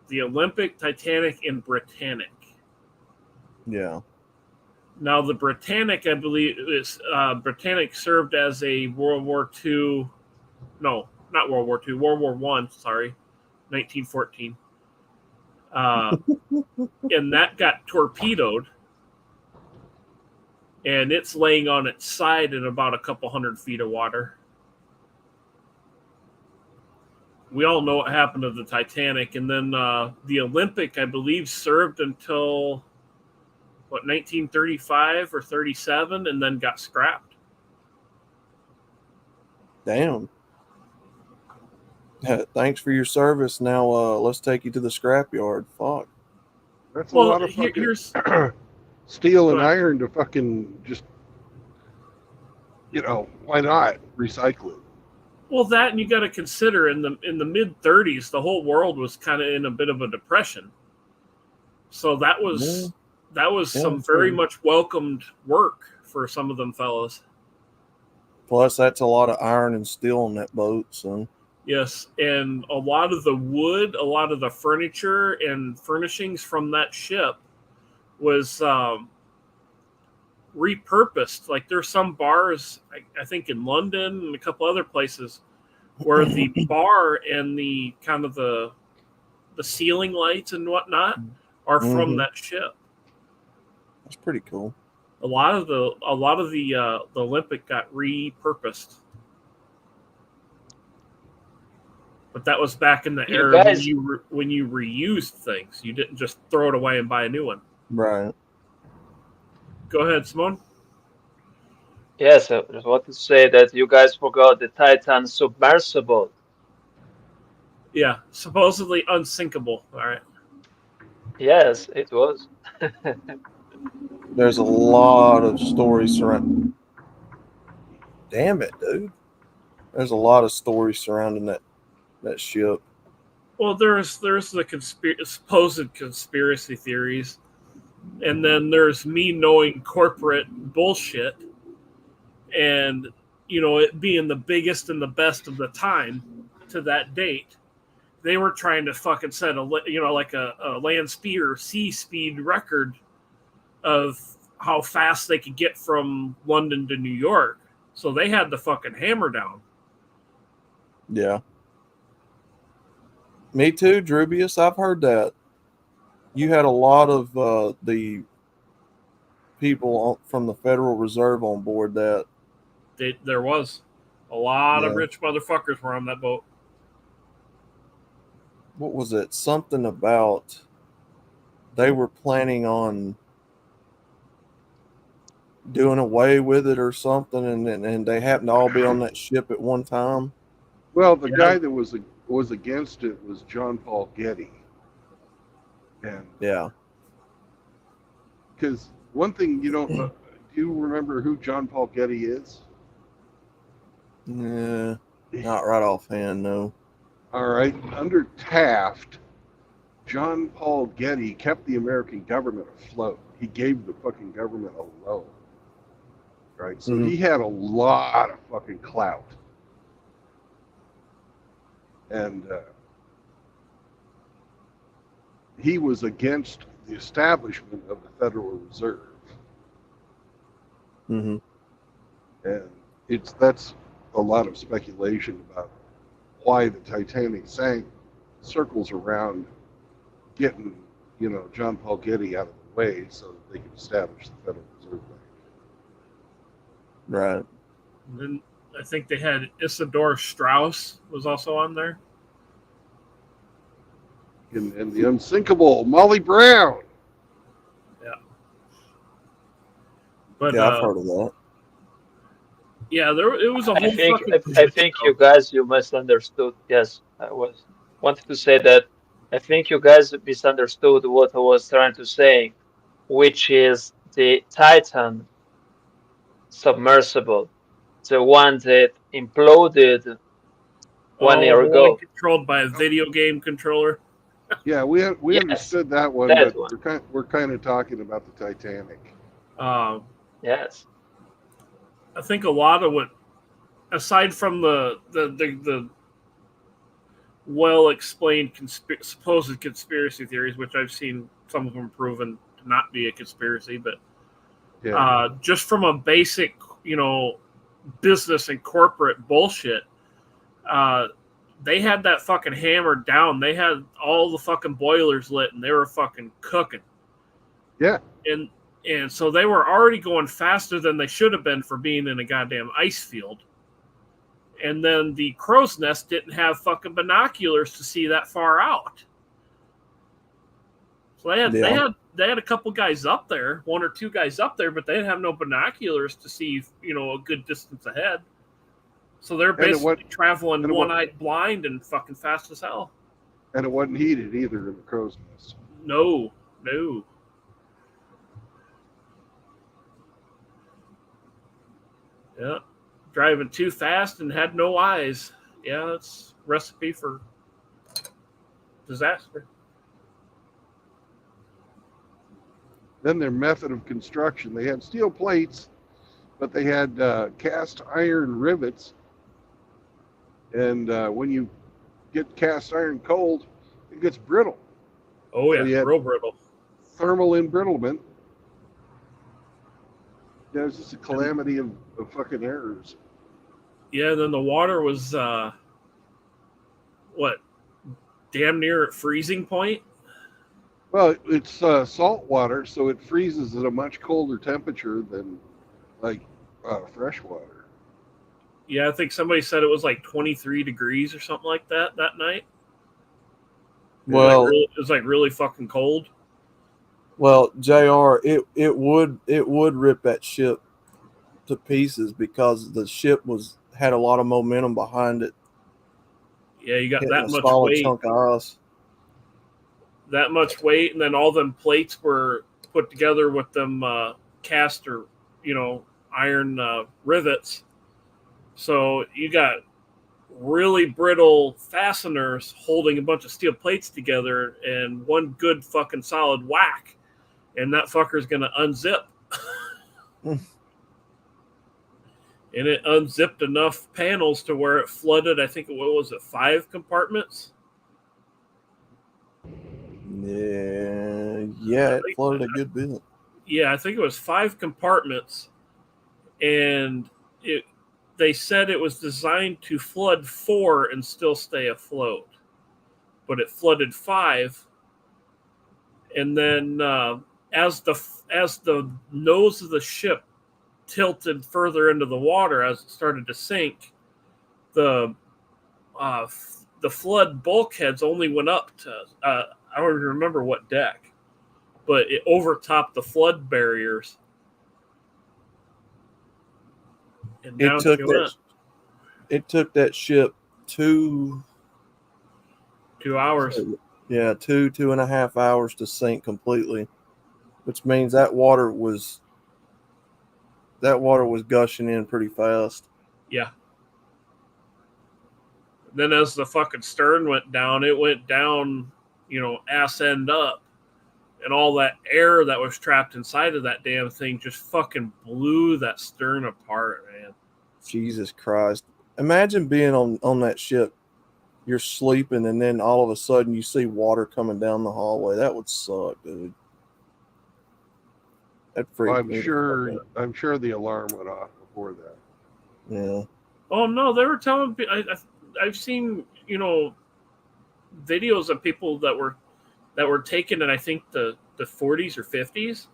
the Olympic, Titanic, and Britannic. Yeah. Now the Britannic, I believe, is Britannic served as a World War II. No, not World War II. World War I. Sorry, 1914. And that got torpedoed, and it's laying on its side in about a couple 100 feet of water. We all know what happened to the Titanic, and then the Olympic, I believe, served until 1935 or 37, and then got scrapped. Damn. Thanks for your service. Now let's take you to the scrapyard. Fuck. That's a lot of fucking steel and iron to fucking just, why not recycle it? Well, that, and you got to consider in the mid 30s, the whole world was kind of in a bit of a depression. So that was some very much welcomed work for some of them fellas. Plus, that's a lot of iron and steel on that boat. So yes, and a lot of the wood, a lot of the furniture and furnishings from that ship was repurposed. Like there's some bars, I think in London and a couple other places, where the bar and the kind of the ceiling lights and whatnot are from that ship. That's pretty cool. A lot of the Olympic got repurposed, but that was back in the era when you reused things. You didn't just throw it away and buy a new one. Right. Go ahead, Simone. Yes, I just want to say that you guys forgot the Titan submersible. Yeah, supposedly unsinkable. All right. Yes, it was. There's a lot of stories surrounding. Damn it, dude! There's a lot of stories surrounding that ship. Well, there's the supposed conspiracy theories, and then there's me knowing corporate bullshit, and it being the biggest and the best of the time to that date. They were trying to fucking set like a land speed or sea speed record of how fast they could get from London to New York. So they had the fucking hammer down. Yeah. Me too, Drubius. I've heard that. You had a lot of the people from the Federal Reserve on board that. There was a lot of rich motherfuckers were on that boat. What was it? Something about they were planning on doing away with it or something, and they happened to all be on that ship at one time. Well, the guy that was against it was John Paul Getty. And because one thing you don't do you remember who John Paul Getty is? Yeah, not right offhand, no. All right, under Taft, John Paul Getty kept the American government afloat. He gave the fucking government a loan, right? So he had a lot of fucking clout. And he was against the establishment of the Federal Reserve. Mm-hmm. And that's a lot of speculation about why the Titanic sank, circles around getting, John Paul Getty out of the way so that they could establish the Federal Reserve Bank. Right. And then I think they had Isidore Straus was also on there. And the unsinkable Molly Brown. But Yeah, I've heard of that. yeah, it was a whole I think you misunderstood. Yes, I wanted to say that I think you guys misunderstood what I was trying to say, which is the Titan submersible, the one that imploded 1 year the one ago. controlled by a video game controller. Yeah, we Yes, understood that one, that but one. we're kind of talking about the Titanic. Yes. I think a lot of what, aside from the well explained supposed conspiracy theories, which I've seen some of them proven to not be a conspiracy, but just from a basic, business and corporate bullshit, they had that fucking hammered down. They had all the fucking boilers lit and they were fucking cooking. Yeah. And so they were already going faster than they should have been for being in a goddamn ice field. And then the crow's nest didn't have fucking binoculars to see that far out. So they had a couple guys up there, 1 or 2 guys up there, but they didn't have no binoculars to see, a good distance ahead. So they're basically traveling one-eyed blind and fucking fast as hell. And it wasn't heated either in the crow's nest. No. Yeah. Driving too fast and had no eyes. Yeah, that's a recipe for disaster. Then their method of construction, they had steel plates, but they had cast iron rivets. And when you get cast iron cold, it gets brittle. Oh, yeah, so real brittle. Thermal embrittlement. There's just a calamity of fucking errors. Yeah, then the water was, damn near at freezing point? Well, it's salt water, so it freezes at a much colder temperature than, fresh water. Yeah, I think somebody said it was like 23 degrees or something like that night. Well, it was really fucking cold. Well, JR, it would rip that ship to pieces because the ship had a lot of momentum behind it. Yeah, you got that much solid weight. Chunk of ice. That much weight, and then all them plates were put together with them cast or iron rivets. So you got really brittle fasteners holding a bunch of steel plates together, and one good fucking solid whack, and that fucker's gonna unzip. And it unzipped enough panels to where it flooded, I think, 5 compartments? Yeah, it flooded a good bit. Yeah, I think it was 5 compartments, and they said it was designed to flood 4 and still stay afloat. But it flooded 5, and then as the nose of the ship tilted further into the water as it started to sink, the flood bulkheads only went up to I don't even remember what deck, but it overtopped the flood barriers. And It took that ship 2 hours. Yeah, 2.5 hours to sink completely, which means that water was gushing in pretty fast. Yeah. Then as the fucking stern went down, it went down, ass end up. And all that air that was trapped inside of that damn thing just fucking blew that stern apart, man. Jesus Christ. Imagine being on that ship. You're sleeping, and then all of a sudden you see water coming down the hallway. That would suck, dude. That freaked I'm me the sure. fuck out. I'm sure the alarm went off before that. Yeah. Oh no, they were telling me. I've seen videos of people that were taken in I think the 40s or 50s.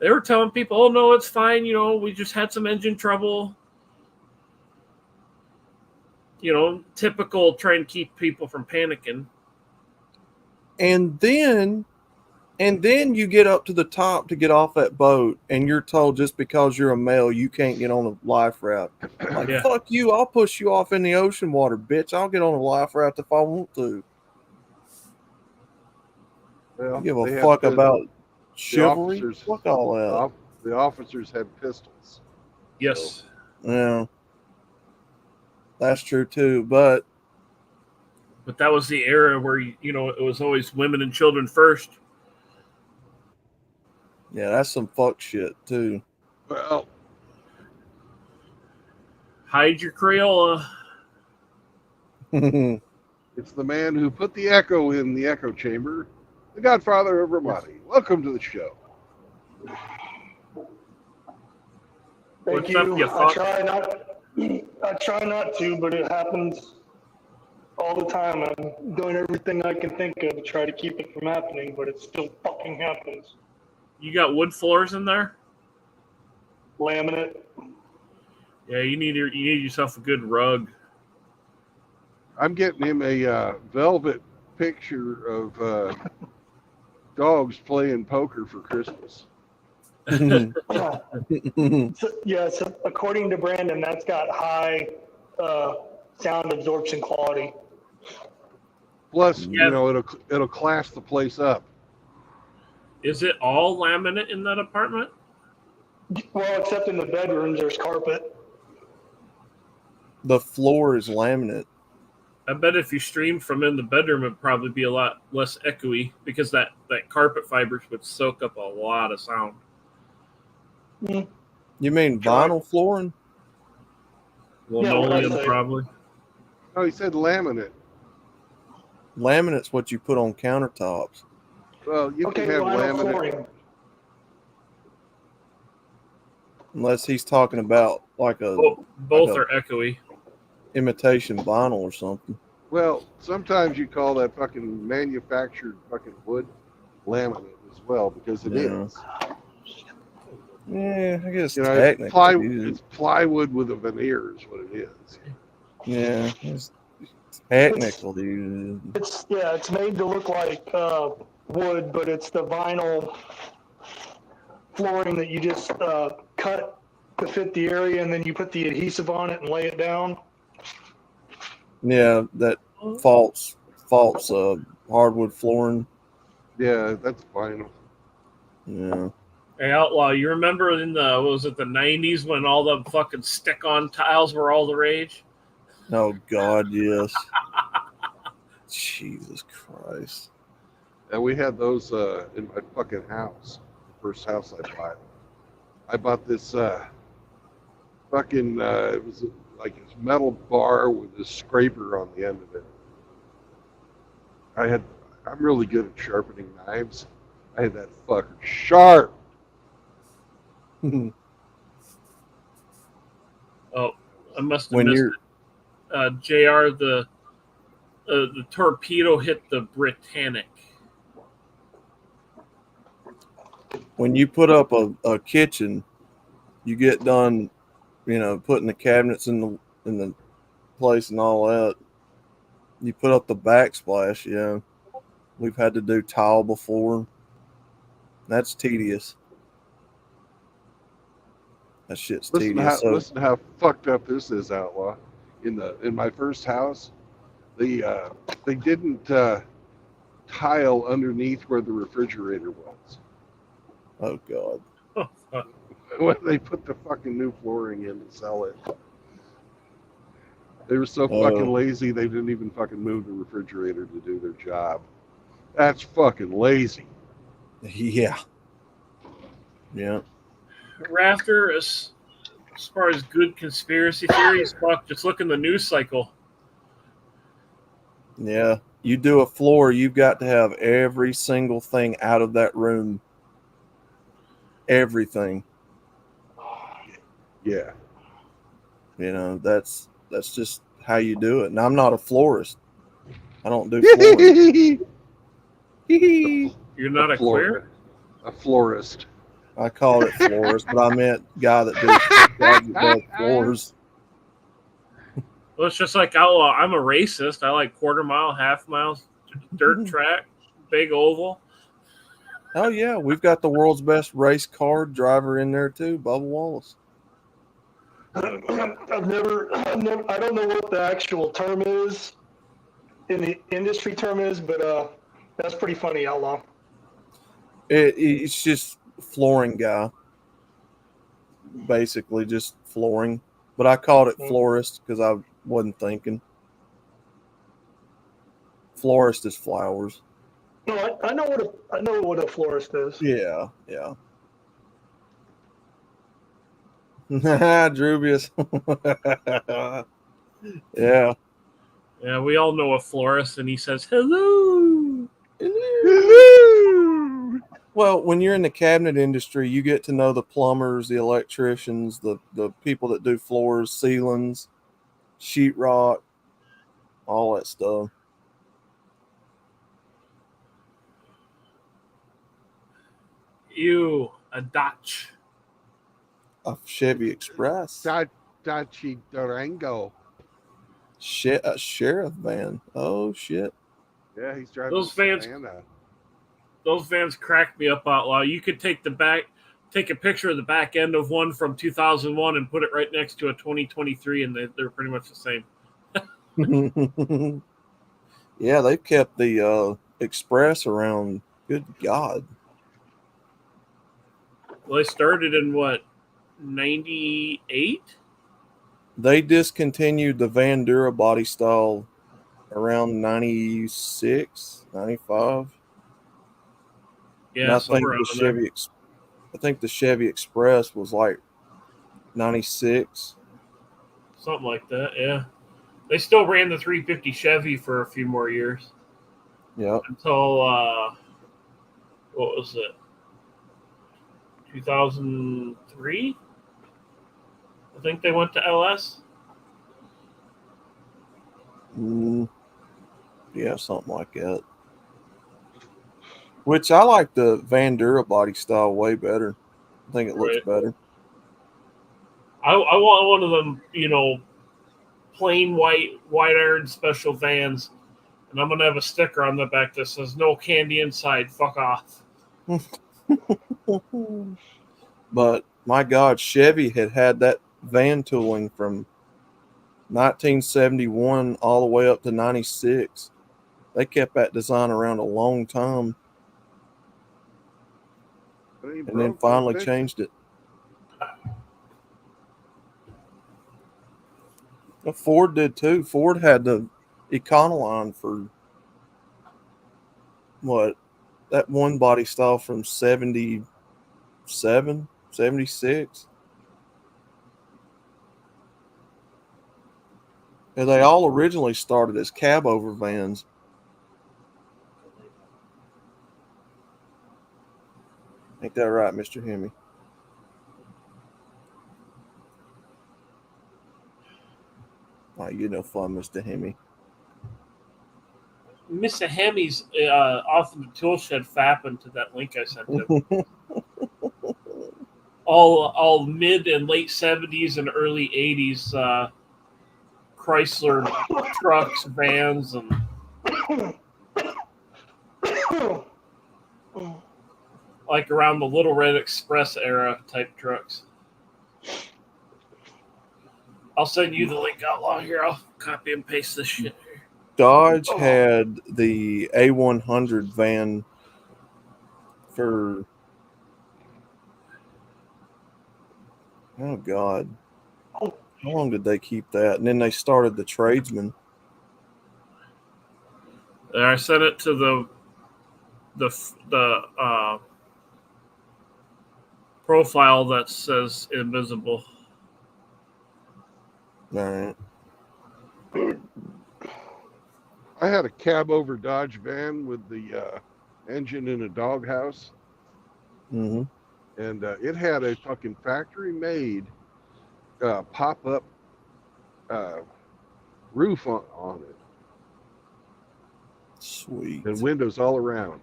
They were telling people, "Oh no, it's fine. We just had some engine trouble." Typical, try and keep people from panicking. And then you get up to the top to get off that boat, and you're told just because you're a male, you can't get on a life raft. Like, Yeah. fuck you, I'll push you off in the ocean water, bitch. I'll get on a life raft if I want to. Well, You give they a had fuck the about chivalry? officers. Fuck all that. The officers had pistols. Yes. Yeah. That's true too, but But that was the era where it was always women and children first. yeah, that's some fuck shit too. Well, Hide your Crayola. it's the man who put the echo in the echo chamber, the Godfather of Ramadi. Welcome to the show. What's Thank up, you. you I fuck? try not to, but it happens all the time. I'm doing everything I can think of to try to keep it from happening, but it still fucking happens. You got wood floors in there? Laminate. Yeah, you need yourself a good rug. I'm getting him a velvet picture of dogs playing poker for Christmas. So according to Brandon, that's got high sound absorption quality. Plus, Yeah. it'll class the place up. Is it all laminate in that apartment? Well, except in the bedrooms, there's carpet. The floor is laminate. I bet if you streamed from in the bedroom, it'd probably be a lot less echoey because that carpet fibers would soak up a lot of sound. You mean vinyl flooring? Linoleum, what I say. probably. Oh, he said laminate. Laminate's what you put on countertops. Well, you Okay, can have vinyl laminate. flooring. Unless he's talking about like a Both like a are echoey. imitation vinyl or something. Well, sometimes you call that fucking manufactured fucking wood laminate as well because it Yeah. is. Yeah, I guess It's, technically. it's plywood with a veneer is what it is. Yeah, it's technically. It's made to look like wood, but it's the vinyl flooring that you just cut to fit the area, and then you put the adhesive on it and lay it down. Yeah, that false hardwood flooring. Yeah, that's vinyl. Yeah. Hey, Outlaw, you remember in the 90s when all the fucking stick-on tiles were all the rage? Oh God, yes. Jesus Christ. And we had those in my fucking house. The first house I bought. I bought this fucking it was like this metal bar with a scraper on the end of it. I'm really good at sharpening knives. I had that fucker sharp. Oh, I must have When missed you're it. JR, the torpedo hit the Britannic. when you put up a kitchen, you get done, putting the cabinets in the place and all that. You put up the backsplash, yeah. We've had to do tile before. That's tedious. That shit's tedious. Listen to how fucked up this is, Outlaw. In my first house, they didn't tile underneath where the refrigerator was. Oh God. When they put the fucking new flooring in to sell it. They were so fucking lazy they didn't even fucking move the refrigerator to do their job. That's fucking lazy. Yeah. Yeah. Rafter, as far as good conspiracy theories, fuck, just look in the news cycle. Yeah. You do a floor, you've got to have every single thing out of that room. everything. Yeah. You know, that's just how you do it. And I'm not a florist. I don't do flooring. You're not a queer? A florist. I called it florist, but I meant guy that does floors. Well, it's just like I'm a racist. I like quarter mile, half miles, dirt track, big oval. Oh yeah, we've got the world's best race car driver in there too, Bubba Wallace. I've never, I don't know what the actual term is in the industry term is, but that's pretty funny, Outlaw. It's just flooring guy, basically just flooring. But I called it florist because I wasn't thinking. Florist is flowers. No, I know what a florist is. Yeah, yeah. Drubius. Yeah. Yeah, we all know a florist, and he says hello. Hello. Well, when you're in the cabinet industry, you get to know the plumbers, the electricians, the people that do floors, ceilings, sheetrock, all that stuff. You, a Dodge. A Chevy Express. Dachi Durango. A sheriff van. Oh, shit. Yeah, he's driving Those vans. Those vans crack me up, Outlaw. You could take a picture of the back end of one from 2001 and put it right next to a 2023, and they're pretty much the same. Yeah, they've kept the Express around. Good God. Well, they started in what, 98? They discontinued the Vandura body style around 96, 95. Yeah, I think the Chevy Express was like 96. Something like that, yeah. They still ran the 350 Chevy for a few more years. Yeah. Until, what was it? 2003? I think they went to LS. Yeah, something like that. Which I like the Vandura body style way better. I think it looks better. I want one of them, plain white iron special vans, and I'm gonna have a sticker on the back that says "No candy inside. Fuck off." But my God, Chevy had that van tooling from 1971 all the way up to 96. They kept that design around a long time. And then finally changed it. Ford did too. Ford had the Econoline for that one body style from 77, 76. And they all originally started as cab over vans. Ain't that right, Mr. Hemi? Oh, you're no fun, Mr. Hemi. Mr. Hemi's off in the tool shed fapping to that link I sent him. all mid and late 70s and early 80s Chrysler trucks, vans, and like around the Little Red Express era type trucks. I'll send you the link, Outlaw. Here, I'll copy and paste this shit. Dodge had the A100 van for, oh God, how long did they keep that? And then they started the Tradesman. And I sent it to the profile that says invisible. All right. I had a cab over Dodge van with the engine in a doghouse. Mm-hmm. and it had a fucking factory-made pop-up roof on it Sweet. and windows all around.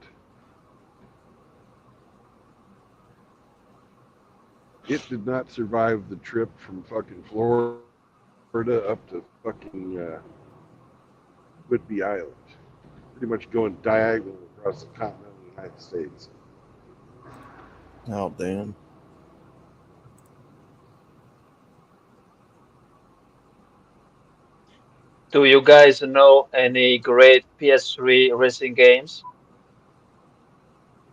It did not survive the trip from fucking Florida up to fucking Whidbey Island. Pretty much going diagonal across the continental United States. Oh, damn. Do you guys know any great PS3 racing games?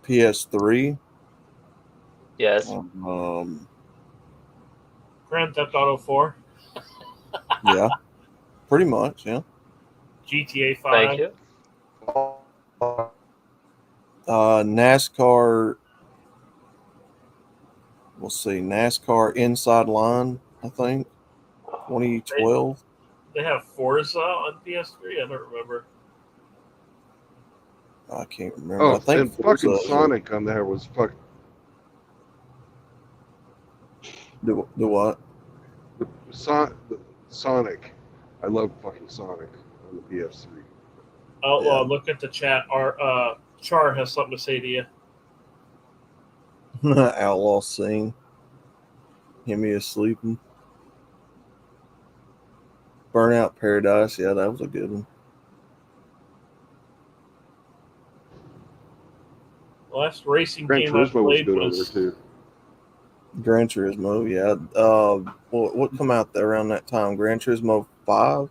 PS3. Yes. Grand Theft Auto 4, Yeah. Pretty much, yeah. GTA 5. Thank you. NASCAR. We'll see. NASCAR Inside Line, I think. 2012. They have Forza on PS3. I don't remember. I can't remember. Oh, I think and Forza fucking Sonic on there was fucking. The what? Sonic. I love fucking Sonic on the PS3. Outlaw, look at the chat. Our Char has something to say to you. Outlaw Scene. Hemi is sleeping. Burnout Paradise. Yeah, that was a good one. The last racing Gran game I Turismo was played good on there was too. Gran Turismo, yeah. What come out there around that time? Gran Turismo 5?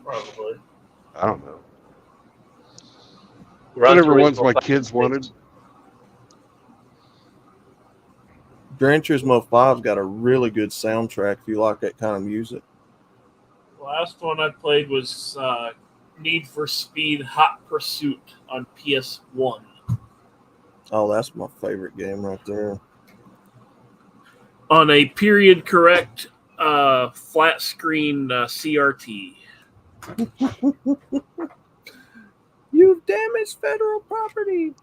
probably. I don't know. Gran Whatever Turismo ones my 5. kids wanted. Gran Turismo 5's got a really good soundtrack if you like that kind of music. The last one I played was Need for Speed Hot Pursuit on PS1. Oh, that's my favorite game right there. On a period correct flat screen CRT. You've damaged federal property.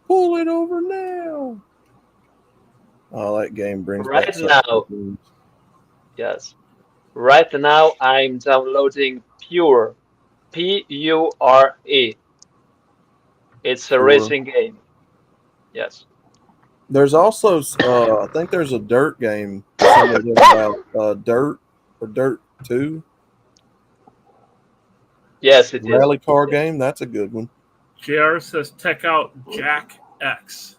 Pull it over now. Oh, that game brings Right back now. Yes. Right now, I'm downloading Pure. Pure. It's a Pure. racing game. Yes. There's also, I think there's a Dirt game. About Dirt or Dirt 2. Yes, it is. Rally car game. That's a good one. JR says check out Jack X.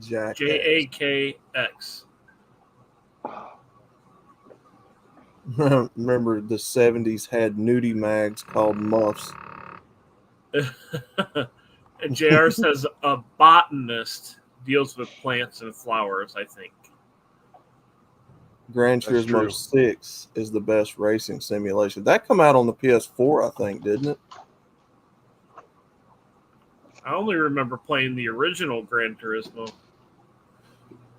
Jack. JAKX. Remember the 70s had nudie mags called Muffs. And JR says a botanist deals with plants and flowers, I think. Gran That's Turismo true. 6 is the best racing simulation. That come out on the PS4, I think, didn't it? I only remember playing the original Gran Turismo.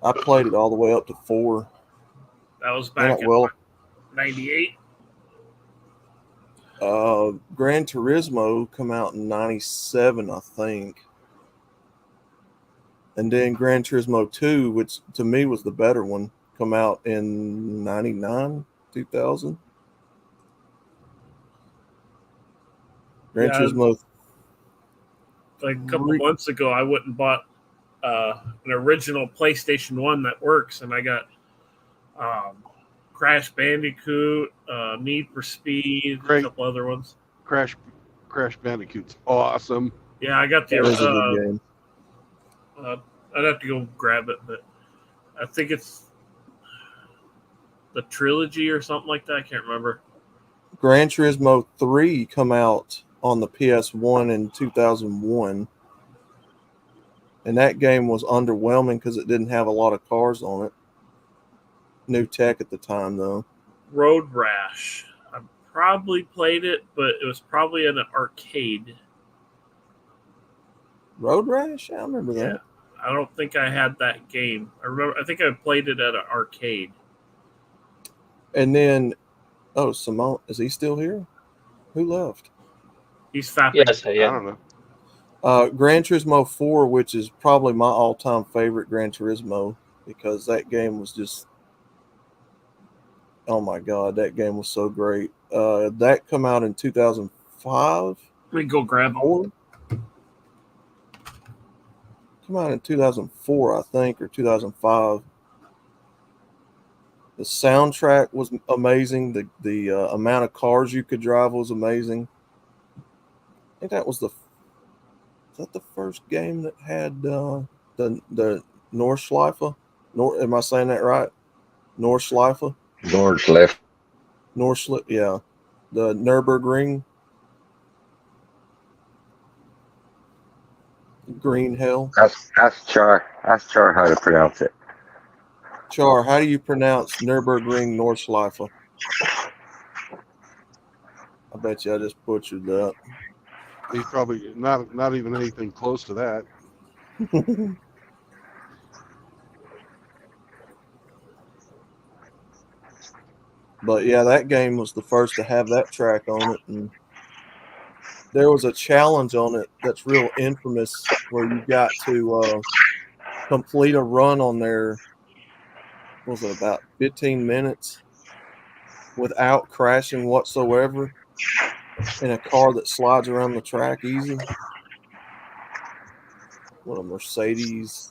I played it all the way up to 4. That was back in Well, 98. Gran Turismo come out in 97, I think. And then Gran Turismo 2, which to me was the better one, come out in 99, 2000. Gran Yeah, Turismo. Like a couple months ago, I went and bought an original PlayStation 1 that works, and I got Crash Bandicoot, Need for Speed, Great. a couple other ones. Crash Bandicoot's awesome. Yeah, I got the. That is a good game. I'd have to go grab it, but I think it's the trilogy or something like that. I can't remember. Gran Turismo 3 come out on the PS1 in 2001. And that game was underwhelming because it didn't have a lot of cars on it. New tech at the time, though. Road Rash. I probably played it, but it was probably in an arcade. Road Rash? I remember that. I don't think I had that game. I think I played it at an arcade. And then, Simone, is he still here? Who left? He's fapping. Yes, I I am. don't know. Gran Turismo 4, which is probably my all-time favorite Gran Turismo, because that game was just, oh my God, that game was so great. That come out in 2005. Let me go grab them. Four? Come out in 2004, I think, or 2005. The soundtrack was amazing. The amount of cars you could drive was amazing. I think that was the first game that had the Nordschleife? Am I saying that right? Nordschleife? Nordschleife. Yeah. The Nürburgring. Green Hell. Ask Char how to pronounce it. Char, how do you pronounce Nürburgring Nordschleife? I bet you I just butchered that. He's probably not even anything close to that. But yeah, that game was the first to have that track on it, and there was a challenge on it that's real infamous where you got to complete a run on there. What was it, about 15 minutes without crashing whatsoever in a car that slides around the track easy? What, a Mercedes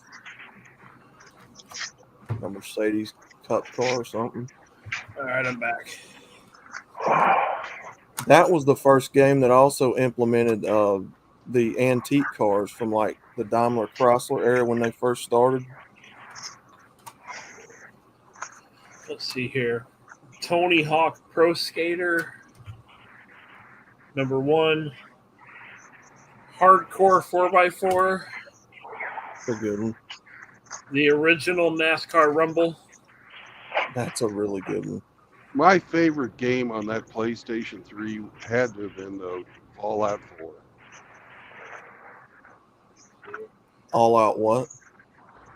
Cup car or something? All right, I'm back. That was the first game that also implemented the antique cars from like the Daimler Chrysler era when they first started. Let's see here. Tony Hawk Pro Skater. Number 1. Hardcore 4x4. That's a good one. The original NASCAR Rumble. That's a really good one. My favorite game on that PlayStation 3 had to have been the Fallout 4. All Out what?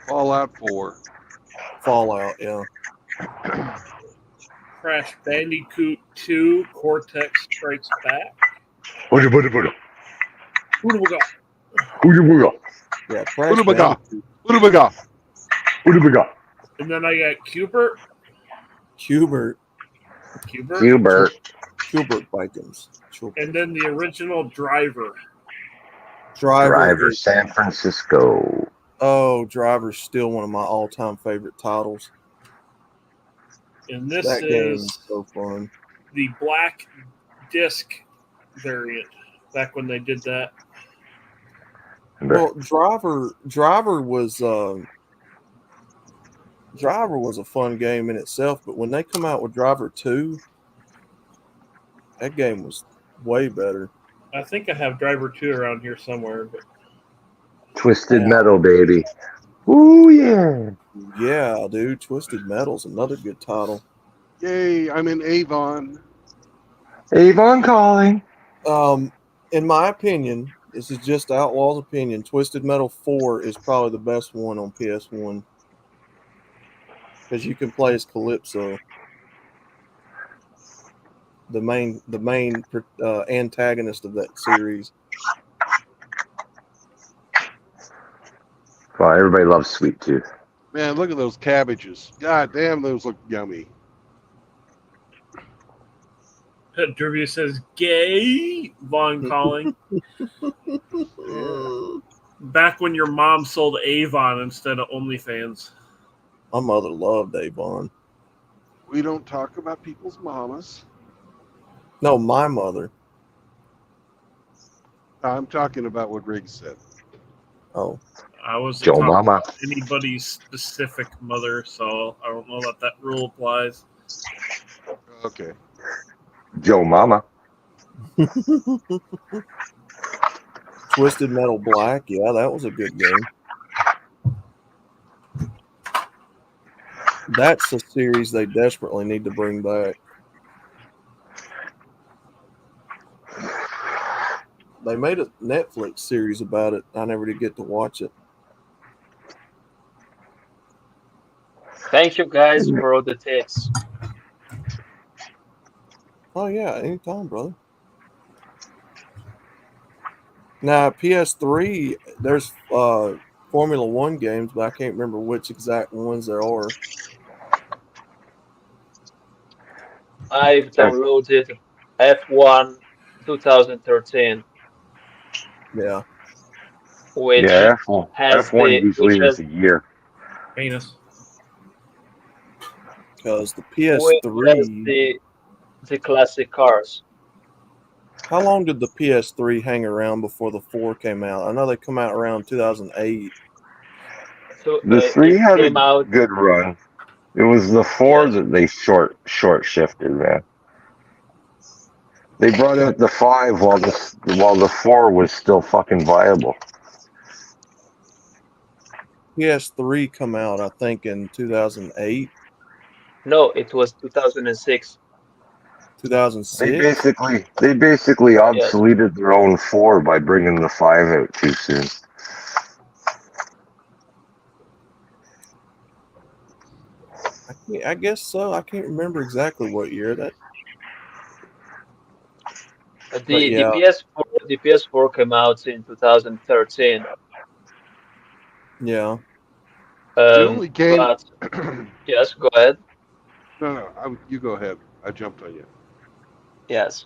Fallout 4. Fallout, yeah. Crash Bandicoot 2 Cortex Strikes Back. Booga. Yeah, Booga. Booga. And then I got Cubert. Cubert Vikings. And then the original Driver. Driver San Francisco. Oh, Driver's still one of my all-time favorite titles. And this That game is is so fun. the black disc variant. Back when they did that. Well, Driver was a fun game in itself, but when they come out with Driver 2, that game was way better. I think I have Driver 2 around here somewhere. But Twisted Metal, baby. Ooh, yeah. Yeah, dude. Twisted Metal's another good title. Yay, I'm in Avon. Avon calling. In my opinion, this is just Outlaw's opinion, Twisted Metal 4 is probably the best one on PS1. Because you can play as Calypso, the main antagonist of that series. Well, everybody loves Sweet Tooth. Man, look at those cabbages. God damn, those look yummy. Dervia says, gay, Vaughn calling. Back when your mom sold Avon instead of OnlyFans. My mother loved Avon. We don't talk about people's mamas. No, my mother. I'm talking about what Riggs said. Oh. I wasn't Joe talking Mama. about anybody's specific mother, so I don't know that rule applies. Okay. Joe Mama. Twisted Metal Black, yeah, that was a good game. That's a series they desperately need to bring back. They made a Netflix series about it. I never did get to watch it. Thank you guys for all the tips. Oh yeah, anytime, brother. Now PS3, there's Formula One games, but I can't remember which exact ones there are. I've downloaded F1 2013, Yeah. which Yeah, has F1 usually which is has a year. Penis. Because the which has PS3, the classic cars. how long did the PS3 hang around before the 4 came out? I know they come out around 2008. So The 3 it had a came out. good run. It was the 4 Yes. that they short shifted, man. They brought out the 5 while the 4 was still fucking viable. PS3 come out, I think, in 2008, No, it was 2006. 2006. They basically Yes. obsoleted their own 4 by bringing the 5 out too soon. I guess so. I can't remember exactly what year that. But The yeah, PS4 came out in 2013. yeah. The only game. But yes, go ahead. No, you go ahead. I jumped on you. Yes.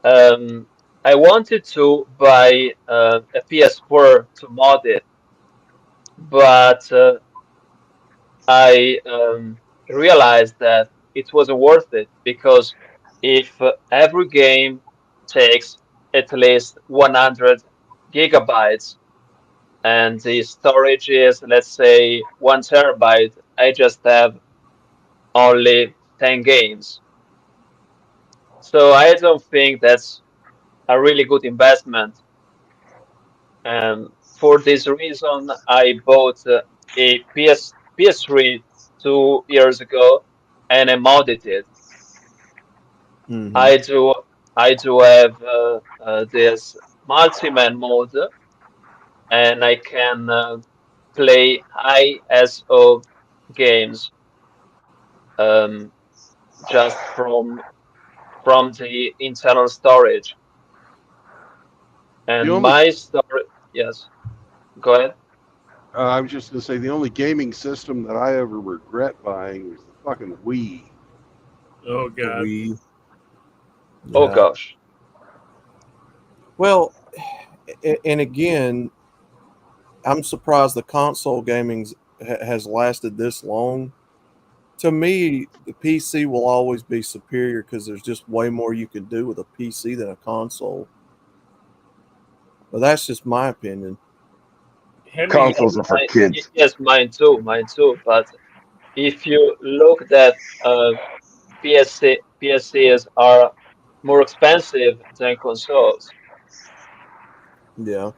I wanted to buy a PS4 to mod it, but I realized that it wasn't worth it because if every game takes at least 100 gigabytes and the storage is, let's say, 1 terabyte, I just have only 10 games. So I don't think that's a really good investment. And for this reason, I bought a PS3 2 years ago, and I modded it. Mhm. I do have this multi-man mode, and I can play high ISO games just from the internal storage. The And only my storage, yes, go ahead. I was just gonna say the only gaming system that I ever regret buying was the fucking Wii. Oh The god. Wii. Oh Yeah. gosh. Well, and again, I'm surprised the console gaming has lasted this long. To me, the PC will always be superior because there's just way more you can do with a PC than a console. But that's just my opinion. Hemi, Consoles are for kids. Yes, mine too. But if you look at PSCs are more expensive than consoles. Yeah.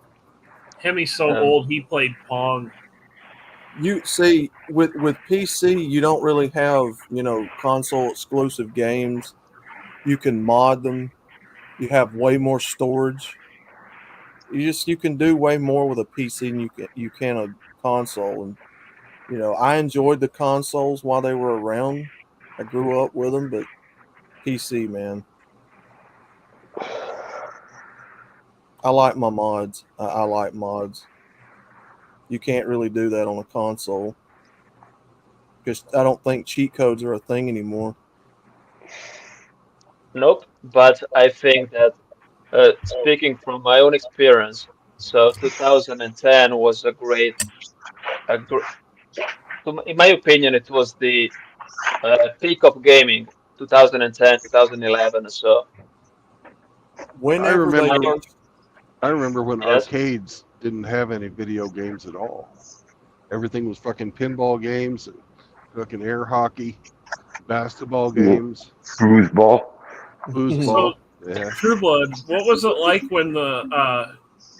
Hemi's so Um, old he played Pong. You see, with PC, you don't really have, console exclusive games. You can mod them. You have way more storage. You can do way more with a PC than you can a console. And I enjoyed the consoles while they were around. I grew up with them, but PC, man, I like my mods. I like mods. You can't really do that on a console because I don't think cheat codes are a thing anymore. nope. But I think that speaking from my own experience, so 2010 was a gr in my opinion, it was the peak of gaming. 2010, 2011. So I Whenever they remember. first, I remember when yes, arcades didn't have any video games at all. Everything was fucking pinball games, and fucking air hockey, basketball games, Foosball. foosball. Yeah. True Blood, what was it like when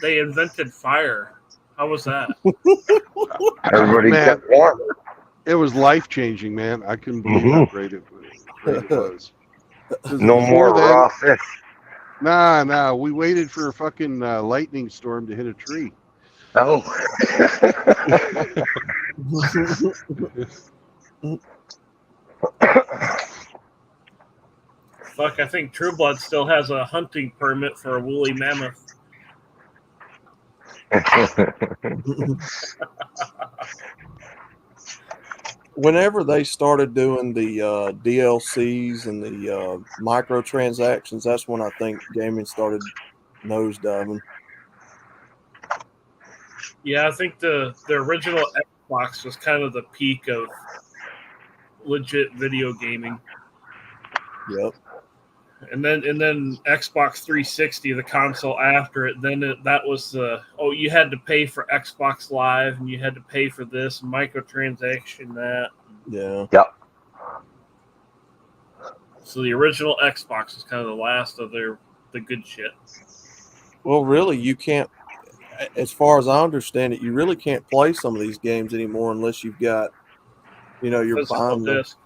they invented fire? How was that? Everybody Man, kept warm. it was life changing, man. I couldn't believe how great it was. 'Cause No more before then, raw fish. Nah. We waited for a fucking lightning storm to hit a tree. Oh. Fuck, I think True Blood still has a hunting permit for a woolly mammoth. Whenever they started doing the DLCs and the microtransactions, that's when I think gaming started nosediving. Yeah, I think the original Xbox was kind of the peak of legit video gaming. Yep. And then Xbox 360, the console after it, then that was you had to pay for Xbox Live and you had to pay for this microtransaction that. Yeah. Yep. So the original Xbox is kind of the last of the good shit. Well, really, you can't. As far as I understand it, you really can't play some of these games anymore unless you've got, you're Physical buying them. disc.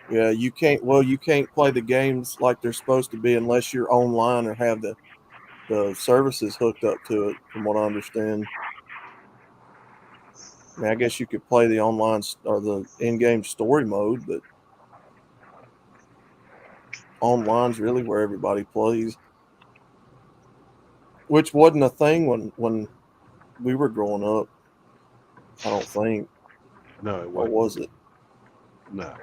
Yeah, you can't. Well, you can't play the games like they're supposed to be unless you're online or have the services hooked up to it. From what I understand, I mean, I guess you could play the online or the in-game story mode, but online's really where everybody plays, which wasn't a thing when we were growing up. I don't think. No, it What wasn't. was it? No.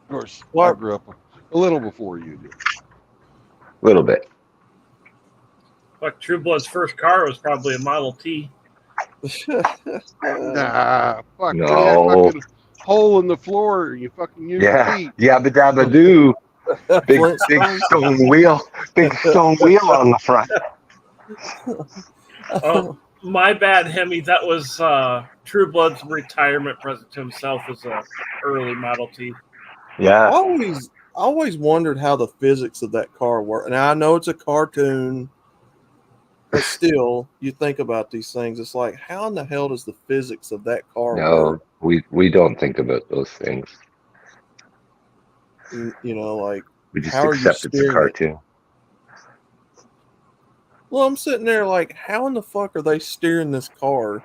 Of course, I What? grew up a little before you did. A little bit. Fuck, True Blood's first car was probably a Model T. Nah, fuck. No. That fucking hole in the floor. You fucking use your Yeah. feet. Yabba dabba doo. Big Flintstones. stone wheel. Big stone wheel on the front. Oh, my bad, Hemi. That was True Blood's retirement present to himself as a early Model T. Yeah. I always wondered how the physics of that car work. Now I know it's a cartoon, but still, you think about these things. It's like, how in the hell does the physics of that car No, work? we don't think about those things. Like, We just how are you accept it's a steering it? cartoon. Well, I'm sitting there like, how in the fuck are they steering this car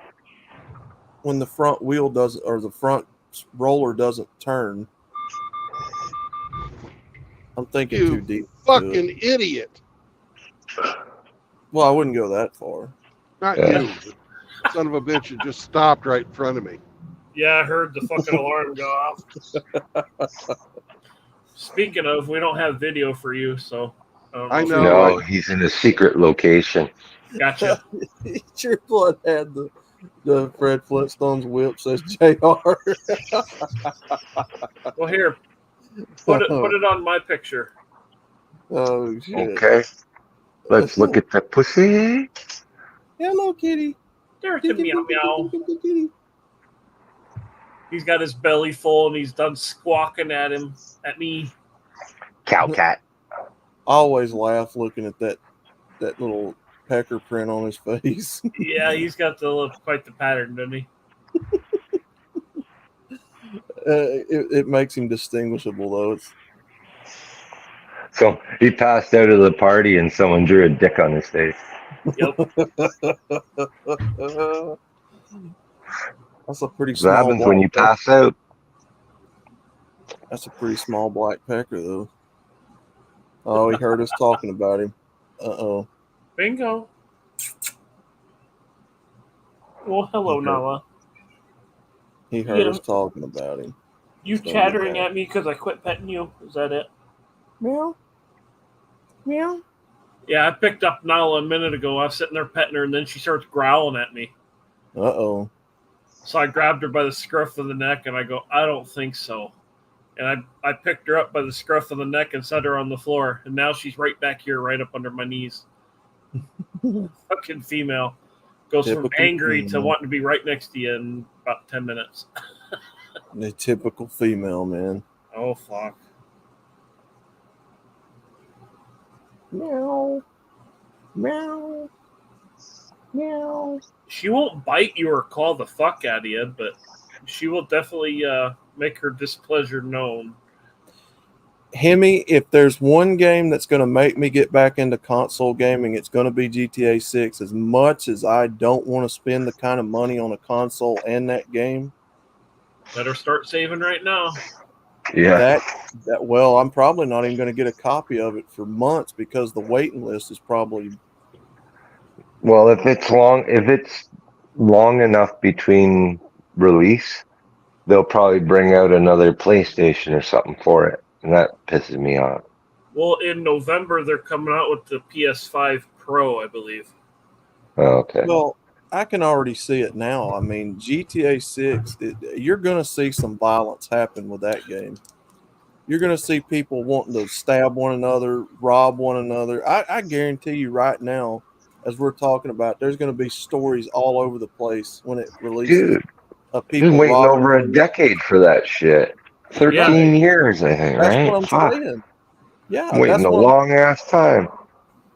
when the front wheel doesn't, or the front roller doesn't turn? I'm thinking You too deep. into it. Fucking idiot. Well, I wouldn't go that far. Not Yeah. you. But son of a bitch, it just stopped right in front of me. Yeah, I heard the fucking alarm go off. Speaking of, we don't have video for you, so I if know. you- No, he's in a secret location. Gotcha. True Blood had the Fred Flintstone's whip, says JR. Well, here, put it on my picture. Oh, shit. Okay. Let's look at the pussy. Hello, kitty. There's the meow meow. He's got his belly full and he's done squawking at me. Cow cat. I always laugh looking at that little pecker print on his face. Yeah, he's got quite the pattern, doesn't he? It makes him distinguishable, though. So he passed out of the party and someone drew a dick on his face. Yep. That's a pretty What small. happens when you black pass out? That's a pretty small black pecker, though. Oh, he heard us talking about him. Uh-oh. Bingo. Well, hello, Okay. Nala. He heard Yeah. us talking about him. You Don't chattering get mad. at me because I quit petting you? Is that it? Meow. Meow. Yeah, I picked up Nala a minute ago. I was sitting there petting her, and then she starts growling at me. Uh-oh. So I grabbed her by the scruff of the neck, and I go, I don't think so. And I picked her up by the scruff of the neck and set her on the floor. And now she's right back here, right up under my knees. Fucking female. Goes from Typical angry to female. wanting to be right next to you in about 10 minutes. The typical female, man. Oh, fuck. Meow. Meow. Meow. She won't bite you or claw the fuck out of you, but she will definitely make her displeasure known. Hemi, if there's one game that's going to make me get back into console gaming, it's going to be GTA 6. As much as I don't want to spend the kind of money on a console and that game, Better start saving right now. Yeah. that well, I'm probably not even going to get a copy of it for months because the waiting list is probably Well, if it's long enough between release, they'll probably bring out another PlayStation or something for it, and that pisses me off. Well, in November they're coming out with the PS5 Pro, I believe. Oh, okay. Well, I can already see it now. I mean, GTA 6, you're going to see some violence happen with that game. You're going to see people wanting to stab one another, rob one another. I guarantee you right now, as we're talking about, there's going to be stories all over the place when it releases Dude, of been people waiting robbing over one a another. decade for that shit. 13 years, I think, That's right? what I'm Fuck. saying. Yeah, Waiting that's a what I'm, long ass time.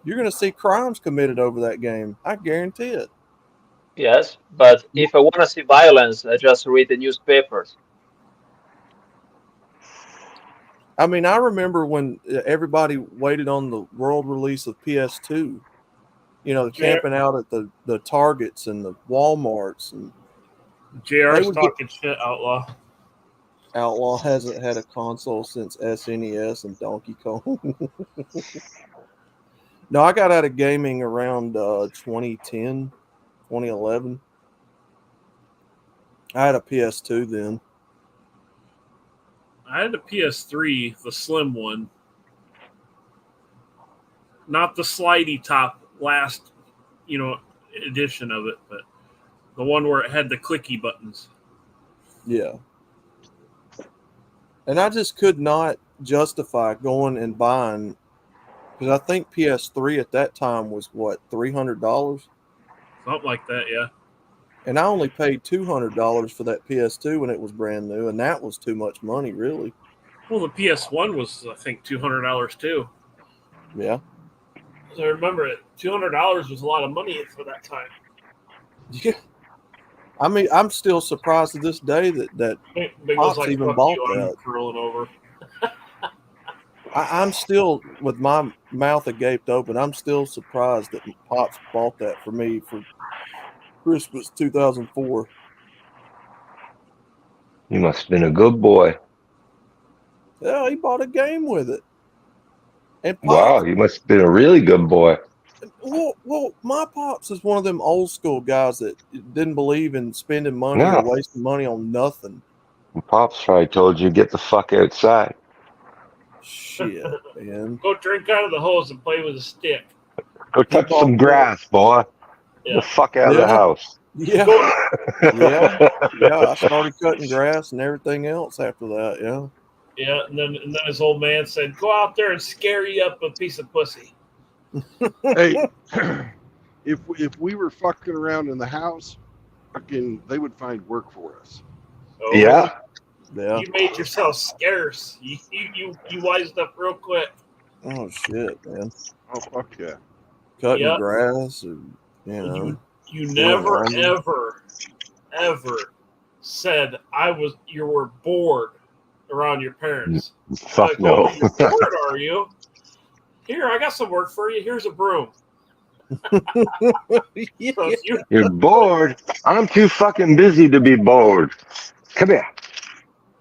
you're going to see crimes committed over that game. I guarantee it. Yes, but if I want to see violence, I just read the newspapers. I mean, I remember when everybody waited on the world release of PS2. You know, camping out at the Targets and the Walmarts, and they JR's would get. talking shit, Outlaw. Outlaw hasn't had a console since SNES and Donkey Kong. No, I got out of gaming around 2010, 2011. I had a PS2 then. I had a PS3, the slim one. Not the slidey top last, edition of it, but the one where it had the clicky buttons. Yeah. And I just could not justify going and buying, because I think PS3 at that time was what, $300? Something like that, yeah. And I only paid $200 for that PS2 when it was brand new, and that was too much money, really. Well, the PS1 was, I think, $200 too. Yeah. I remember it. $200 was a lot of money for that time. Yeah. I mean, I'm still surprised to this day that Pops like, even fuck bought you, that. I'm curling over. I'm still, with my mouth agape open, I'm still surprised that Pops bought that for me for Christmas 2004. You must have been a good boy. Yeah, he bought a game with it. And Pops, Wow, you must have been a really good boy. well, my Pops is one of them old school guys that didn't believe in spending money No. or wasting money on nothing. Pops probably told you get the fuck outside. Shit, man. Go drink out of the hose and play with a stick. Go touch some grass, boy. Get the fuck out of the house. Yeah. Yeah. I started cutting grass and everything else after that. Yeah. Yeah, and then his old man said, "Go out there and scare you up a piece of pussy." Hey, if we were fucking around in the house, they would find work for us. Oh, Yeah. Yeah. You made yourself scarce. You wised up real quick. Oh shit, man. Oh fuck yeah. Cutting grass, or You doing never laundry. ever said you were bored around your parents. Fuck Like, no. oh, you're bored, are you? Here, I got some work for you. Here's a broom. So if You're bored. I'm too fucking busy to be bored. Come here.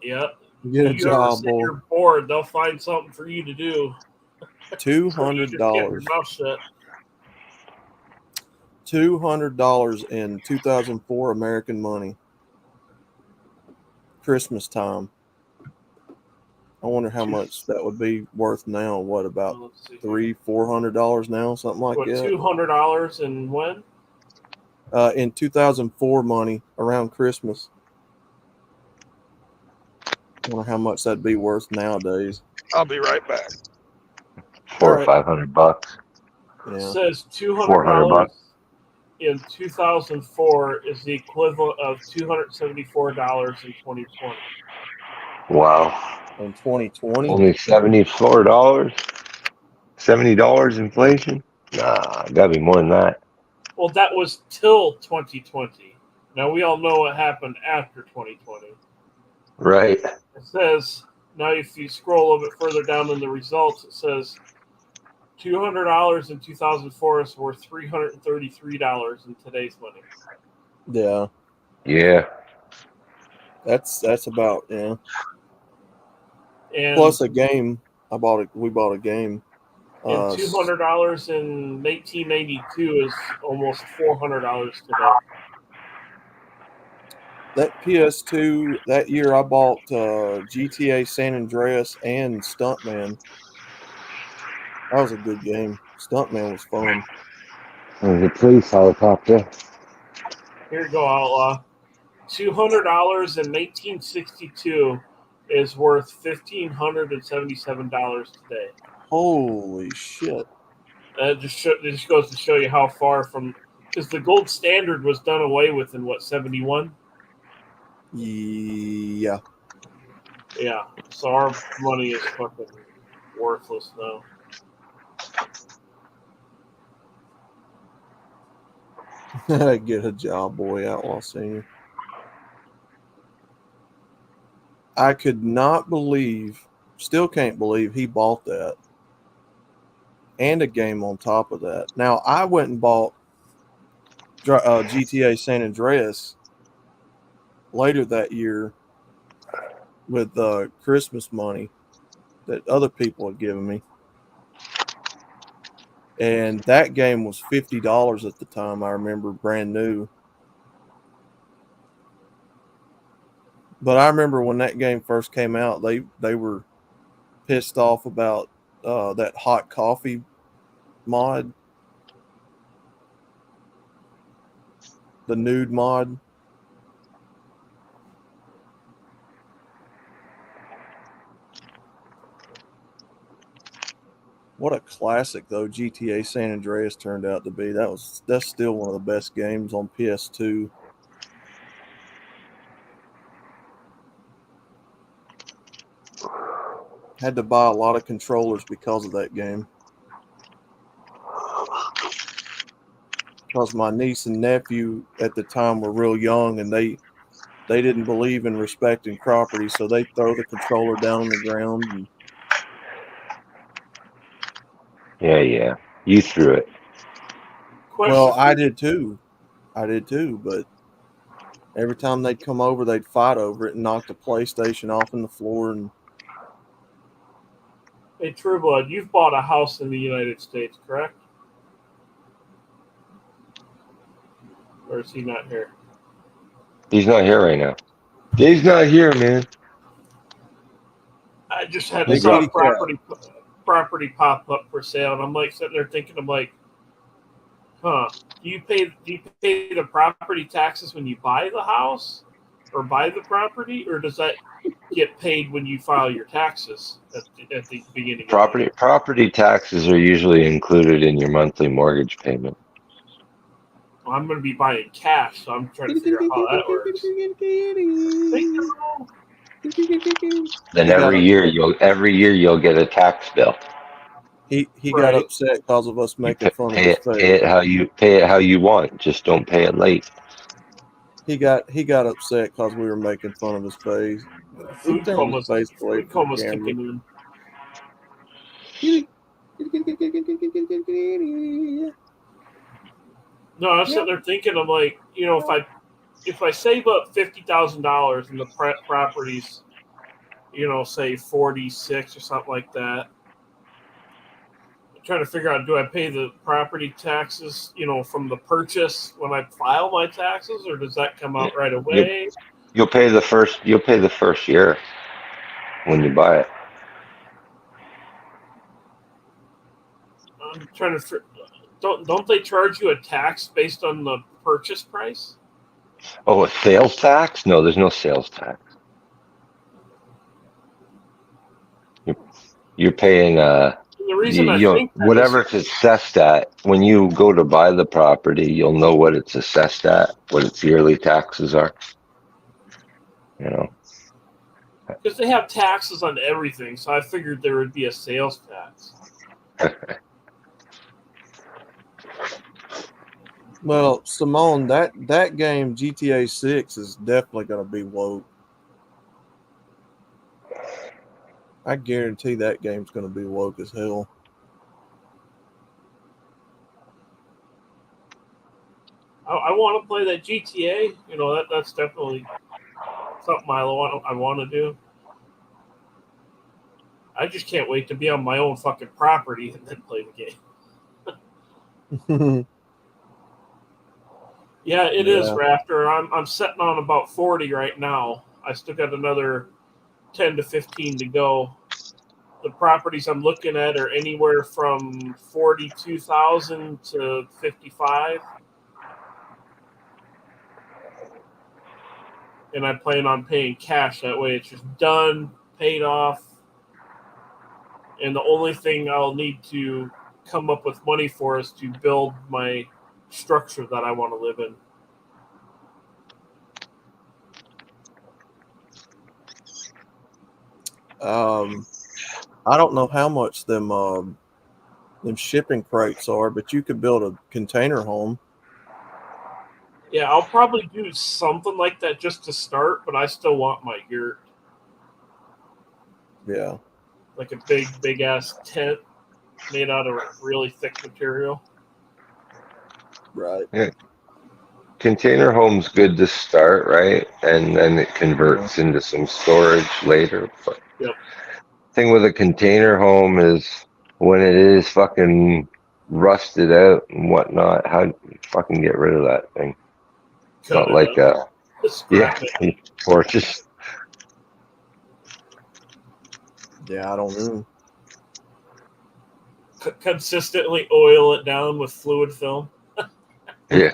Yeah. Get a You ever job, say boy. you're bored, they'll find something for you to do. $200. Mouth shut. $200 in 2004 American money. Christmas time. I wonder how much that would be worth now. What, about $300-400 now, something like What, that? $200 and when? In 2004 money around Christmas. I wonder how much that'd be worth nowadays. I'll be right back. $400 or $500. Yeah. It says $400 in 2004 is the equivalent of $274 in 2020. Wow. In 2020? Only $74? $70 inflation? Nah, gotta be more than that. Well, that was till 2020. Now we all know what happened after 2020. Right. It says, now if you scroll a little bit further down in the results, it says $200 in 2004 is worth $333 in today's money. Yeah. Yeah. That's about, yeah. And Plus a game. We bought a game. And $200 in 1992 is almost $400 today. That PS2, that year I bought GTA San Andreas and Stuntman. That was a good game. Stuntman was fun. The police helicopter. Here you go, Outlaw. $200 in 1962 is worth $1,577 today. Holy shit. It just goes to show you how far from, because the gold standard was done away with in what, 71? Yeah. Yeah. So our money is fucking worthless now. Get a job, boy, Outlaw Senior. I could not believe, still can't believe he bought that. And a game on top of that. Now, I went and bought GTA San Andreas later that year with Christmas money that other people had given me. And that game was $50 at the time, I remember, brand new. But I remember when that game first came out, they were pissed off about that hot coffee mod. The nude mod. What a classic though GTA San Andreas turned out to be. That's still one of the best games on PS2. Had to buy a lot of controllers because of that game. Because my niece and nephew at the time were real young and they didn't believe in respecting property, so they throw the controller down on the ground. And Yeah. You threw it. well, I did too, but every time they'd come over, they'd fight over it and knock the PlayStation off on the floor. And Hey, Trueblood, you've bought a house in the United States, correct? Or is he not here? He's not here right now. He's not here, man. I just had Big some kitty property pop up for sale, and I'm like sitting there thinking, I'm like, huh? Do you pay the property taxes when you buy the house or buy the property, or does that get paid when you file your taxes at the beginning? Property taxes are usually included in your monthly mortgage payment. Well, I'm going to be buying cash, so I'm trying to figure out how that works. Then every year you'll get a tax bill. he got upset because of us making fun of his face. Pay it how you want. Just don't pay it late. He got upset because we were making fun of his face. Food coma's kicking in. No, I was sitting there thinking, I'm like, you know, if I save up $50,000 and the properties, you know, say 46 or something like that, I'm trying to figure out, do I pay the property taxes, you know, from the purchase when I file my taxes, or does that come out right away? You'll pay the first year when you buy it. I'm trying to. Don't they charge you a tax based on the purchase price? Oh, a sales tax? No, there's no sales tax. You're paying The reason I think that whatever it's assessed at. When you go to buy the property, you'll know what it's assessed at, what its yearly taxes are. You know, because they have taxes on everything, so I figured there would be a sales tax. Well, Simone, that game GTA 6 is definitely going to be woke. I guarantee that game's going to be woke as hell. I want to play that GTA. You know, that's definitely something I want to do. I just can't wait to be on my own fucking property and then play the game. Yeah, it is, Yeah. Raptor. I'm sitting on about 40 right now. I still got another 10 to 15 to go. The properties I'm looking at are anywhere from 42,000 to 55. And I plan on paying cash that way. It's just done, paid off. And the only thing I'll need to come up with money for is to build my structure that I want to live in. I don't know how much them shipping crates are, but you could build a container home. Yeah, I'll probably do something like that just to start, but I still want my yurt. Yeah. Like a big ass tent made out of really thick material. Right. Yeah. Container home's good to start, right? And then it converts into some storage later. But Yep. thing with a container home is when it is fucking rusted out and whatnot, how do you fucking get rid of that thing? Cut Not it like up. yeah, Scrap it. or just Yeah, I don't know. Consistently oil it down with fluid film. yeah.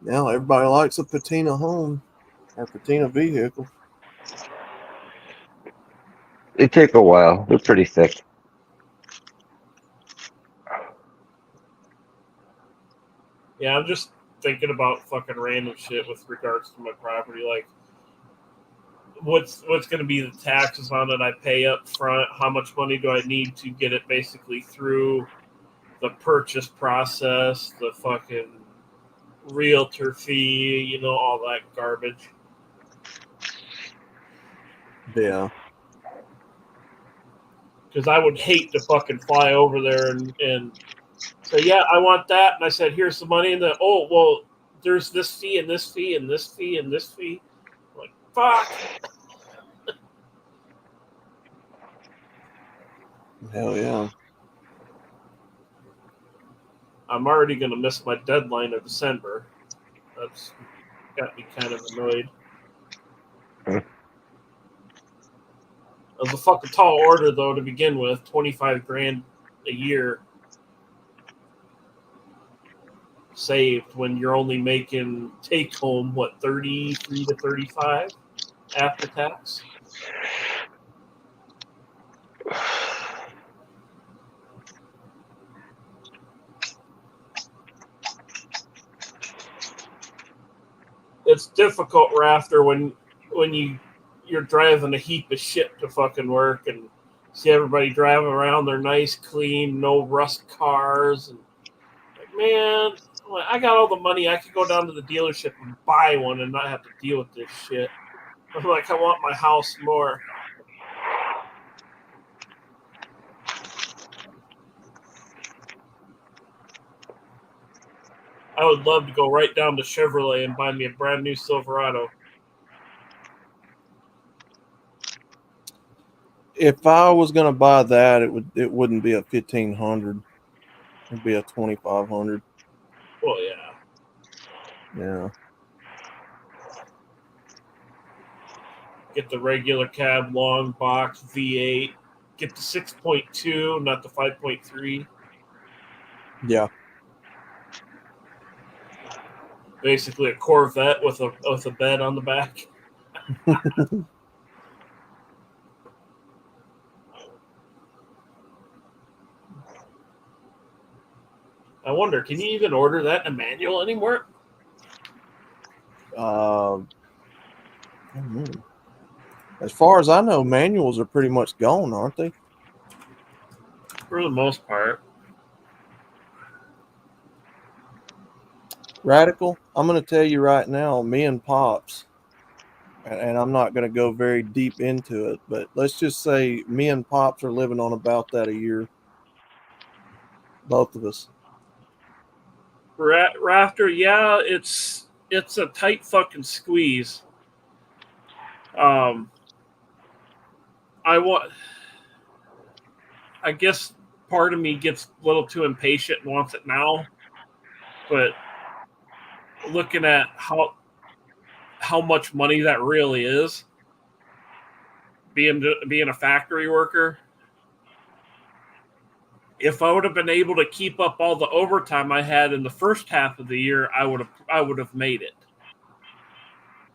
Now everybody likes a patina home or patina vehicle. They take a while. They're pretty thick. Yeah, I'm just thinking about fucking random shit with regards to my property. Like, what's going to be the taxes on it I pay up front? How much money do I need to get it basically through the purchase process, the fucking realtor fee, all that garbage. Yeah. Because I would hate to fucking fly over there and say, yeah, I want that. And I said, here's the money. And then, oh, well, there's this fee and this fee and this fee and this fee. I'm like, fuck. Hell yeah. I'm already going to miss my deadline of December. That's got me kind of annoyed. It was a fucking tall order, though, to begin with. 25 grand a year saved when you're only making take home, 33 to 35 after tax? It's difficult, Rafter, when you're driving a heap of shit to fucking work and see everybody driving around their nice, clean, no rust cars. And like, man, I got all the money. I could go down to the dealership and buy one and not have to deal with this shit. I'm like, I want my house more. I would love to go right down to Chevrolet and buy me a brand new Silverado. If I was gonna buy that, it wouldn't be a 1,500. It'd be a 2,500. Well, yeah. Yeah. Get the regular cab, long box, V8. Get the 6.2, not the 5.3. Yeah. Basically a Corvette with a bed on the back. I wonder, can you even order that in a manual anymore? I don't know. As far as I know, manuals are pretty much gone, aren't they? For the most part. Radical, I'm going to tell you right now, me and Pops, and I'm not going to go very deep into it, but let's just say me and Pops are living on about that a year. Both of us. Rafter, yeah, it's a tight fucking squeeze. I guess part of me gets a little too impatient and wants it now, but looking at how much money that really is, being a factory worker, if I would have been able to keep up all the overtime I had in the first half of the year, I would have made it.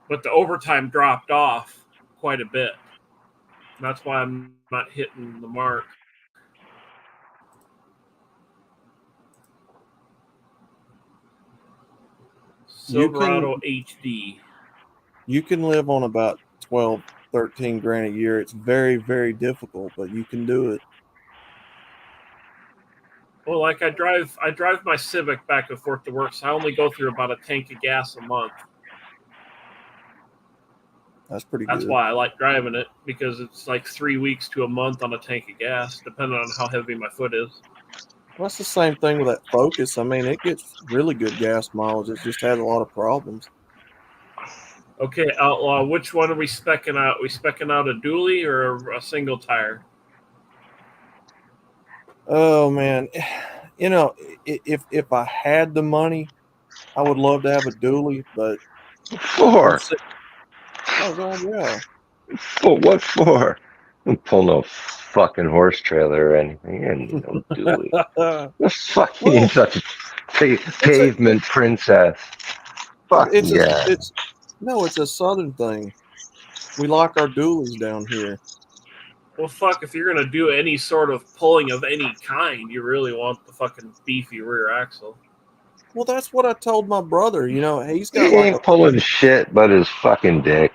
But the overtime dropped off quite a bit. That's why I'm not hitting the mark. Silverado HD. You can live on about 12, 13 grand a year. It's very, very difficult, but you can do it. Well, like I drive my Civic back and forth to work, so I only go through about a tank of gas a month. That's pretty good. That's why I like driving it, because it's like 3 weeks to a month on a tank of gas, depending on how heavy my foot is. Well, that's the same thing with that Focus. I mean, it gets really good gas mileage. It just has a lot of problems. Okay, Outlaw, which one are we specking out? Are we specking out a dually or a single tire? Oh man, you know, if I had the money, I would love to have a dually, but For oh god, yeah. For what for? Don't pull no fucking horse trailer or anything. And no dually. The fucking Well, such a pavement princess. Fuck it's yeah. it's a southern thing. We like our dualies down here. Well, fuck, if you're going to do any sort of pulling of any kind, you really want the fucking beefy rear axle. Well, that's what I told my brother. You know, he's He got like ain't pulling shit but his fucking dick.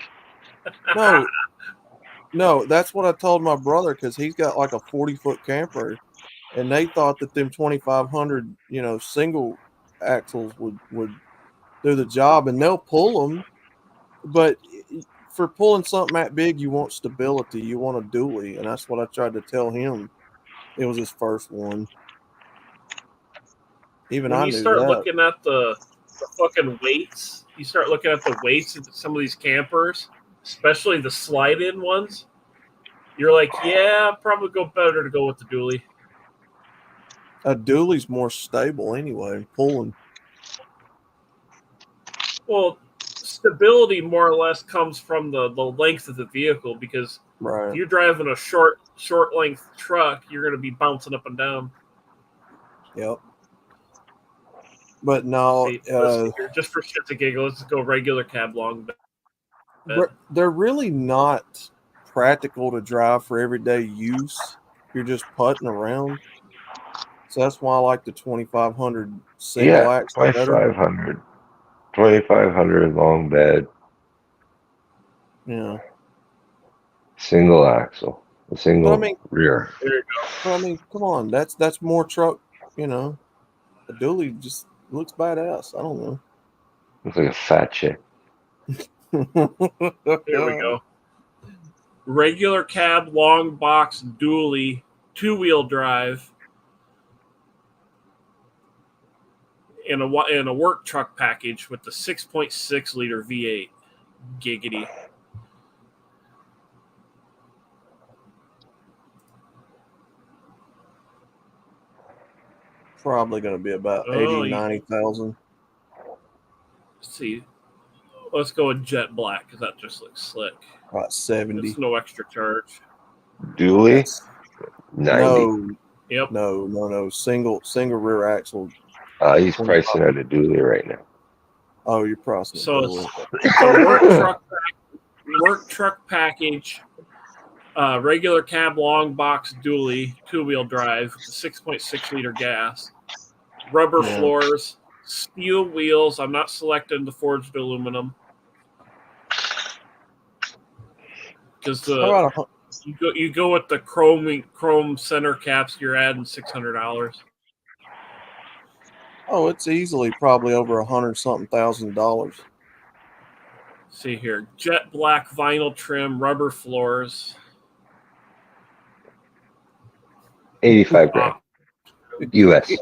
No, that's what I told my brother, because he's got like a 40-foot camper, and they thought that them 2,500, single axles would do the job, and they'll pull them. But for pulling something that big, you want stability. You want a dually, and that's what I tried to tell him. It was his first one. Even when I you knew start that. looking at the fucking weights, you start looking at the weights of some of these campers, especially the slide-in ones, you're like, yeah, probably better to go with the dually. A dually's more stable anyway, pulling. Well, stability more or less comes from the length of the vehicle, because Right. if you're driving a short length truck, you're going to be bouncing up and down. Yep. But no, just for shits and giggles, let's go regular cab long bed. They're really not practical to drive for everyday use. You're just putting around. So that's why I like the 2,500 single axle better. 2,500 long bed. Yeah. Single axle. A single rear. There you go. But I mean, come on, that's more truck. A dually just looks badass. I don't know. Looks like a fat chick. There we go. Regular cab, long box, dually, 2-wheel drive, in a work truck package with the 6.6 liter V8. Giggity. Probably going to be about 90,000. Let's see. Let's go with jet black, because that just looks slick. About 70. It's no extra charge. Dually? 90. No. Yep. No. Single rear axle. He's pricing at a dually right now. Oh, you're pricing. So it's a work truck package, regular cab long box dually, 2-wheel drive, 6.6 liter gas, rubber floors, steel wheels. I'm not selecting the forged aluminum, because you go with the chrome center caps. You're adding $600. Oh, it's easily probably over $100,000. See here, jet black vinyl trim, rubber floors. 85 grand. US.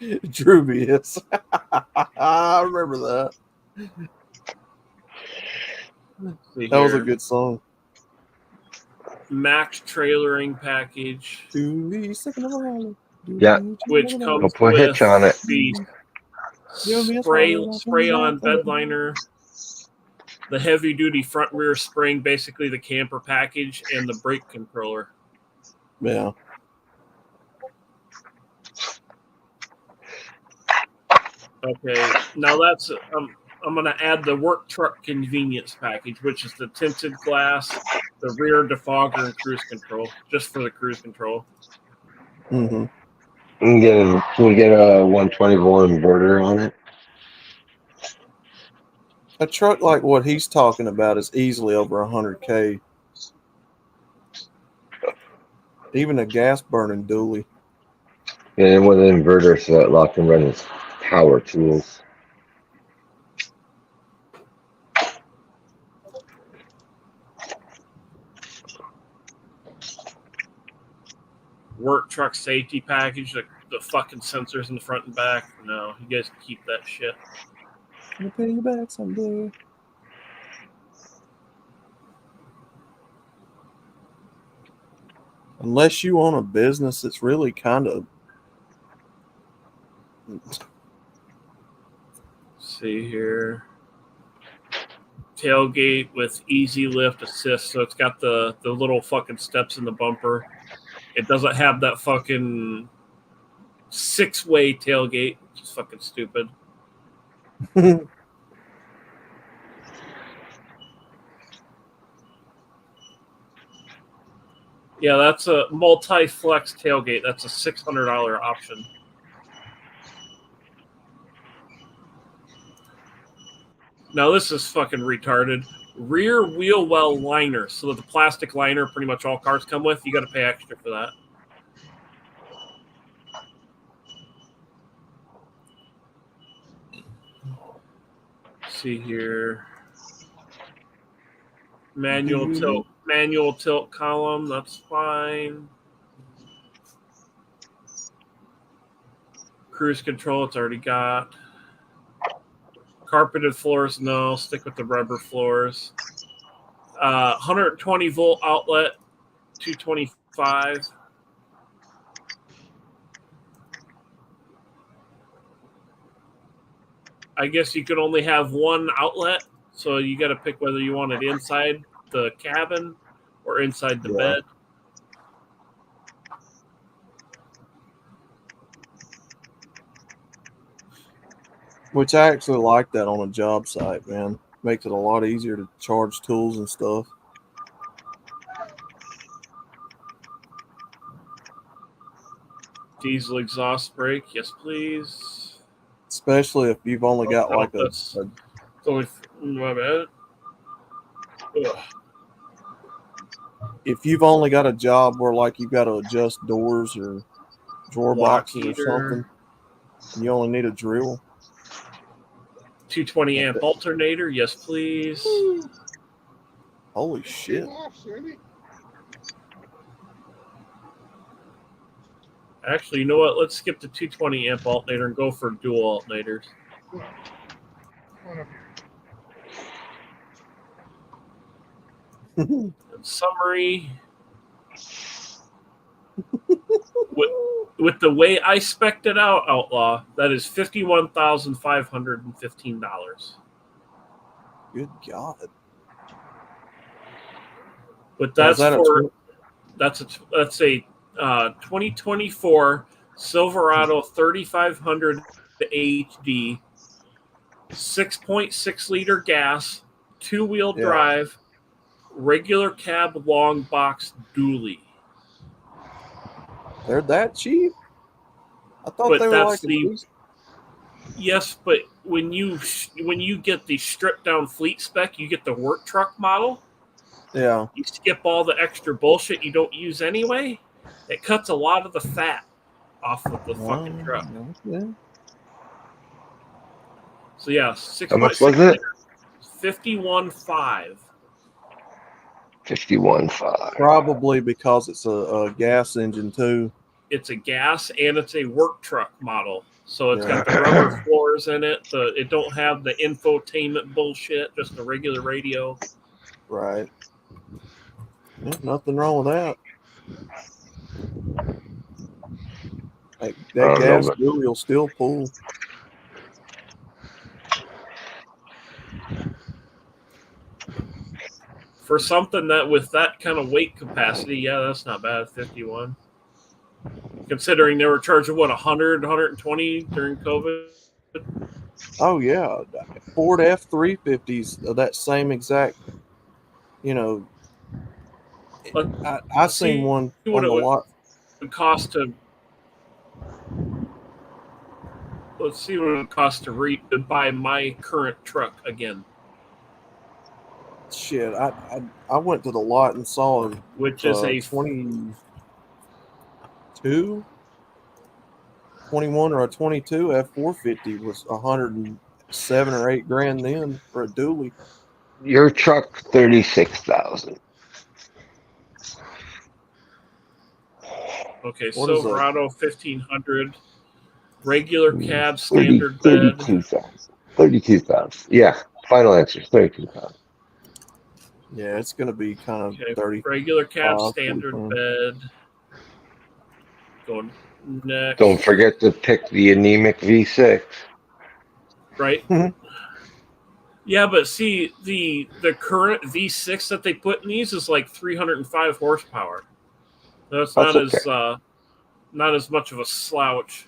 Drubius. I remember that. That was a good song. max trailering package, Yeah. which comes I'll put with hitch on it. the spray-on bed liner, the heavy-duty front rear spring, basically the camper package, and the brake controller. Yeah. Okay, now that's I'm going to add the work truck convenience package, which is the tinted glass, the rear defogger, and cruise control, just for the cruise control. Mm-hmm. Can we get a 120 volt inverter on it? A truck like what he's talking about is easily over 100K. Even a gas burning dually. Yeah, and with an inverter so that Lock can run his power tools. Work truck safety package, the fucking sensors in the front and back. No, you guys can keep that shit. I'll pay you back someday. Unless you own a business that's really kind of. See here. Tailgate with easy lift assist. So it's got the little fucking steps in the bumper. It doesn't have that fucking 6-way tailgate, which is fucking stupid. Yeah, that's a multi-flex tailgate. That's a $600 option. Now this is fucking retarded. Rear wheel well liner. So the plastic liner pretty much all cars come with. You got to pay extra for that. Let's see here. Manual tilt column. That's fine. Cruise control. It's already got. Carpeted floors, no. Stick with the rubber floors. 120 volt outlet, 225. I guess you could only have one outlet, so you got to pick whether you want it inside the cabin or inside the bed. Which I actually like that on a job site, man. Makes it a lot easier to charge tools and stuff. Diesel exhaust brake, yes, please. Especially if you've only got like a It's only my bad. Ugh. if you've only got a job where like you've got to adjust doors or drawer Block boxes or heater. something, and you only need a drill. 220 amp alternator, yes, please. Holy shit. Actually, you know what? Let's skip the 220 amp alternator and go for dual alternators. Summary. With the way I spec'd it out, Outlaw, that is $51,515. Good God. But that's Now, that's a 2024 Silverado 3500 HD, 6.6 liter gas, 2-wheel drive, regular cab long box dually. They're that cheap? I thought But they were that's like yes, but when you get the stripped down fleet spec, you get the work truck model. Yeah. You skip all the extra bullshit you don't use anyway. It cuts a lot of the fat off of the fucking truck. Yeah. So yeah, How much was it? 51.5. 51.5. Probably because it's a gas engine too. It's a gas and it's a work truck model. So it's got the rubber floors in it. It don't have the infotainment bullshit, just a regular radio. Right. Yeah, nothing wrong with that. I That don't know, gas but buoy will still pull. For something that with that kind of weight capacity, yeah, that's not bad. 51. Considering they were charging what 100, 120 during COVID. Oh yeah, Ford F-350s of that same exact. You know, I Let's seen see one what on it the lot. would cost to. Let's see what it would cost to buy my current truck again, Shit, I went to the lot and saw which is a 22, 21 or a 22 F-450 was 107 or 8 grand then for a dually. your truck 36,000. okay. What is that? Silverado 1500, regular cab, standard bed. 32,000. 32,000. Yeah. Final answer. 32,000. Yeah, it's going to be kind of Okay, 30. regular cab, 45, standard 45. bed. Going next. Don't forget to pick the anemic V6. Right. Yeah, but see, the current V6 that they put in these is like 305 horsepower. That's That's not as much of a slouch.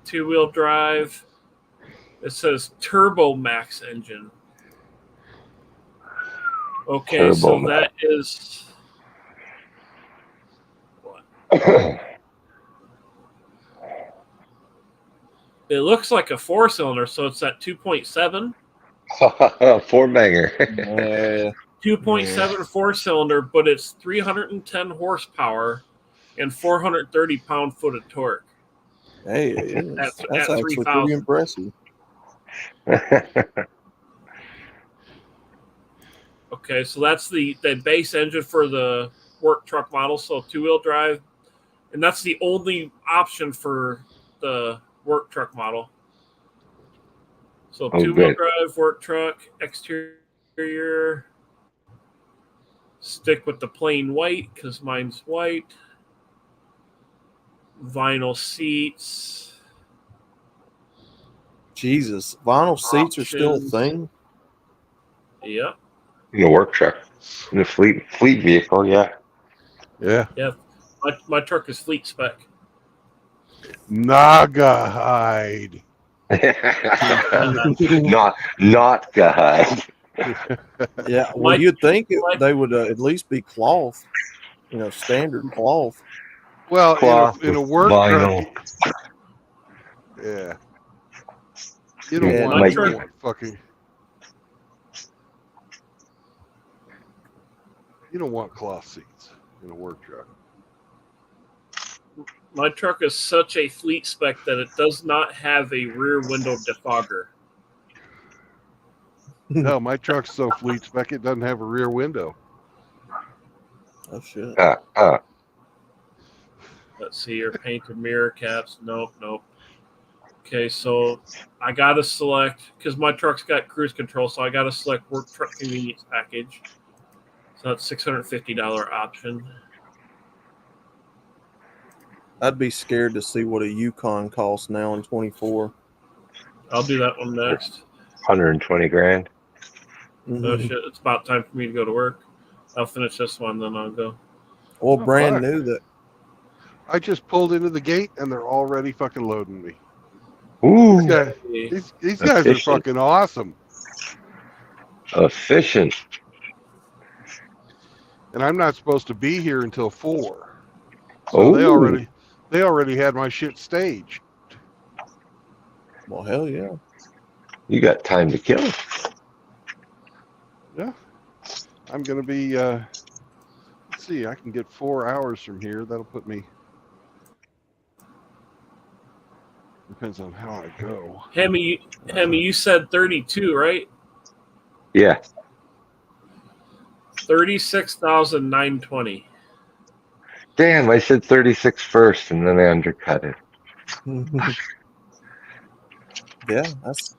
2-wheel drive. It says Turbo Max engine. Okay, Turbo so Max. that is what? It looks like a 4-cylinder, so it's at 2.7. 4-banger. Yeah. 2.7 4-cylinder, but it's 310 horsepower and 430 pound-foot of torque. Hey, it is. That's That's at actually 3,000. pretty impressive. Okay, so that's the base engine for the work truck model, so 2-wheel drive, and that's the only option for the work truck model. So 2-wheel drive, work truck, exterior. Stick with the plain white because mine's white. Vinyl seats. Jesus, vinyl seats are still a Options. thing. Yep. In the work truck. In the fleet vehicle, yeah. Yeah. Yeah. My truck is fleet spec. Naga hide. not guy. Yeah, well, you'd think they would at least be cloth, standard cloth. Well, Cloth in a with work vinyl. truck, yeah, you don't Yeah, want like- fucking. You don't want cloth seats in a work truck. My truck is such a fleet spec that it does not have a rear window defogger. No, my truck's so fleet spec it doesn't have a rear window. Oh shit. Let's see here. Painted mirror caps. Nope. Okay, so I got to select, because my truck's got cruise control, so I got to select work truck convenience package. So that's $650 option. I'd be scared to see what a Yukon costs now in 24. I'll do that one next. 120 grand. Oh shit, it's about time for me to go to work. I'll finish this one, then I'll go. Well, brand fuck. new that. I just pulled into the gate and they're already fucking loading me. Ooh, These guys are Efficient. fucking awesome. Efficient. And I'm not supposed to be here until 4. So they already had my shit staged. Well, hell yeah. You got time to kill. Yeah. I'm gonna be let's see, I can get 4 hours from here. That'll put me, depends on how I go. Hemi, you said 32, right? Yeah. 36,920. Damn, I said 36 first and then I undercut it. Yeah, that's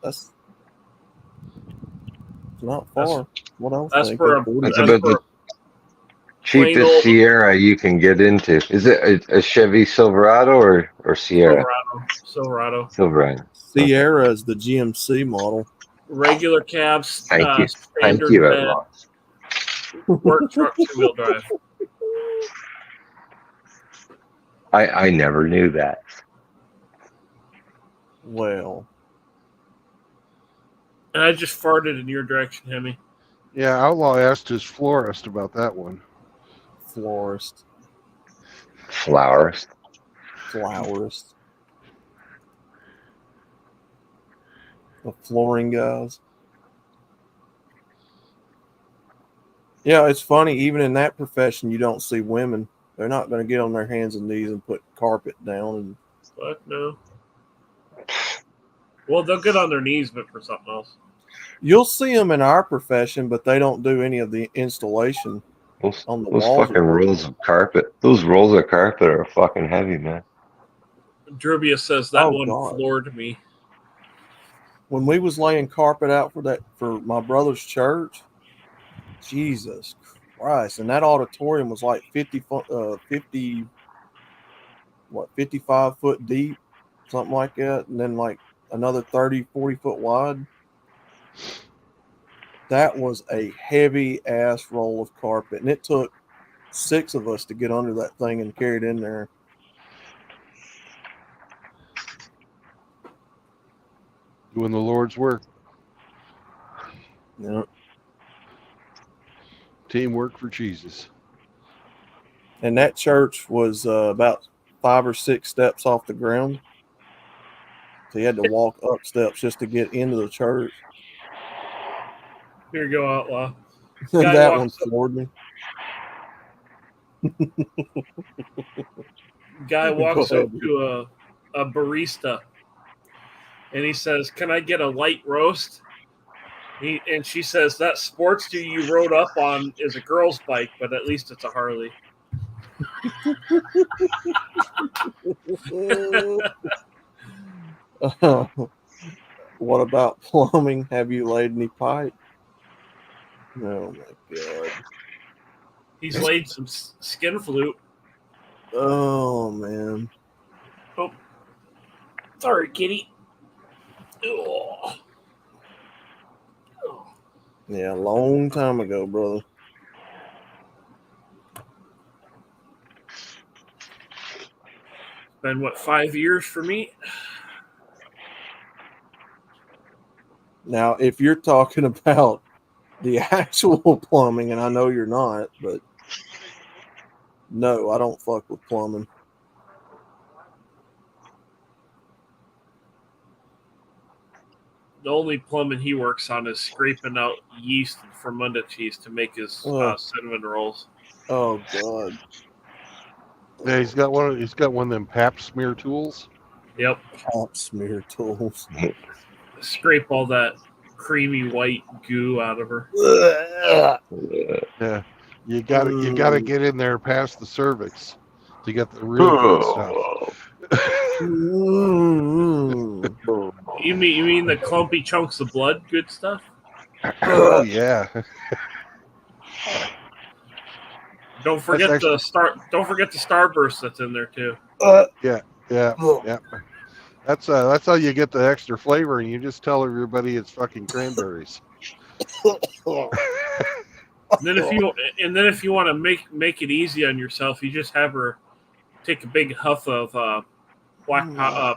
not far. What else? That's for a That's about the Cheapest old- Sierra you can get into. Is it a Chevy Silverado or Sierra? Silverado. Silverado. Sierra is the GMC model. Regular cabs, Thank you. Thank standard you, bed, Outlaw. work truck, 2-wheel drive. I never knew that. Well, And I just farted in your direction, Hemi. Yeah, Outlaw asked his florist about that one. florist, Flowers. florist. The flooring guys. Yeah, it's funny. Even in that profession, you don't see women. They're not going to get on their hands and knees and put carpet down. And Fuck no. Well, they'll get on their knees, but for something else. you'll see them in our profession, but they don't do any of the installation on the Those walls. fucking rolls of carpet. Those rolls of carpet are fucking heavy, man. Drubia says that Oh, one God. floored me. When we was laying carpet out for my brother's church, Jesus Christ! And that auditorium was like 55 foot deep, something like that, and then like another 30, 40 foot wide. That was a heavy ass roll of carpet, and it took 6 of us to get under that thing and carry it in there. Doing the Lord's work. Yeah. Teamwork for Jesus. And that church was about 5 or 6 steps off the ground. So you had to walk up steps just to get into the church. Here you go, Outlaw. Guy That walks one up- floored me. Guy Go walks ahead. up to a barista and he says, "Can I get a light roast?" And she says, "That Sportster you rode up on is a girl's bike, but at least it's a Harley." What about plumbing? Have you laid any pipe? Oh my God. He's laid some skin flute. Oh man. Oh, sorry, kitty. Ugh. Yeah, a long time ago, brother. Been what, 5 years for me? Now, if you're talking about the actual plumbing, and I know you're not, but no, I don't fuck with plumbing. The only plumbing he works on is scraping out yeast and fermented cheese to make his Oh. cinnamon rolls. Oh God. Yeah, he's got one of them pap smear tools. Yep. Pap smear tools. Scrape all that creamy white goo out of her. Yeah. You gotta get in there past the cervix to get the real good stuff. You mean the clumpy chunks of blood? Good stuff. Oh yeah. Don't forget That's Don't forget the starburst that's in there too. Yeah. That's how you get the extra flavor, and you just tell everybody it's fucking cranberries. And then if you want to make it easy on yourself, you just have her take a big huff of black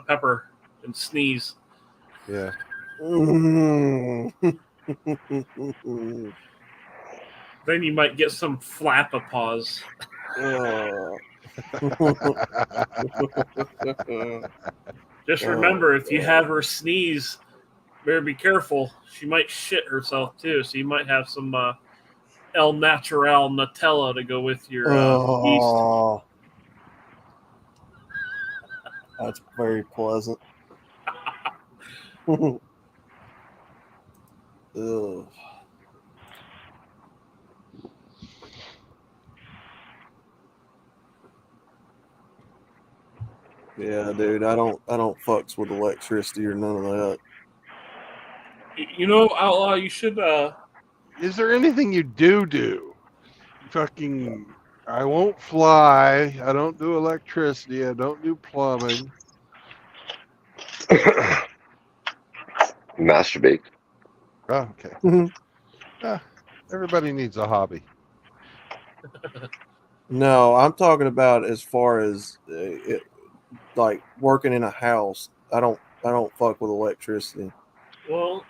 pepper and sneeze. Yeah. Then you might get some flap-a-paws. Just remember, if you have her sneeze, better be careful. She might shit herself too, so you might have some El Natural Nutella to go with your yeast. That's very pleasant. Ugh. Yeah, dude, I don't fucks with electricity or none of that. You know, Outlaw, you should. Is there anything you do? Fucking I won't fly. I don't do electricity. I don't do plumbing. Masturbate. Oh, okay. Everybody needs a hobby. No, I'm talking about as far as like working in a house. I don't fuck with electricity. Well,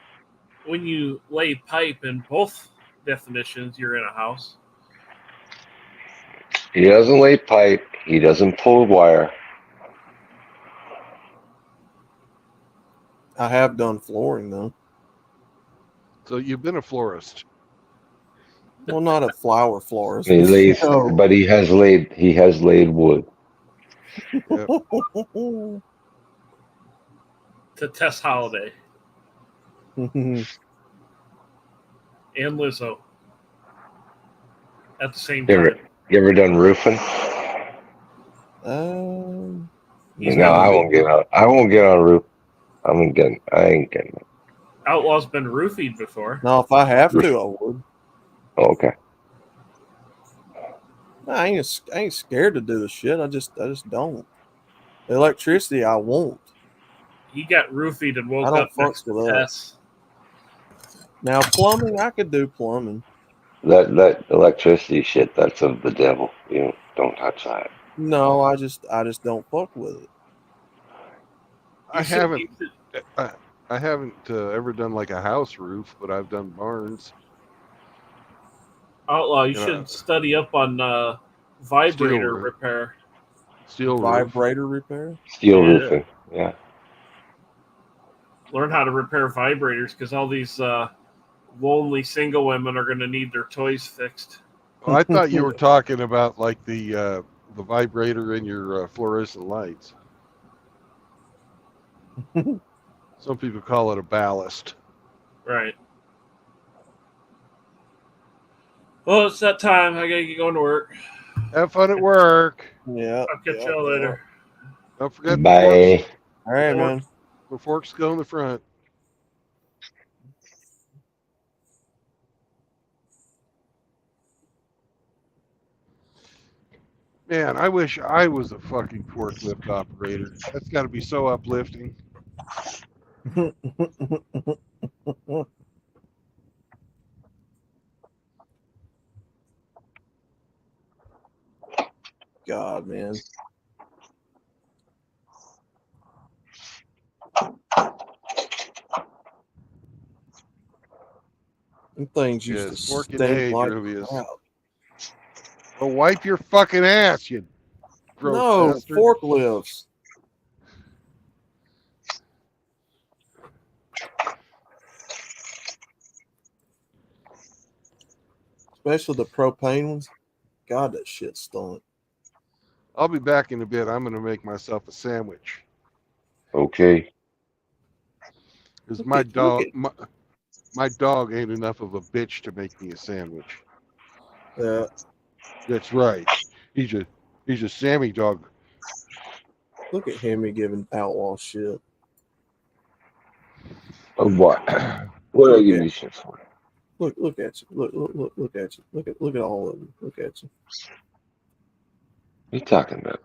when you lay pipe in both definitions, you're in a house. He doesn't lay pipe. He doesn't pull wire. I have done flooring though. So you've been a florist. Well, not a flower florist. He lays, No. but he has laid wood. Yep. To Tess Holiday and Lizzo at the same time. You ever done roofing? He's No, been- I won't get on. I won't get on roof. I ain't getting it. Outlaw's been roofied before. No, if I have to, I would. Oh, okay. I ain't scared to do the shit. I just don't. Electricity, I won't. He got roofied and woke I don't up fuck next to with that. Tess. Now plumbing, I could do plumbing. That electricity shit, that's of the devil. You don't touch that. No, I just don't fuck with it. I haven't ever done like a house roof, but I've done barns. Outlaw, you Yeah. should study up on vibrator Steel roof. repair. Steel roof. Vibrator repair. Steel Yeah. roofing. Yeah. Learn how to repair vibrators because all these lonely single women are going to need their toys fixed. Oh, I thought you were talking about like the vibrator in your fluorescent lights. Some people call it a ballast. Right. Well, it's that time. I gotta get going to work. Have fun at work. Yeah. I'll catch y'all later. Don't forget Bye. All right, man. the forks go in the front. Man, I wish I was a fucking forklift operator. That's got to be so uplifting. God, man. Them things used Yes, to working stink age, like Rubius. crap. Oh, wipe your fucking ass, you gross No, bastard. forklifts. Especially the propane ones. God, that shit stunk. I'll be back in a bit. I'm going to make myself a sandwich. Okay. Because Look at- my dog ain't enough of a bitch to make me a sandwich. Yeah. That's right. He's a Sammy dog. Look at him giving outlaw shit. Oh, what? What are you shit for? Look at you. Look at you. Look at all of them. Look at you. What are you talking about?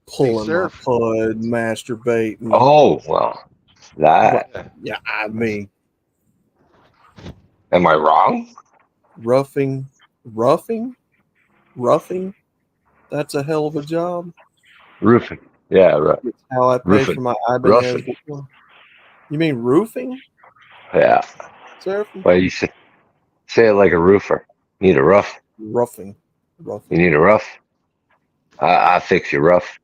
Pulling my Surf. pud, masturbating. Oh, well, that. Yeah, I mean, Am I wrong? roughing. That's a hell of a job. Roofing. Yeah, right. It's how I pay Roofing. for my Roughing. Ibanez. You mean roofing? Yeah. Surfing? Well, you say it like a roofer. You need a rough. Roughing. You need a rough. I fix your rough.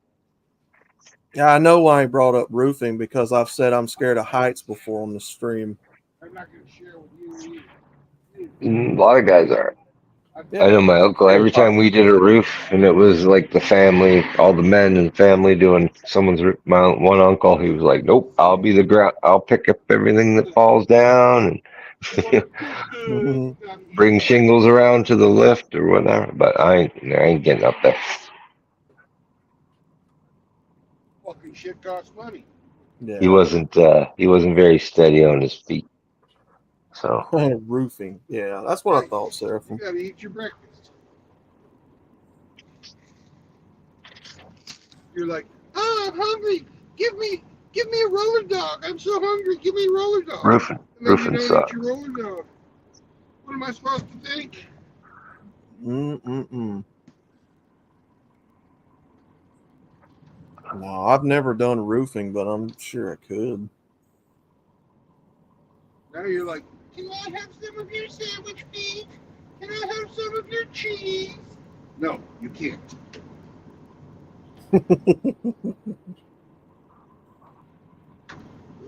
Yeah, I know why I brought up roofing because I've said I'm scared of heights before on the stream. I'm not going to share with you either. A lot of guys are. I know my uncle, every time we did a roof and it was like the family, all the men in the family doing someone's roof, my one uncle, he was like, nope, I'll be the ground. I'll pick up everything that falls down and bring shingles around to the lift or whatever. But I ain't getting up there. Fucking shit costs money. Yeah. He wasn't very steady on his feet. So Roofing. Yeah, that's what I thought, You Seraphim. got to eat your breakfast. You're like, oh, I'm hungry. Give me a roller dog. I'm so hungry. Give me a roller dog. Roofing. And then you Roofing don't sucks. eat your roller dog. What am I supposed to think? Mm-mm-mm. No, I've never done roofing, but I'm sure I could. Now you're like, can I have some of your sandwich meat? Can I have some of your cheese? No, you can't.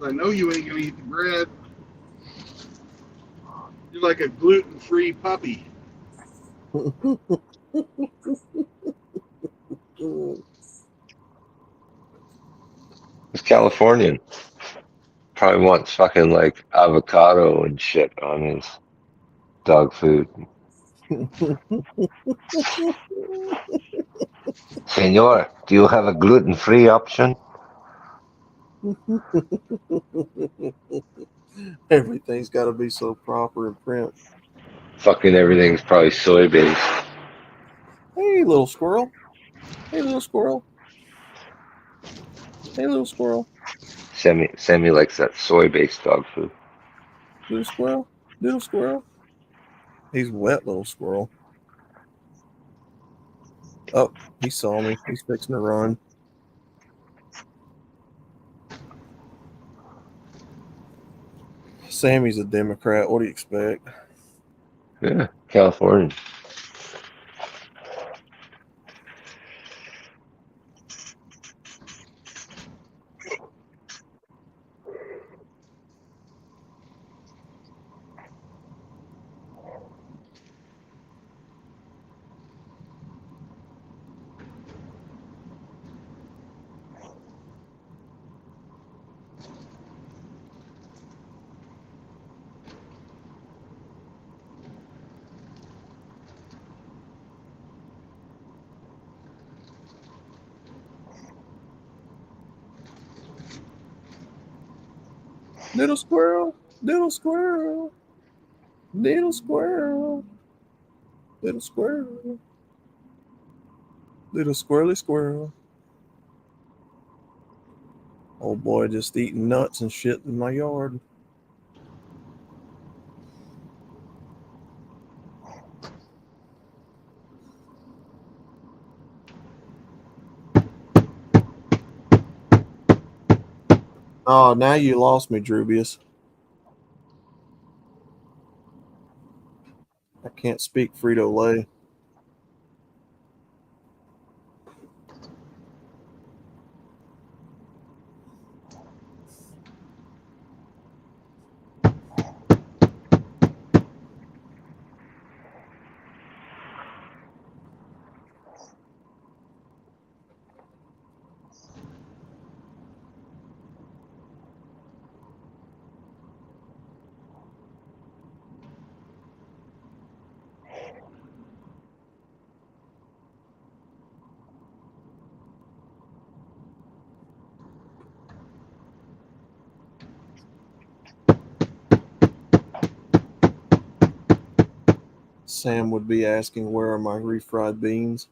I know you ain't gonna eat the bread. You're like a gluten-free puppy. This Californian probably wants fucking like avocado and shit on his dog food. Senor, do you have a gluten-free option? Everything's got to be so proper in print. Fucking everything's probably soy-based. Hey, little squirrel. Hey, little squirrel. Hey, little squirrel. Sammy likes that soy-based dog food. Little squirrel. Little squirrel. He's wet, little squirrel. Oh, he saw me. He's fixing to run. Sammy's a Democrat. What do you expect? Yeah, Californian. Little squirrel. Little squirrel. Little squirrel. Little squirrel. Little squirrely squirrel. Old boy just eating nuts and shit in my yard. Oh, now you lost me, Drubius. I can't speak Frito-Lay. Sam would be asking, where are my refried beans?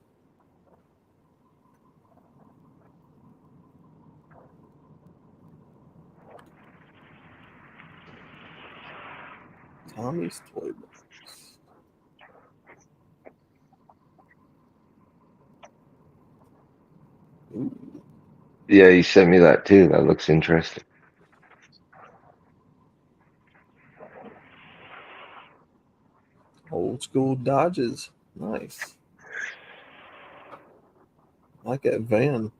Tommy's Toy Box. Ooh. Yeah, you sent me that too. That looks interesting. Old school Dodges. Nice. I like that van.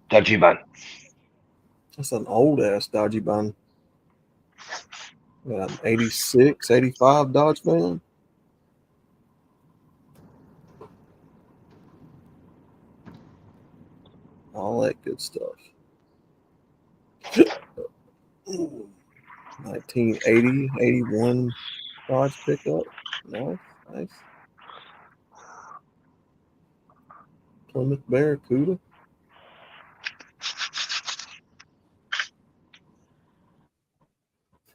Dodgy man. That's an old ass Dodgy van. Got an 86, 85 Dodge van. All that good stuff. 1980, 81 Dodge pickup. Nice, nice. Plymouth Barracuda.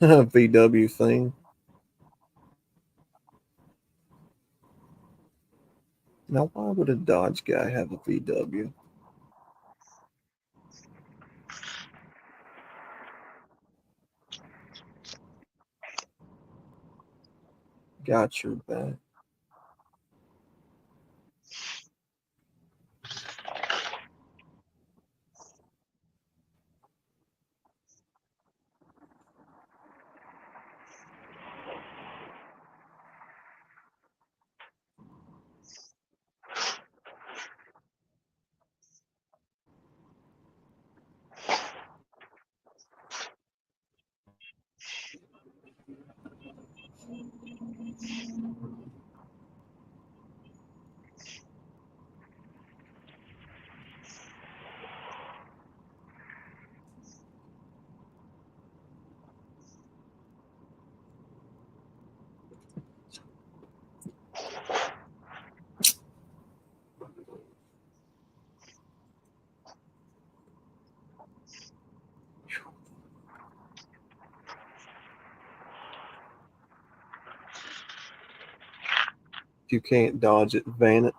VW thing. Now, why would a Dodge guy have a VW? Got your back. If you can't dodge it, van it.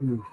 Ooh.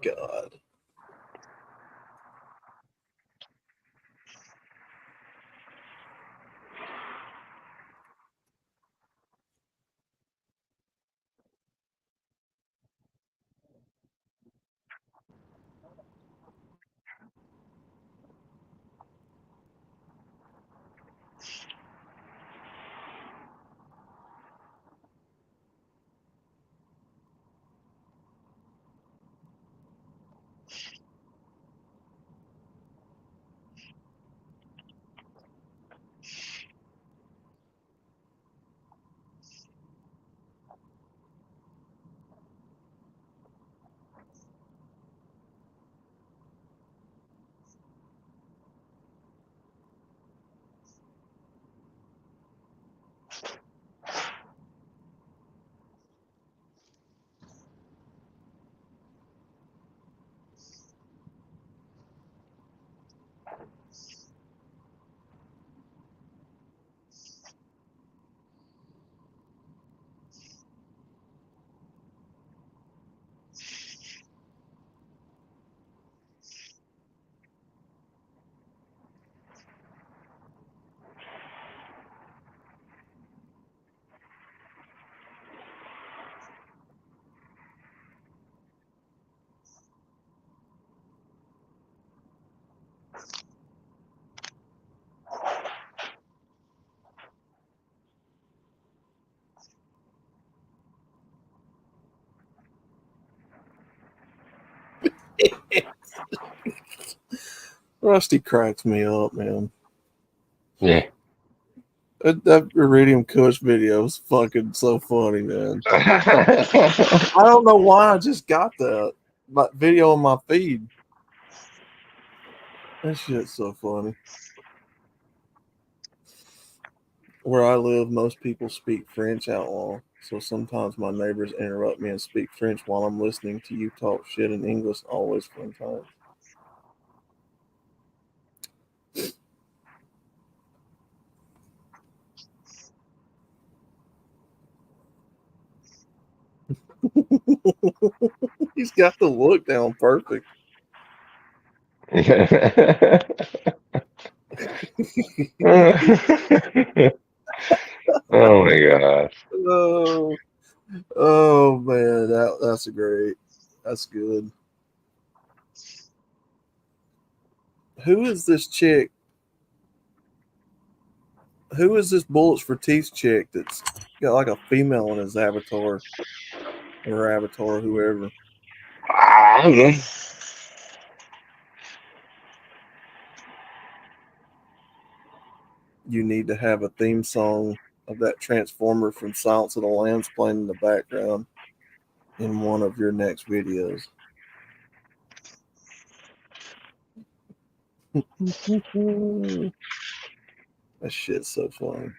God. Rusty cracks me up, man. Yeah. That Iridium Kush video is fucking so funny, man. I don't know why I just got that video on my feed. That shit's so funny. Where I live, most people speak French outlaw, So sometimes my neighbors interrupt me and speak French while I'm listening to you talk shit in English. Always fun times. He's got the look down perfect. Oh my gosh. Oh man, that's great. That's good. Who is this chick? Who is this Bullets for Teeth chick that's got like a female in his avatar or avatar, whoever? I don't know. You need to have a theme song of that Transformer from Silence of the Lambs playing in the background in one of your next videos. That shit's so funny.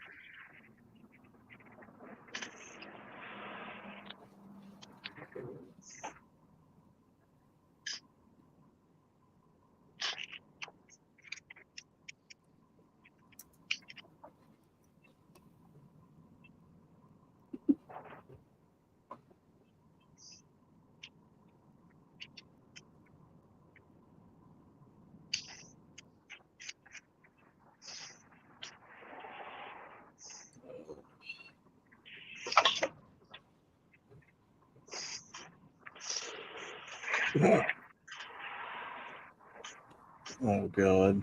Oh God.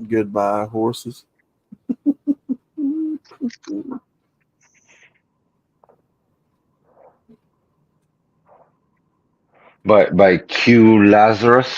Goodbye, horses. By Q Lazarus.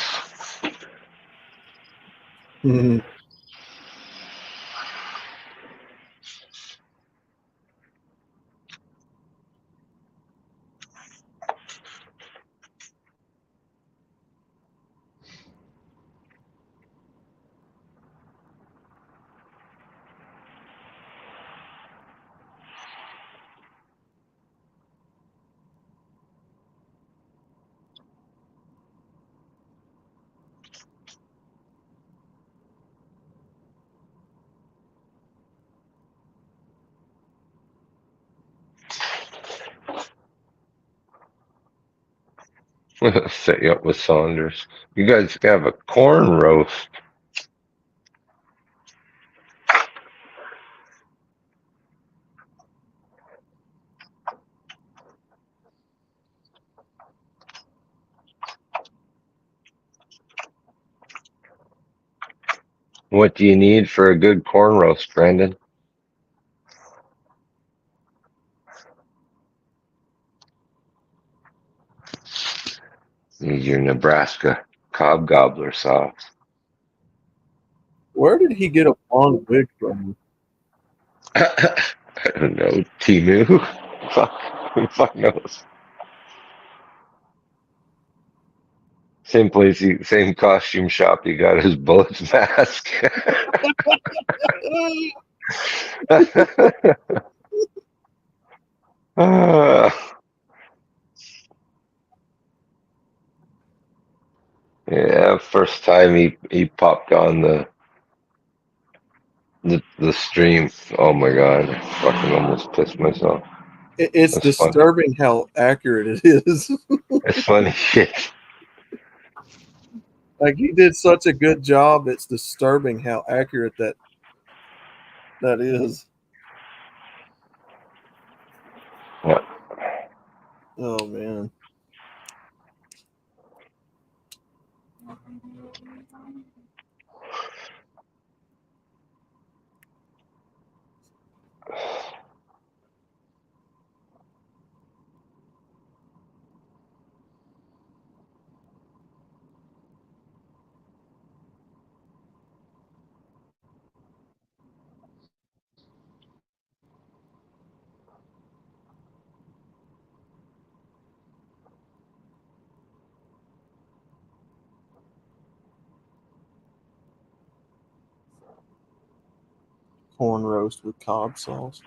Set you up with Saunders. You guys have a corn roast. What do you need for a good corn roast, Brandon? Need your Nebraska cob gobbler sauce. Where did he get a blonde wig from? I don't know. Timu? Fuck. Who the fuck knows? Same place, same costume shop he got his Bullets mask. Yeah, first time he popped on the stream. Oh my god, I fucking almost pissed myself. It's That's disturbing how accurate it is. It's funny shit. Like he did such a good job. It's disturbing how accurate that That is. Yeah. Oh man. Corn roast with Cobb sauce.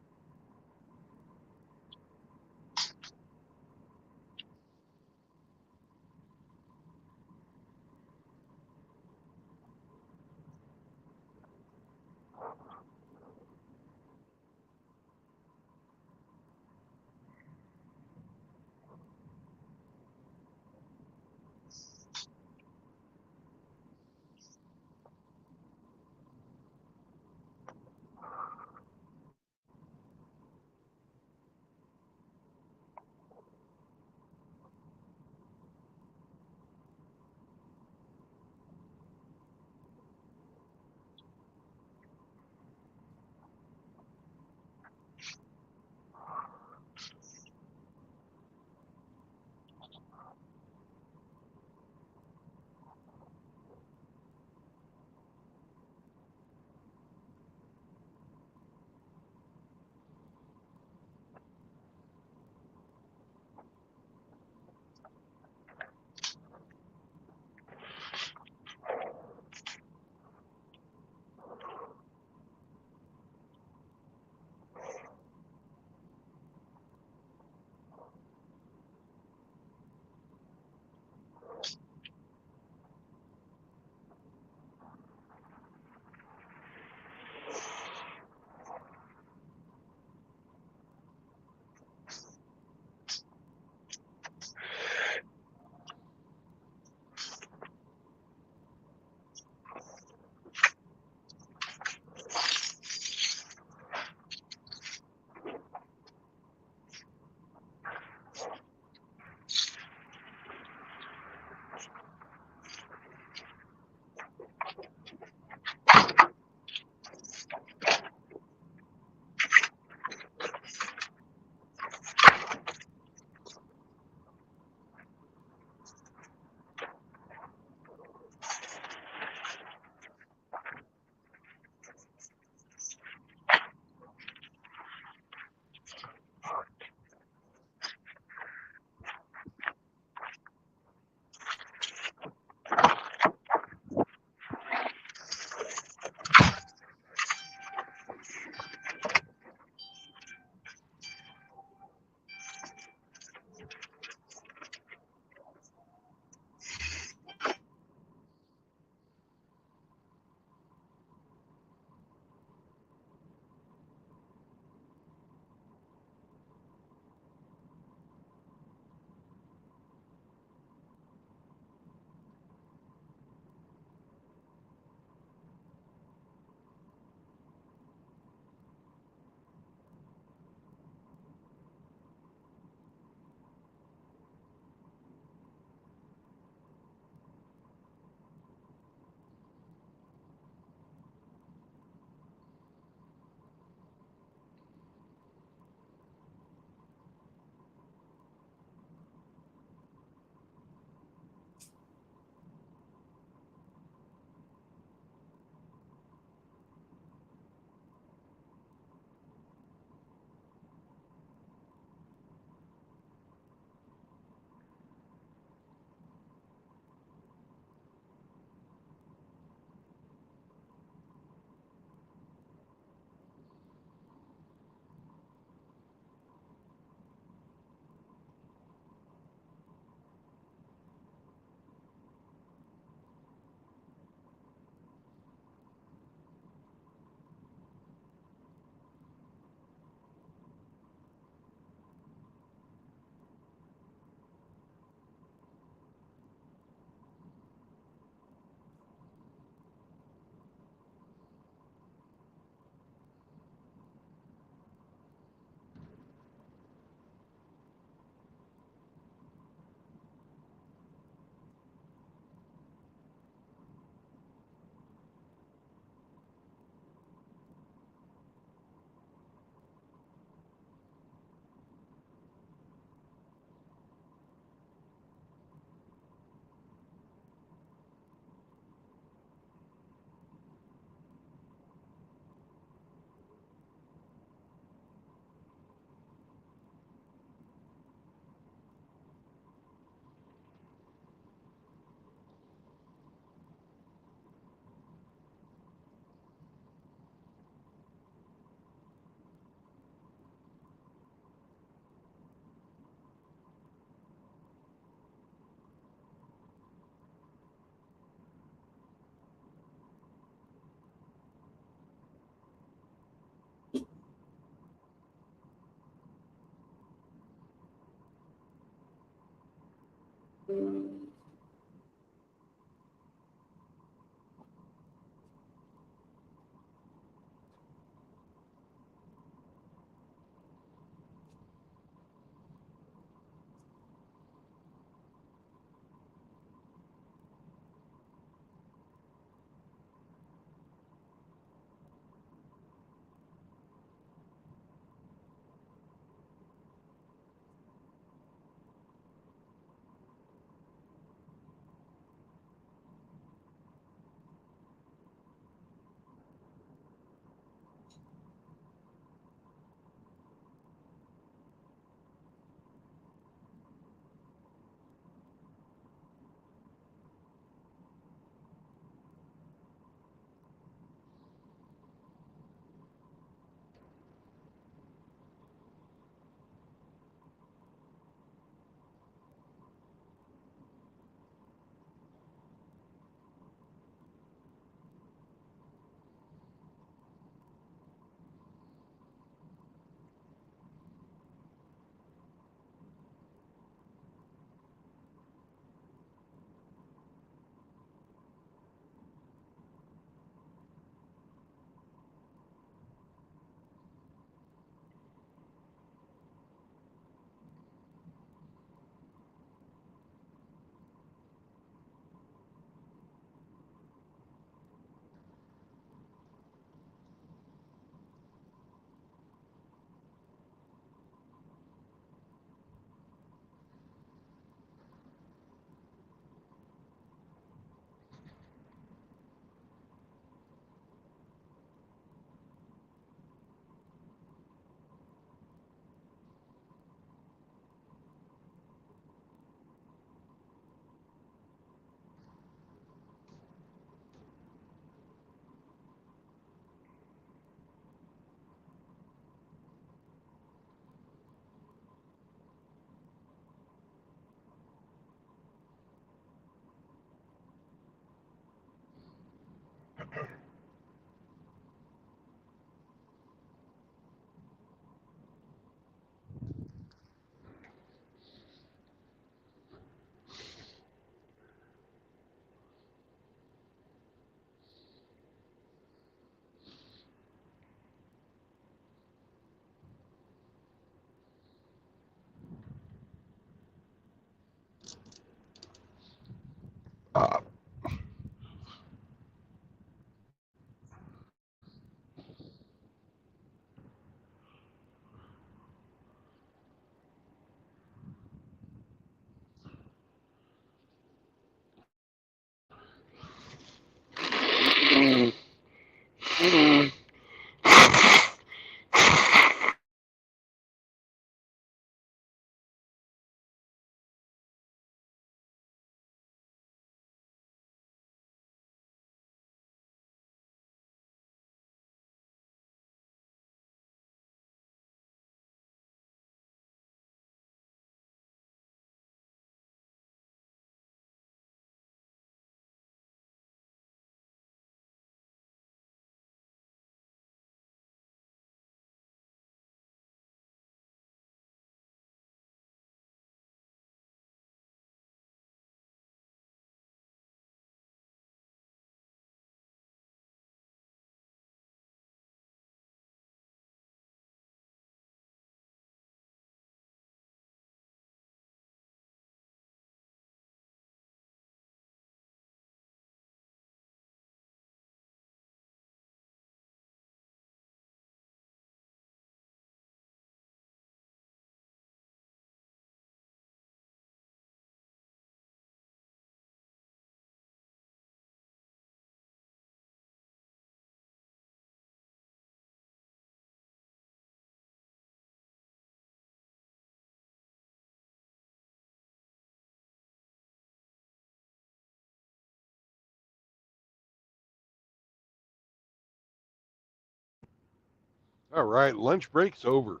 All right, lunch break's over.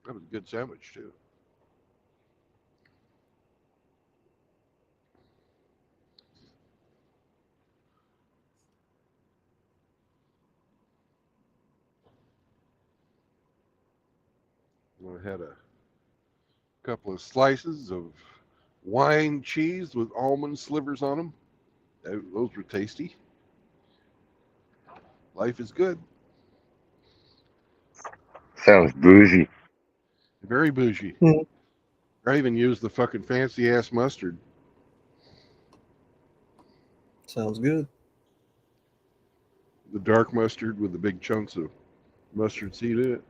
That was a good sandwich too. I had a couple of slices of wine cheese with almond slivers on them. Those were tasty. Life is good. Sounds bougie. Very bougie. Hmm. I even used the fucking fancy ass mustard. Sounds good. The dark mustard with the big chunks of mustard seed in it.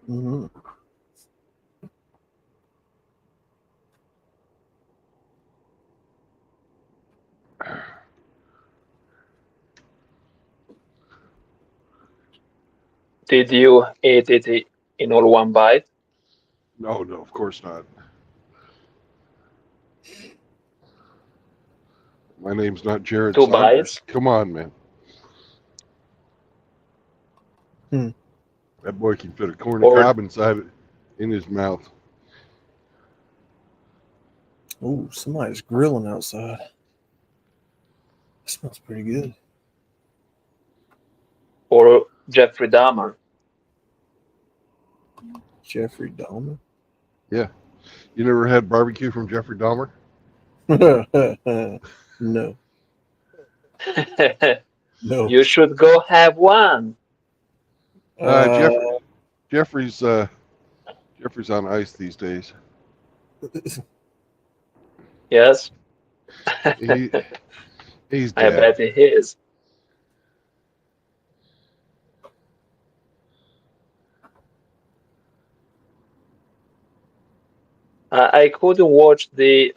Mm-hmm. Did you eat it in all one bite? No, of course not. My name's not Jared Two Saunders. bites? Come on, man. Hmm. That boy can fit a corn Or- cob inside it in his mouth. Oh, somebody's grilling outside. Smells pretty good. Or Jeffrey Dahmer? Jeffrey Dahmer. Yeah. You never had barbecue from Jeffrey Dahmer? No. No. You should go have one. Jeffrey's on ice these days. Yes, He's I dead. bet he is. I couldn't watch the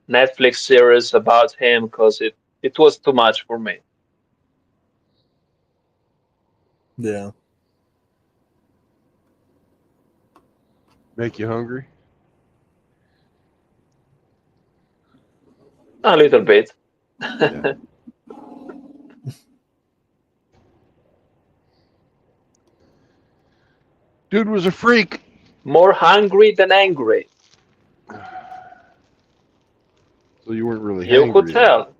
Netflix series about him because it was too much for me. Yeah. Make you hungry? A little bit. Yeah. Dude was a freak. More hungry than angry. So you weren't really You could hangry tell.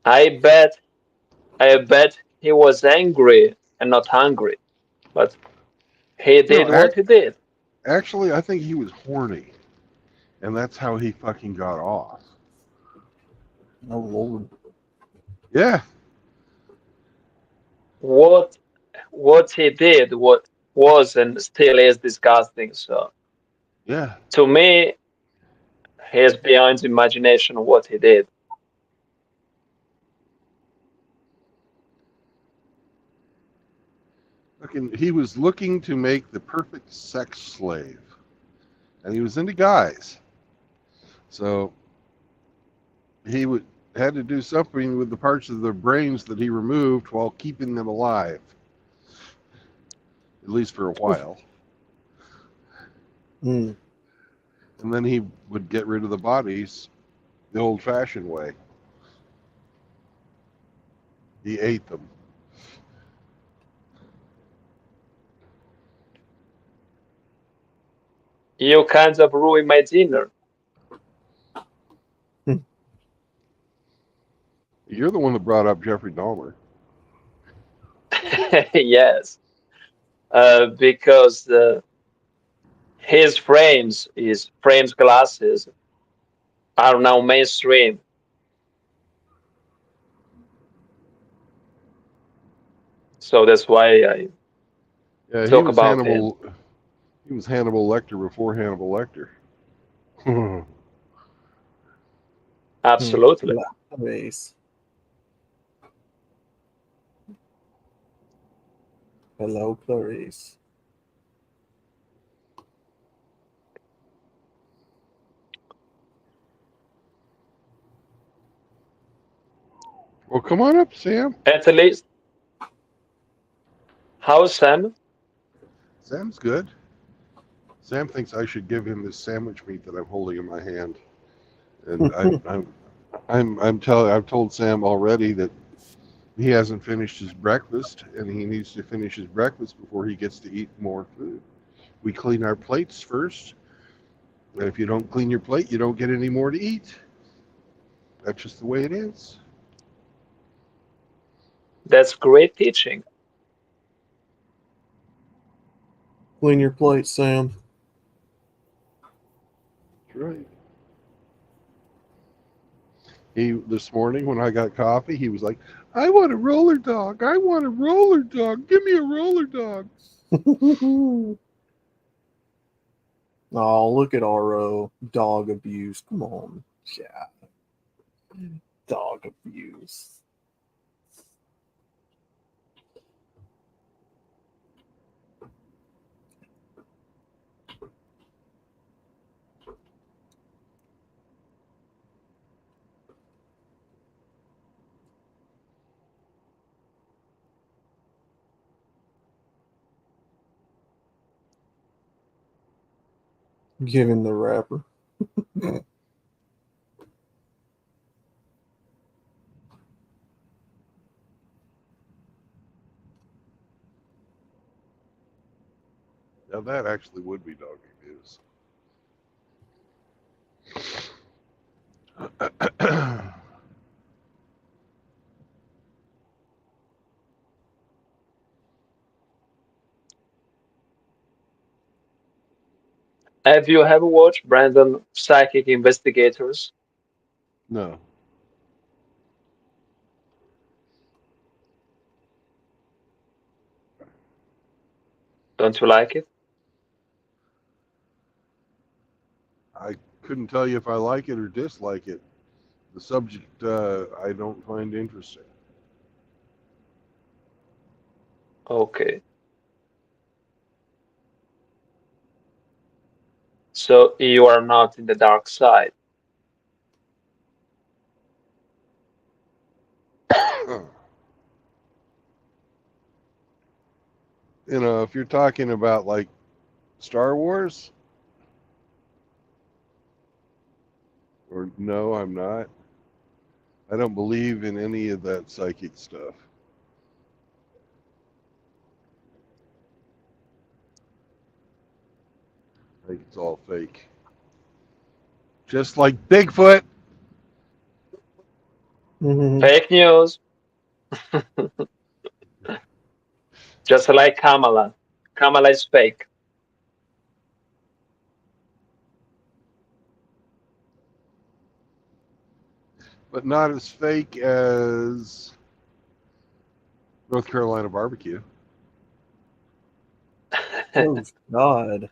I bet he was angry and not hungry, but he did what he did. Actually, I think he was horny. And that's how he fucking got off. Oh Lord. Yeah. What he did was and still is disgusting. So Yeah. to me, he's beyond imagination what he did. He was looking to make the perfect sex slave. And he was into guys. So he had to do something with the parts of their brains that he removed while keeping them alive. At least for a while. Mm. And then he would get rid of the bodies the old-fashioned way. He ate them. You kind of ruined my dinner. You're the one that brought up Jeffrey Dahmer. Yes, because his frames glasses are now mainstream. So that's why I Yeah, talk about him. He was Hannibal Lecter before Hannibal Lecter. Absolutely. Clarice. Hello, Clarice. Well, come on up, Sam. At least, how's Sam? Sam's good. Sam thinks I should give him this sandwich meat that I'm holding in my hand, and I've told Sam already that he hasn't finished his breakfast, and he needs to finish his breakfast before he gets to eat more food. We clean our plates first, and if you don't clean your plate, you don't get any more to eat. That's just the way it is. That's great teaching. Clean your plate, Sam. That's right. This morning when I got coffee, he was like, "I want a roller dog. I want a roller dog. Give me a roller dog." Oh, look at RO. Dog abuse. Come on. Yeah. Dog abuse. Give him the wrapper. Now that actually would be dog abuse. Have you ever watched Brandon Psychic Investigators? No. Don't you like it? I couldn't tell you if I like it or dislike it. The subject I don't find interesting. Okay. So you are not in the dark side. You know, if you're talking about like Star Wars, or no, I'm not. I don't believe in any of that psychic stuff. I think it's all fake. Just like Bigfoot. Fake news. Just like Kamala. Kamala is fake. But not as fake as North Carolina barbecue. Oh, God.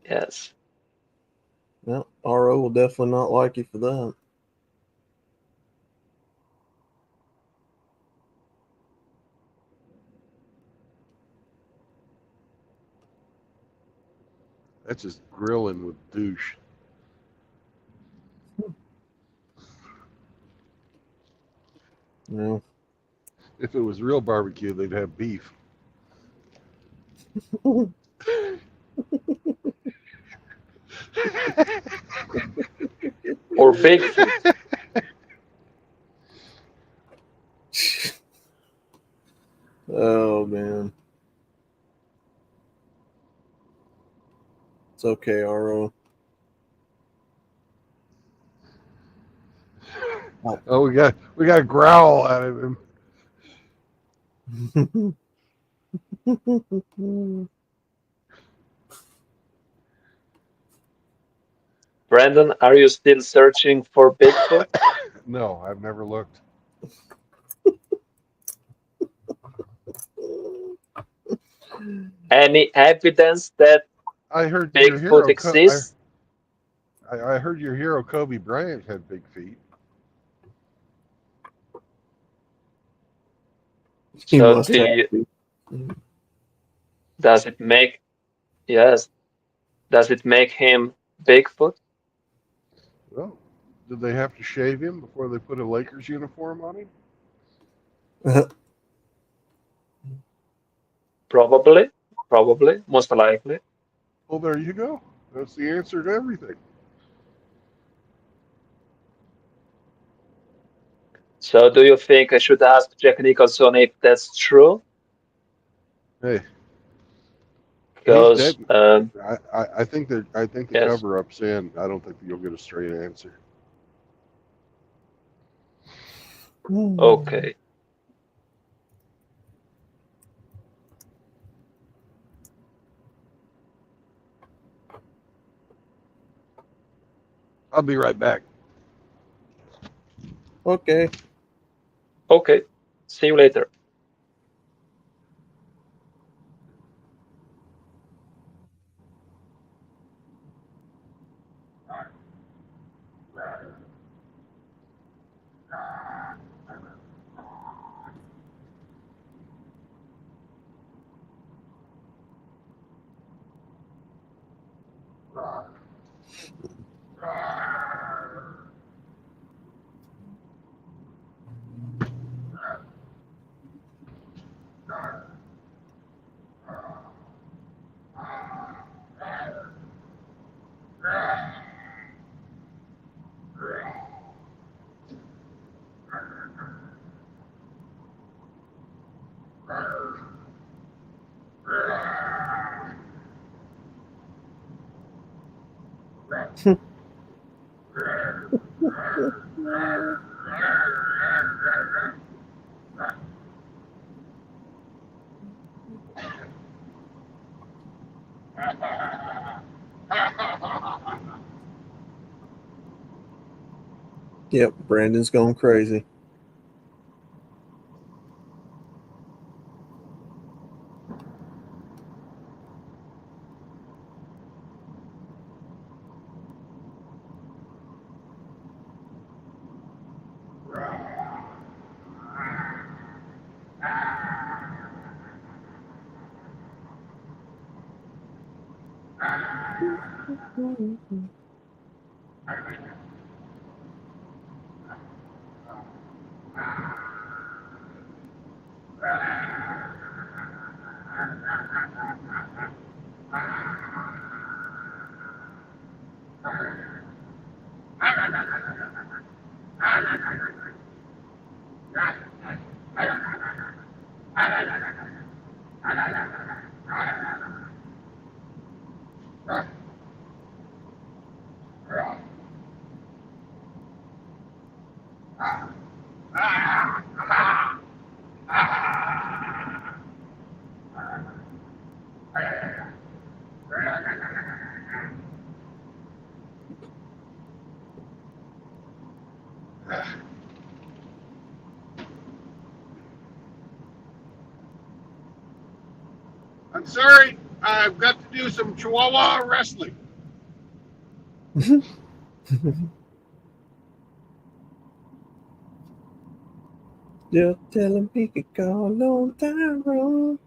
Yes. Well, RO will definitely not like you for that. That's just grilling with douche. No. If it was real barbecue, they'd have beef. Or Bigfoot. Oh, man. It's okay, RO. Oh, we got a growl out of him. Brandon, are you still searching for Bigfoot? No, I've never looked. Any evidence that I heard your hero. Bigfoot exists? I heard your hero Kobe Bryant had big feet. He So must does it make yes? Does it make him Bigfoot? Well, did they have to shave him before they put a Lakers uniform on him? Probably, most likely. Well, there you go. That's the answer to everything. So do you think I should ask Jack Nicholson if that's true? Hey, Because I think the yes. cover-up's in. I don't think you'll get a straight answer. Okay. I'll be right back. Okay. Okay. See you later. Yep, Brandon's going crazy. I'm sorry. I've got to do some Chihuahua wrestling. Just tell him he could call on Tyrone.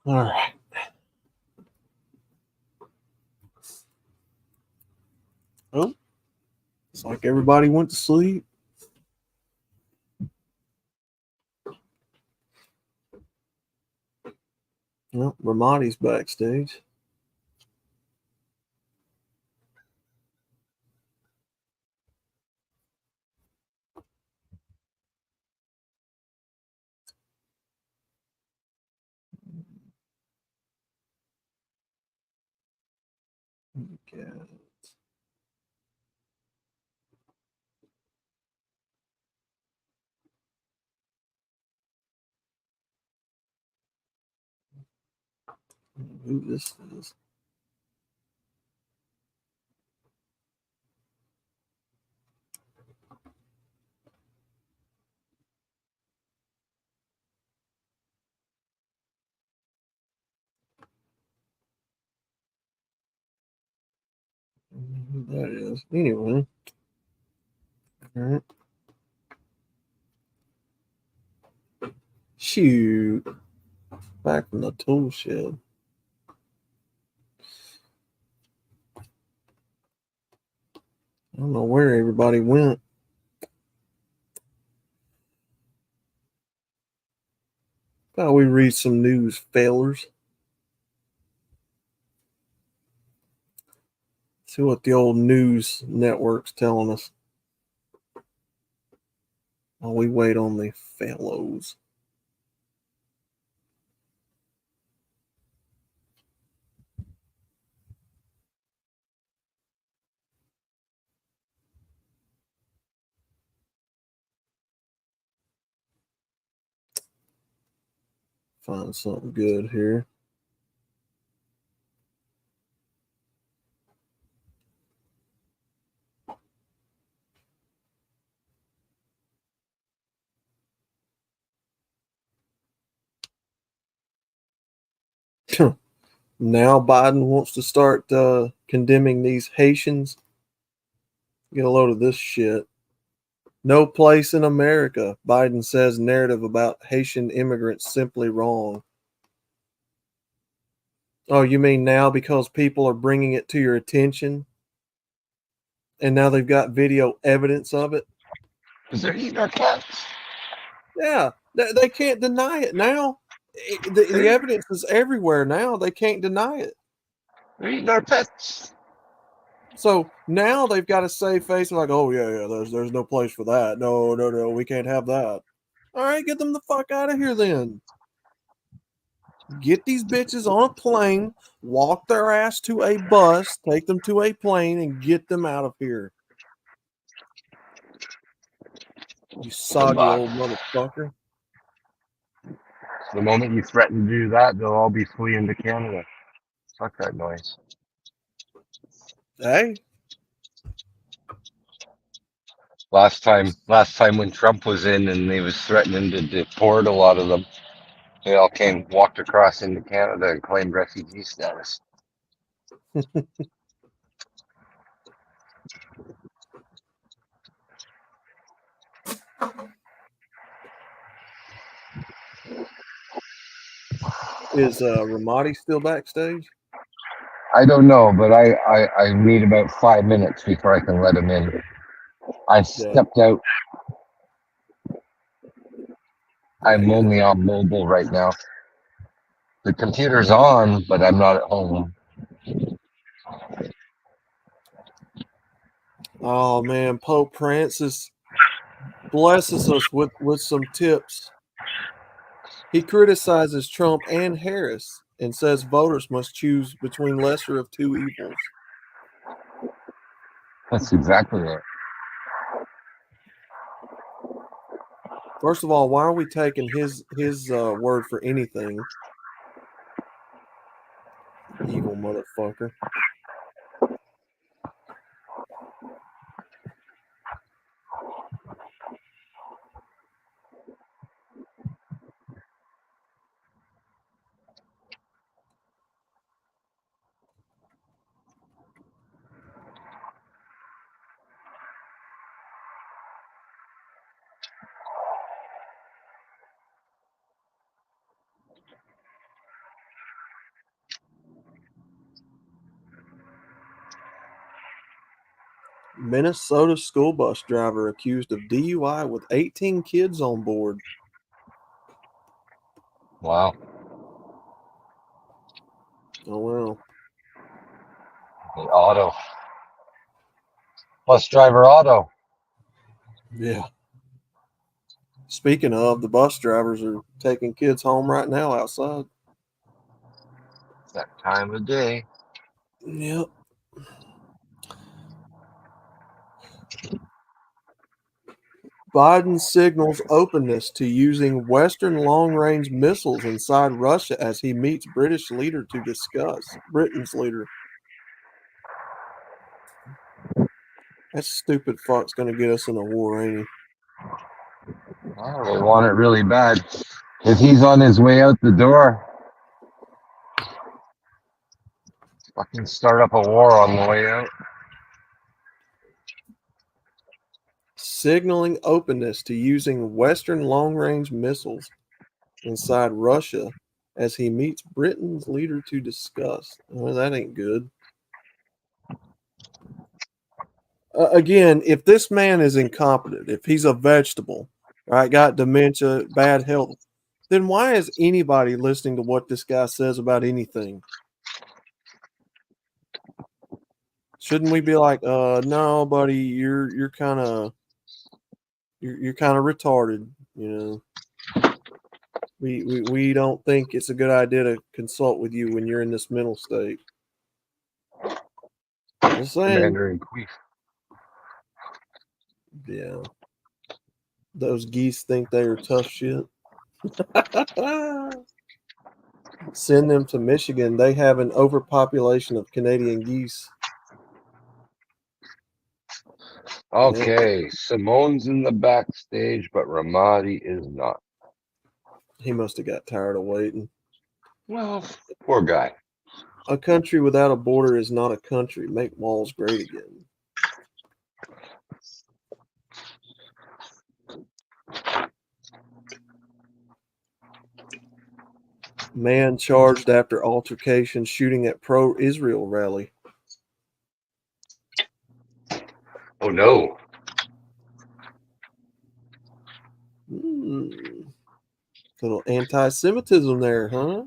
All right. Oh, it's like everybody went to sleep. Well, Ramadi's backstage. Okay. Who this is? Who that is? Anyway. All right. Shoot. Back from the tool shed. I don't know where everybody went. How we read some news, failures. See what the old news network's telling us. While we wait on the fellows. Find something good here. Now Biden wants to start condemning these Haitians. Get a load of this shit. No place in America. Biden says narrative about Haitian immigrants simply wrong. Oh, you mean now because people are bringing it to your attention? And now they've got video evidence of it? Because they're eating our cats. Yeah, they can't deny it now. The evidence is everywhere now. They can't deny it. They're eating our pets. So now they've got a save face like, oh yeah, there's no place for that. No, we can't have that. All right, get them the fuck out of here then. Get these bitches on a plane, walk their ass to a bus, take them to a plane, and get them out of here. You soggy old motherfucker. The moment you threaten to do that, they'll all be fleeing to Canada. Fuck that noise. Hey. Last time when Trump was in and he was threatening to deport a lot of them, they all walked across into Canada and claimed refugee status. Is Ramadi still backstage? I don't know, but I need about 5 minutes before I can let him in. I stepped out. I'm only on mobile right now. The computer's on, but I'm not at home. Oh man, Pope Francis blesses us with some tips. He criticizes Trump and Harris and says voters must choose between lesser of two evils. That's exactly it. First of all, why are we taking his word for anything? Evil motherfucker. Minnesota school bus driver accused of DUI with 18 kids on board. Wow. Oh, well. The auto. Bus driver auto. Yeah. Speaking of, the bus drivers are taking kids home right now outside. It's that time of day. Yep. Biden signals openness to using Western long-range missiles inside Russia as he meets British leader to discuss. Britain's leader. That stupid fuck's going to get us in a war, ain't he? Oh, they want it really bad. If he's on his way out the door, fucking start up a war on the way out. Signaling openness to using Western long-range missiles inside Russia as he meets Britain's leader to discuss. Well, that ain't good. Again, if this man is incompetent, if he's a vegetable, right, got dementia, bad health, then why is anybody listening to what this guy says about anything? Shouldn't we be like, no, buddy, you're kind of retarded, you know? We don't think it's a good idea to consult with you when you're in this mental state. Just saying. Commander in Chief. Yeah. Those geese think they are tough shit. Send them to Michigan. They have an overpopulation of Canadian geese. Okay, Simone's in the backstage, but Ramadi is not. He must have got tired of waiting. Well, poor guy. A country without a border is not a country. Make walls great again. Man charged after altercation shooting at pro-Israel rally. Oh no. Little anti-Semitism there, huh?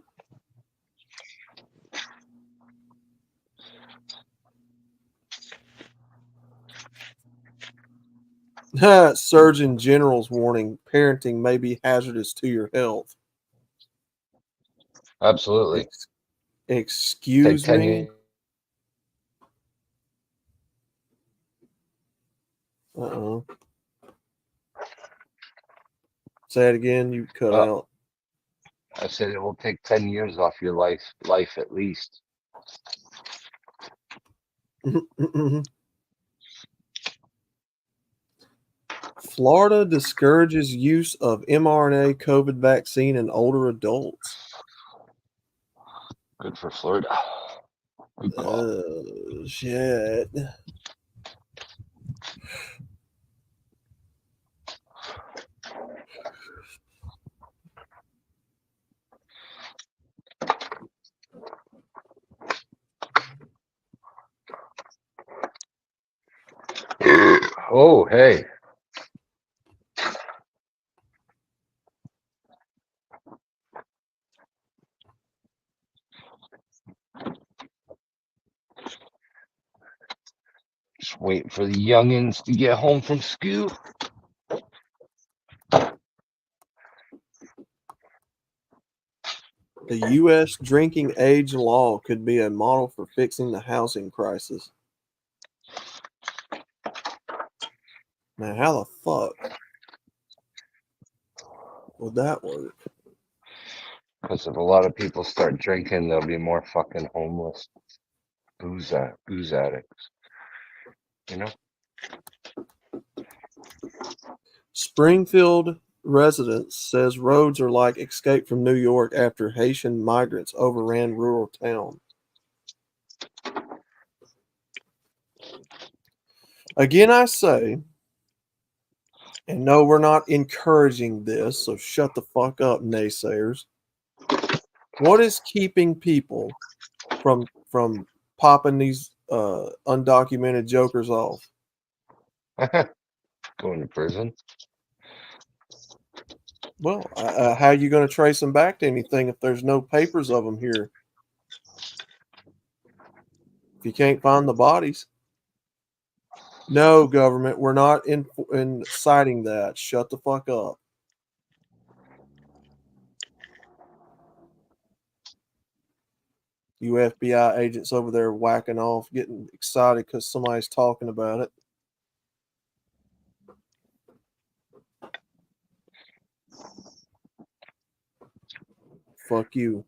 Surgeon General's warning: parenting may be hazardous to your health. Absolutely. Excuse me? Uh-oh. Say it again, you cut out. I said it will take 10 years off your life at least. Florida discourages use of mRNA COVID vaccine in older adults. Good for Florida. Good call. Oh, shit. Oh, hey. Just waiting for the youngins to get home from school. The U.S. drinking age law could be a model for fixing the housing crisis. Now, how the fuck would that work? Because if a lot of people start drinking, there'll be more fucking homeless booze addicts. You know? Springfield residents says roads are like Escape from New York after Haitian migrants overran rural town. Again, I say, and no, we're not encouraging this, so shut the fuck up, naysayers. What is keeping people from popping these undocumented jokers off? Going to prison. Well, how are you going to trace them back to anything if there's no papers of them here? If you can't find the bodies. No, government, we're not inciting that. Shut the fuck up. You FBI agents over there whacking off, getting excited because somebody's talking about it. Fuck you.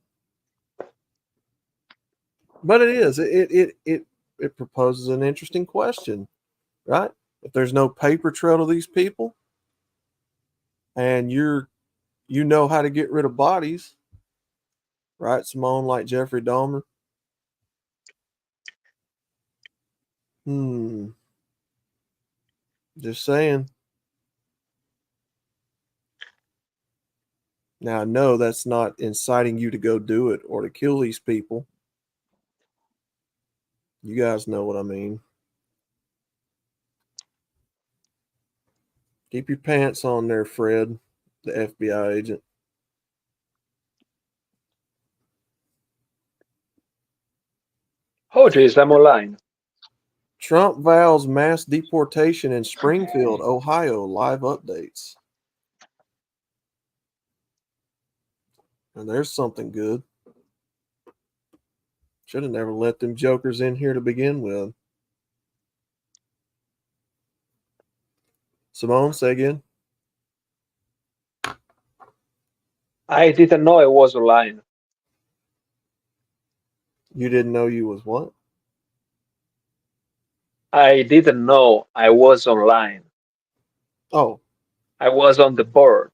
But it is. It proposes an interesting question, right? If there's no paper trail to these people, and you know how to get rid of bodies, right, Simone, like Jeffrey Dahmer? Just saying. Now, I know that's not inciting you to go do it or to kill these people. You guys know what I mean. Keep your pants on there, Fred, the FBI agent. Oh, geez, I'm online. Trump vows mass deportation in Springfield, Ohio. Live updates. And there's something good. Should have never let them jokers in here to begin with. Simone, say again. I didn't know I was online. You didn't know you was what? I didn't know I was online. Oh. I was on the board.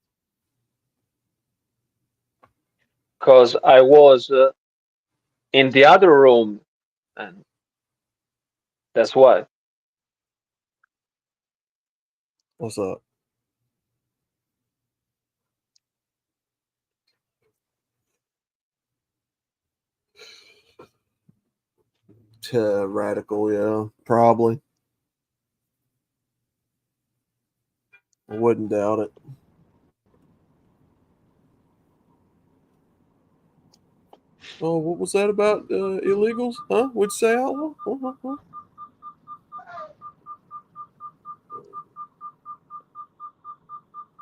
Because I was in the other room. And that's why. What's up? Radical, yeah, probably. I wouldn't doubt it. Oh, what was that about illegals? Huh? What'd you say, Outlaw? Huh?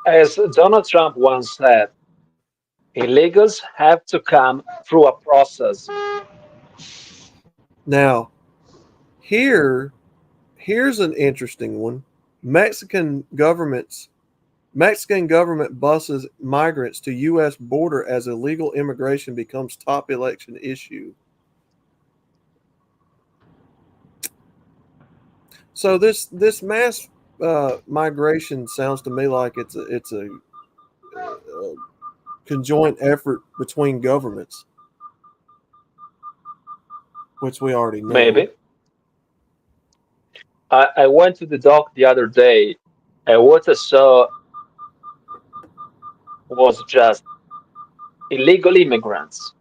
As Donald Trump once said, illegals have to come through a process. Now, here's an interesting one. Mexican government buses migrants to U.S. border as illegal immigration becomes top election issue. So this mass migration sounds to me like it's a conjoint effort between governments, which we already know. Maybe. I went to the dock the other day, and what I saw was just illegal immigrants.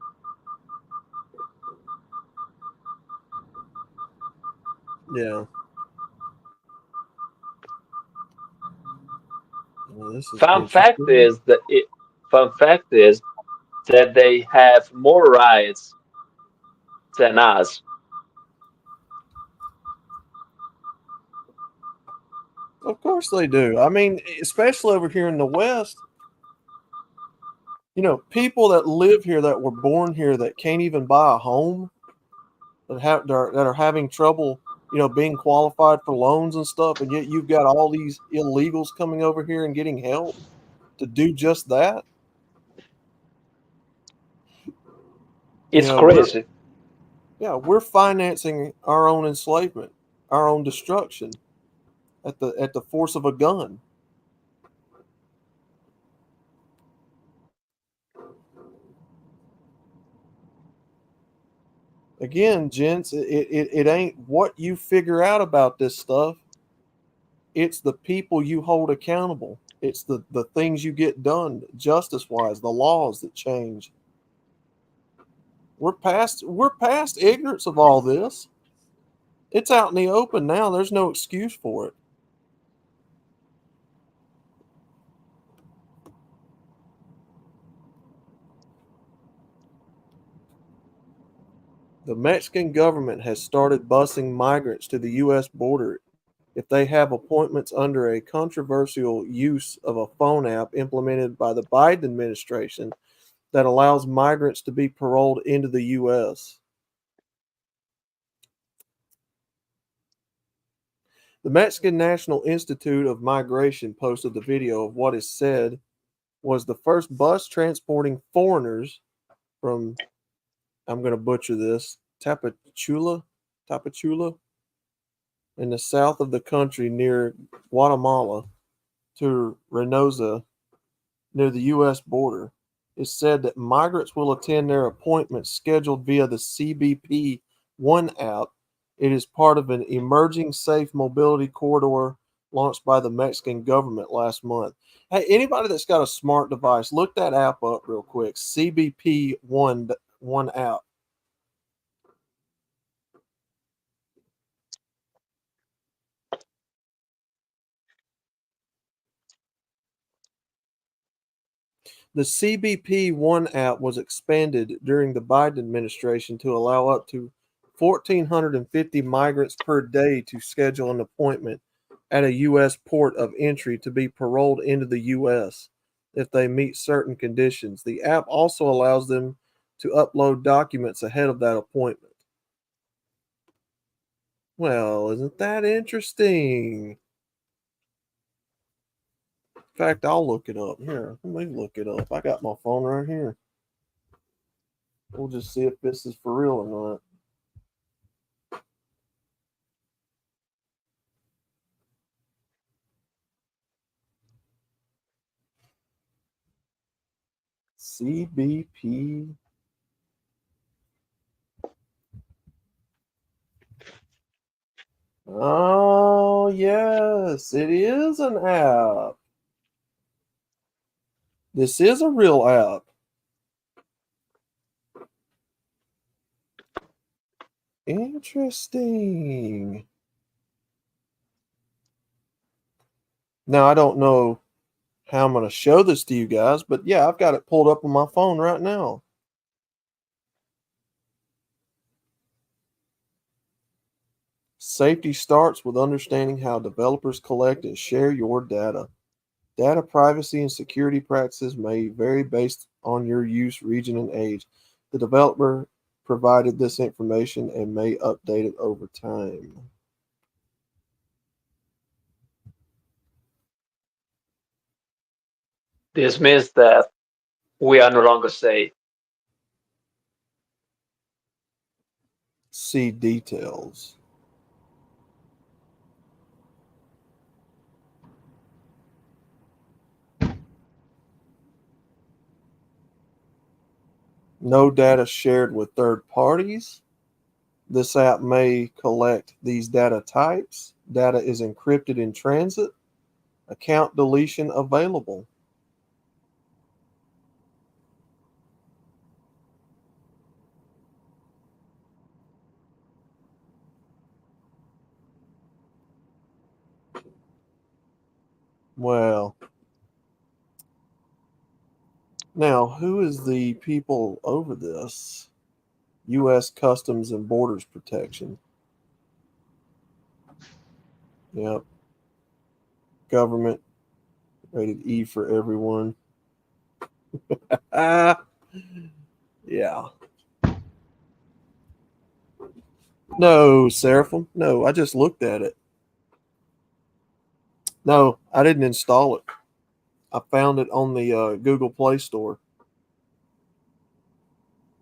Yeah. Well, Fun fact is that they have more rights than us. Of course they do. I mean, especially over here in the West, you know, people that live here, that were born here, that can't even buy a home, that are having trouble, you know, being qualified for loans and stuff, and yet you've got all these illegals coming over here and getting help to do just that. It's crazy. We're financing our own enslavement, our own destruction at the force of a gun. Again, gents, it ain't what you figure out about this stuff. It's the people you hold accountable. It's the things you get done justice-wise, the laws that change. We're past ignorance of all this. It's out in the open now. There's no excuse for it. The Mexican government has started busing migrants to the U.S. border if they have appointments under a controversial use of a phone app implemented by the Biden administration that allows migrants to be paroled into the U.S. The Mexican National Institute of Migration posted the video of what is said was the first bus transporting foreigners from, I'm going to butcher this, Tapachula, in the south of the country near Guatemala to Reynosa near the U.S. border. It's said that migrants will attend their appointments scheduled via the CBP One app. It is part of an emerging safe mobility corridor launched by the Mexican government last month. Hey, anybody that's got a smart device, look that app up real quick. CBP One app. The CBP One app was expanded during the Biden administration to allow up to 1,450 migrants per day to schedule an appointment at a U.S. port of entry to be paroled into the U.S. if they meet certain conditions. The app also allows them to upload documents ahead of that appointment. Well, isn't that interesting? In fact, I'll look it up. Here, let me look it up. I got my phone right here. We'll just see if this is for real or not. CBP. Oh, yes, it is an app. This is a real app. Interesting. Now, I don't know how I'm going to show this to you guys, but yeah, I've got it pulled up on my phone right now. Safety starts with understanding how developers collect and share your data. Data privacy and security practices may vary based on your use, region, and age. The developer provided this information and may update it over time. This means that we are no longer safe. See details. No data shared with third parties. This app may collect these data types. Data is encrypted in transit. Account deletion available. Well, now who is the people over this? U.S. Customs and Borders Protection. Yep. Government. Rated E for everyone. Yeah. No, Seraphim. No, I just looked at it. No, I didn't install it. I found it on the Google Play Store.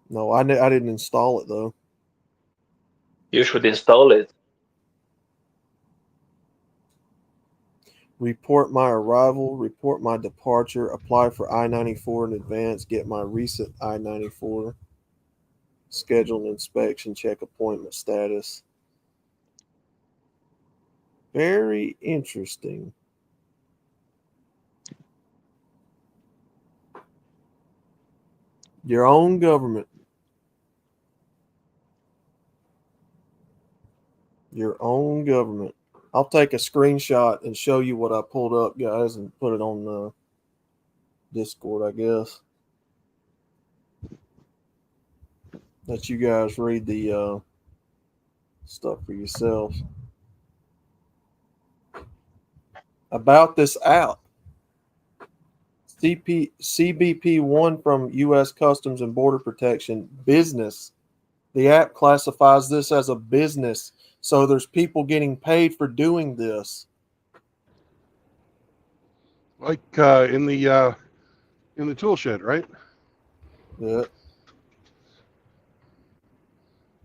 No, I didn't install it, though. You should install it. Report my arrival, report my departure, apply for I-94 in advance, get my recent I-94, schedule an inspection, check appointment status. Very interesting. Your own government. Your own government. I'll take a screenshot and show you what I pulled up, guys, and put it on Discord, I guess. let you guys read the stuff for yourselves about this app. CBP1 from U.S. Customs and Border Protection business. The app classifies this as a business, so there's people getting paid for doing this. Like in the tool shed, right? Yeah.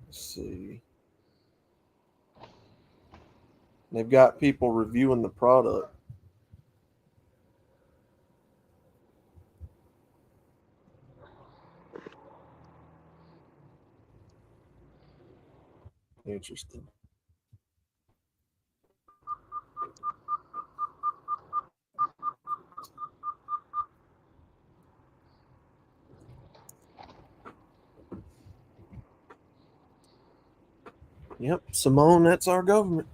Let's see. They've got people reviewing the product. Interesting. Yep, Simone, that's our government.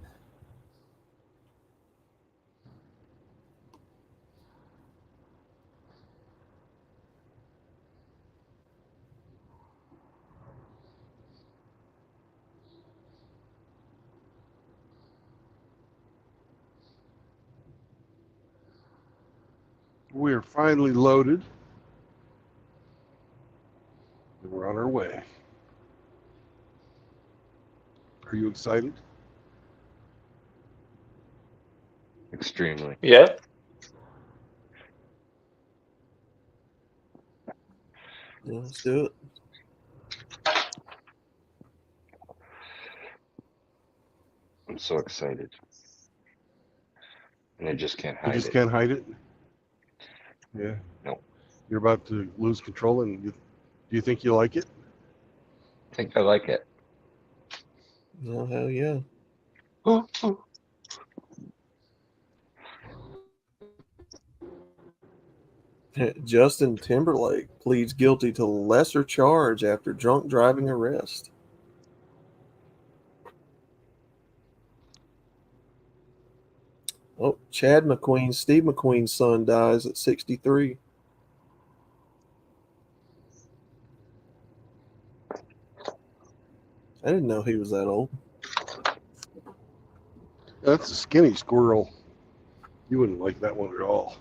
We're finally loaded. And we're on our way. Are you excited? Extremely. Yeah. Yeah, let's do it. I'm so excited. And I just can't You hide just it. can't hide it? Yeah. No. You're about to lose control, and do you think you like it? I think I like it. Oh, hell yeah. Justin Timberlake pleads guilty to lesser charge after drunk driving arrest. Oh, Chad McQueen, Steve McQueen's son, dies at 63. I didn't know he was that old. That's a skinny squirrel. You wouldn't like that one at all.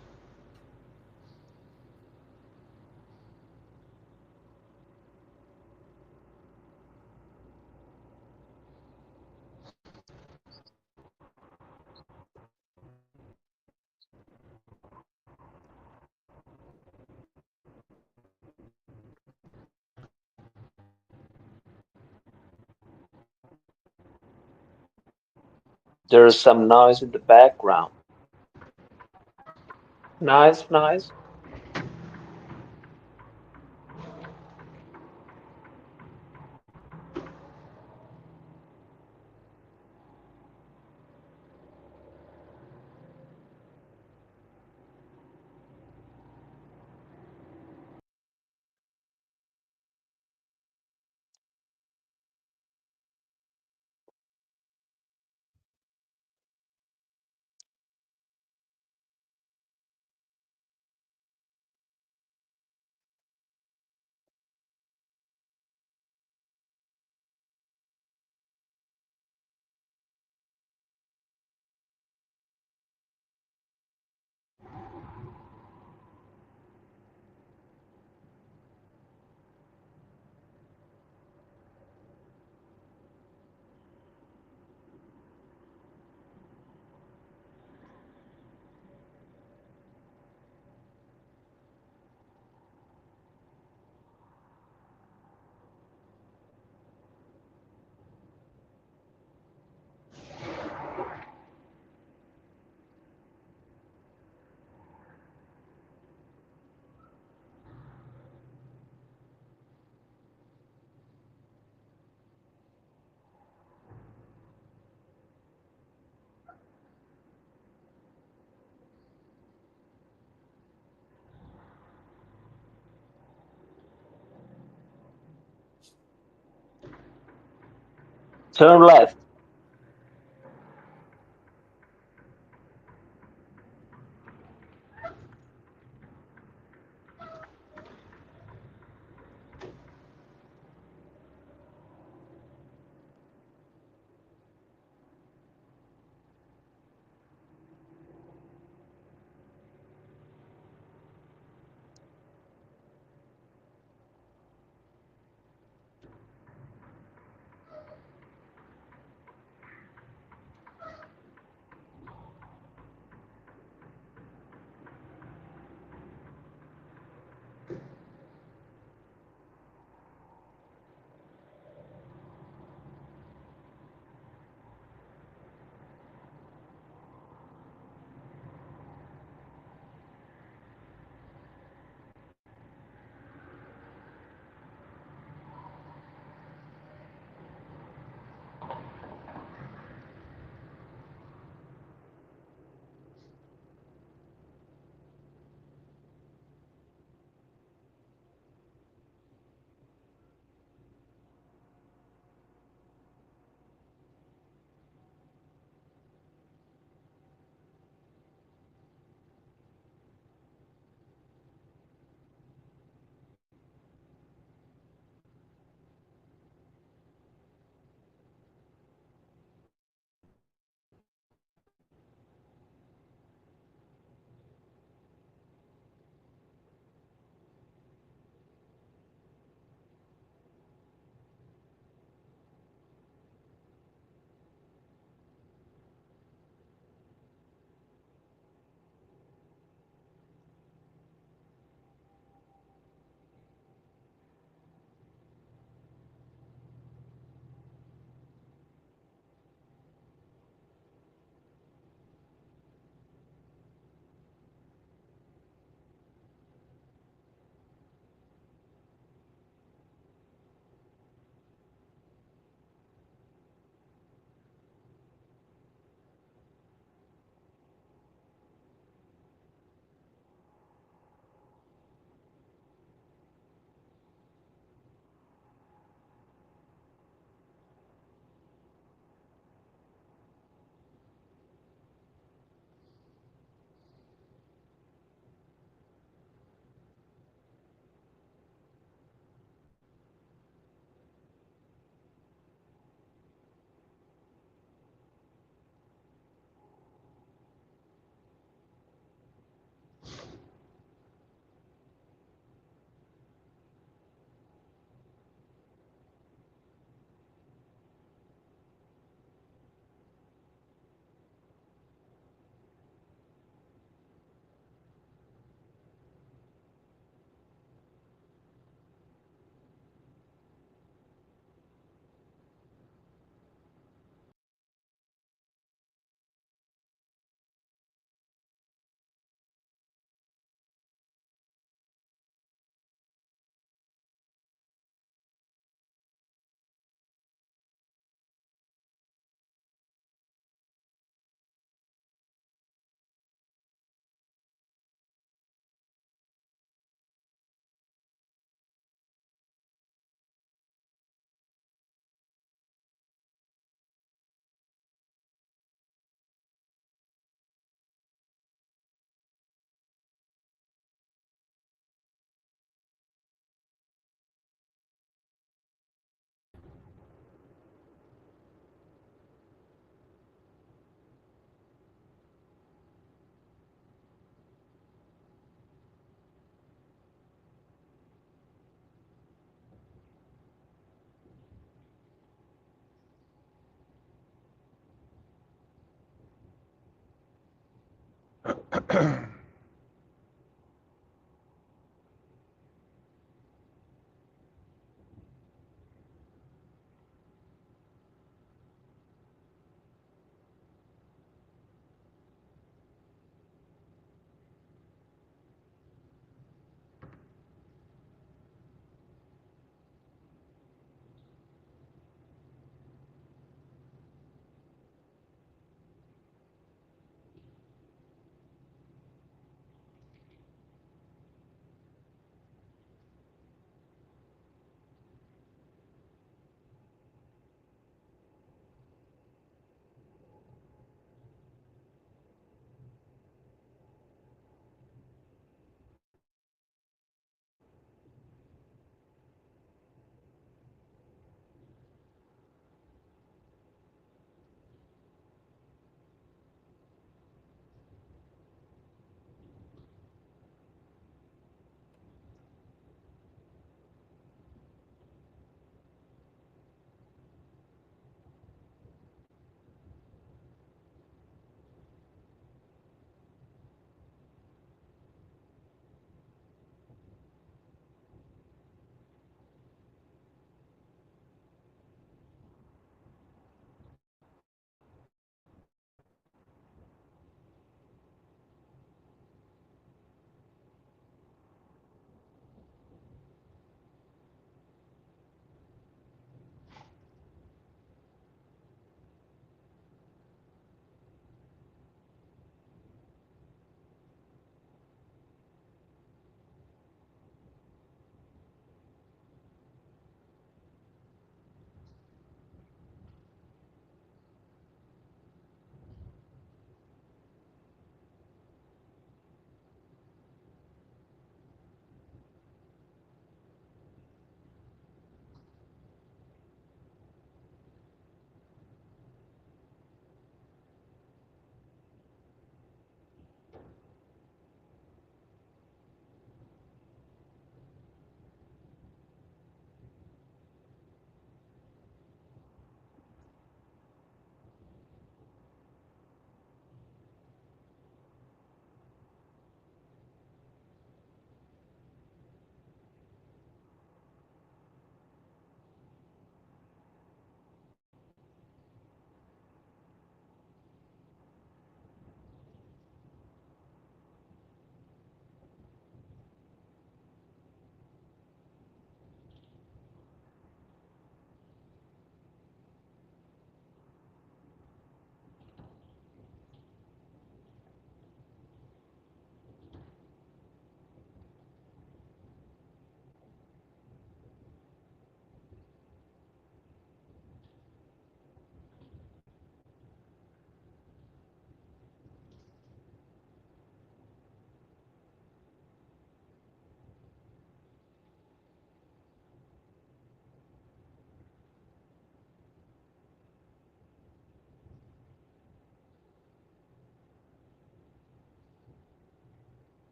There's some noise in the background. Nice, nice. Turn left.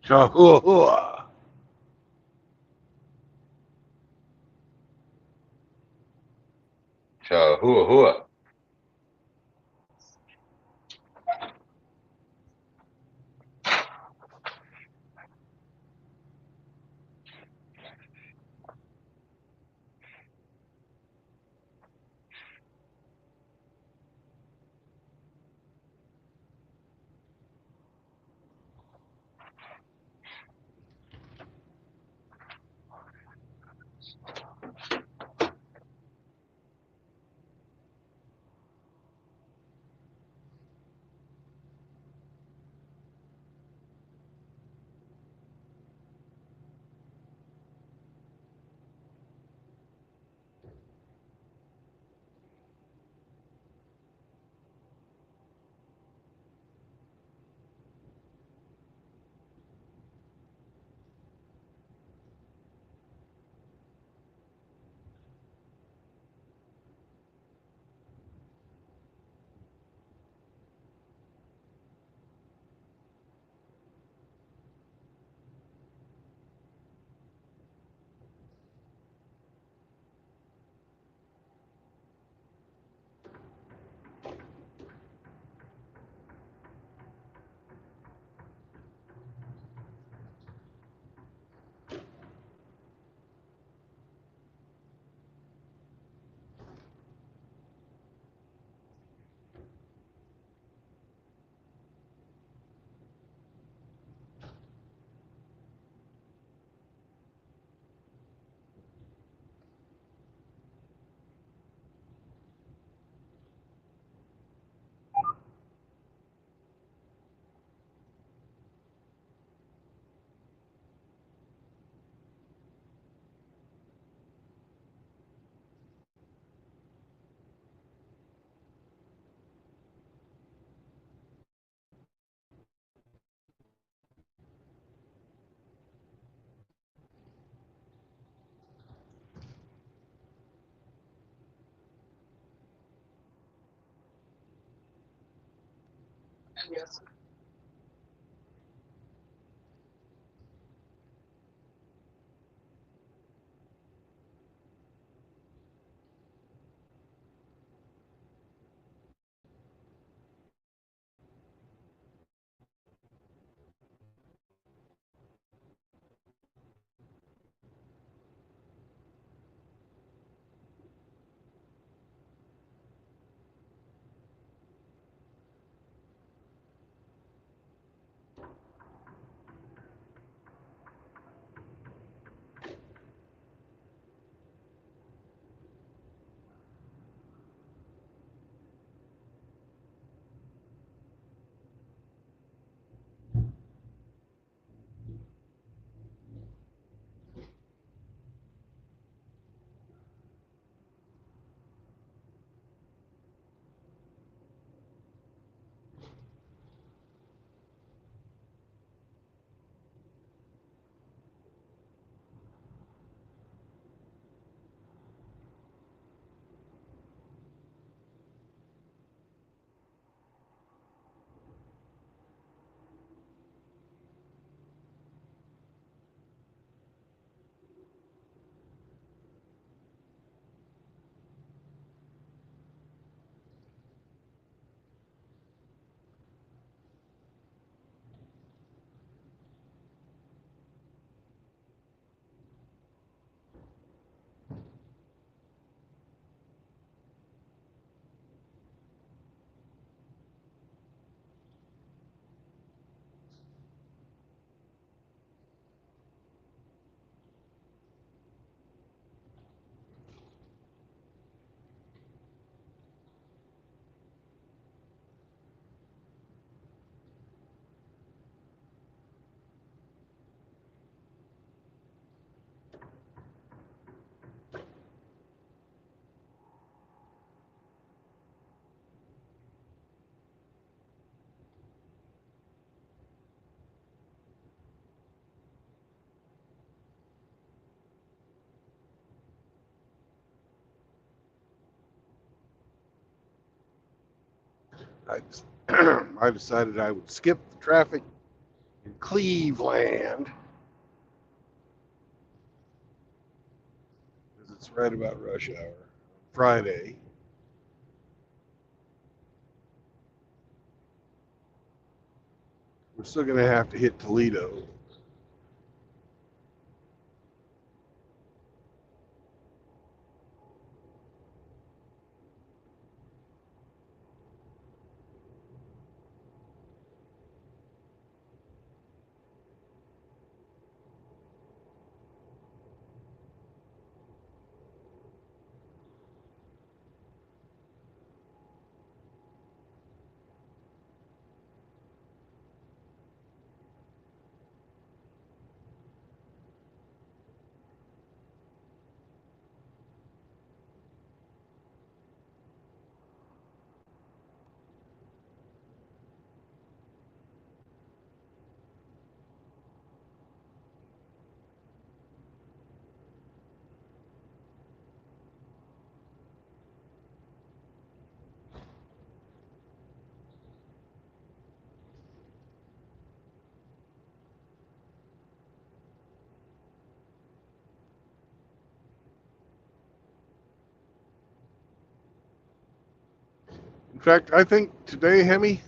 Chihuahua. Hua. I, I decided I would skip the traffic in Cleveland because it's right about rush hour Friday. We're still going to have to hit Toledo. In fact, I think today, Hemi,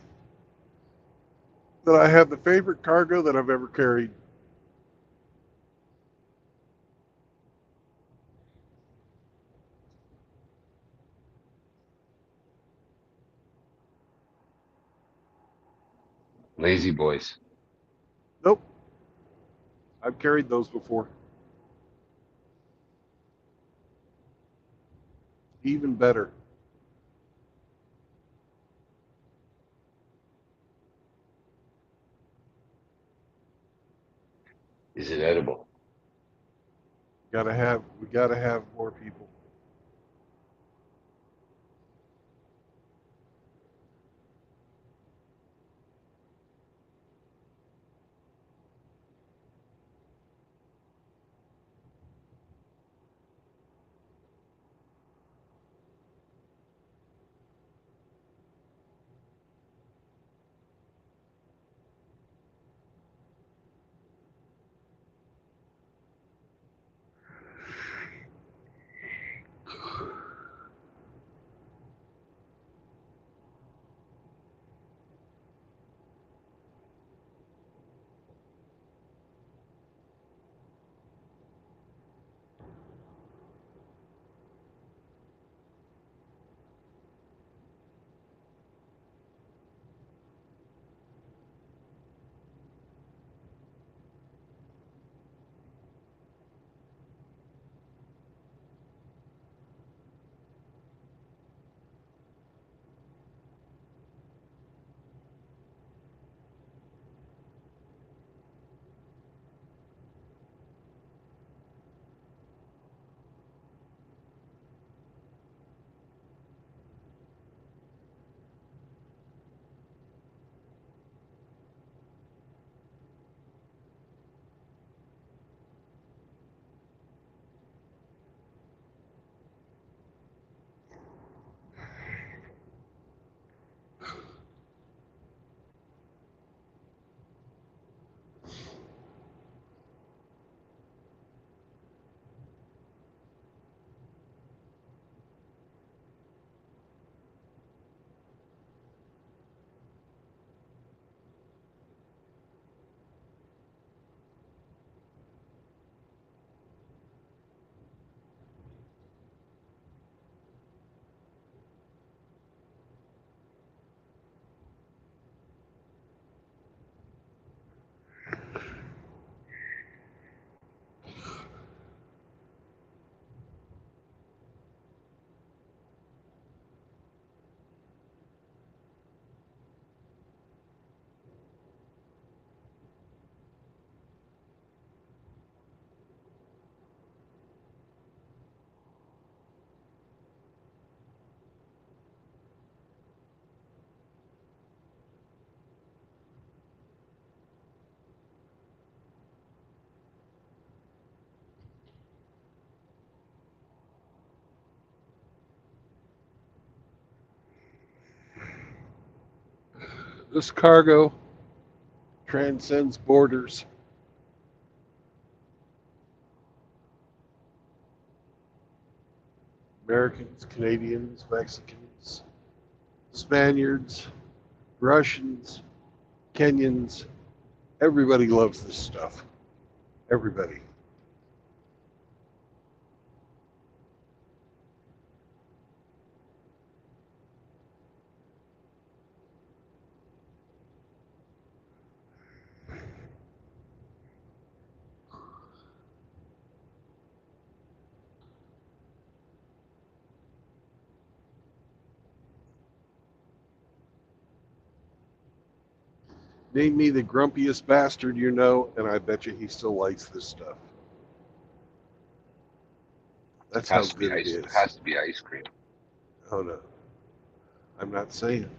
that I have the favorite cargo that I've ever carried. Lazy boys. Nope, I've carried those before. Even better. Is it edible? We gotta have more people. This cargo transcends borders. Americans, Canadians, Mexicans, Spaniards, Russians, Kenyans, everybody loves this stuff. Everybody. Name me the grumpiest bastard you know, and I bet you he still likes this stuff. That's how Has to be good it ice. is. Has to be ice cream. Oh no, I'm not saying.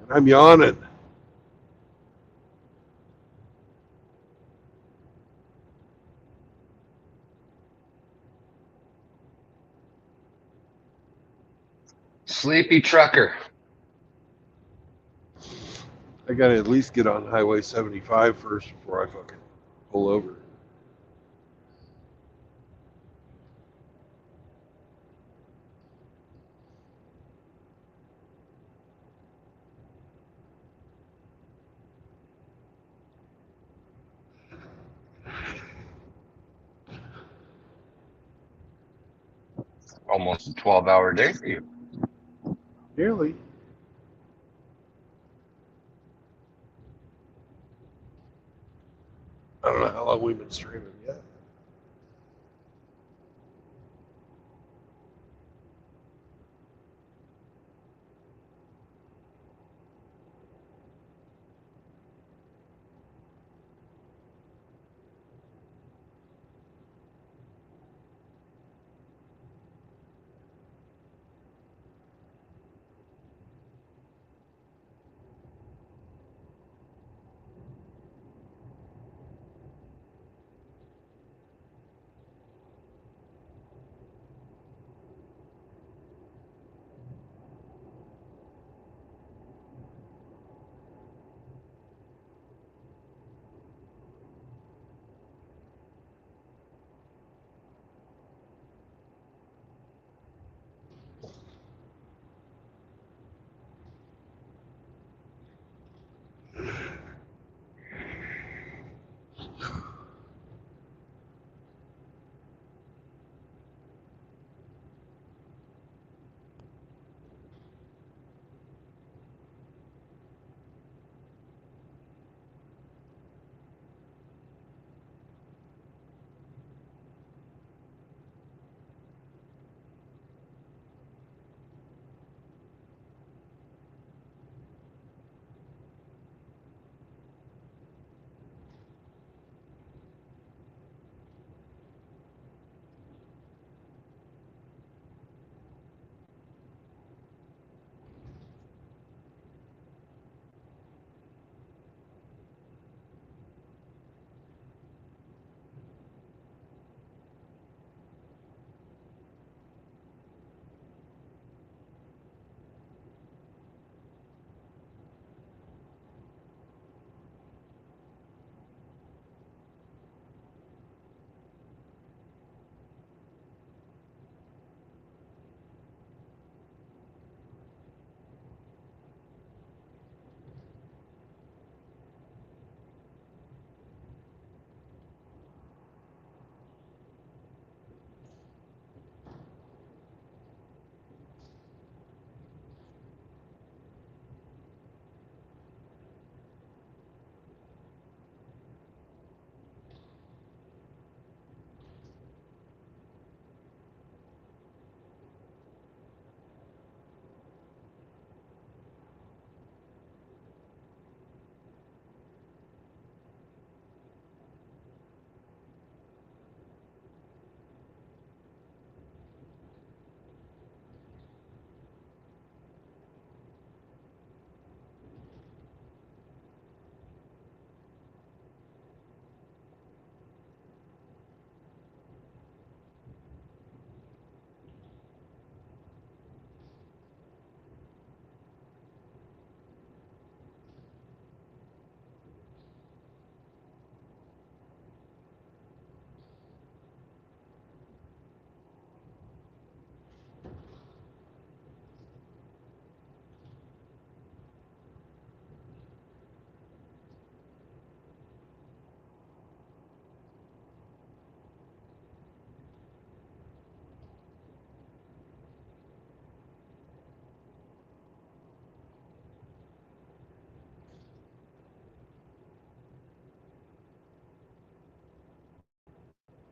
I'm yawning. Sleepy trucker. I gotta at least get on Highway 75 first before I fucking pull over. Almost a 12-hour day for you. Nearly. I don't know how long we've been streaming yet.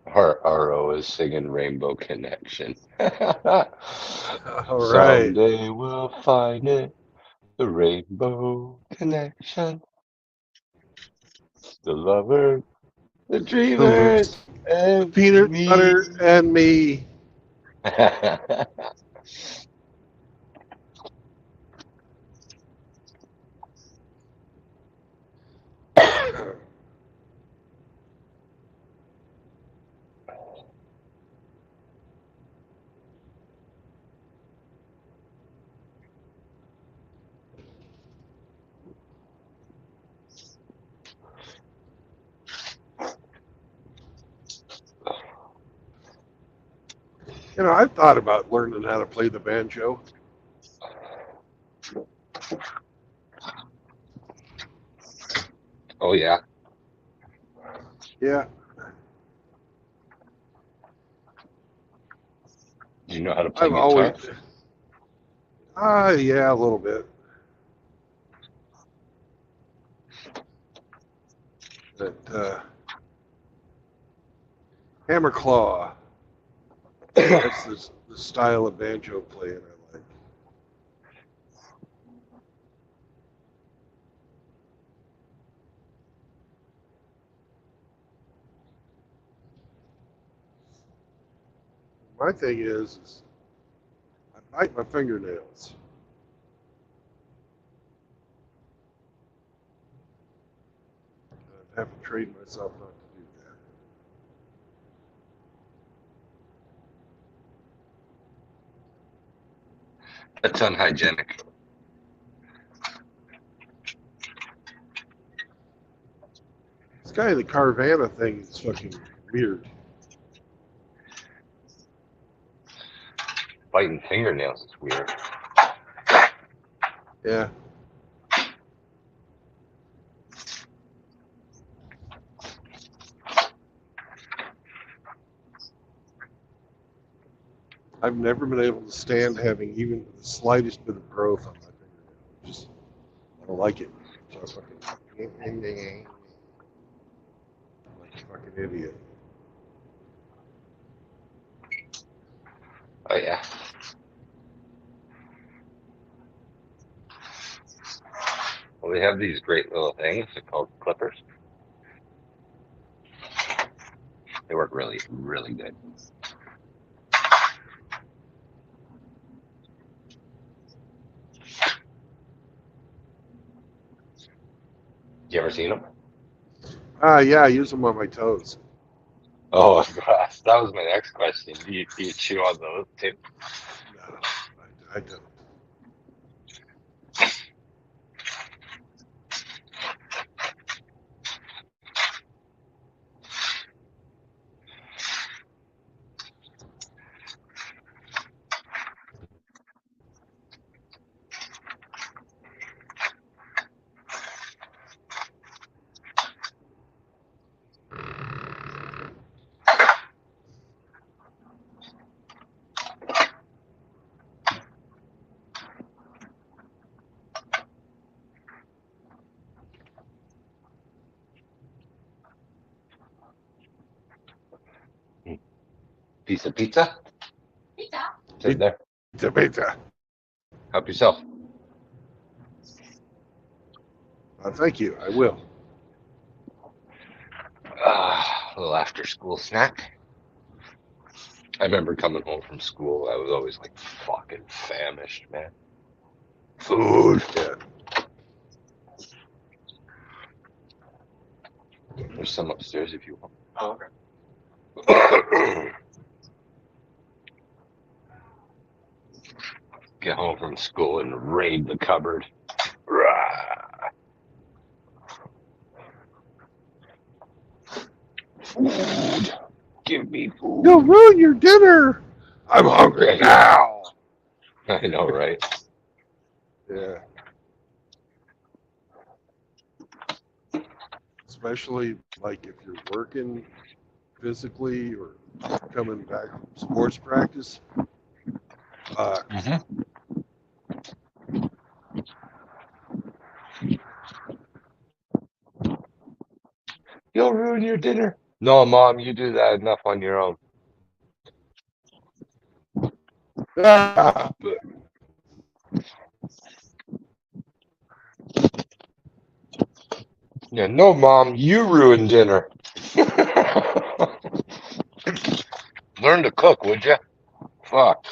RO is singing Rainbow Connection. All right. Someday we'll find it. The Rainbow Connection. The lovers, the dreamers, and Peanut me. butter and me. You know, I've thought about learning how to play the banjo. Oh yeah. Yeah. Do you know how to play I've guitar? always, yeah, a little bit. But hammer claw, that's the style of banjo playing I like. My thing is I bite my fingernails. I have to train myself not to do that. That's unhygienic. This guy in the Carvana thing is fucking weird. Biting fingernails is weird. Yeah. I've never been able to stand having even the slightest bit of growth on my fingernail. Just, I don't like it. So I fucking, like a fucking idiot. Oh yeah. Well, they have these great little things. They're called clippers. They work really, really good. You ever seen them? Yeah, I use them on my toes. Oh gosh, that was my next question. Do you chew on those too? No, I don't. Piece of pizza? Sit there. Pizza. Help yourself. Thank you. I will. A little after school snack. I remember coming home from school. I was always like fucking famished, man. Food. Yeah. There's some upstairs if you want. Oh, okay. Get home from school and raid the cupboard. Food. Give me food. You'll ruin your dinner. I'm hungry now. I know, right? Yeah. Especially like if you're working physically or coming back from sports practice. You'll ruin your dinner. No, Mom, you do that enough on your own. Ah, Yeah, no, Mom, you ruined dinner. Learn to cook, would you? Fuck.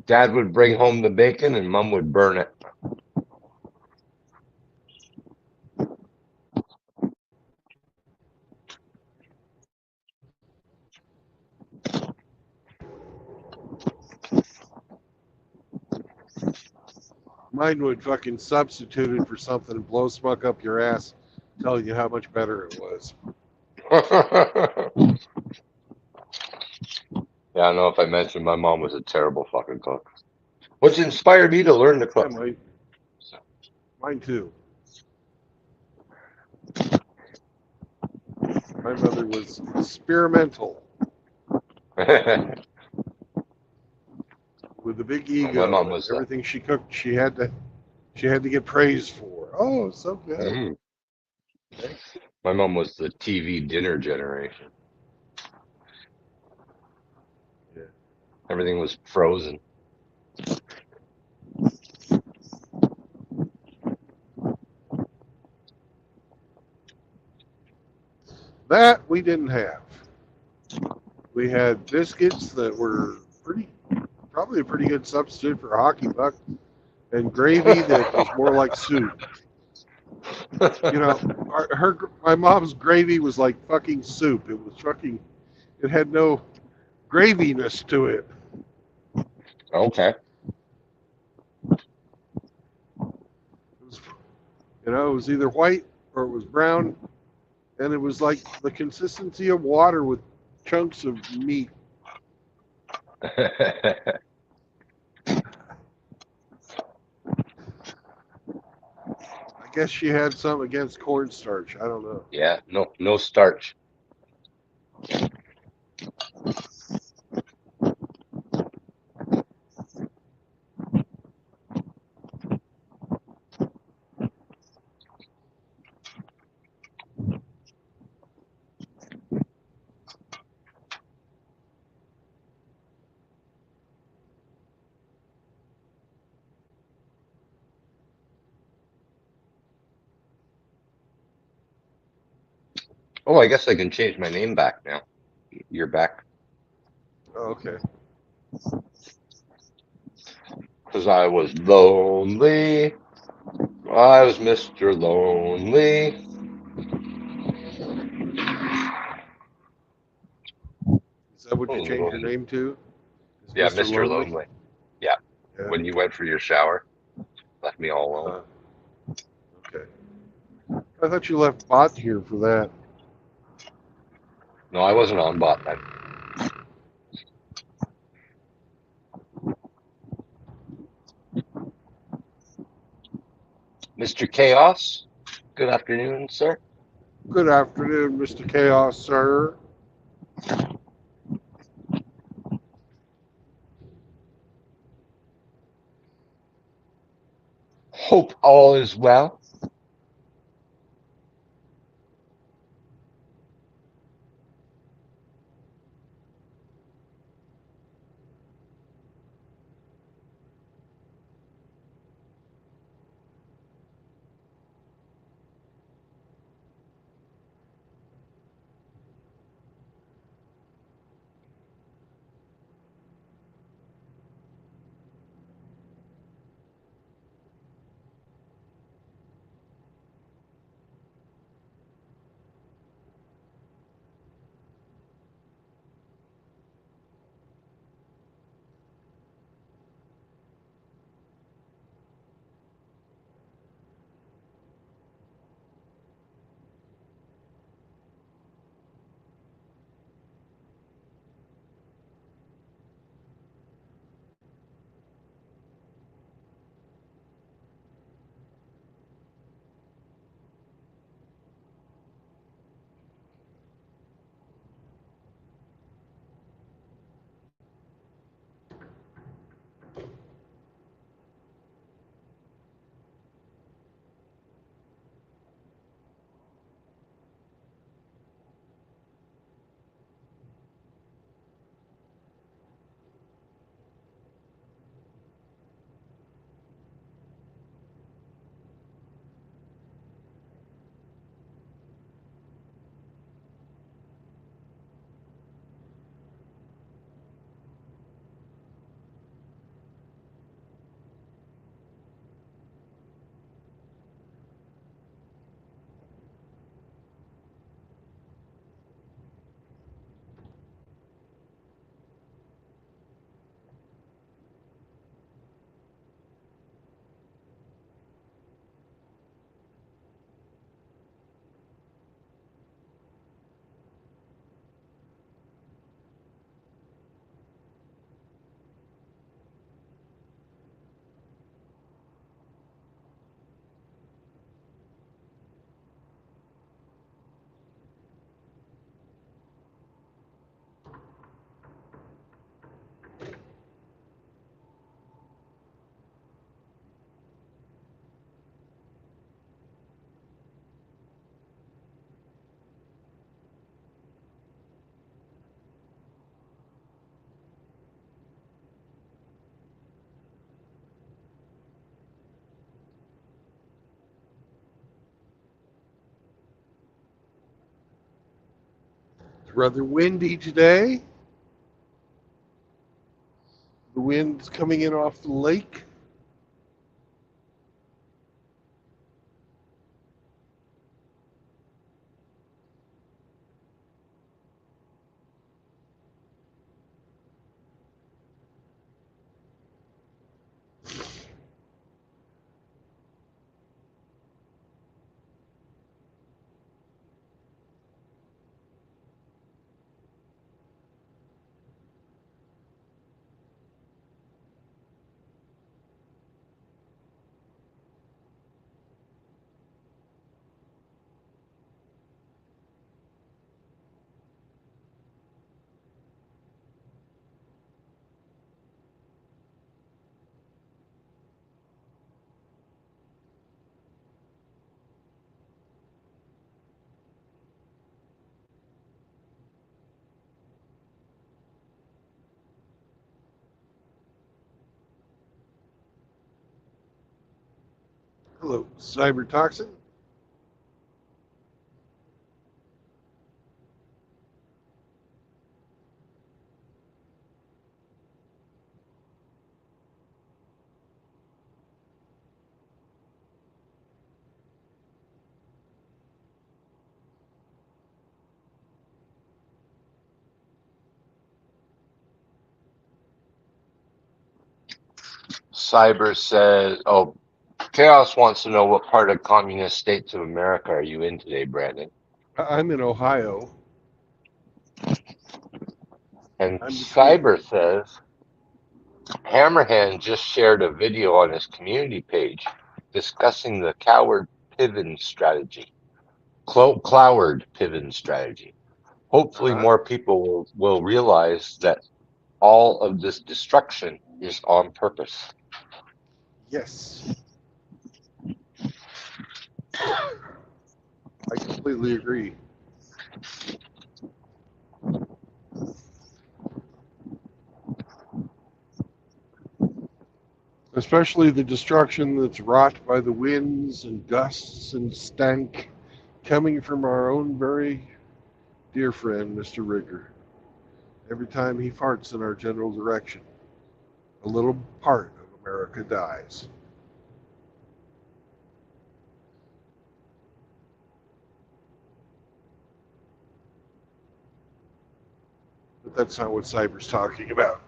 Dad would bring home the bacon and Mom would burn it. mine would fucking substitute it for something and blow smoke up your ass, telling you how much better it was. Yeah, I don't know if I mentioned my mom was a terrible fucking cook. Which inspired me to learn to Yeah, cook. mine too. My mother was experimental My with a big ego. mom was Everything she cooked, she had to get praise for. Oh, so good. mm, my mom was the TV dinner generation. Yeah. Everything was frozen. That we didn't have. We had biscuits that were probably a pretty good substitute for a hockey puck, and gravy that was more like soup. You know, my mom's gravy was like fucking soup. It was fucking. It had no graviness to it. Okay. It was, it was either white or it was brown, and it was like the consistency of water with chunks of meat. I guess she had some against cornstarch. I don't know. Yeah, no starch. Oh, I guess I can change my name back now. You're back. Oh, okay. Because I was lonely. I was Mr. Lonely. Is that what you Oh, changed your lonely. name to? Is Yeah, Mr. Mr. Lonely? Lonely. Yeah. Yeah. When you went for your shower, left me all alone. Okay. I thought you left Bot here for that. No, I wasn't on bot then. Mr. Chaos, good afternoon, sir. Good afternoon, Mr. Chaos, sir. Hope all is well. rather windy today. The wind's coming in off the lake. Hello, cybertoxin. Cyber says, oh, Chaos wants to know what part of communist states of America are you in today, Brandon? I'm in Ohio. And I'm between. Cyber says, Hammerhand just shared a video on his community page discussing the Cloward Piven strategy. Cloward Piven strategy. Hopefully more people will realize that all of this destruction is on purpose. Yes. I completely agree. Especially the destruction that's wrought by the winds and gusts and stank coming from our own very dear friend, Mr. Rigger. Every time he farts in our general direction, a little part of America dies. But that's not what Cyber's talking about.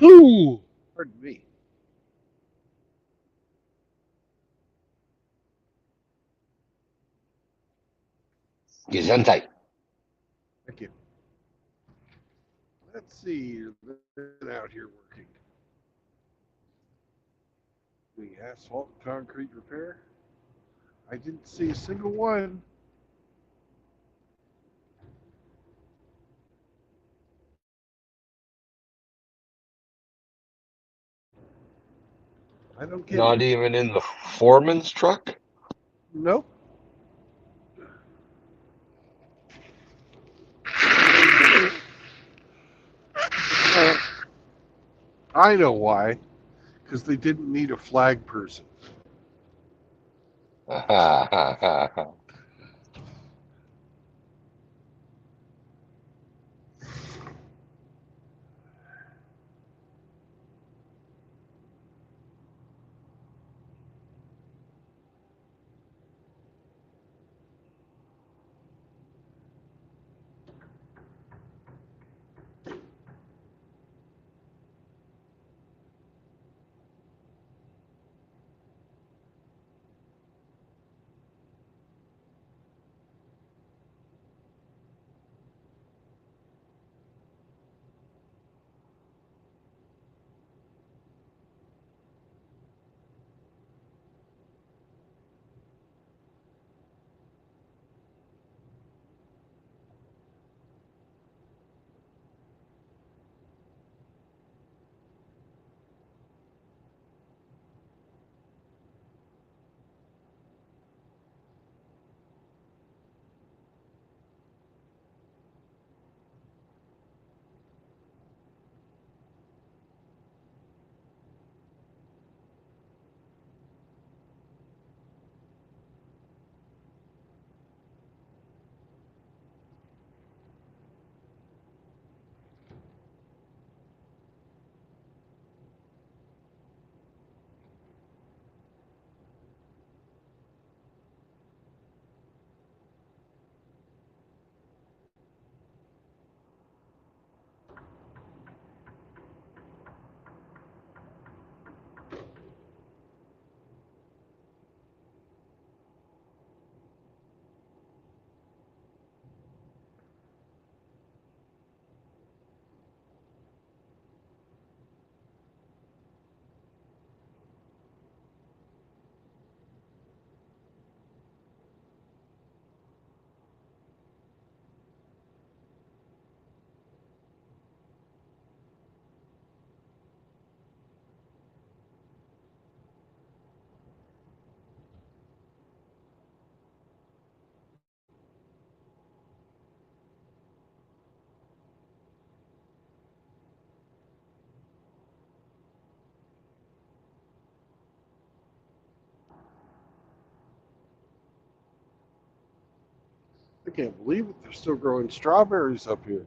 Ooh, pardon me. Gesundheit. Thank you. Let's see. They're out here working. The asphalt concrete repair. I didn't see a single one. I don't get Not it. even in the foreman's truck? Nope. I know why. Because they didn't need a flag person. I can't believe it. They're still growing strawberries up here.